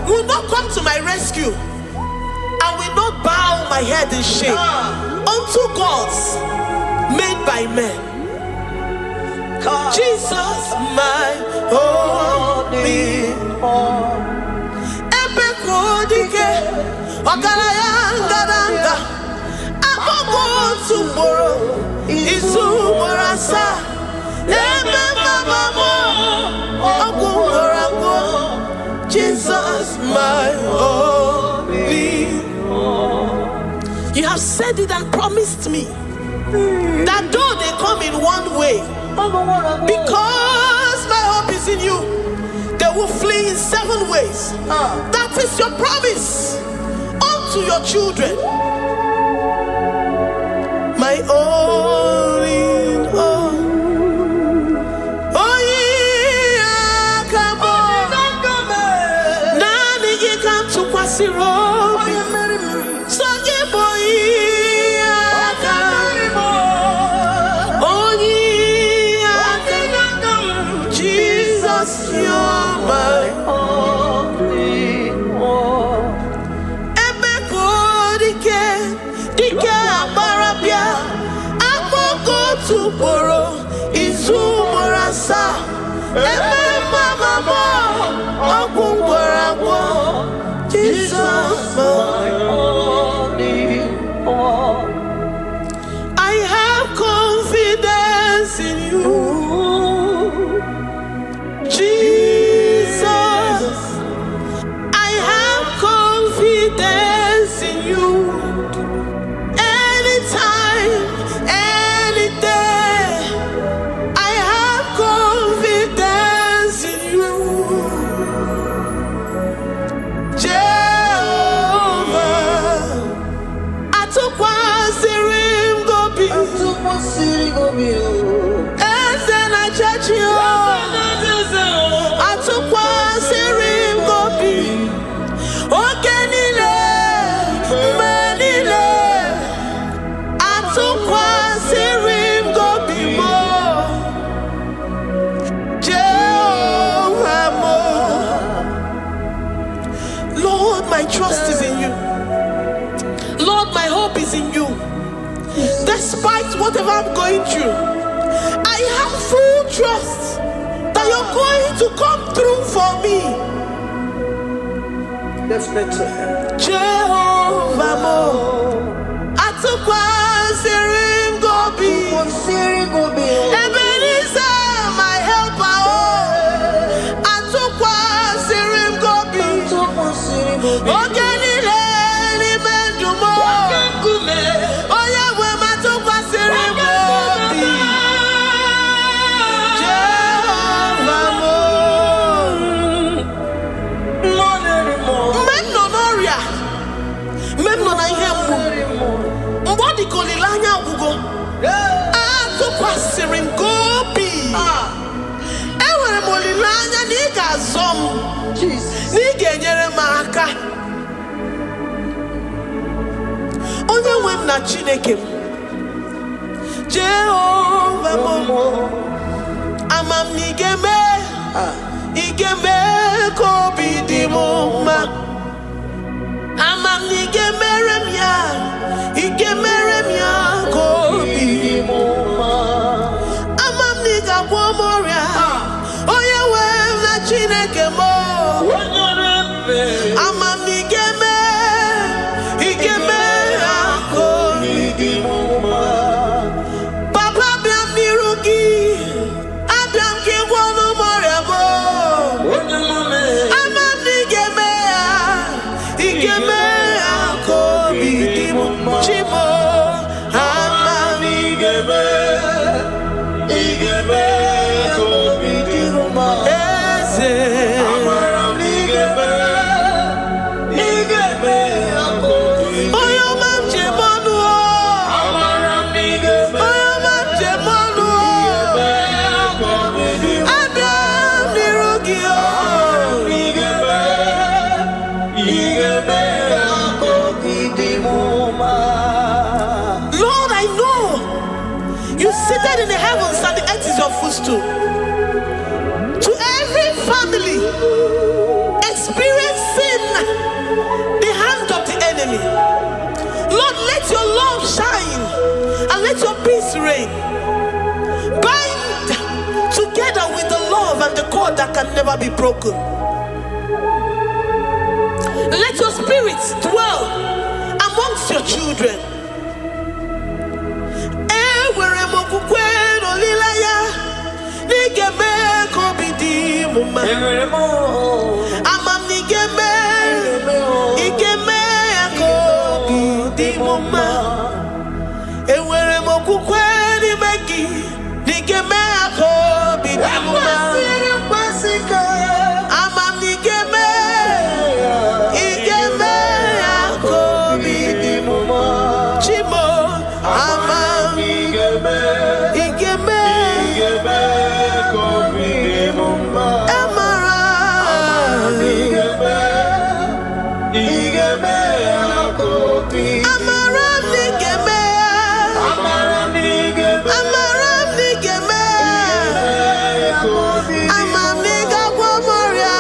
will not come to my rescue, I will not bow my head in shame unto gods made by men. Jesus, my only one. Ogarayanga, Amogo Tumoro, Isumorasa, Ebe Mama, Ogungorago, Jesus, my only one. You have said it and promised me that though they come in one way, because my hope is in you, they will flee in 7 ways. That is your promise unto your children. My only all. Oh yeah, come on. Nani you come to Kwasiro. So you boy. Jesus, you're my only one. Dike abarabia, akoko tuboro, izumorasa. Ebe mama mo, okungorabo. Jesus, my only one. I have confidence in you, Jesus. I have confidence in you. Anytime, any day, I have confidence in you. Jehovah, I took one serim gobi. And then I judge you. I took one serim gobi. Okay, Nile, Manile. I took one serim gobi more. Jehovah more. Lord, my trust is in you. Lord, my hope is in you. Despite whatever I'm going through, I have full trust that you're going to come through for me. Jehovah mo, atukwa sirim gobi, Ebenezer my helper oh, atukwa sirim gobi, ogenile ni mendumo, oya we matukwa sirim gobi, Jehovah mo. Jehovah mo. Amam nigeme. Igeme ko bidimuma. Amam nigeme remya. Igeme remya ko bidimuma. Amam niga womoria. Oya we na chineke mo. Amam nigeme. Igeme ko bidimuma. Papa biam nirugi. Abiam ki wono moria mo. Amam nigeme. Igeme ko bidimuma. Chimo. Amam nigeme. Igeme ko bidimuma. Eze. Amam nigeme. Igeme ko bidimuma. Oyo mam jemonu. Amam nigeme. Oyo mam jemonu. Abiam nirugi. Igeme. Igeme ko bidimuma. Lord, I know you seated in the heavens and the earth is your footstool. To every family experiencing the hand of the enemy, Lord, let your love shine and let your peace reign. Bind together with the love and the cord that can never be broken. Let your spirit dwell amongst your children. Ewere m okwukwe n'olileanya na ị ga-eme ka obi dị m mma. Ama m na ị ga-eme ya ka obi dị m mma. Enwere m okwukwe n'ime gị na ị ga-eme ya ka obi dị m mma. Ama m na ị ga-eme ya ka obi dị m mma. Chimo, ama m igeme Amara Amara nigeme Amara nigeme Amam niga gwamoria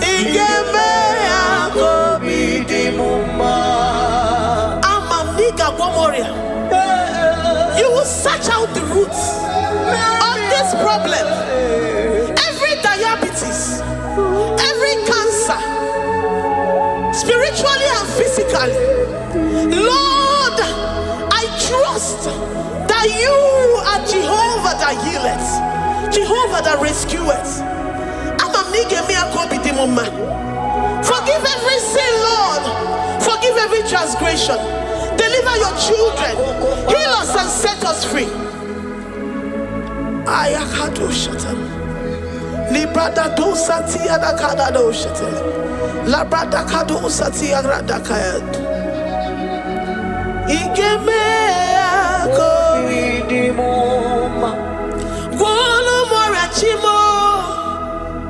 Igeme akobi dimuma Amam niga gwamoria. You will search out the roots of this problem. Every diabetes, every cancer, spiritually and physically. Lord, I trust that you are Jehovah that healeth, Jehovah that rescueth. Forgive every sin, Lord. Forgive every transgression. Deliver your children. Heal us and set us free. Ayakado shatan. Librada do sati adakada do shatan. Labrada kado sati agrada kayad. Igeme akoridimoma. Guano mora chimo.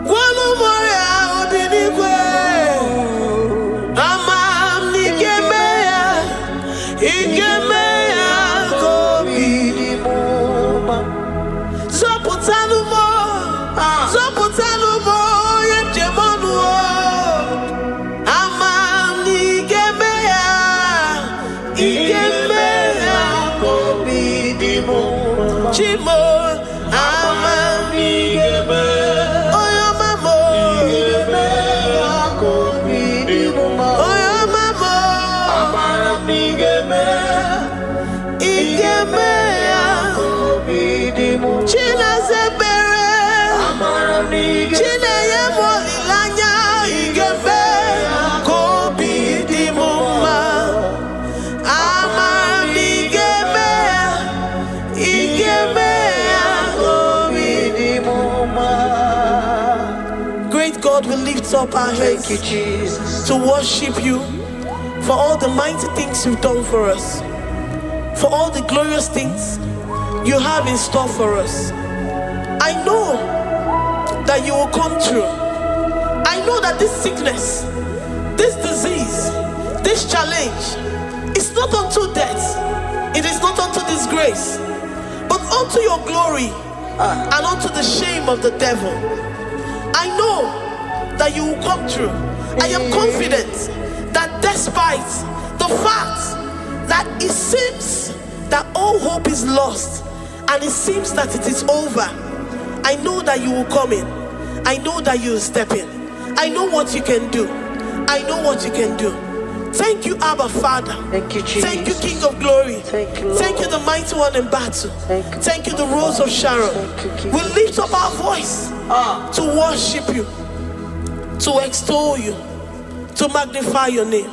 Guano mora odinigwe. Amam nigeme. Igeme akoridimoma. Zopotanumo. Zopotanumo. Yemjemonu. Amam nigeme. Igeme akoridimoma. Chimo. Amam nigeme. Oyo mamo. Igeme akoridimoma. Oyo mamo. Amam nigeme. Igeme akoridimoma. China zebere. Amam nigeme. China yemolilanya. Igeme akoridimoma. Amam nigeme. Igeme akoridimoma. Great God, we lift up our hands to worship you for all the mighty things you've done for us, for all the glorious things you have in store for us. I know that you will come through. I know that this sickness, this disease, this challenge It's not unto death, it is not unto disgrace, but unto your glory and unto the shame of the devil. I know that you will come through. I am confident that despite the fact that it seems that all hope is lost and it seems that it is over, I know that you will come in. I know that you will step in. I know what you can do. I know what you can do. Thank you, Abba Father. Thank you, Jesus. Thank you, King of Glory. Thank you, Lord. Thank you, the mighty one in battle. Thank you, the Rose of Sharon. Thank you, We lift up our voice to worship you, to extol you, to magnify your name.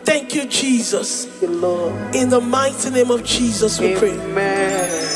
Thank you, Jesus. Thank you, Lord. In the mighty name of Jesus, we pray. Amen.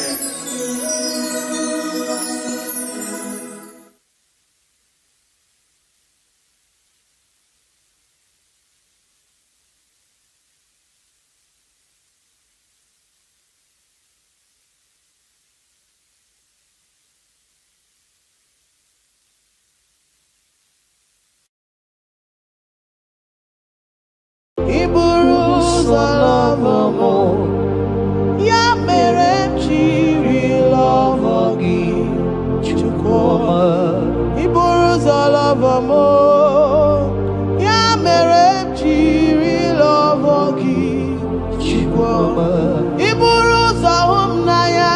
Ya mere chiri love gị Chukwuma. Iburu ụzọ love mo. Ya mere chiri love gị Chukwuma. Iburu ụzọ hụ m n'anya.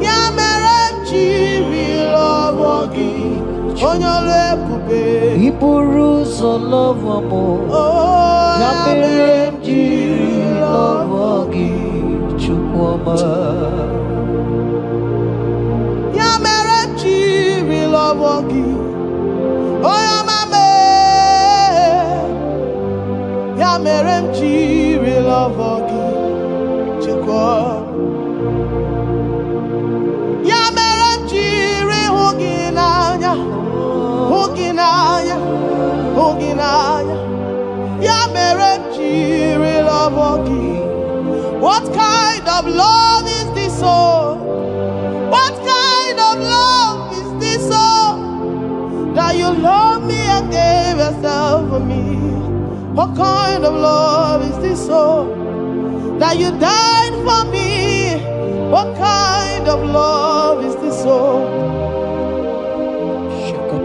Ya mere chiri love gị onye ọrụ ebube. Iburu ụzọ love mo. Ya mere jiri love gị Chukwuma. Ya mere jiri love gị onye ọma me. Ya mere m jiri love gị Chukwuma. Ya mere m jiri hụ gị n'anya, hụ gị n'anya, hụ gị n'anya. Ya mere m jiri love gị. What kind of love is this, oh? What kind of love is this, oh? That you love me and gave yourself for me. What kind of love is this, oh? That you died for me. What kind of love is this, oh?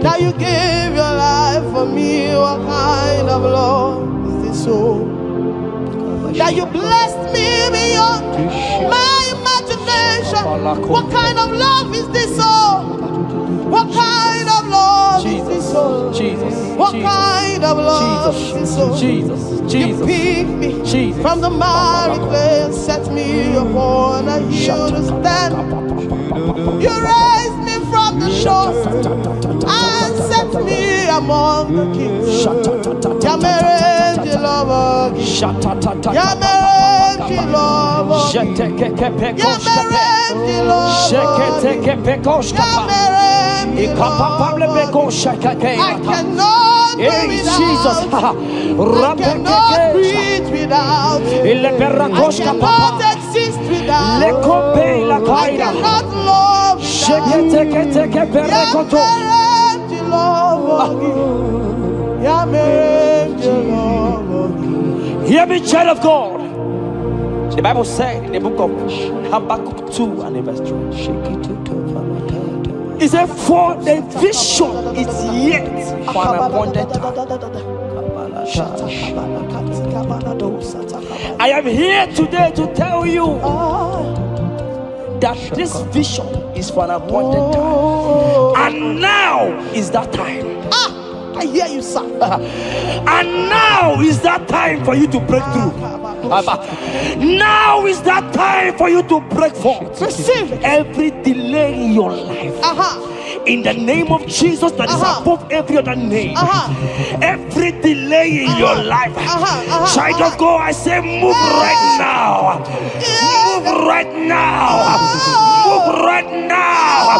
That you gave your life for me. What kind of love is this, oh? That you blessed me beyond my imagination. What kind of love is this, oh? What kind of love is this, oh? What kind of love is this, oh? You picked me from the miry clay and set me upon a hill to stand. You raised me from the shore and set me among the kings. Ya mere ji love gị. Ya mere ji love gị. Ya mere ji love gị. Ya mere ji love gị. I cannot be without you. I cannot breathe without you. I cannot exist without you. I cannot love without you. Ya mere ji love gị. Hear me, child of God. The Bible said in the book of Habakkuk 2 and verse 3. It said, for the vision is yet for an appointed time. I am here today to tell you that this vision is for an appointed time. And now is that time. I hear you, sir. And now is that time for you to break through. Now is that time for you to break forth. Receive every delay in your life. In the name of Jesus that is above every other name. Every delay in your life. Child of God, I say move right now. Move right now. Move right now.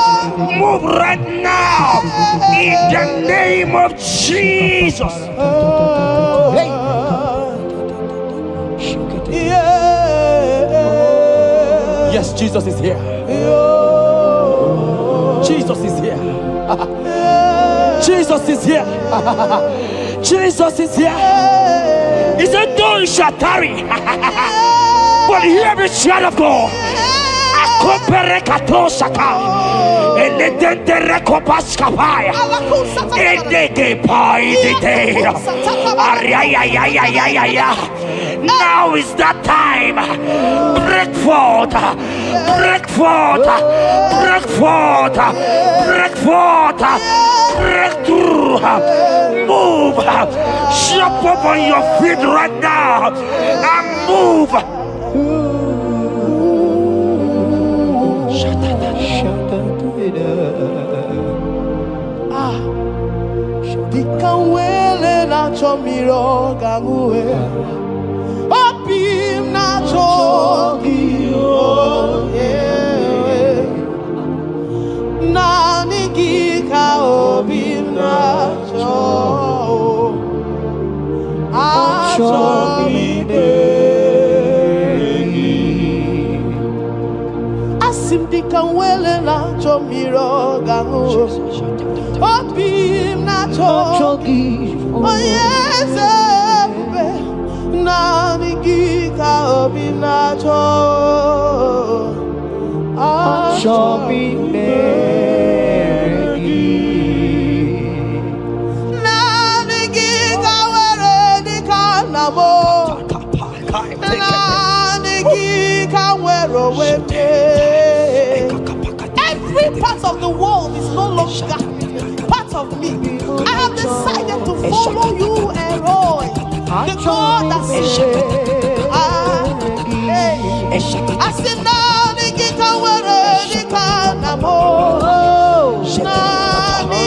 Move right now. In the name of Jesus. Yes, Jesus is here. Jesus is here. Jesus is here. Jesus is here. He said, though it shall tarry, but hear the child of God. Akopere katosaka, eledente rekopaskapaya, edege paidite, ariayayayayaya. Now is that time. Break forth, break forth, break forth, break forth, break through. Move, jump up on your feet right now and move. Dikanwele na chomiro gangue Opim na chogi Na nigika opim na cho Asim dikanwele na chomiro gangue Opim na chogi Oh yes Na nigika opim na cho Shobi Na nigika were dikanamo Na nigika were wete Every part of the world is no longer part of me. I have decided to follow you, Elroy, the God that saves. I said, now the guitar were the canamo. Now the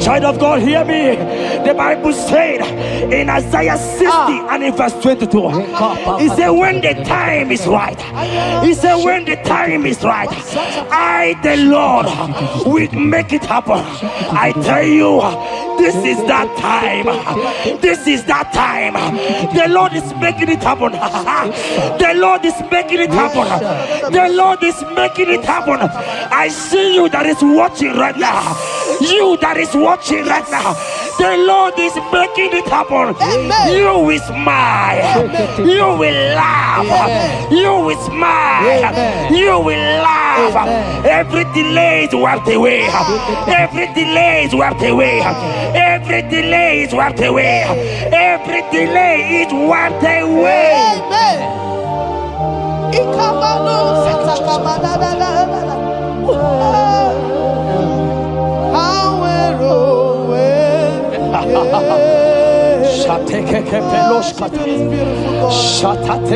Child of God, hear me. The Bible said in Isaiah 60 and in verse 22, he said, when the time is right, he said, when the time is right, I, the Lord, will make it happen. I tell you, this is that time. This is that time. The Lord is making it happen. The Lord is making it happen. The Lord is making it happen. I see you that is watching right now. You that is watching right now. The Lord is making it happen. Amen. You will smile. Amen. You will laugh. Amen. You will smile. Amen. You will laugh. Amen. Every delay is wiped away. Every delay is wiped away. Every delay is wiped away. Every delay is wiped away. Amen. Ikamano satakamana.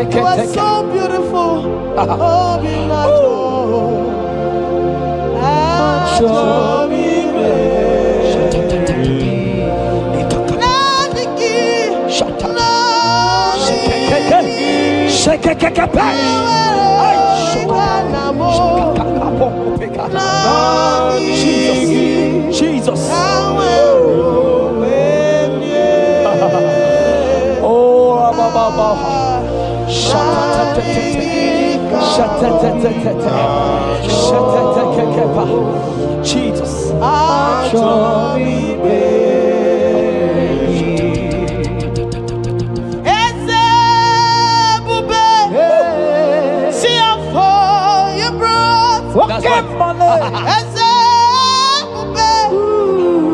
You are so beautiful. Jesus. Jesus.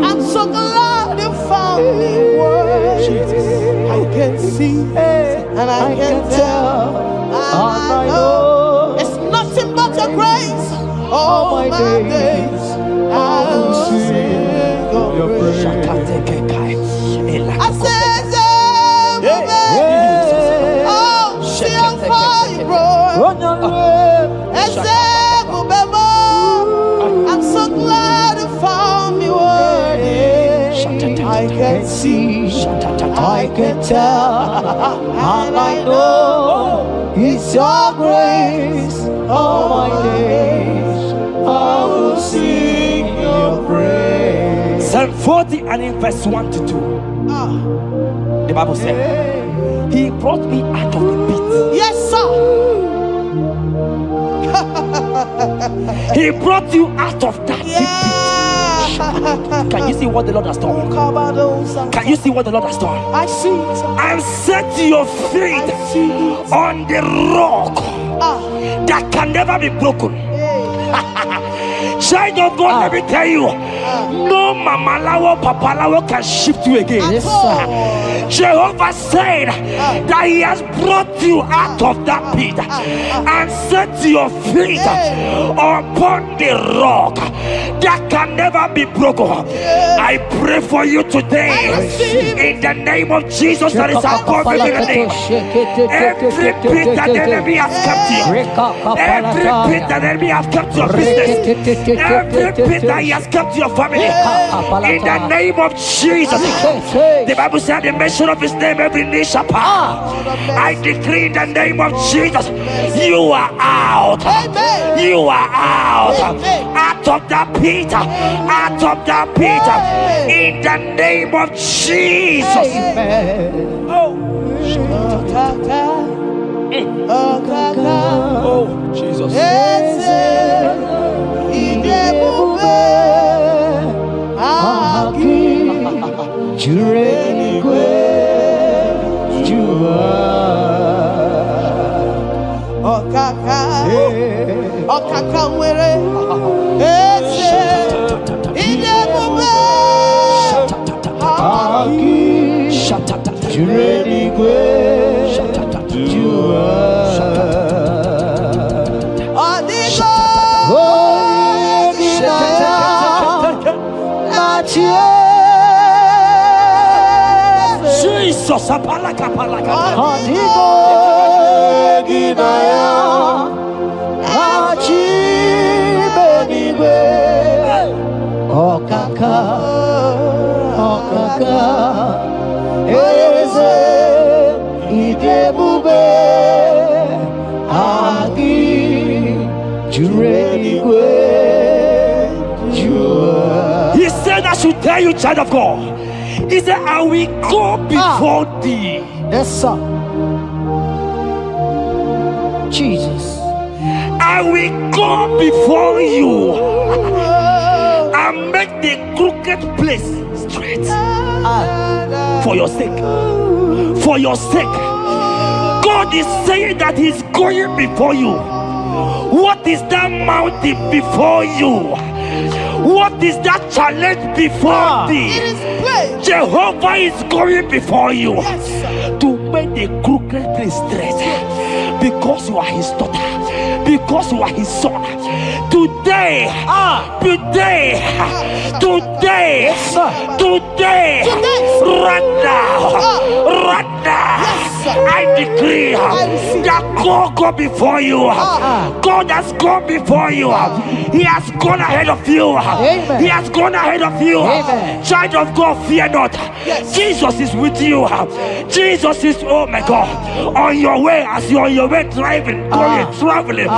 I'm so glad you found me worthy. I can see and I can tell. And I know it's nothing but your grace. All my days I will sing your praise. I said, oh, see how far you brought. I'm so glad you found me worthy. I can see, I can tell, and I know it's your grace. All my days I will sing your praise. Psalm 40 and in verse 1 to 2. The Bible said, He brought me out of the pit. Yes, sir. He brought you out of that deep pit. Can you see what the Lord has done? Can you see what the Lord has done? I see it. And set your feet on the rock that can never be broken. Child of God, let me tell you, no Mama Lawo, Papa Lawo can shift you again. Yes, sir. Jehovah said that He has brought you out of that pit and set your feet upon the rock that can never be broken. I pray for you today in the name of Jesus that is above every name. Every pit that the enemy has kept you, every pit that the enemy has kept your business, every pit that he has kept your family, in the name of Jesus. The Bible said the mention of His name every knee shall bow. I decree in the name of Jesus, you are out. You are out. Out of that pit. Out of that pit. In the name of Jesus. Oh Jesus. Jesus, apalaka. He said, I should tell you, child of God. He said, I will go before thee. Yes, sir. Jesus. I will go before you and make the crooked place straight. For your sake. For your sake. God is saying that He's going before you. What is that mountain before you? What is that challenge before thee? Jehovah is going before you to make the crooked place straight. Because you are His daughter. Because you are His son. Today, right now, I decree that God go before you. God has gone before you. He has gone ahead of you. He has gone ahead of you. Child of God, fear not. Jesus is with you. Jesus is, oh my God, on your way, as you're on your way driving, going, traveling.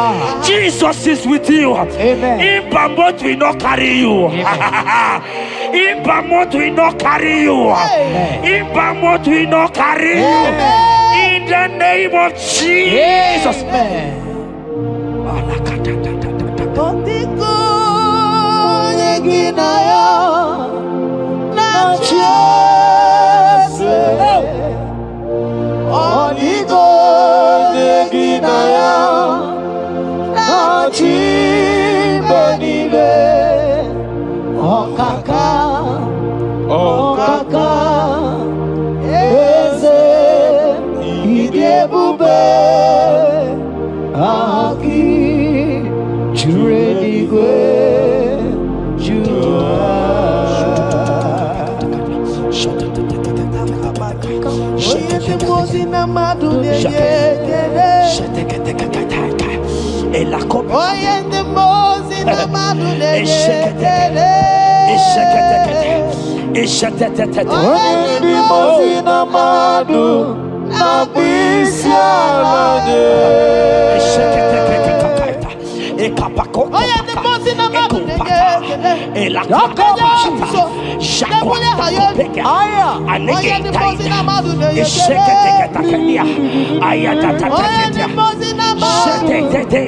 Jesus is with you. In Bamot will not carry you. In Bamot will not carry you. In Bamot will not carry you. In the name of Jesus. Pata, Elakabashata, Shakwapeka, Anegetaida, Ishekatekatakania, Ayatatatia, Shetetete,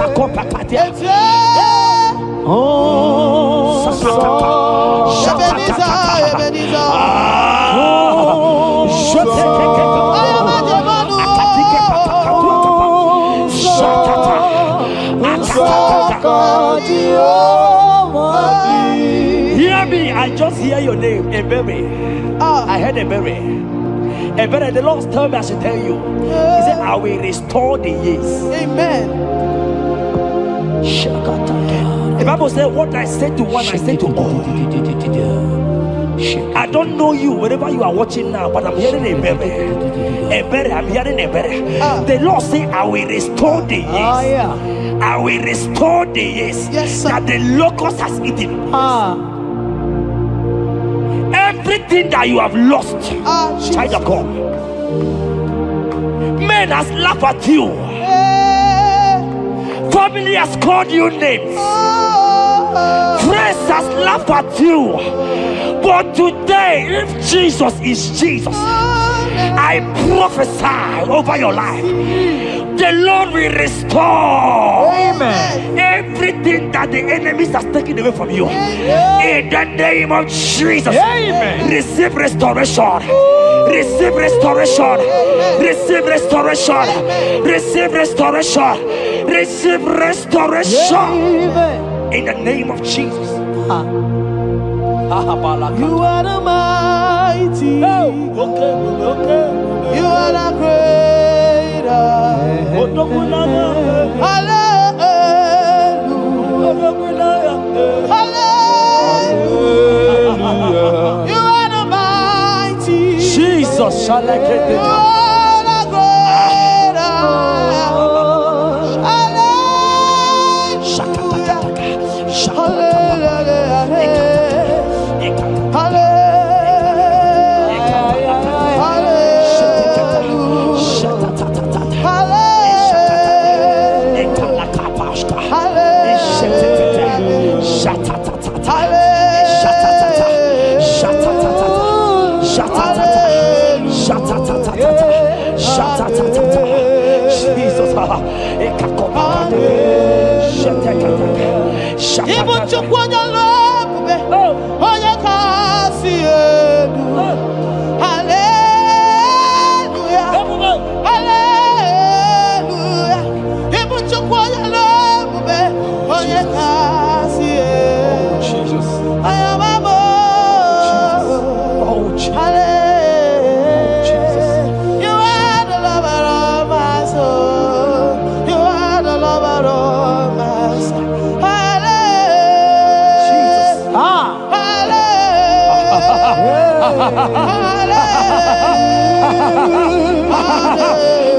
Shatakatatakopatia. Hear me, I just hear your name, Ebere. I heard Ebere. Ebere, the Lord told me I should tell you. He said, I will restore the years. Amen. The Bible said, what I said to one, I said to all. I don't know you, wherever you are watching now, but I'm hearing a berry. I'm hearing a berry. The Lord said, I will restore the years. I will restore the years that the locust has eaten. Everything that you have lost, child of God. Men has laughed at you. Family has called you names. Friends has laughed at you. But today, if Jesus is Jesus, I prophesy over your life. The Lord will restore everything that the enemies has taken away from you. In the name of Jesus, receive restoration. Receive restoration. Receive restoration. Receive restoration. Receive restoration. In the name of Jesus. You are the mighty. You are the greater. Hallelujah. Hallelujah. You are the mighty. Jesus shall I get You are the greater.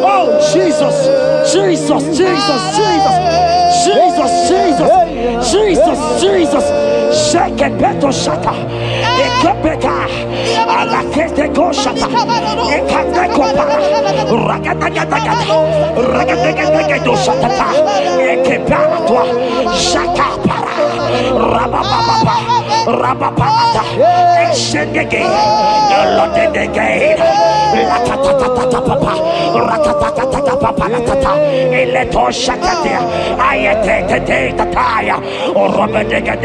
Oh, Jesus, Jesus, Jesus, Jesus, Jesus, Jesus, Jesus, Jesus, shake it, beto shaka, ekepeka, alakete go shaka, ekateko para, ragadagadaga do shaka, ekepara toi, shaka para, rabababa, rabababa, exendege, lodege, lakatatatapapa, rakatatatapapa, eleto shakatia, ayete tataya, or robedega.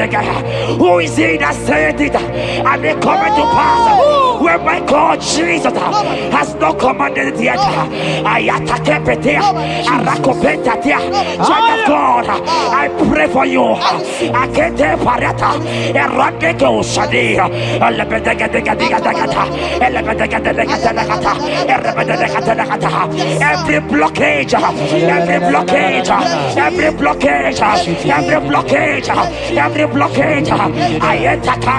Who is he that said it? And they come to pass where my God Jesus has not commanded it yet. Ayatakepetia, arakopetatia, child of God, I pray for you. Akete parata, eradeko shadi, every blockage, every blockage, every blockage, every blockage, every blockage, ayetaka,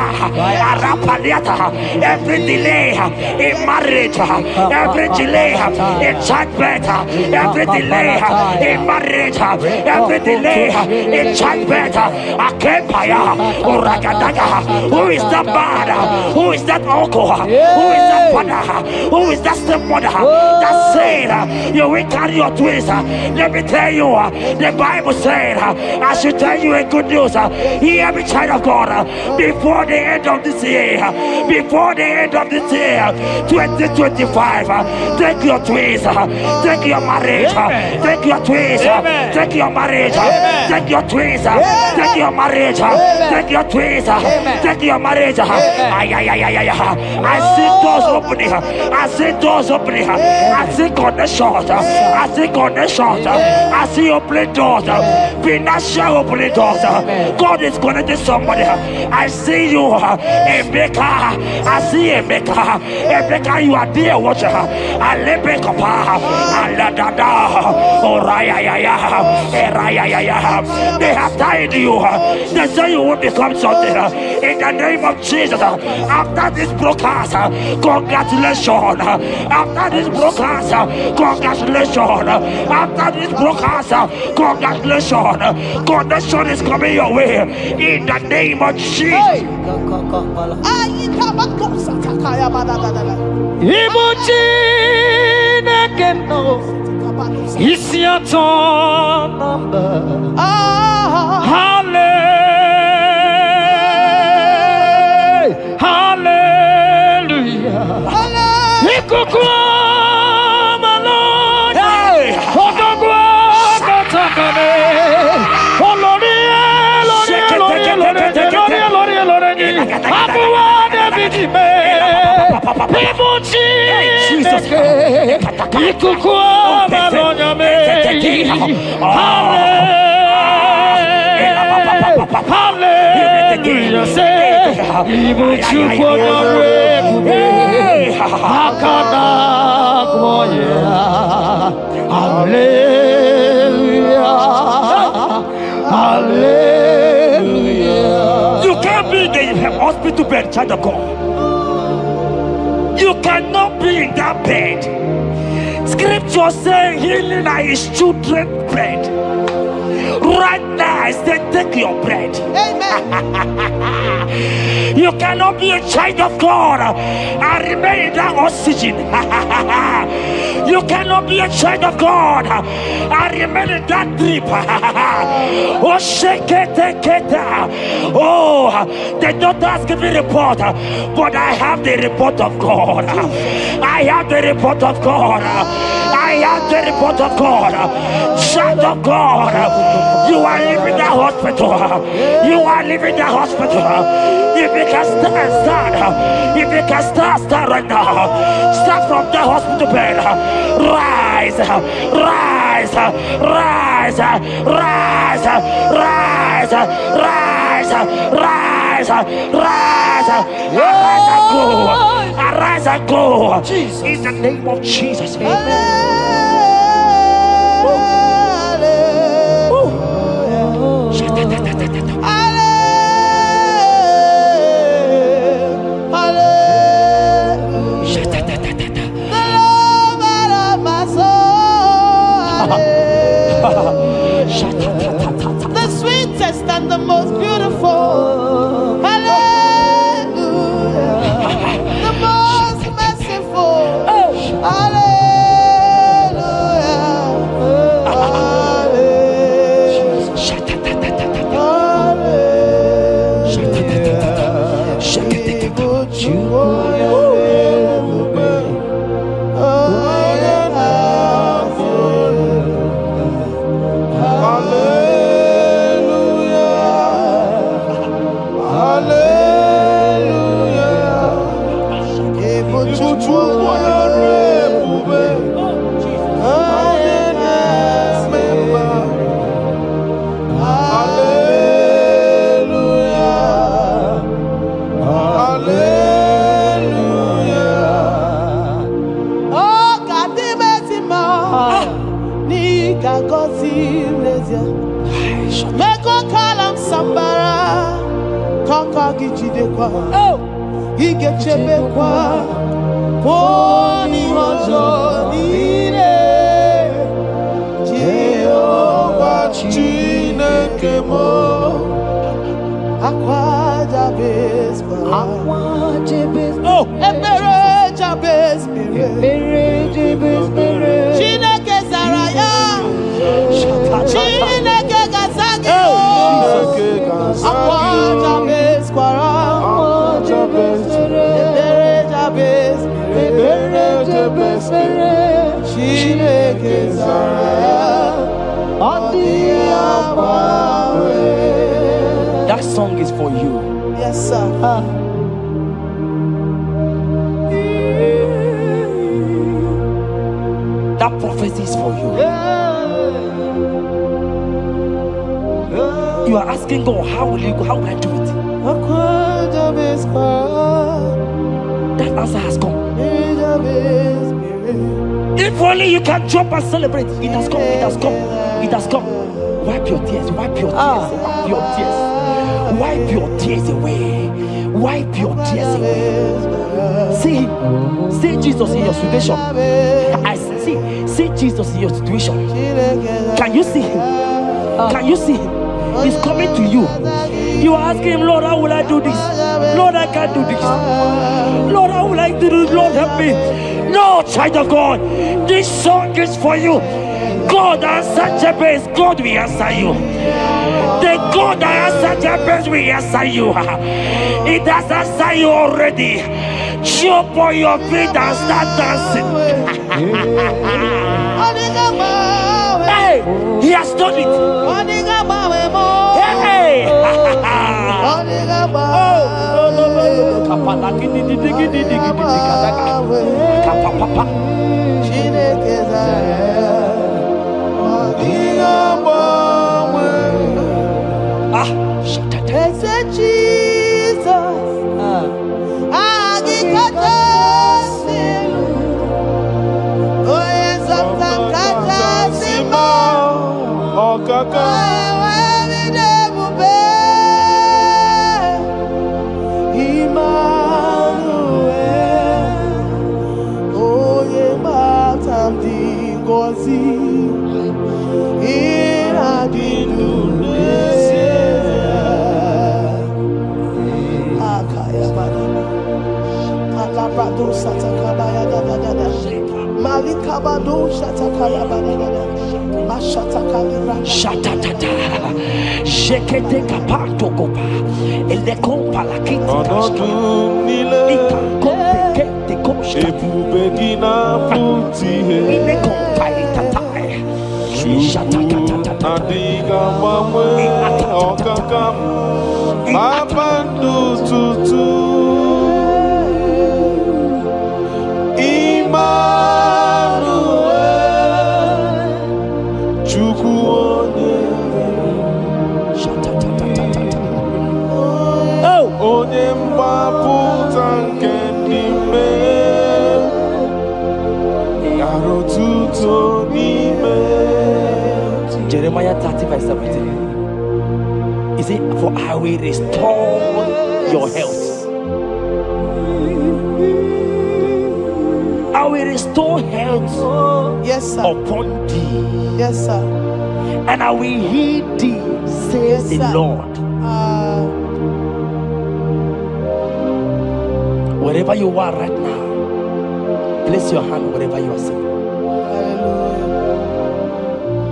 arapaliata, every delay in marriage, every delay in childbirth, every delay in marriage, every delay in childbirth. Who is that man? Who is that uncle? Who is that father? Who is that stepmother that said you will carry your twins? Let me tell you, the Bible said, I should tell you a good news. Hear me, child of God, before the end of this year, before the end of this year, 2025, take your twins, take your marriage, take your twins, take your marriage, take your twins, take your marriage, take your twins, take your marriage. I see doors opening, I see doors opening, I see connections, I see connections, I see opening doors, financial opening doors. God is connecting somebody. I see you, Emeka. I see Emeka. Emeka, you are there, watcher. I let me come. They have tied you. They say you will become something. In the name of Jesus, after this broadcast, congratulations. After this broadcast, congratulations. After this broadcast, congratulations. Connection is coming your way. In the name of Jesus. It's your turn. Hallelujah. Hallelujah, say, even you for your Hallelujah. You can't be in the hospital bed, child of God. You cannot be in that bed. Scripture saying healing are his children's bread. Right now, I say, take your bread. Amen. You cannot be a child of God and remain in that oxygen. You cannot be a child of God and remain in that drip. Oh, shake it. Oh, the doctors give me a report, but I have the report of God. I have the report of God. I have the report of God. Child of God, you are leaving the hospital. You are leaving the hospital. If you can stand, if you can stand right now, start from the hospital bed. Rise, rise, rise, rise, rise, rise, rise, rise, arise and go. Arise and go. In the name of Jesus. Amen. The sweetest and the most beautiful. Hallelujah. The most merciful. Igechebekwa poni ọjọọ niile. Jehovah Chineke mo. Akwa Jabez bara. Oh, ebere Jabez mere. Chineke zara ya. Chineke gazagi. Akwa Jabez kwara. Ebere Jabez mere. Chineke zara ya. That song is for you. Yes, sir. That prophecy is for you. You are asking God, how will you go? How will I do it? That answer has come. If only you can jump and celebrate. It has come. It has come. It has come. Wipe your tears. Wipe your tears. Wipe your tears. Wipe your tears away. Wipe your tears away. See him. See Jesus in your situation. I see Jesus in your situation. Can you see him? Can you see him? He's coming to you. You are asking him, Lord, how will I do this? Lord, I can't do this. Lord, how will I do this? Lord, help me. No, child of God, this song is for you. God answered Jabez, God will answer you. The God that answered Jabez will answer you. It has answered you already. Jump on your feet and start dancing. Hey, he has done it. Hey, Shatatata, Jekete kapato kopa, ele kompa la kita kashka, ika kompe kete koshka, ele kompa itatai, shatatatata, Jeremiah 30:17. He said, for I will restore your health. I will restore health, yes, sir, upon thee. Yes, sir. And I will heal thee, says Yes, the sir. Lord. Wherever you are right now, place your hand wherever you are sitting.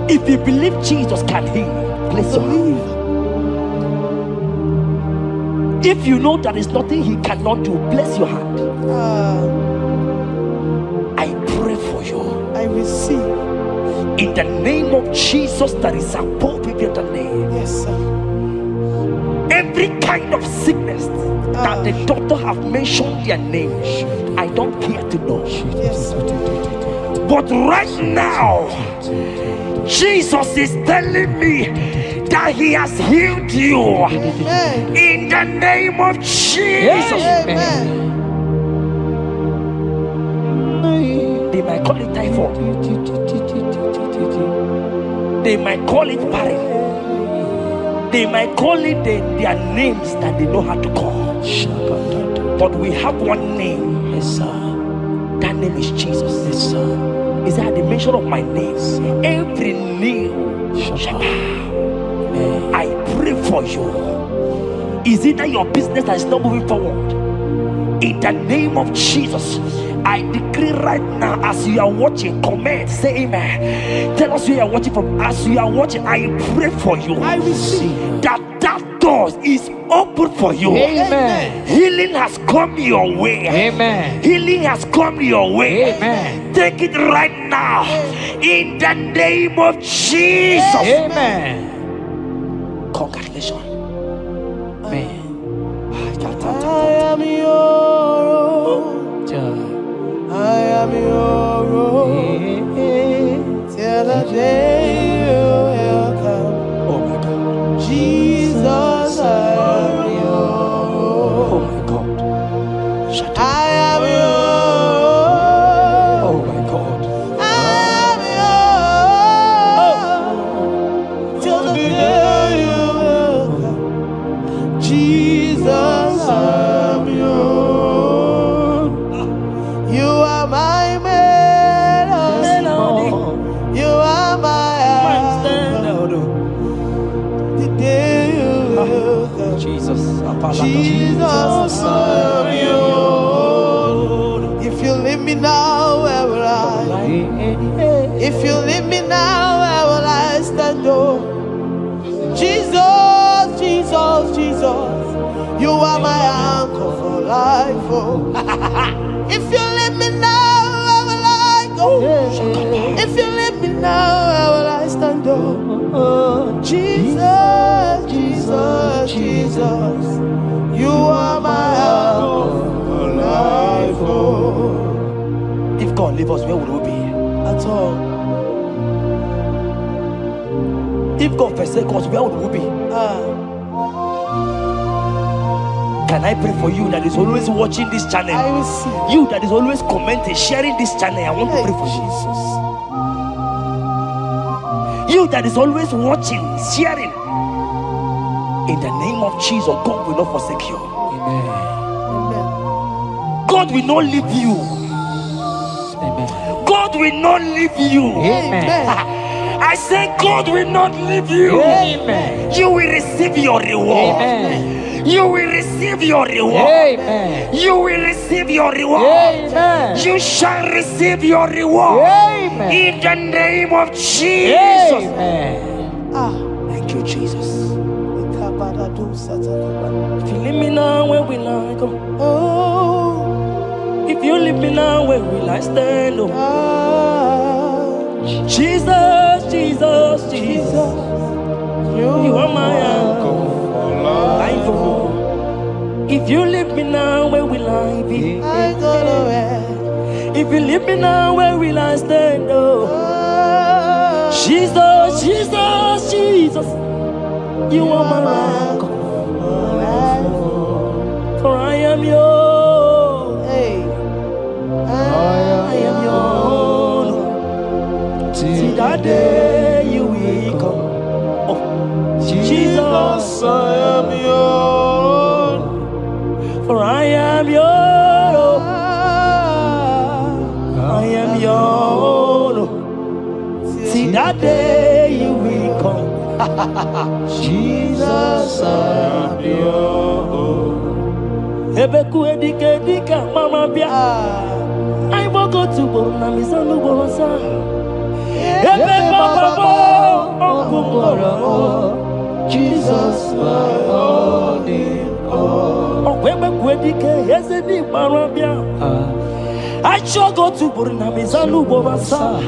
If you believe Jesus can heal, place your hand. If you know there is nothing he cannot do, place your hand. I pray for you. I receive. In the name of Jesus, that is above every other name. Yes, sir. Every kind of sickness that the doctor have mentioned their name, I don't care to know. Yes, sir. But right now, Jesus is telling me that he has healed you. Amen. In the name of Jesus. Amen. They might call it typhoid. They might call it barren. They might call it their names that they know how to call. But we have one name. Yes, sir. That name is Jesus. Yes, sir. Is that the mention of my name? Every knee shall bow. I pray for you. Is it that your business that is not moving forward? In the name of Jesus, I decree right now, as you are watching, comment, say amen. Tell us where you are watching from. As you are watching, I pray for you. I receive that door is open for you. Amen. Healing has come your way. Amen. Healing has come your way. Amen. Take it right now. In the name of Jesus. Amen. Congratulations. Amen. I am your own. I am your own. Till the day you will come. Oh my God. Jesus, I am your Oh own. my God. I am your own. Oh my God. I am your own. Till the day you will come. Jesus, I am your own. You are my melody. You are my anthem. The day you will come. Jesus. Jesus, I am your own. If you leave me now, where will I? If you leave me now, where will I stand? Oh, Jesus, Jesus, Jesus, you are my anchor for life. Oh, if you leave me now, where will I go? If you leave me now, where will I stand? Oh, Jesus, Jesus, Jesus, you are my anchor for life. Oh, If God leave us, where would we be? at all. If God forsake us, where would we be? Can I pray for you that is always watching this channel? I receive. You that is always commenting, sharing this channel, I want to pray for you. You that is always watching, sharing. In the name of Jesus, God will not forsake you. Amen. Amen. God will not leave you. Amen. God will not leave you. Amen. I say God will not leave you. Amen. You will receive your reward. Amen. You will receive your reward. Amen. You will receive your reward. Amen. You shall receive your reward. Amen. In the name of Jesus. Amen. Thank you, Jesus. If you leave me now, where will I go? Oh, If you leave me now, where will I stand? Oh, Jesus, Jesus, Jesus. You are my anchor. If you leave me now, where will I be? I go nowhere. If you leave me now, where will I stand? Oh, Oh, Jesus, Jesus, Jesus. You are my anchor. For I am yours. hey, I am yours. See that day you will come. Oh, Jesus, I am your. for I am yours. I am yours. See that day you will come. Jesus, I am your. Ebeku edike dika mama bia. I will go to Borna Misanu Borosa. Ebe Baba Jesus, my only all. Ebeku edike yezedi mama bia. I shall go to Borna Misanu Borosa.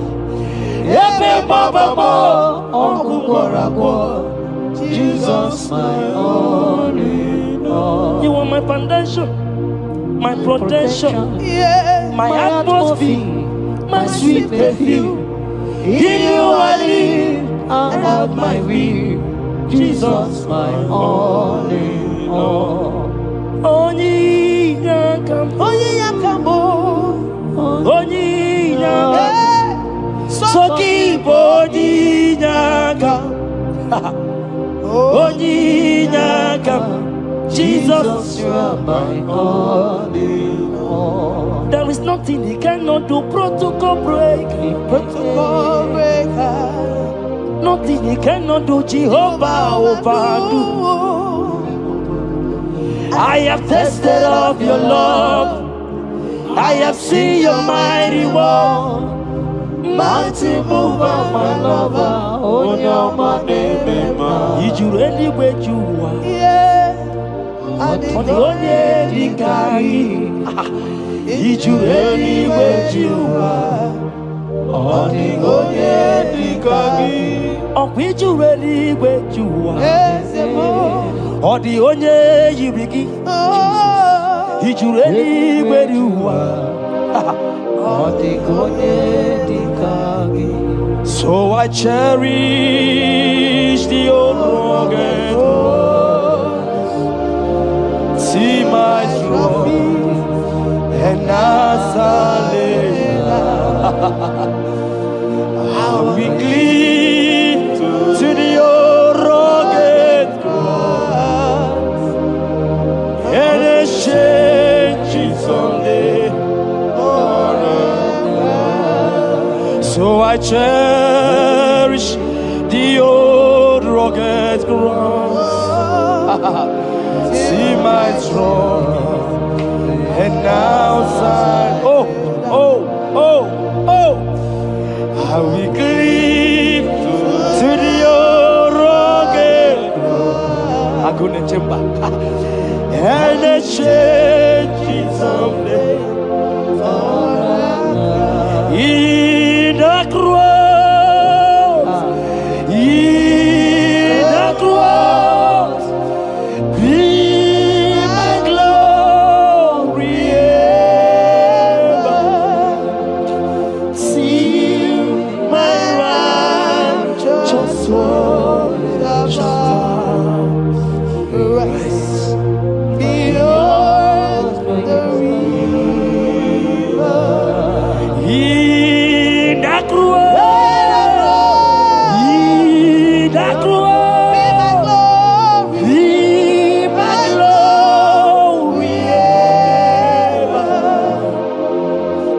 Ebe Baba Jesus, my only all. You are my foundation, my protection, Yeah, my atmosphere, my sweet perfume. In you I live and have my will. Jesus, my all in all. Only yakam, only yakamo, only yakam, so keep only yakam. Jesus, you are my all in all. there is nothing he cannot do. Protocol break, Protocol breaker. nothing he cannot do. Jehovah overdo. I have tasted of your love. I have seen your mighty work. Mighty mover, my lover, on your name, Did you really where you are? Yeah. On the only Dikari. Did you really where you are? on the Onye Dikari. On which you really where you are? Yes, more. On the only you begin. Oh. Did you really where you are? On the Onye Dikari. So I cherish the old rugged cross. See my trophy and as I lay I'll be clean to the old rugged cross and exchange it someday. So I cherish the old rugged cross. See my trophy and now sign. I will cleave to the old rugged cross. I'm gonna jump back and exchange it someday. In the cross, be my glory ever. See my righteous soul rise beyond the river. In the cross, be my glory ever.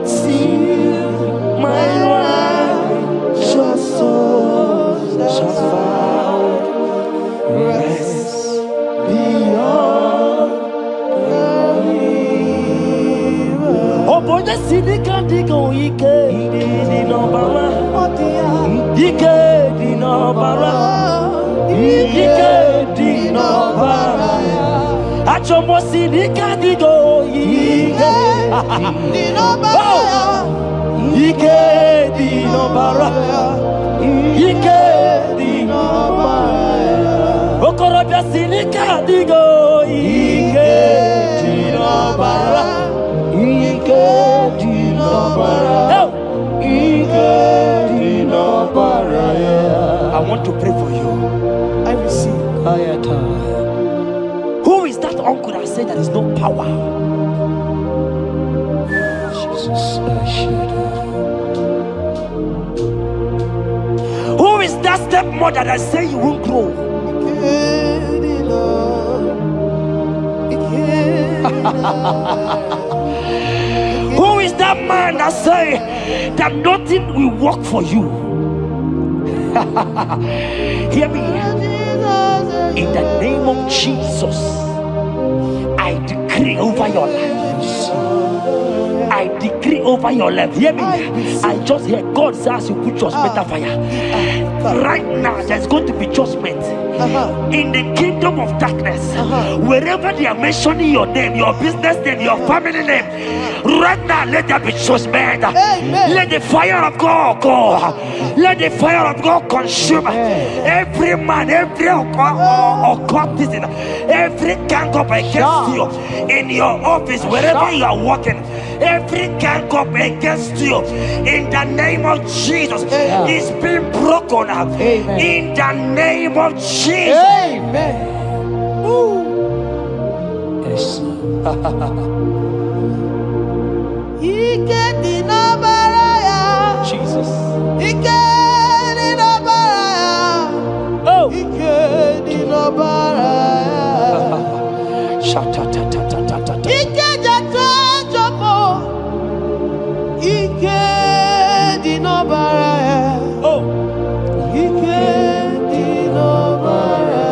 See my righteous soul shall find rest beyond the river. Oh boy, the city can't go. Ike di nobara. Ike di nobara. Ike di nobara. Achomo city can't go. Ike di nobara. Ike di nobara. Ike di nobara. Okorobia city can't go. Ike di nobara. Ike di nobara. I want to pray for you. I receive. Who is that uncle that said there is no power? Jesus, I should Who is that stepmother that say you won't grow? Who is that man that say that nothing will work for you? Hear me. In the name of Jesus, I decree over your lives. I decree over your life. Hear me. I just hear God says you put your better fire. Right now, there's going to be judgment in the kingdom of darkness. Wherever they are mentioning your name, your business name, your family name, right now, let there be judgment. Let the fire of God go. Let the fire of God consume every man, every occultism, every gang up against you in your office, wherever you are working. Every gang up against you in the name of Jesus is being broken up. In the name of Jesus. Amen. Yes. Ike di nobara. Jesus. Ike di nobara. Oh. Ike di nobara. Ike jatu jopo, Ike di nobara. Oh, Ike di nobara.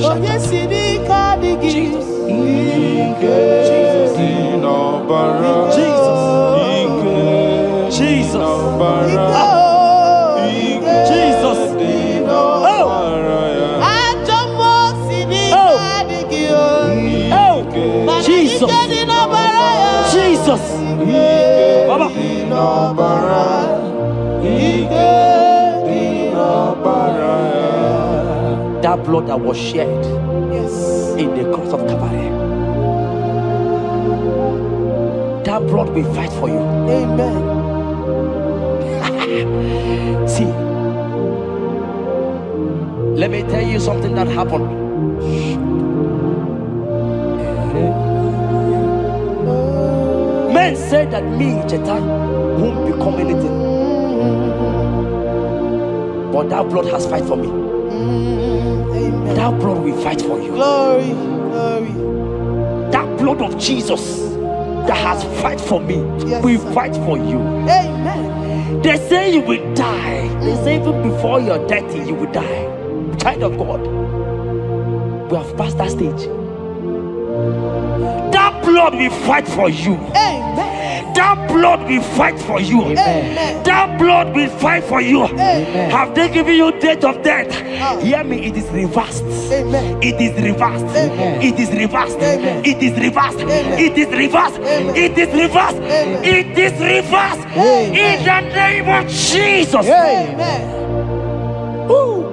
Oh yes, ini kadigi. Ike di nobara. Jesus. Jesus. Jesus. Oh. Jesus. Jesus. Baba. That blood that was shed in the cross of Calvary. That blood will fight for you. Amen. See, let me tell you something that happened. Men say that me, Chetan, won't become anything. But that blood has fight for me. Amen. That blood will fight for you. Glory, glory. That blood of Jesus that has fight for me will fight for you. Amen. They say you will die. They say even before you're 30, you will die. Child of God, we have passed that stage. That blood will fight for you. Amen. That blood will fight for you. Amen. That blood will fight for you. Amen. Have they given you date of death? Hear me, it is reversed. Amen. It is reversed. Amen. It is reversed. Amen. It is reversed. Amen. It is reversed. Amen. It is reversed. Amen. It is reversed. Amen. In the name of Jesus. Amen. Ooh.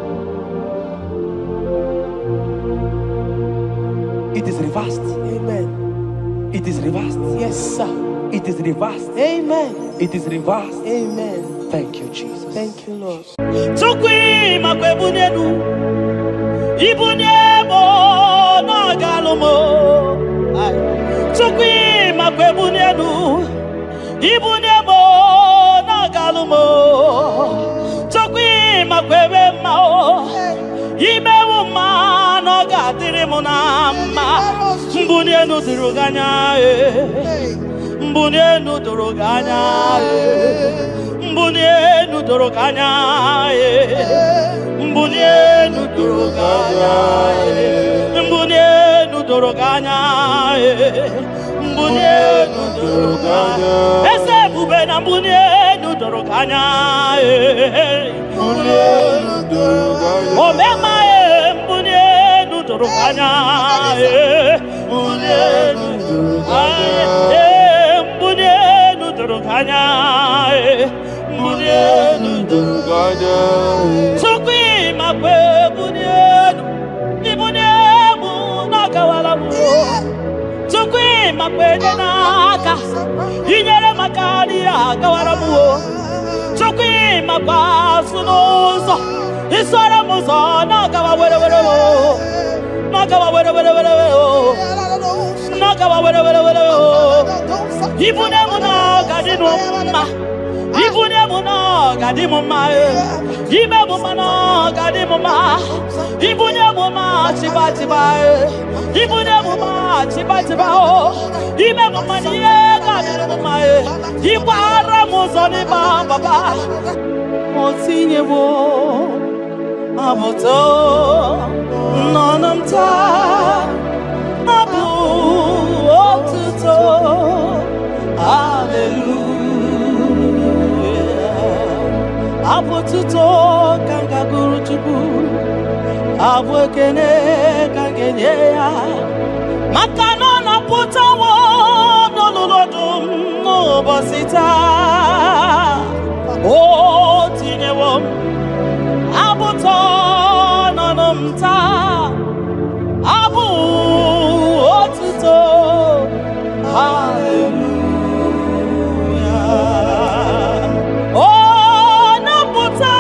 It is reversed. Amen. It is reversed. Yes, sir. It is reversed. Amen. It is reversed. Amen. Thank you, Jesus. Thank you, Lord. Tukwi makwebunenu Ibunemo na galomo. Tukwi makwebunenu Ibunemo na galomo. Tukwi makwebe mao Imewu ma no gadiri munama. Mbunenu duruganya Mbunenu duruganya Mbunenu duruganya Mbunenu duruganya Mbunenu duruganya Mbunenu duruganya Ese bube na mbunenu duruganya Mbunenu duruganya Omema mbunenu duruganya Mbunenu duruganya Mbunenu duruganya Mbunenu duruganya Tukwi makwe mbunenu Ibunemu nakawalamu Tukwi makwe naka Inyere makani akawalamu Tukwi makwa sunuzo Isora muzo nakawa were Nakawa were Nakawa were Ibunemu nakadinu ma Ibunemu nakadimu ma Ibemu mana kadimu ma Ibunemu ma chiba Ibunemu ma chiba Ibemu maniye kadimu ma Ibara muzoni baba Motinyewo Amoto Nonamta Abu Otuto Hallelujah Abu Tuto Kangaguru Chubu Abu Kene Kangeya Makano na putawo No lodum No basita Oh Tinyewo Abuto Nonamta Abu Otuto Hallelujah Oh Naputa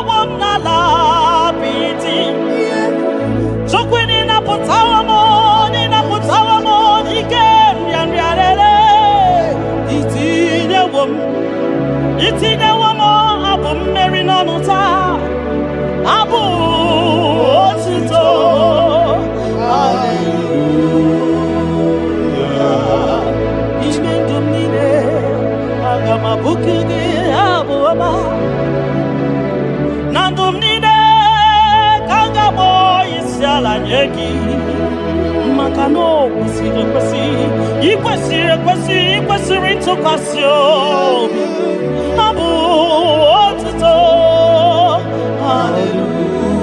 Wamnala Piti Chokwini Naputa Wamoni Naputa Wamoni Ken Yanriarele Itine Wom nye gị maka na o kwesịrị ekwesị ikwesịrị ntụkwasị obi abụ otuto hallelujah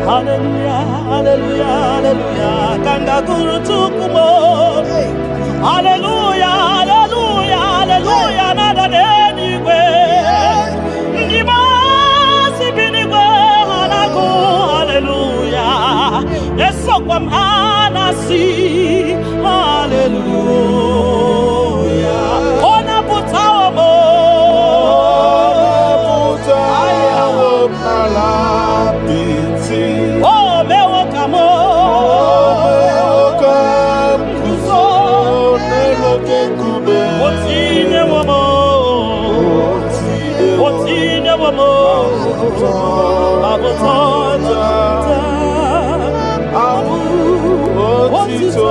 hallelujah hallelujah hallelujah kanga guru tukumo hallelujah hallelujah hallelujah nada denigwe ndima sibinigwe halago hallelujah eso kwa anasi hallelujah ona putawo mo oh mewo kamo otine womo abotota abu otito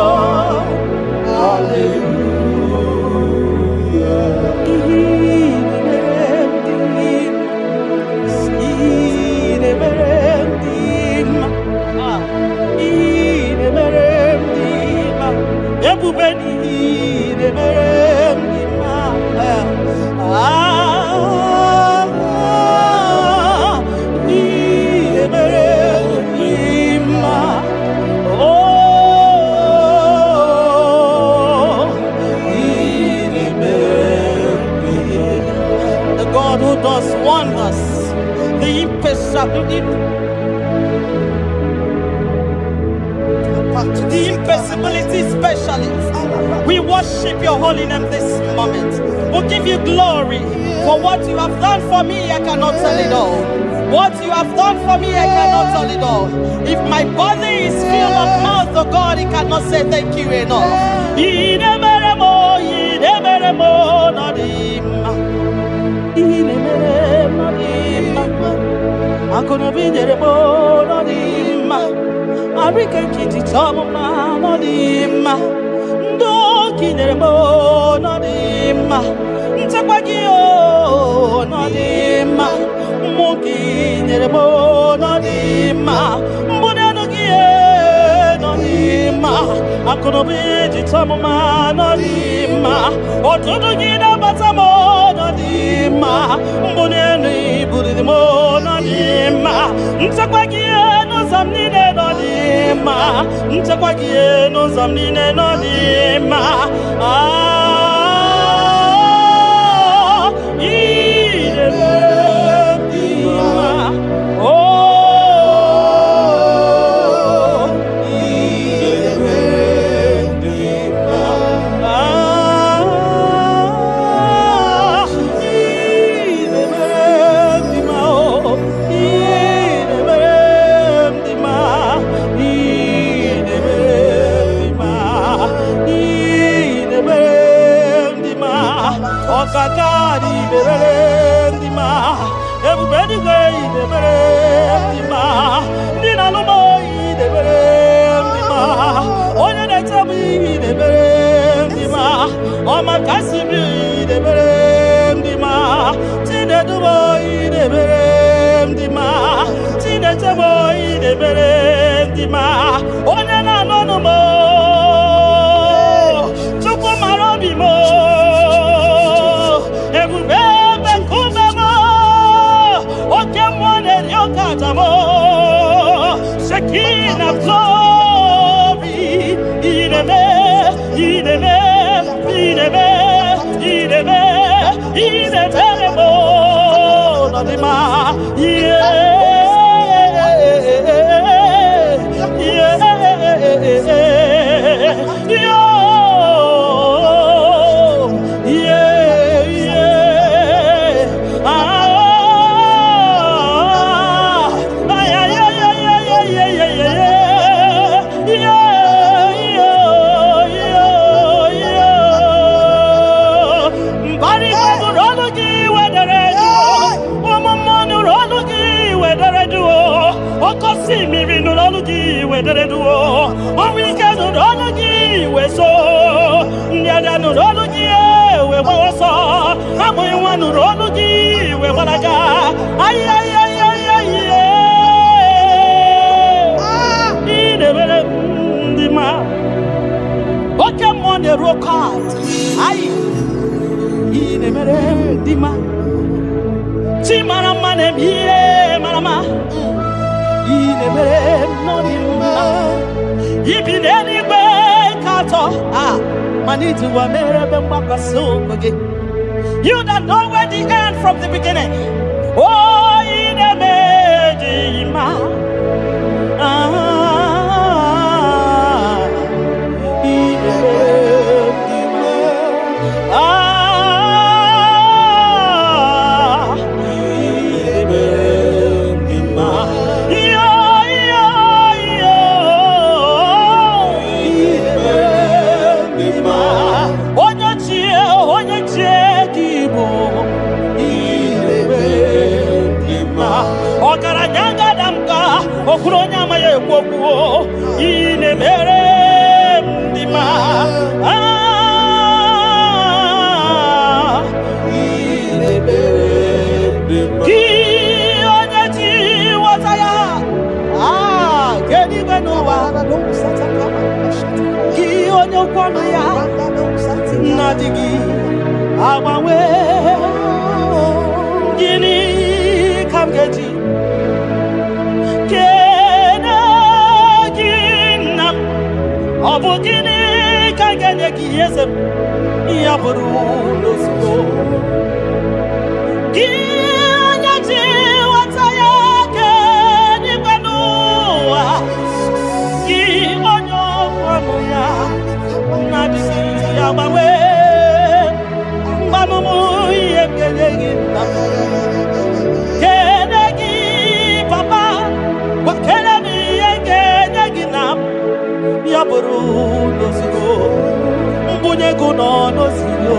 the God who does wonders, the impossibility specialist. We worship your holy name this moment. We'll give you glory for what you have done for me. I cannot tell it all. What you have done for me, I cannot tell it all. If my body is filled of mouth of God, he cannot say thank you enough. Arika kiti tomo ma no dimma ndo kineremo no dimma ntakwagi o no dimma muki neremo no dimma mbona gi no dimma akono biji tomo ma no dimma otudu gi na batamo no dimma mbona ni burimo no dimma ntakwagi Zamnine no dima, ntakwagie no zamnine no dima. Kakari berendima, everybody gay de berendima, Dina Loboy de berendima, Oya de Tabi de berendima, Oma Cassibi de berendima, Tina Duboy de berendima, Tina Taboy de berendima, Oya no mo, Chupo Marobi mo. Shekina glory, ideme, nadima, see me in the Lologi where the duo, or we can do Lologi where so, Yada no Lologi where was saw, I'm going one Lologi where what I got. dima chimara mane biye marama ine mere no dima ibine ni gbe kato manitu wa mere be mbakaso koge. You that know where the end from the beginning. Oh, ine mere dima Okuronya maye kwokuo ine mere ndima ine mere ndima ki onye ti wataya kedi benowa ki onye kwano ya nadigi agbawe gini kamgeji Obugini kaganye kiyesem yaburu losko kianya ji wataya ke ni banua ki onyo kwanu ya nadisi yabawe mbanu yekenegi na kenegi papa wakela mi yekenegi na yaburu nozio mbunye guno nozio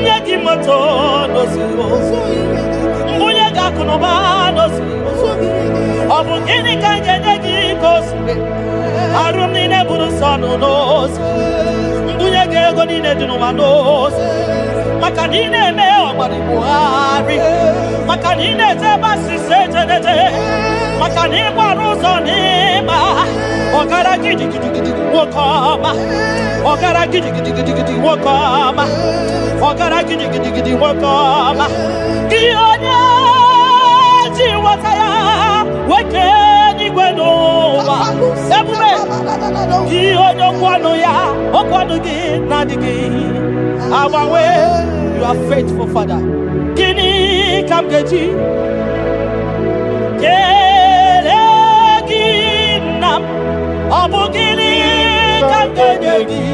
nyegi moto nozio mbunye gakuno ba nozio obugini kangenegi kosme arumni ne buru sonu nozio mbunye gego ni ne dinu nozio makanine me obari buhari makanine te basi sejenete makani baruzo nima Ogara gidi gidi gidi wakama Ogara gidi gidi gidi gidi wakama Ogara gidi gidi gidi wakama Kionya jiwataya Wakeni gwenowa Ebume Kionya kwano ya Okwano gi nadigi Awawe You are faithful Father Kini kamgeji Obugini kangenyegi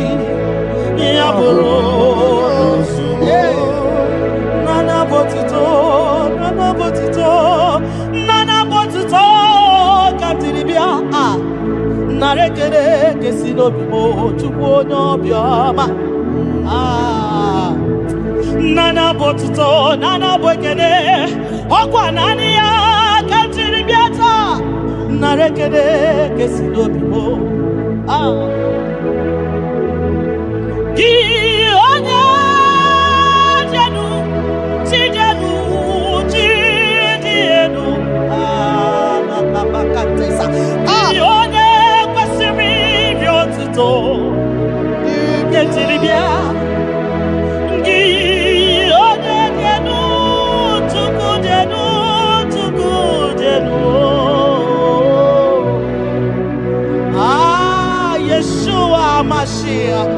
yaburu nana botito kantiribia narekere kesino bimo chukwu onye obioma nana botene okwa nani ya kantiribia ta narekere kesino bimo ki onye jenu tidienu makatesa ki onye kwesiri biotito ketiribia ki onye jenu tukudenu Yeshua Mashiach,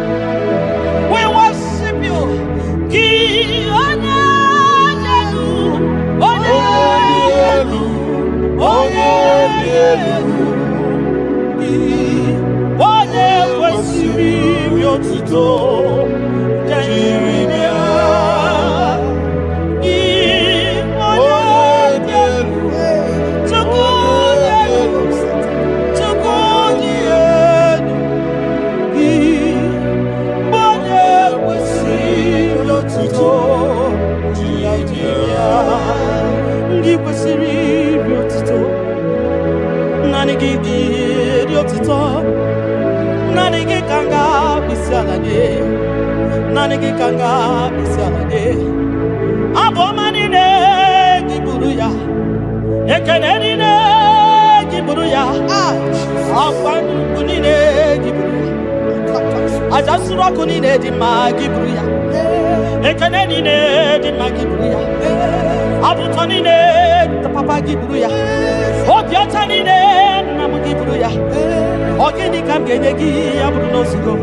we worship you. Nanigi kanga bisalade abomani ne giburuya ekeneni ne giburuya afanu kunine giburuya ajasura kunine di ma giburuya Ekene niile dị mma gị buru ya. Abụtọ niile papa gị buru ya. Obi ọcha niile nna m gị buru ya. Ọ gịnị ka m ga-enye gị ya bụrụ n'ozugo?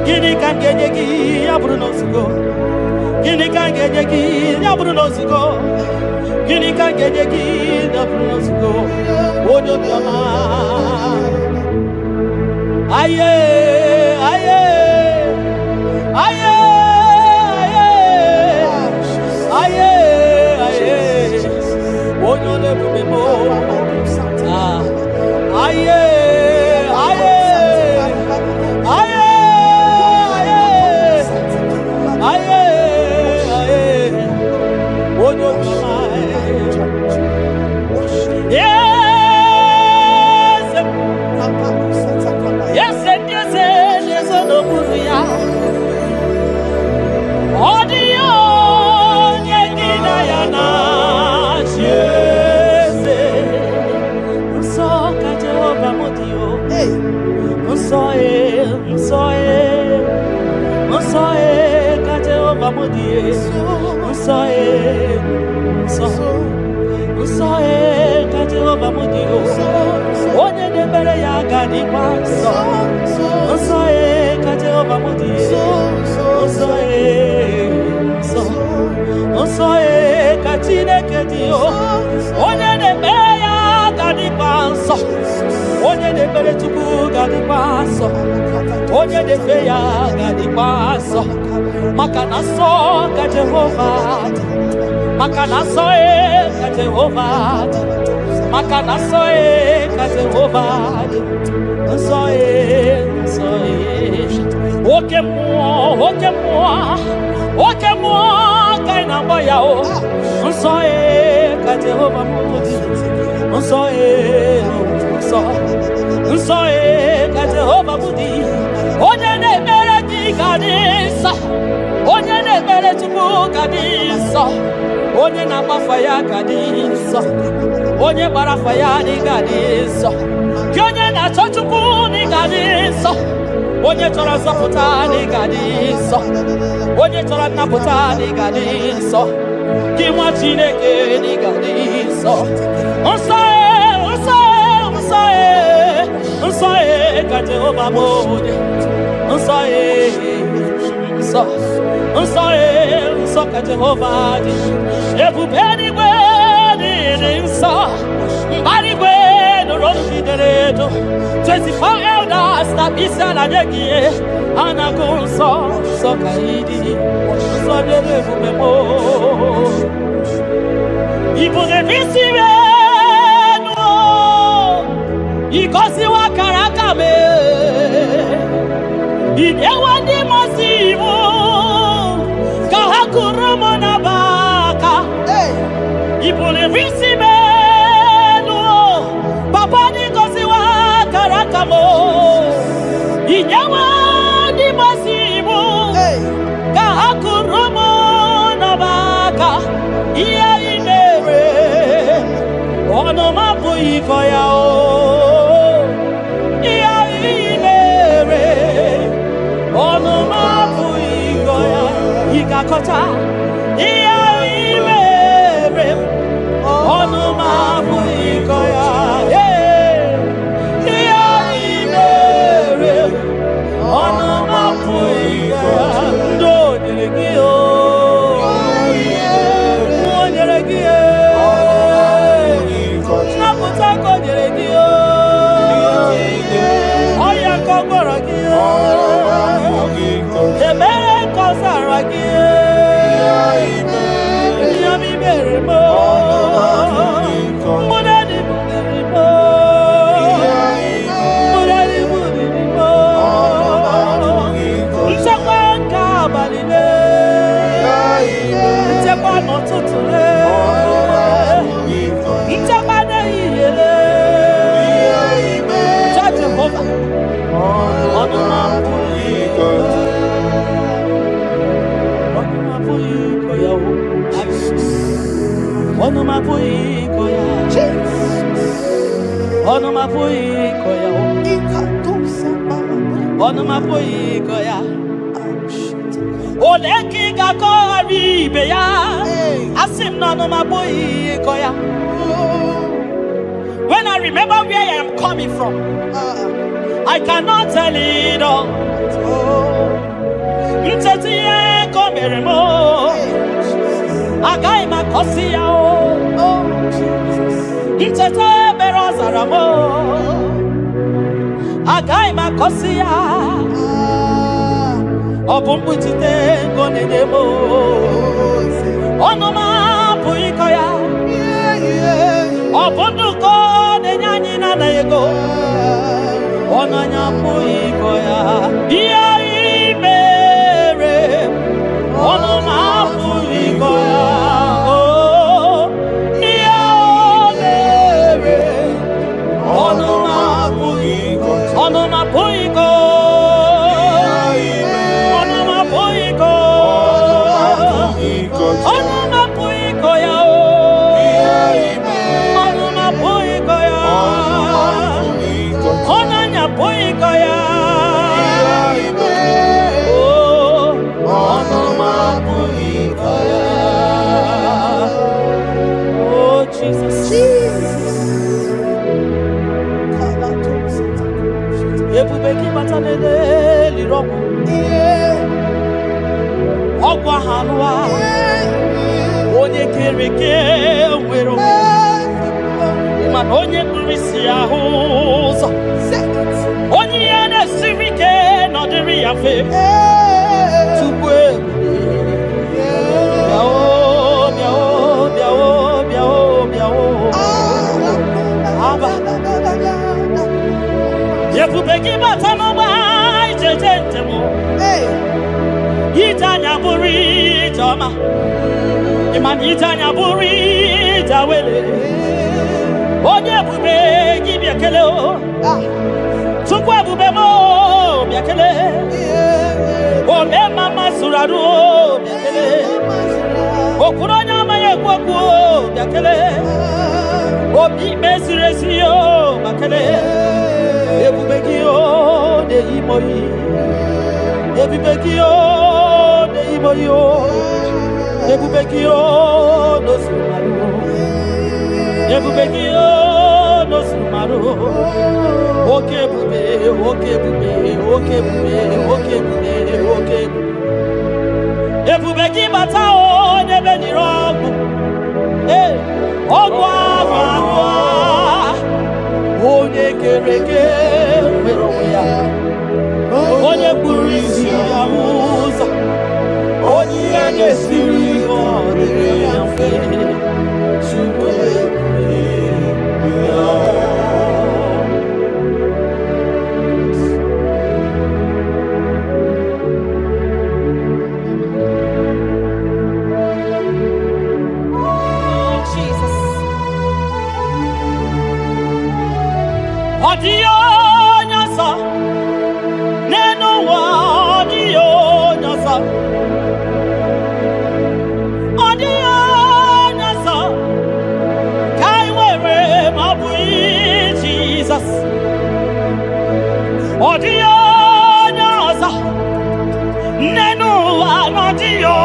Gịnị ka m ga-enye gị ya bụrụ n'ozugo? Gịnị ka m ga-enye gị ya bụrụ n'ozugo? Gịnị ka m ga-enye gị ya bụrụ n'ozugo? Onye obiọma. Aye, aye, aye, aye, aye, aye. Onye olebube mo. Aye, aye, aye, aye, aye, aye. Onye obiọma. Yes, yes, yes, yes, no buru ya. Audio nyegina ya na chese. Nso ka Jehova modio. Nso ka Jehova modie. Nso ka Jehova modio. Onye debere ya ga dịkwa nsọ. Nsọ ka Jehova modie. Nsọ ka Chineke dị o. Onye debere ya ga dịkwa nsọ. Onye debere Chukwu ga dịkwa nsọ. Onye debe ya ga dịkwa nsọ. Maka na nsọ ka Jehova dị. Maka na nsọ ka Jehova dị. Maka na nsọ ka Jehova dị. Nsọ oke mmụọ ka ị na-agbọ ya o. Nsọ ka Jehova dị. Nsọ ka Jehova dị. Onye na-ekpere gị ga dị nsọ. Onye na-ekpere Chukwu ga dị nsọ. Onye na-agbafa ya ga dị nsọ. Onye gbara afa ya ga dị nsọ. Gị onye na-achọ Chukwu ga dị nsọ. Onye chọrọ nzọpụta ga dị nsọ. Onye chọrọ nnapụta ga dị nsọ. Gị nwa Chineke ga dị nsọ. Nsọ ka Jehova bụ nsọ ka Jehova dị. Ebube eluigwe dị nsọ. Mbara igwe nụrụ jidere edo. 24 elders na isi ala nye gị. Ha na-agụ nsọ ka ị dị. Nsọ dịrị ebube mo. Ibu na-ebisi enu. Igosiwa kara aka me. Inyewa ndị mmasị iwu ka ha kụrụ m na baka. Ibu na-ebisi enu. Papa dị gosiwa kara aka m. Inyewa ndị mmasị iwu ka ha kụrụ m na baka. Ihe ị mere ọnụ m abụghị ịkọ ya o. Kọcha ihe mere ọnụ m abụghị ịkọ ya. Ihe mere ọnụ m abụghị ịkọ ya. Ndị o nyere gị o. O nyere gị o. Nnapụta ka o nyere gị o. Ọya ka ọ gwọrọ gị o. Ebere ka ọ zara gị. Oleki gakori beya. Asim no my boy koya. When I remember where I am coming from, I cannot tell it all. Mtetiye komeremo. Agai makosia o. Mtete berozaramo. Agai makosia. Obumbutite gonedemo. Onoma puikoya. Obunduko nenyanyi na ego. Onanya puikoya. Iya ibere. Onoma puikoya. Oh, iya ibere. Onoma puikoya. Onoma puikoya. Oh, Jesus. Ebubeki batanele lirobo. Ogwa halwa. Onye kereke wero. Man onye kurisi ahuzo. Onye ene sivike no diri yafe. Tukwe. Yepubeki batano ba ijejentemo. Itanya buri jama. Imani itanya buri jawele. Onye bubeki biakele o. Tukwe bubemo biakele. Ome mama suraru o biakele. Okuronya maye kwakwo biakele. Obi mesiresi o bakele. Ebubeki o de imoyi. Ebubeki o de imoyi o. Ebubeki o no sumaru. Ebubeki o no sumaru. Oke bube, oke bube, oke bube, oke bube, oke bube. Ebubeki bata o nebe ni rogu. Ogwa vanwa. Onye kereke wero ya. Onye burisi ya uza. Onye ane siri odere ya fe. Chukwe ya. Odio nyasa, neno wa odio nyasa, odio nyasa, kai wewe mabui Jesus, odio nyasa, neno wa odio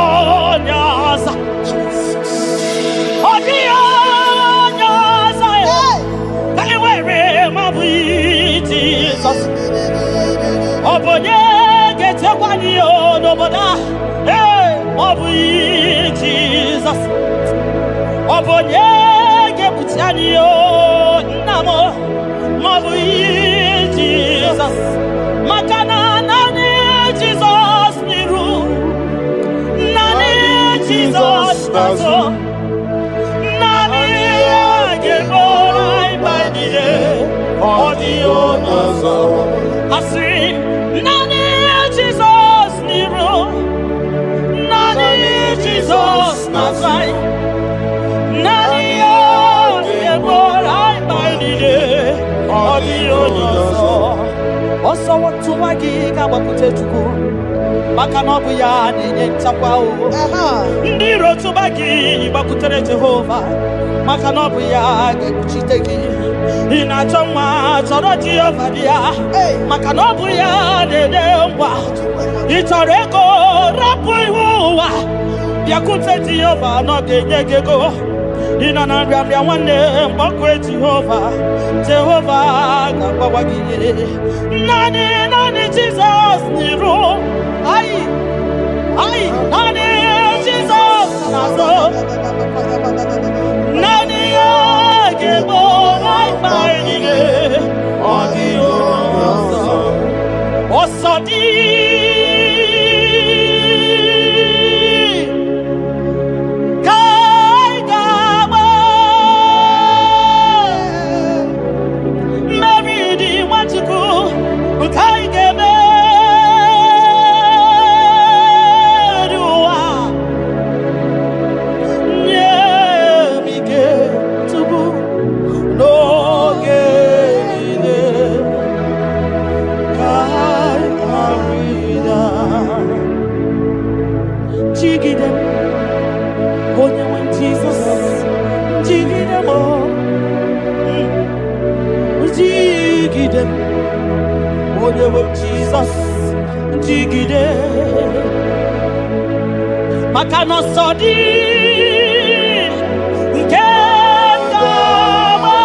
nyasa, odio nyasa, kai wewe mabui Jesus. Obonye gete kwani o noboda. Mabui Jesus. Obonye gebutiani o namo. Mabui Jesus. Makana nani Jesus miru. Nani Jesus nazo. Nani gebora ibadide. Odio nazo. Asi nani Jesus niru. Nani Jesus nazai. Nani o gebora ibadide. Odio nazo. Oso watu wagiga wakute chuku. Maka nobu ya nenye nchakwa o. Ndiro tubagi wakutere Jehova. Maka nobu ya gekuchiteki. ị na-achọ nwa chọrọ Jehova bịa maka na ọ bụ ya na-enye ngwa. Ị chọrọ ego rapụ iwu ụwa bịakwute Jehova na ọ ga-enye gị ego. Ị nọ na nrịanrịa nwanne mgbakwe Jehova ga-agbawa gị. Naanị Jizọs n'iru, naanị Jizọs n'azụ, naanị ya ga-egbo mkpa niile. Ọ dịghị onye ọzọ dị ka anyị ga-agba. Mmeri dị Nwachukwu ka anyị ga-emeri ụwa. Nye m ike tupu n'oge niile ka anyị arịda. Jigide m onye nwe Jizọs, jigide m, jigide m onye nwe Jizọs, jigide, maka na ọsọ dị nke ga-agba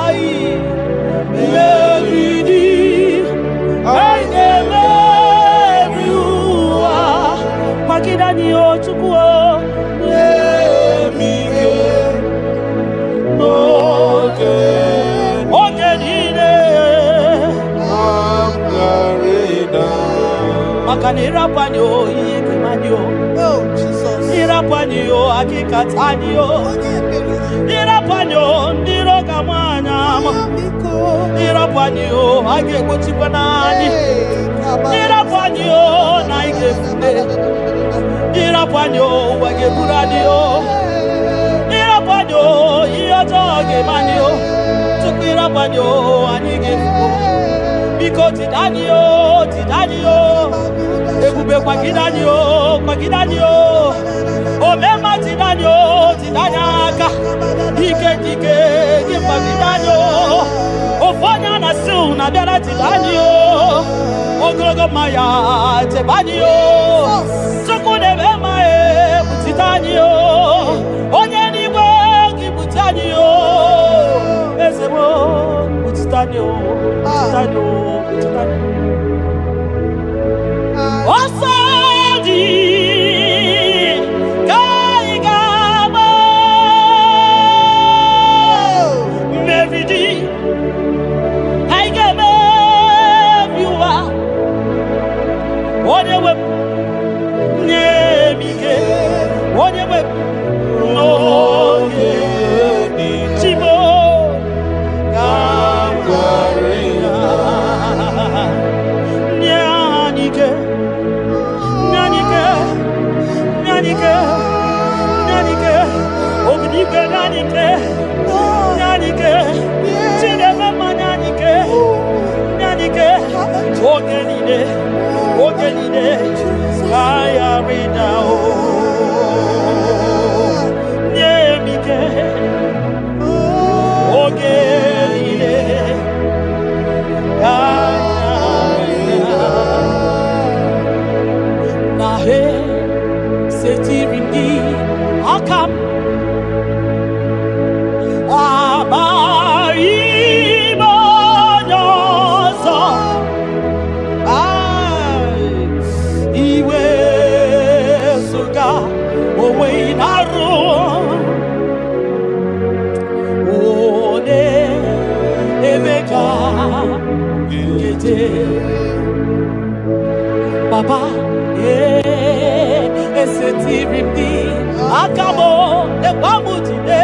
anyị meriri, anyị ga-emeri ụwa. Kwagide anyị o Chukwu, nye m ike n'oge niile, maka na ịrapụ anyị o ihe ga-emanye o, ịrapụ anyị o akịkata anyị o, ịrapụ anyị o ndị iro ga-ama anyị ama, ịrapụ anyị o a ga-egbochikwa n'anyị, ịrapụ anyị o na anyị ga-efute, ịrapụ anyị o ụwa ga-eburu anyị o, ịrapụ anyị o ihe ọjọọ ga-eme anyị o, tupu ịrapụ anyị o anyị ga-efu. Biko tidani o, ebube kwagide anyị o, kwagide anyị o, omema tidani o, tidani aka, ike dike gị kwagide anyị o, ofu onye a na-asị na bịara tidani o, ogologo mma ya chebe anyị o, Chukwu na-eme mma butite anyị o, onye n'igwe gị bute anyị o, eze m butite anyị o, butite anyị o, butite anyị o. Ọsọ dị ka anyị ga-agba, mmeri dị anyị ga-emeri ụwa. Onye nwe m nye m ike, onye nwe m n'oge Chibo ka m gwara ya. Nye anyị ike, Obinike Nyanike, Chidemema Nyanike, Ogenide, Kaya Rida, Nyemike, Ogenide, Kaya Rida, Nahe, Setirindi, Akam. Papa, esetirindi akabo ekwamutide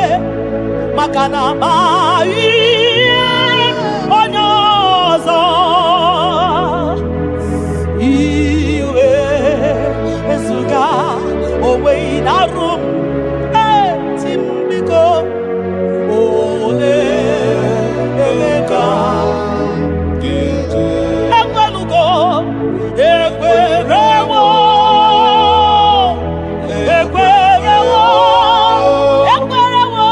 makana mai onye ọzọ iwe ezuga onwe na-arụ timbiko ole emeka ekwelugo ekwerewo ekwerewo ekwerewo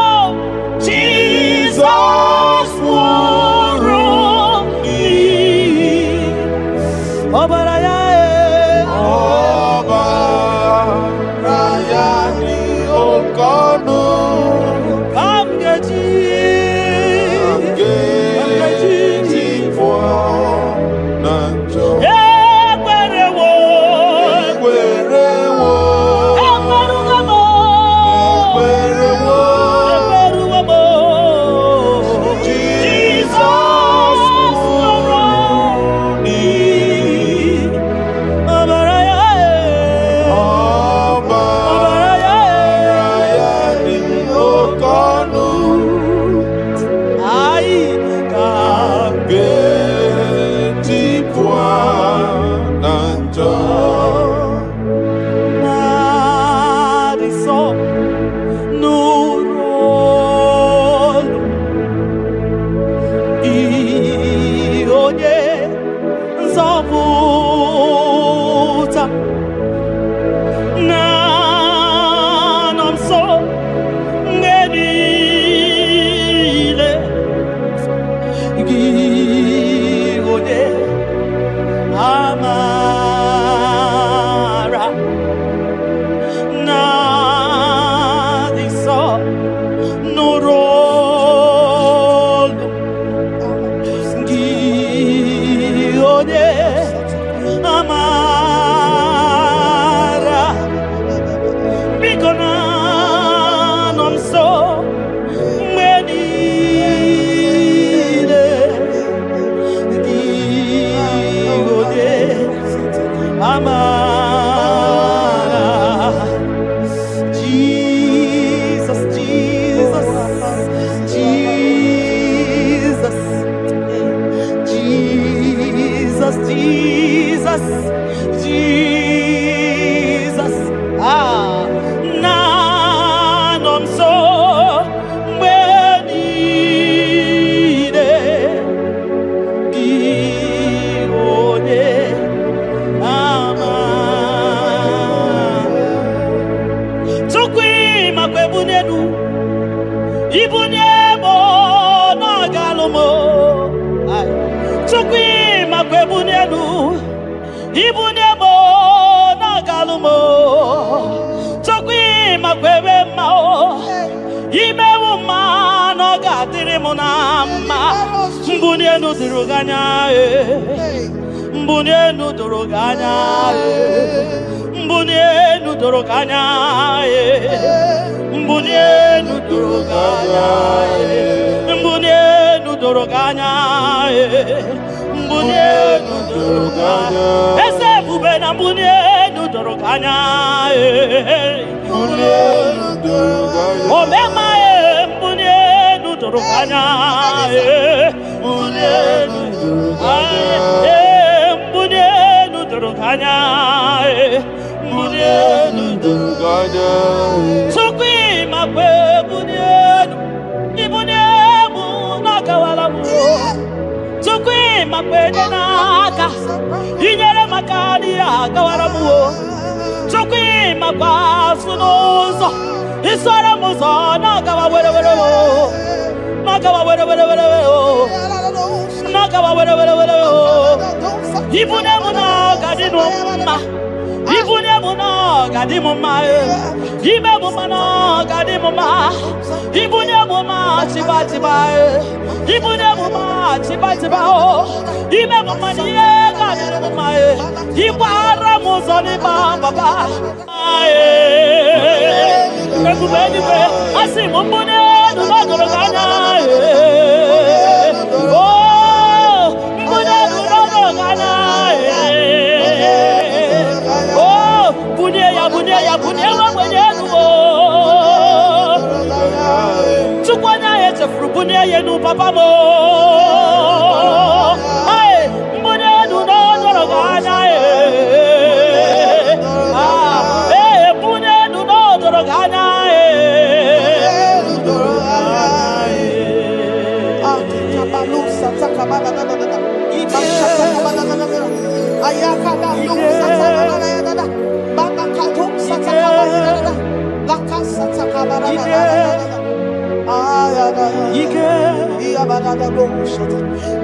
amara na diso nurolu gione amara bigona non so amara Jesus, Jesus, Jesus, Jesus, Jesus, Jesus. Ah, na non so Ibunebo na galumo, chukwi makwebunenu. Ibunebo na galumo, chukwi makwebe mao. Imewu ma na gatiri munama. Mbunenu duruganya, mbunenu duruganya, mbunenu duruganya. Mbunenu duruganya, mbunenu duruganya, mbunenu duruganya. Ese bubena mbunenu duruganya, mbunenu duruganya. Omema mbunenu duruganya, mbunenu duruganya, mbunenu duruganya, mbunenu duruganya. Ibunyebu nakawalamu Tukwi makwede naka Inyere makadi akawalamu Tukwi makwasunuzo Isora muzo nakawa were Nakawa were Nakawa were Ibunyebu nakadi numma Ibunyebu nakadi mumma Imebu mana gadi mama, ibunyebu ma tiba, ibunyebu ma tiba oh, imebu mani gadi mama, ibara muzoni baba, ebu beni we, asi mumbune dulo ganya, oh, mumbune dulo ganya, oh, bunye ya wa mwenye. Chukwanya yete frubune yenu papa mo. Ay, mbune nu no doroganya ah, mbune nu no doroganya Kabalusa takamana na. Ibashata kamana na. Ayaka da lusa takamana na. Baba kato satamana na. Lakasa takamana na.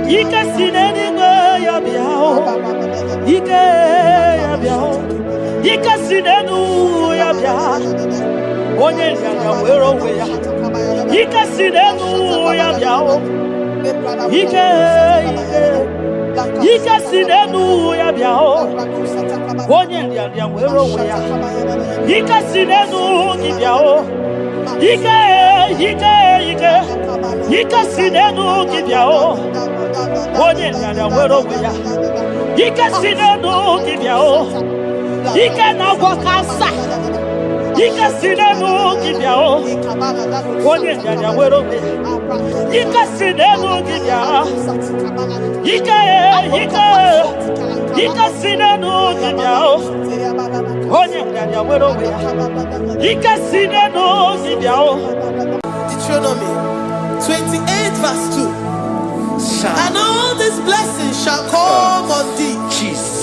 Ike sineni ya biao, ike ya biao, ike sinenu ya biao. Onye nyanya wero weya, ike sinenu ya biao, ike sinenu ya biao. Onye nyanya wero weya, ike sinenu ya biao. Ike sinenu kibyao onye nyanya wero weya ike sinenu kibyao ike na gwakasa ike sinenu kibyao onye nyanya wero weya ike sinenu kibyao ike sinenu kibyao onye nyanya wero weya ike sinenu kibyao. Deuteronomy 28 verse 2. And all these blessings shall come on thee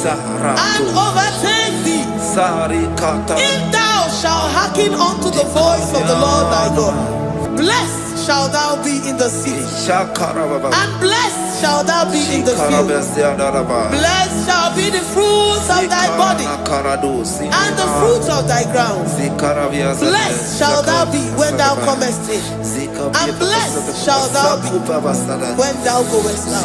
and overtake thee if thou shalt hearken unto the voice of the Lord thy God. Blessed shalt thou be in the city, and blessed shall thou be in the field. Blessed shall be the fruits of thy body and the fruits of thy ground. Blessed shall thou be when thou comest in, and blessed shall thou be when thou goest out.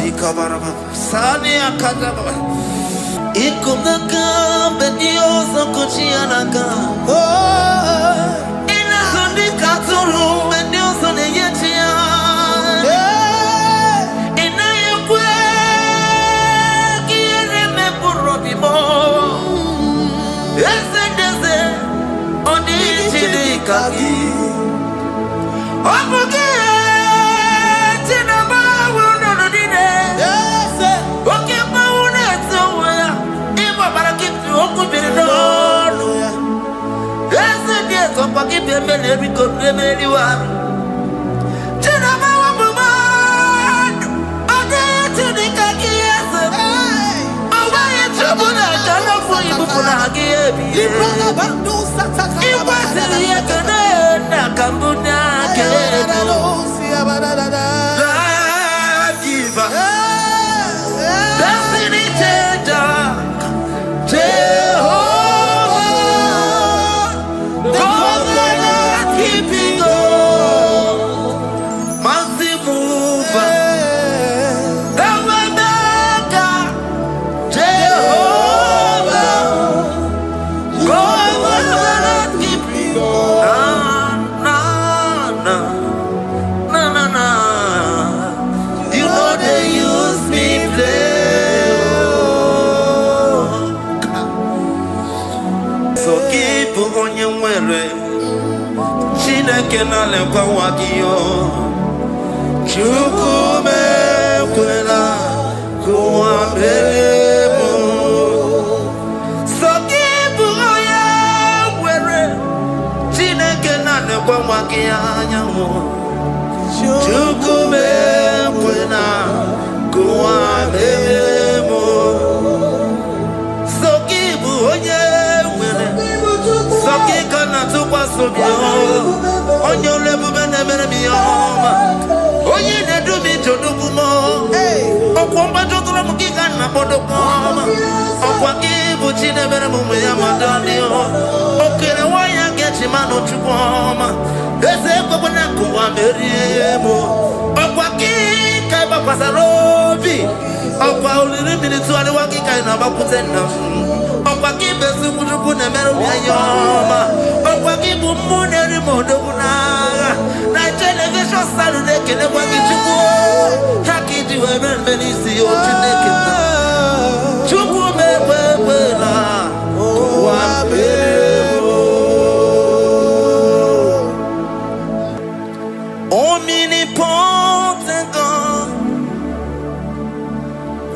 Omnipotent God,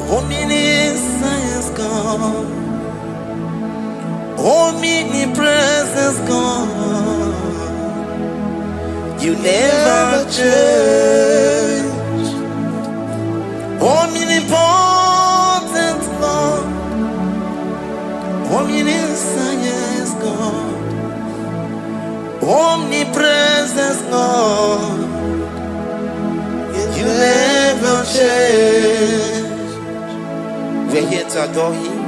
omniscience God, omnipresence God, you never change. Omnipotent God, omniscience God, omnipresence God, you never change. We're here to adore Him.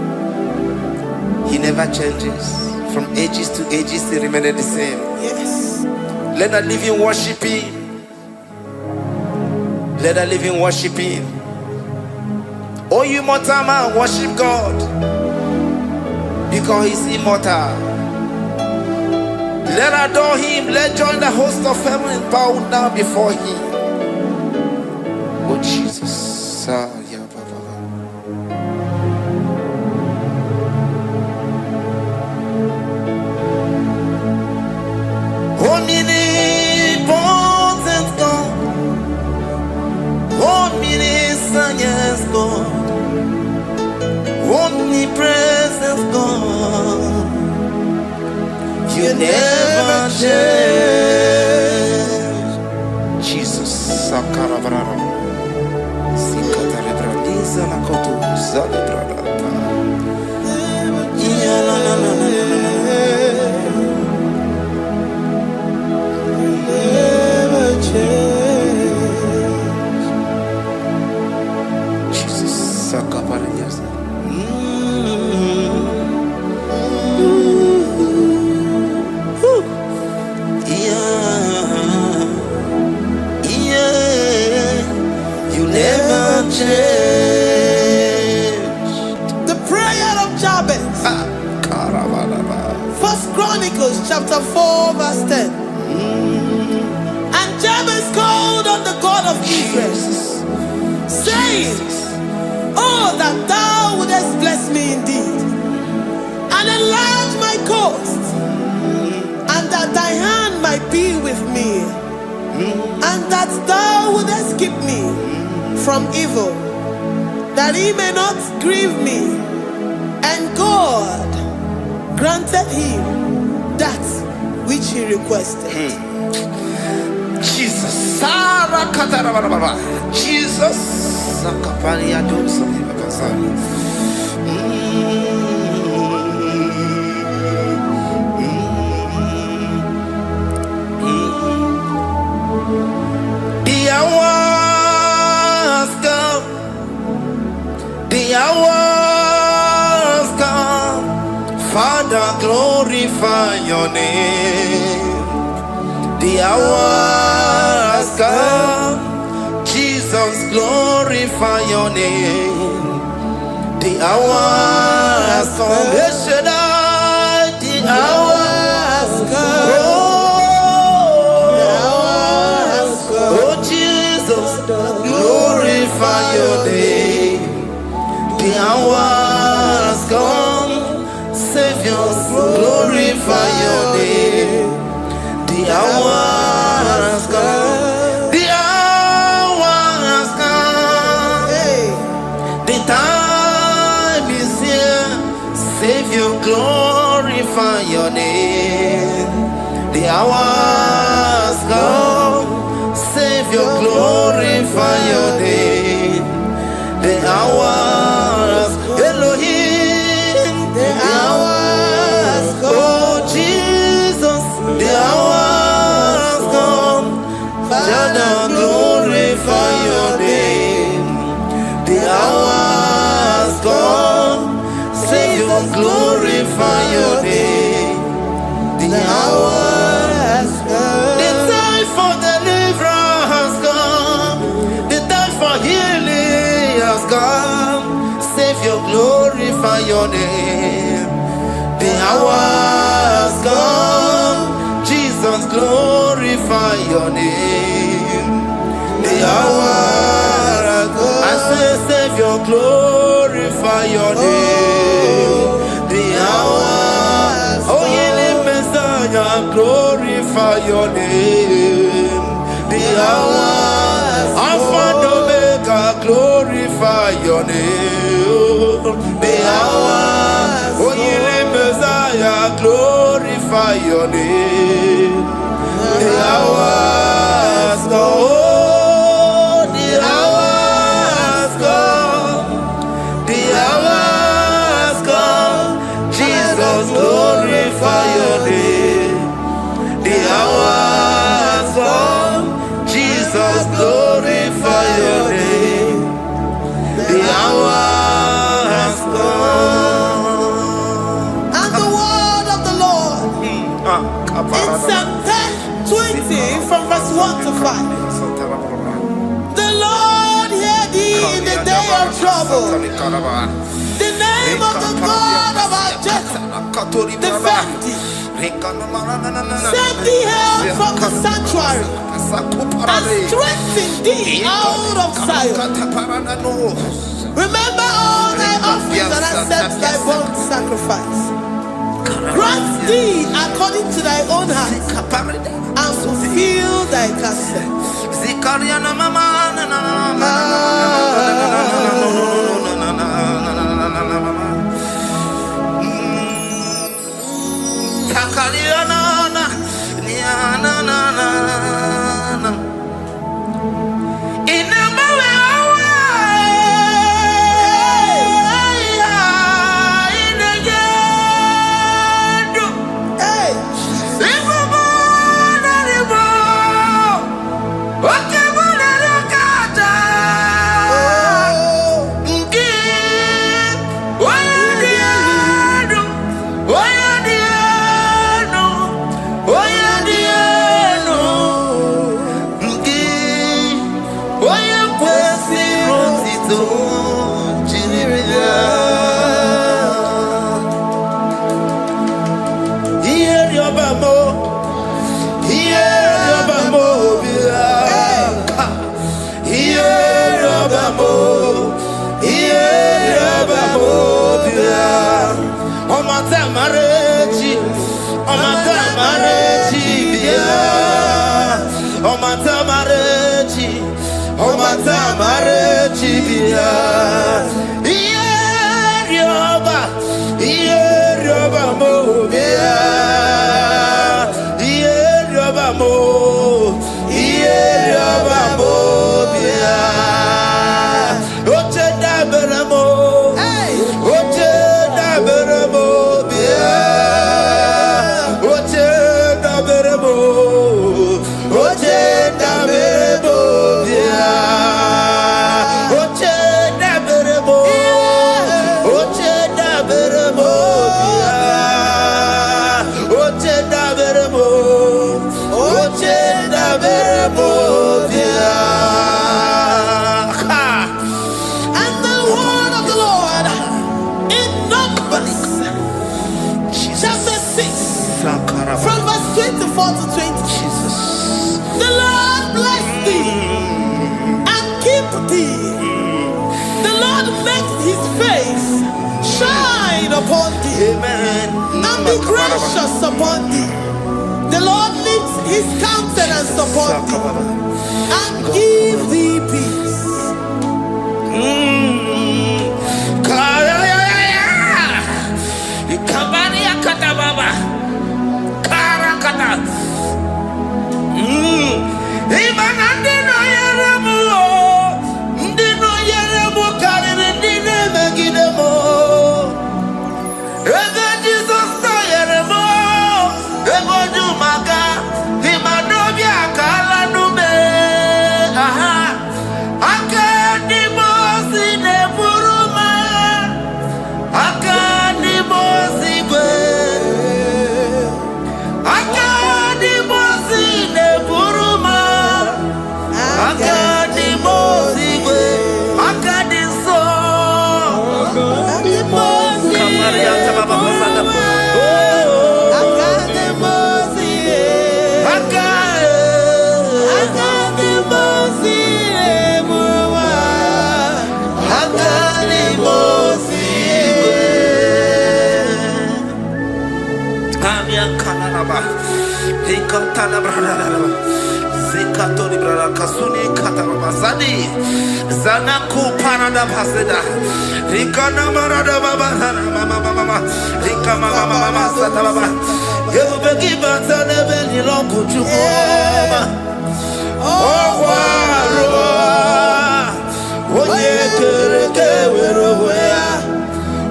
He never changes. From ages to ages, He remains the same. Yes. Let us live in worship Him. Let us live in worship Him. Oh, you mortal man, worship God, because He's immortal. Let us adore Him. Let's join the host of heaven and bow down before Him. Oh, Jesus. Omnipotent God, omniscience God, omnipresence God, you never change. Jesus. Sakarabrara. Sikatalebradiza na kotu zalebrada. Ya la la la la la. The prayer of Jabez. First Chronicles chapter 4 verse 10. And Jabez called on the God of Israel, saying, oh, that thou wouldest bless me indeed, and enlarge my coast, and that thy hand might be with me, and that thou wouldest keep me from evil, that he may not grieve me. And God granted him that which he requested. Jesus. Jesus. The hours come, Father, glorify your name. The hours come, Jesus, glorify your name. The hours come, yes, the hours come. Oh, Jesus, glorify your name. The hours come, Savior, glorify your name. The hours come, the hours come. The time is here, Savior, glorify your name. The hours come, Savior, glorify your name. The hours, Elohim, the hours, oh Jesus, the hours come, Father, glorify your name. The hours come, Savior, glorify your name. The hours come, the time for deliverance has come, the time for healing has come. Savior, glorify your name. The hours come, Jesus, glorify your name. The hours come, I say, Savior, glorify your name. The hours, oh, healing Messiah, glorify your name. The hours, Alpha and Omega, glorify your name. The hours, oh, healing Messiah, glorify your name. The hours come, oh, the hours come, the hours come, Jesus, glorify your name. The hours come, Jesus, glorify your name. The hours come. And the word of the Lord in Psalm 10:20 from verse 1 to 5. The Lord hear thee in the day of trouble. The name of the God of our Jacob defend thee. Set thee help from the sanctuary, and strengthen thee out of Zion. Remember all thy offerings and accept thy burnt sacrifice. Grant thee according to thy own heart, and fulfill thy counsel. to Jiriya. Here your bamo, here your bamo, here your bamo, here your bamo. On my marriage, on my marriage, on my marriage, on my marriage, here yoba mo, here yoba mo, here yoba mo, oche da beramo, oche da beramo, oche da beramo, oche da beramo, oche da beramo, oche da beramo, oche da beramo, oche da beramo. And the word of the Lord in Numbers chapter 6 from verse 24 to 20. The Lord bless thee and keep thee. The Lord makes his face shine upon thee. Amen. And be gracious upon thee. The Lord lifts his countenance upon thee and give thee peace. Zanaku parada paseda, Rikana marada baba, mama, Rikama mama sata baba. You begi bata nebeli longu chukoma. Oh waro, oye kereke weroya,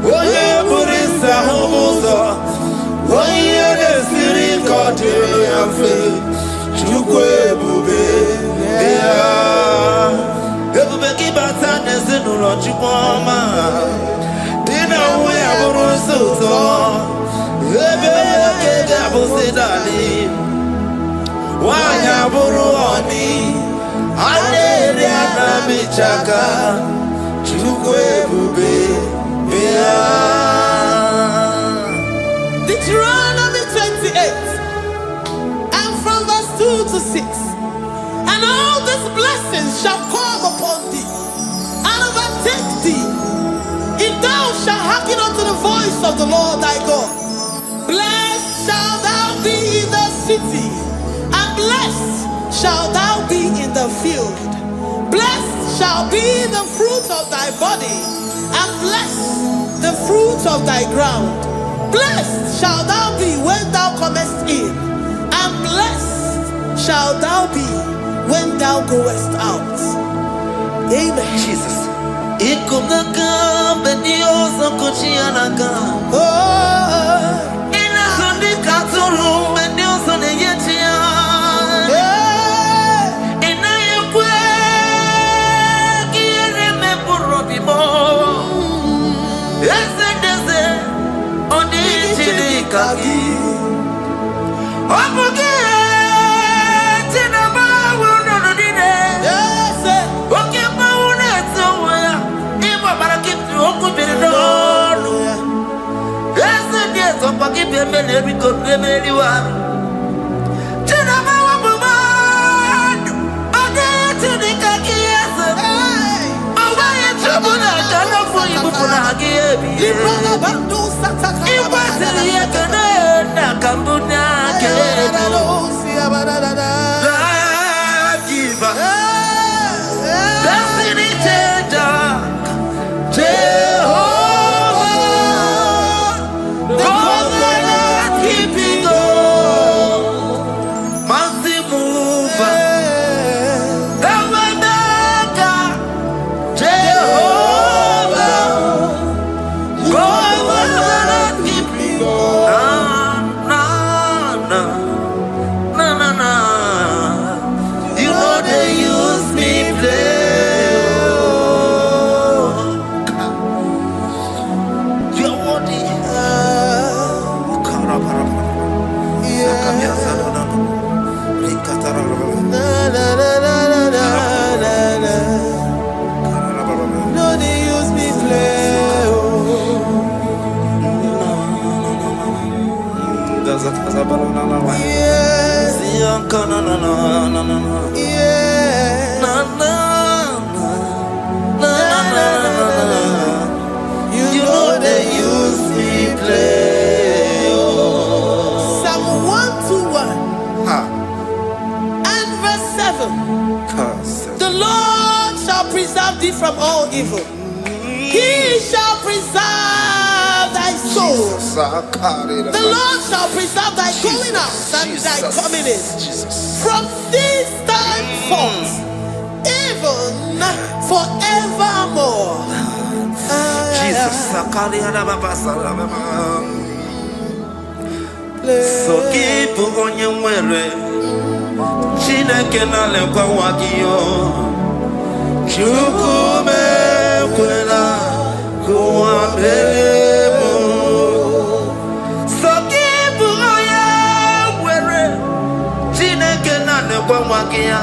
oye burisa humuzo, oye nesiri kote yafe, chukwe bube ya. Everybody bata nezinu lochikoma. Dina uwe aburusuto. Ebe keja busidali. Wanya buru oni. Aderi anamichaka. Chukwe bube bea. Deuteronomy 28 and from verse 2 to 6. And all these blessings shall come upon thee and overtake thee, if thou shalt hearken unto the voice of the Lord thy God. Blessed shalt thou be in the city, and blessed shalt thou be in the field. Blessed shall be the fruit of thy body, and blessed the fruit of thy ground. Blessed shalt thou be when thou comest in, and blessed shalt thou be when thou goest out. Amen. Jesus. Ikumaka bedioso kuchianaka. Oh, Inazondi katuru bedioso neyetia. Inayekwe kiere mepurobimo. Ezedeze odi chidikagi. Obuge tinaba. Destiny changer, Jehovah, covenant keeping God, mighty mover, the maker, Jehovah, covenant keeping God. Na. You know they use me play. You know they use me play. Psalm 121 and verse 7. The Lord shall preserve thee from all evil. He shall preserve thy soul. The Lord shall preserve thy going out and thy coming in from this time forth, even forevermore. So keep on your way. Chineke na lekwa wagiyo. Chukume kwela kuambemo. So keep on your way. Chineke na lekwa wagiyo.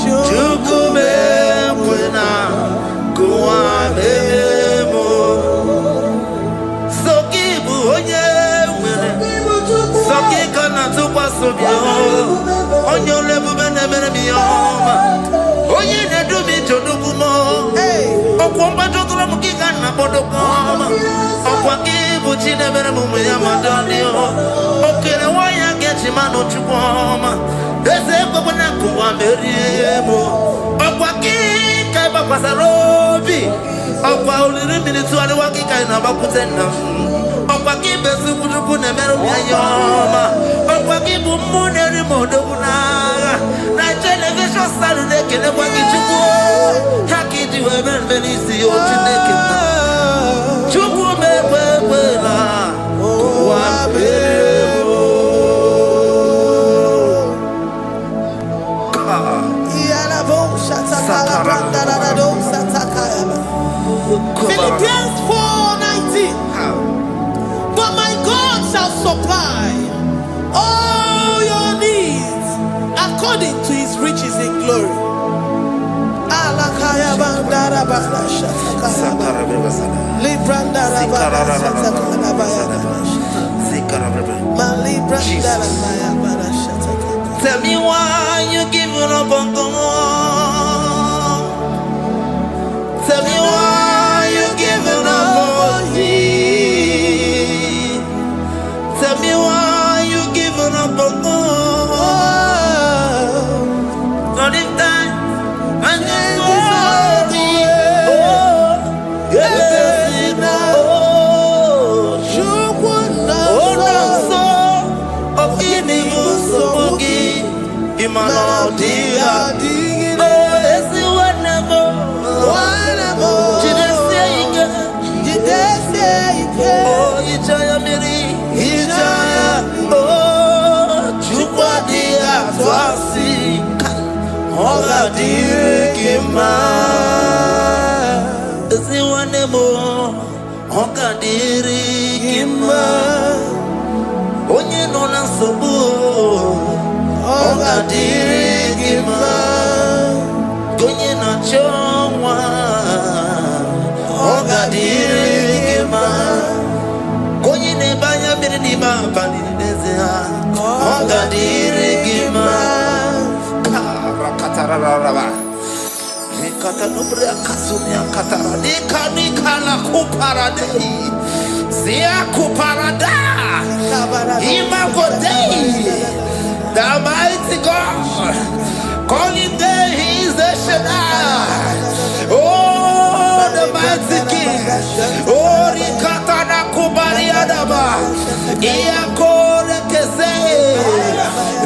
Chukume kwela kuambemo. So keep on your Sokika na tukwa sobio Onyo lebu bene bene miyoma Onye ne dumi chodukumo Okwa mbato tula mukika na bodokoma Okwa kibu chine bene mumu ya madanio Okele waya gechi mano chukoma Eze kwa wana kuwa meriemo Okwa kika iba kwa sarobi Okwa ulirimini tuwali wakika inabakutena Okwa kibe sukutuku ne meru miyoma Okwa kibu mune rimodo kunaga Na television salude kene kwa kichuku Haki jiwe benbenisi yotineke Chuku mekwela Kuwa meremo Philippians 4:19. But my God shall supply all your needs according to his riches in glory. Tell me why you giving up on God. Tell me why you giving up on me. Tell me why you giving up on God. Not in time, and then worthy. Oh, yes, oh, so of inimusugi, imanodia. Oga dirikima Ziwanemo Oga dirikima Onye nona sobu Oga dirikima Gonye na chomwa Oga dirikima Gonye ne banya Nikata nubria kasumia katara. Nika la kuparadei. Zia kuparada. Imagodei. The mighty God. Calling day, he is the Shaddai. Oh, the mighty King. Oh, Rikatana Kubariadaba. Iakore Kese.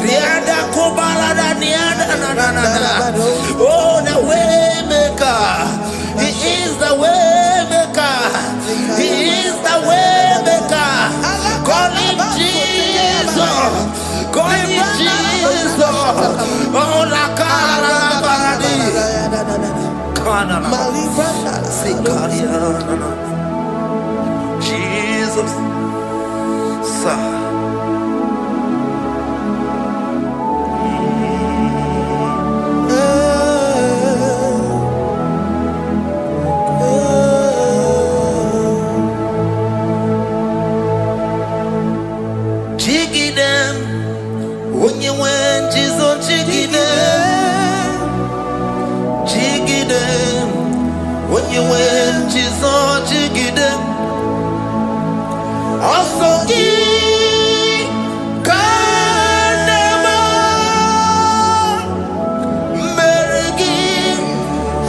Riada Kubalada Niana. Oh, the way maker. He is the way maker. He is the way maker. Call him Jesus. Call him Jesus. Oh, la cara baradi. Kana. Sikaria. Jesus. Sa. When you went, you saw Jigida. Also, Kanama Merigi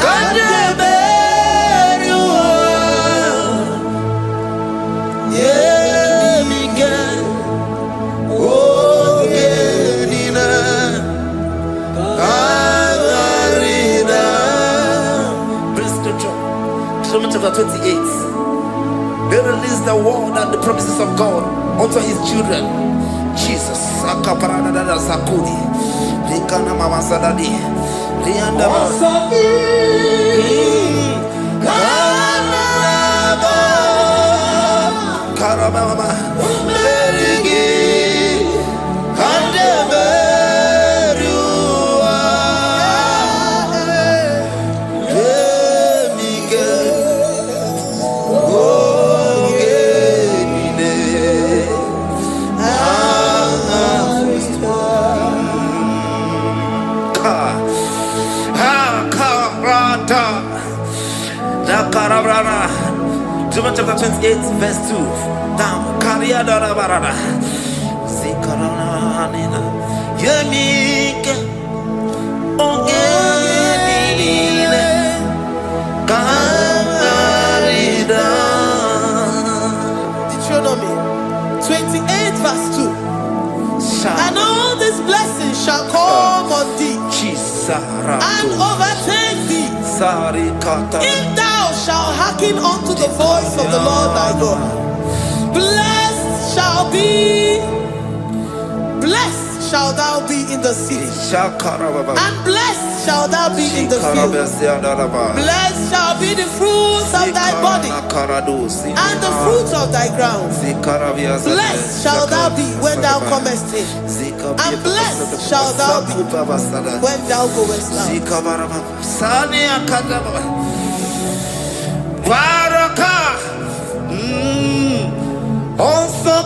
Kandaberu. Yeah, Miguel. Oh, Genina. Chapter 28. They release the word and the promises of God unto his children. Jesus. Akaparadada Sakudi. Rikana Mama Sadadi. Rianda Karabama. Merigi. John chapter 28, verse 2. Down. Karia Dara Barada. Zikarana Nina. Yemika. Ogenine. Kamarida. Deuteronomy 28, verse 2. And all these blessings shall come on thee and overtake thee if thou shalt hearken unto the voice of the Lord thy God. Blessed shall thou be in the city, and blessed shall thou be in the field. Blessed shall be the fruits of thy body, and the fruits of thy ground. Blessed shall thou be when thou comest in, and blessed shall thou be when thou goest out. Baraka. Also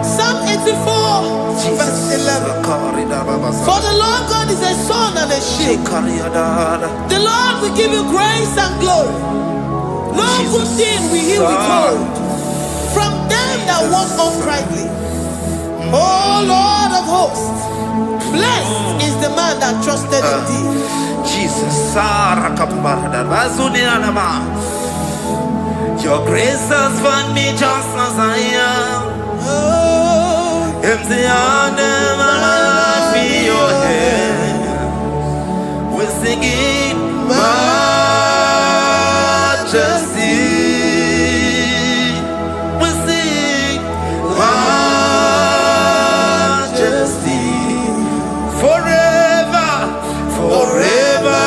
Psalm 84, verse 11. For the Lord God is a sun and a shield. The Lord will give you grace and glory. No good thing will he withhold from them that walk uprightly. O Lord of hosts, blessed is the man that trusted in thee. Jesus, your grace has found me just as I am. Empty handed, I feel your hand. We're singing majesty. We sing majesty. Forever, forever,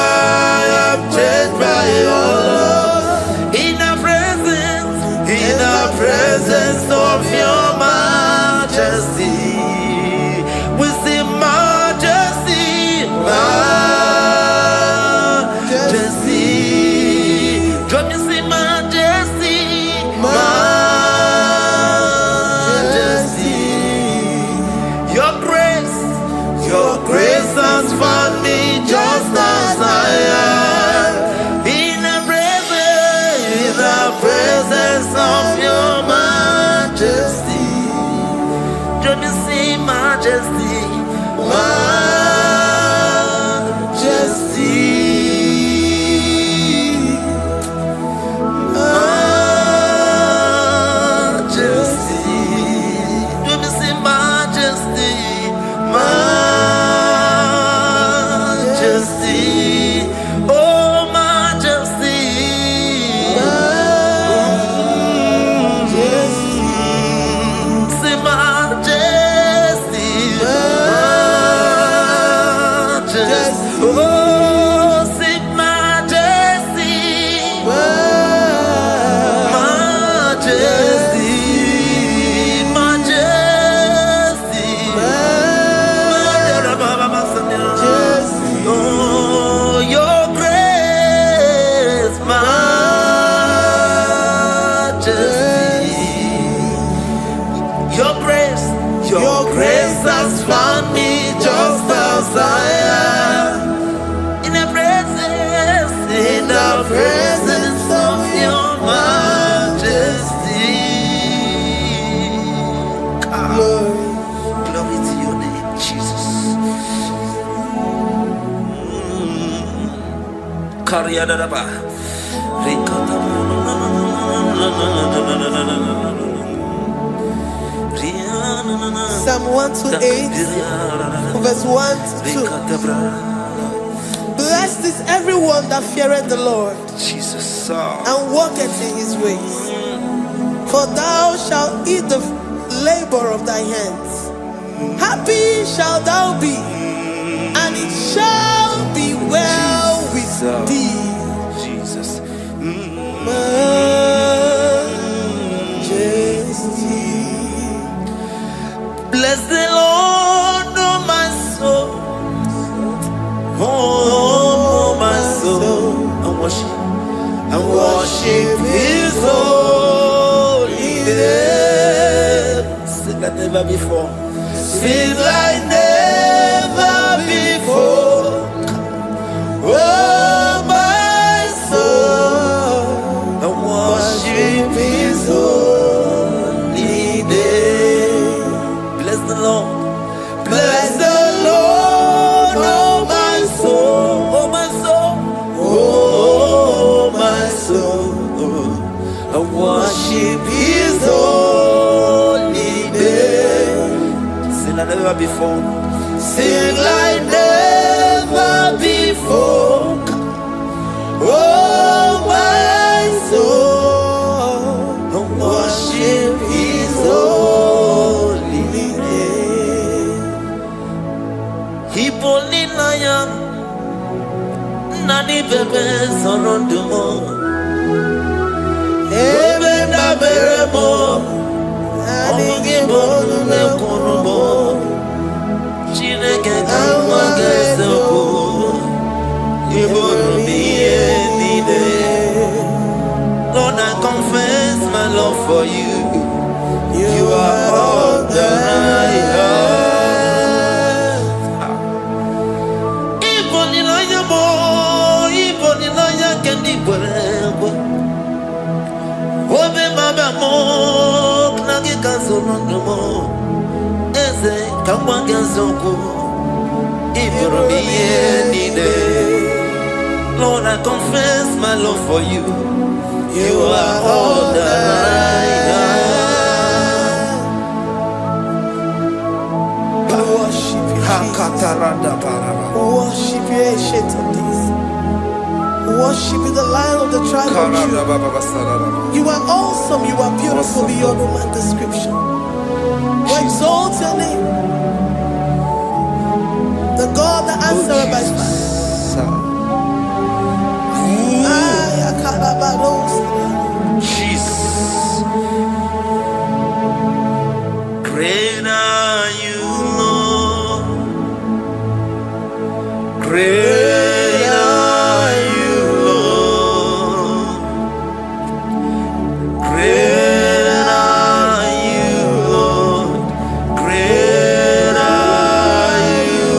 I'm changed by your love. In the presence of your majesty, we see majesty, majesty. Don't you see majesty, majesty? Your grace has found me just as I am. In the presence of your majesty, don't you see majesty, majesty, majesty, don't you see majesty, majesty, oh majesty. Your grace has found me just as I am. In the presence of your majesty. Glory to your name, Jesus. Psalm 128, verse 1 to 2. Blessed is everyone that feareth the Lord, Jesus, and walketh in his ways. For thou shalt eat the labor of thy hands. Happy shalt thou be, and it shall be well with thee. Jesus. Bless the Lord, oh my soul, oh my soul, and worship His holy name. Sing like never before. Sing like never before. Oh my soul, and worship His holy name. Bless the Lord, bless the Lord, oh my soul, oh my soul, oh my soul, I worship His holy name. Sing like never before, sing like never before, oh my soul, I worship His holy name. Hipolina nani bebe sorondumo, ebe na beremo, omugi bonu ne kunumo, chineke kama gesepo, ibonu miye nide. Lord, I confess my love for no eze kangwa gazoku ibro miye Lord, I confess my love for you. You are all that I have. Worship you, Jesus. Worship you, Ancient of Days. Worship you, the Lion of the tribe of Judah. You are awesome. You are beautiful beyond human description. We exalt your name, the God that answered by fire. Jesus, great are you, Lord. Great are you, Lord. Great are you, Lord. Great are you,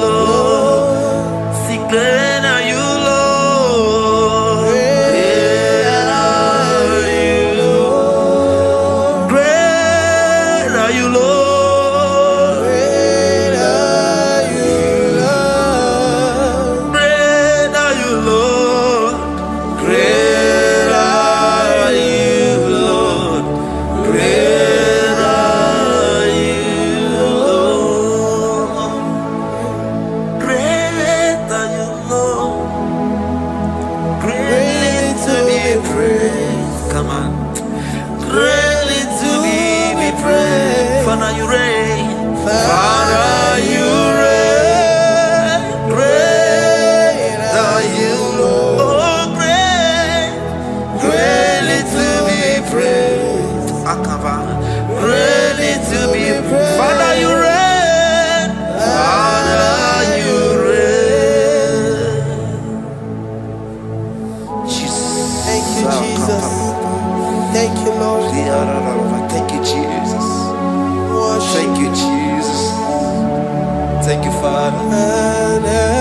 Lord. See, great are you, Lord. Thank you, Lord. Thank you, Jesus. Thank you, Jesus. Thank you, Father.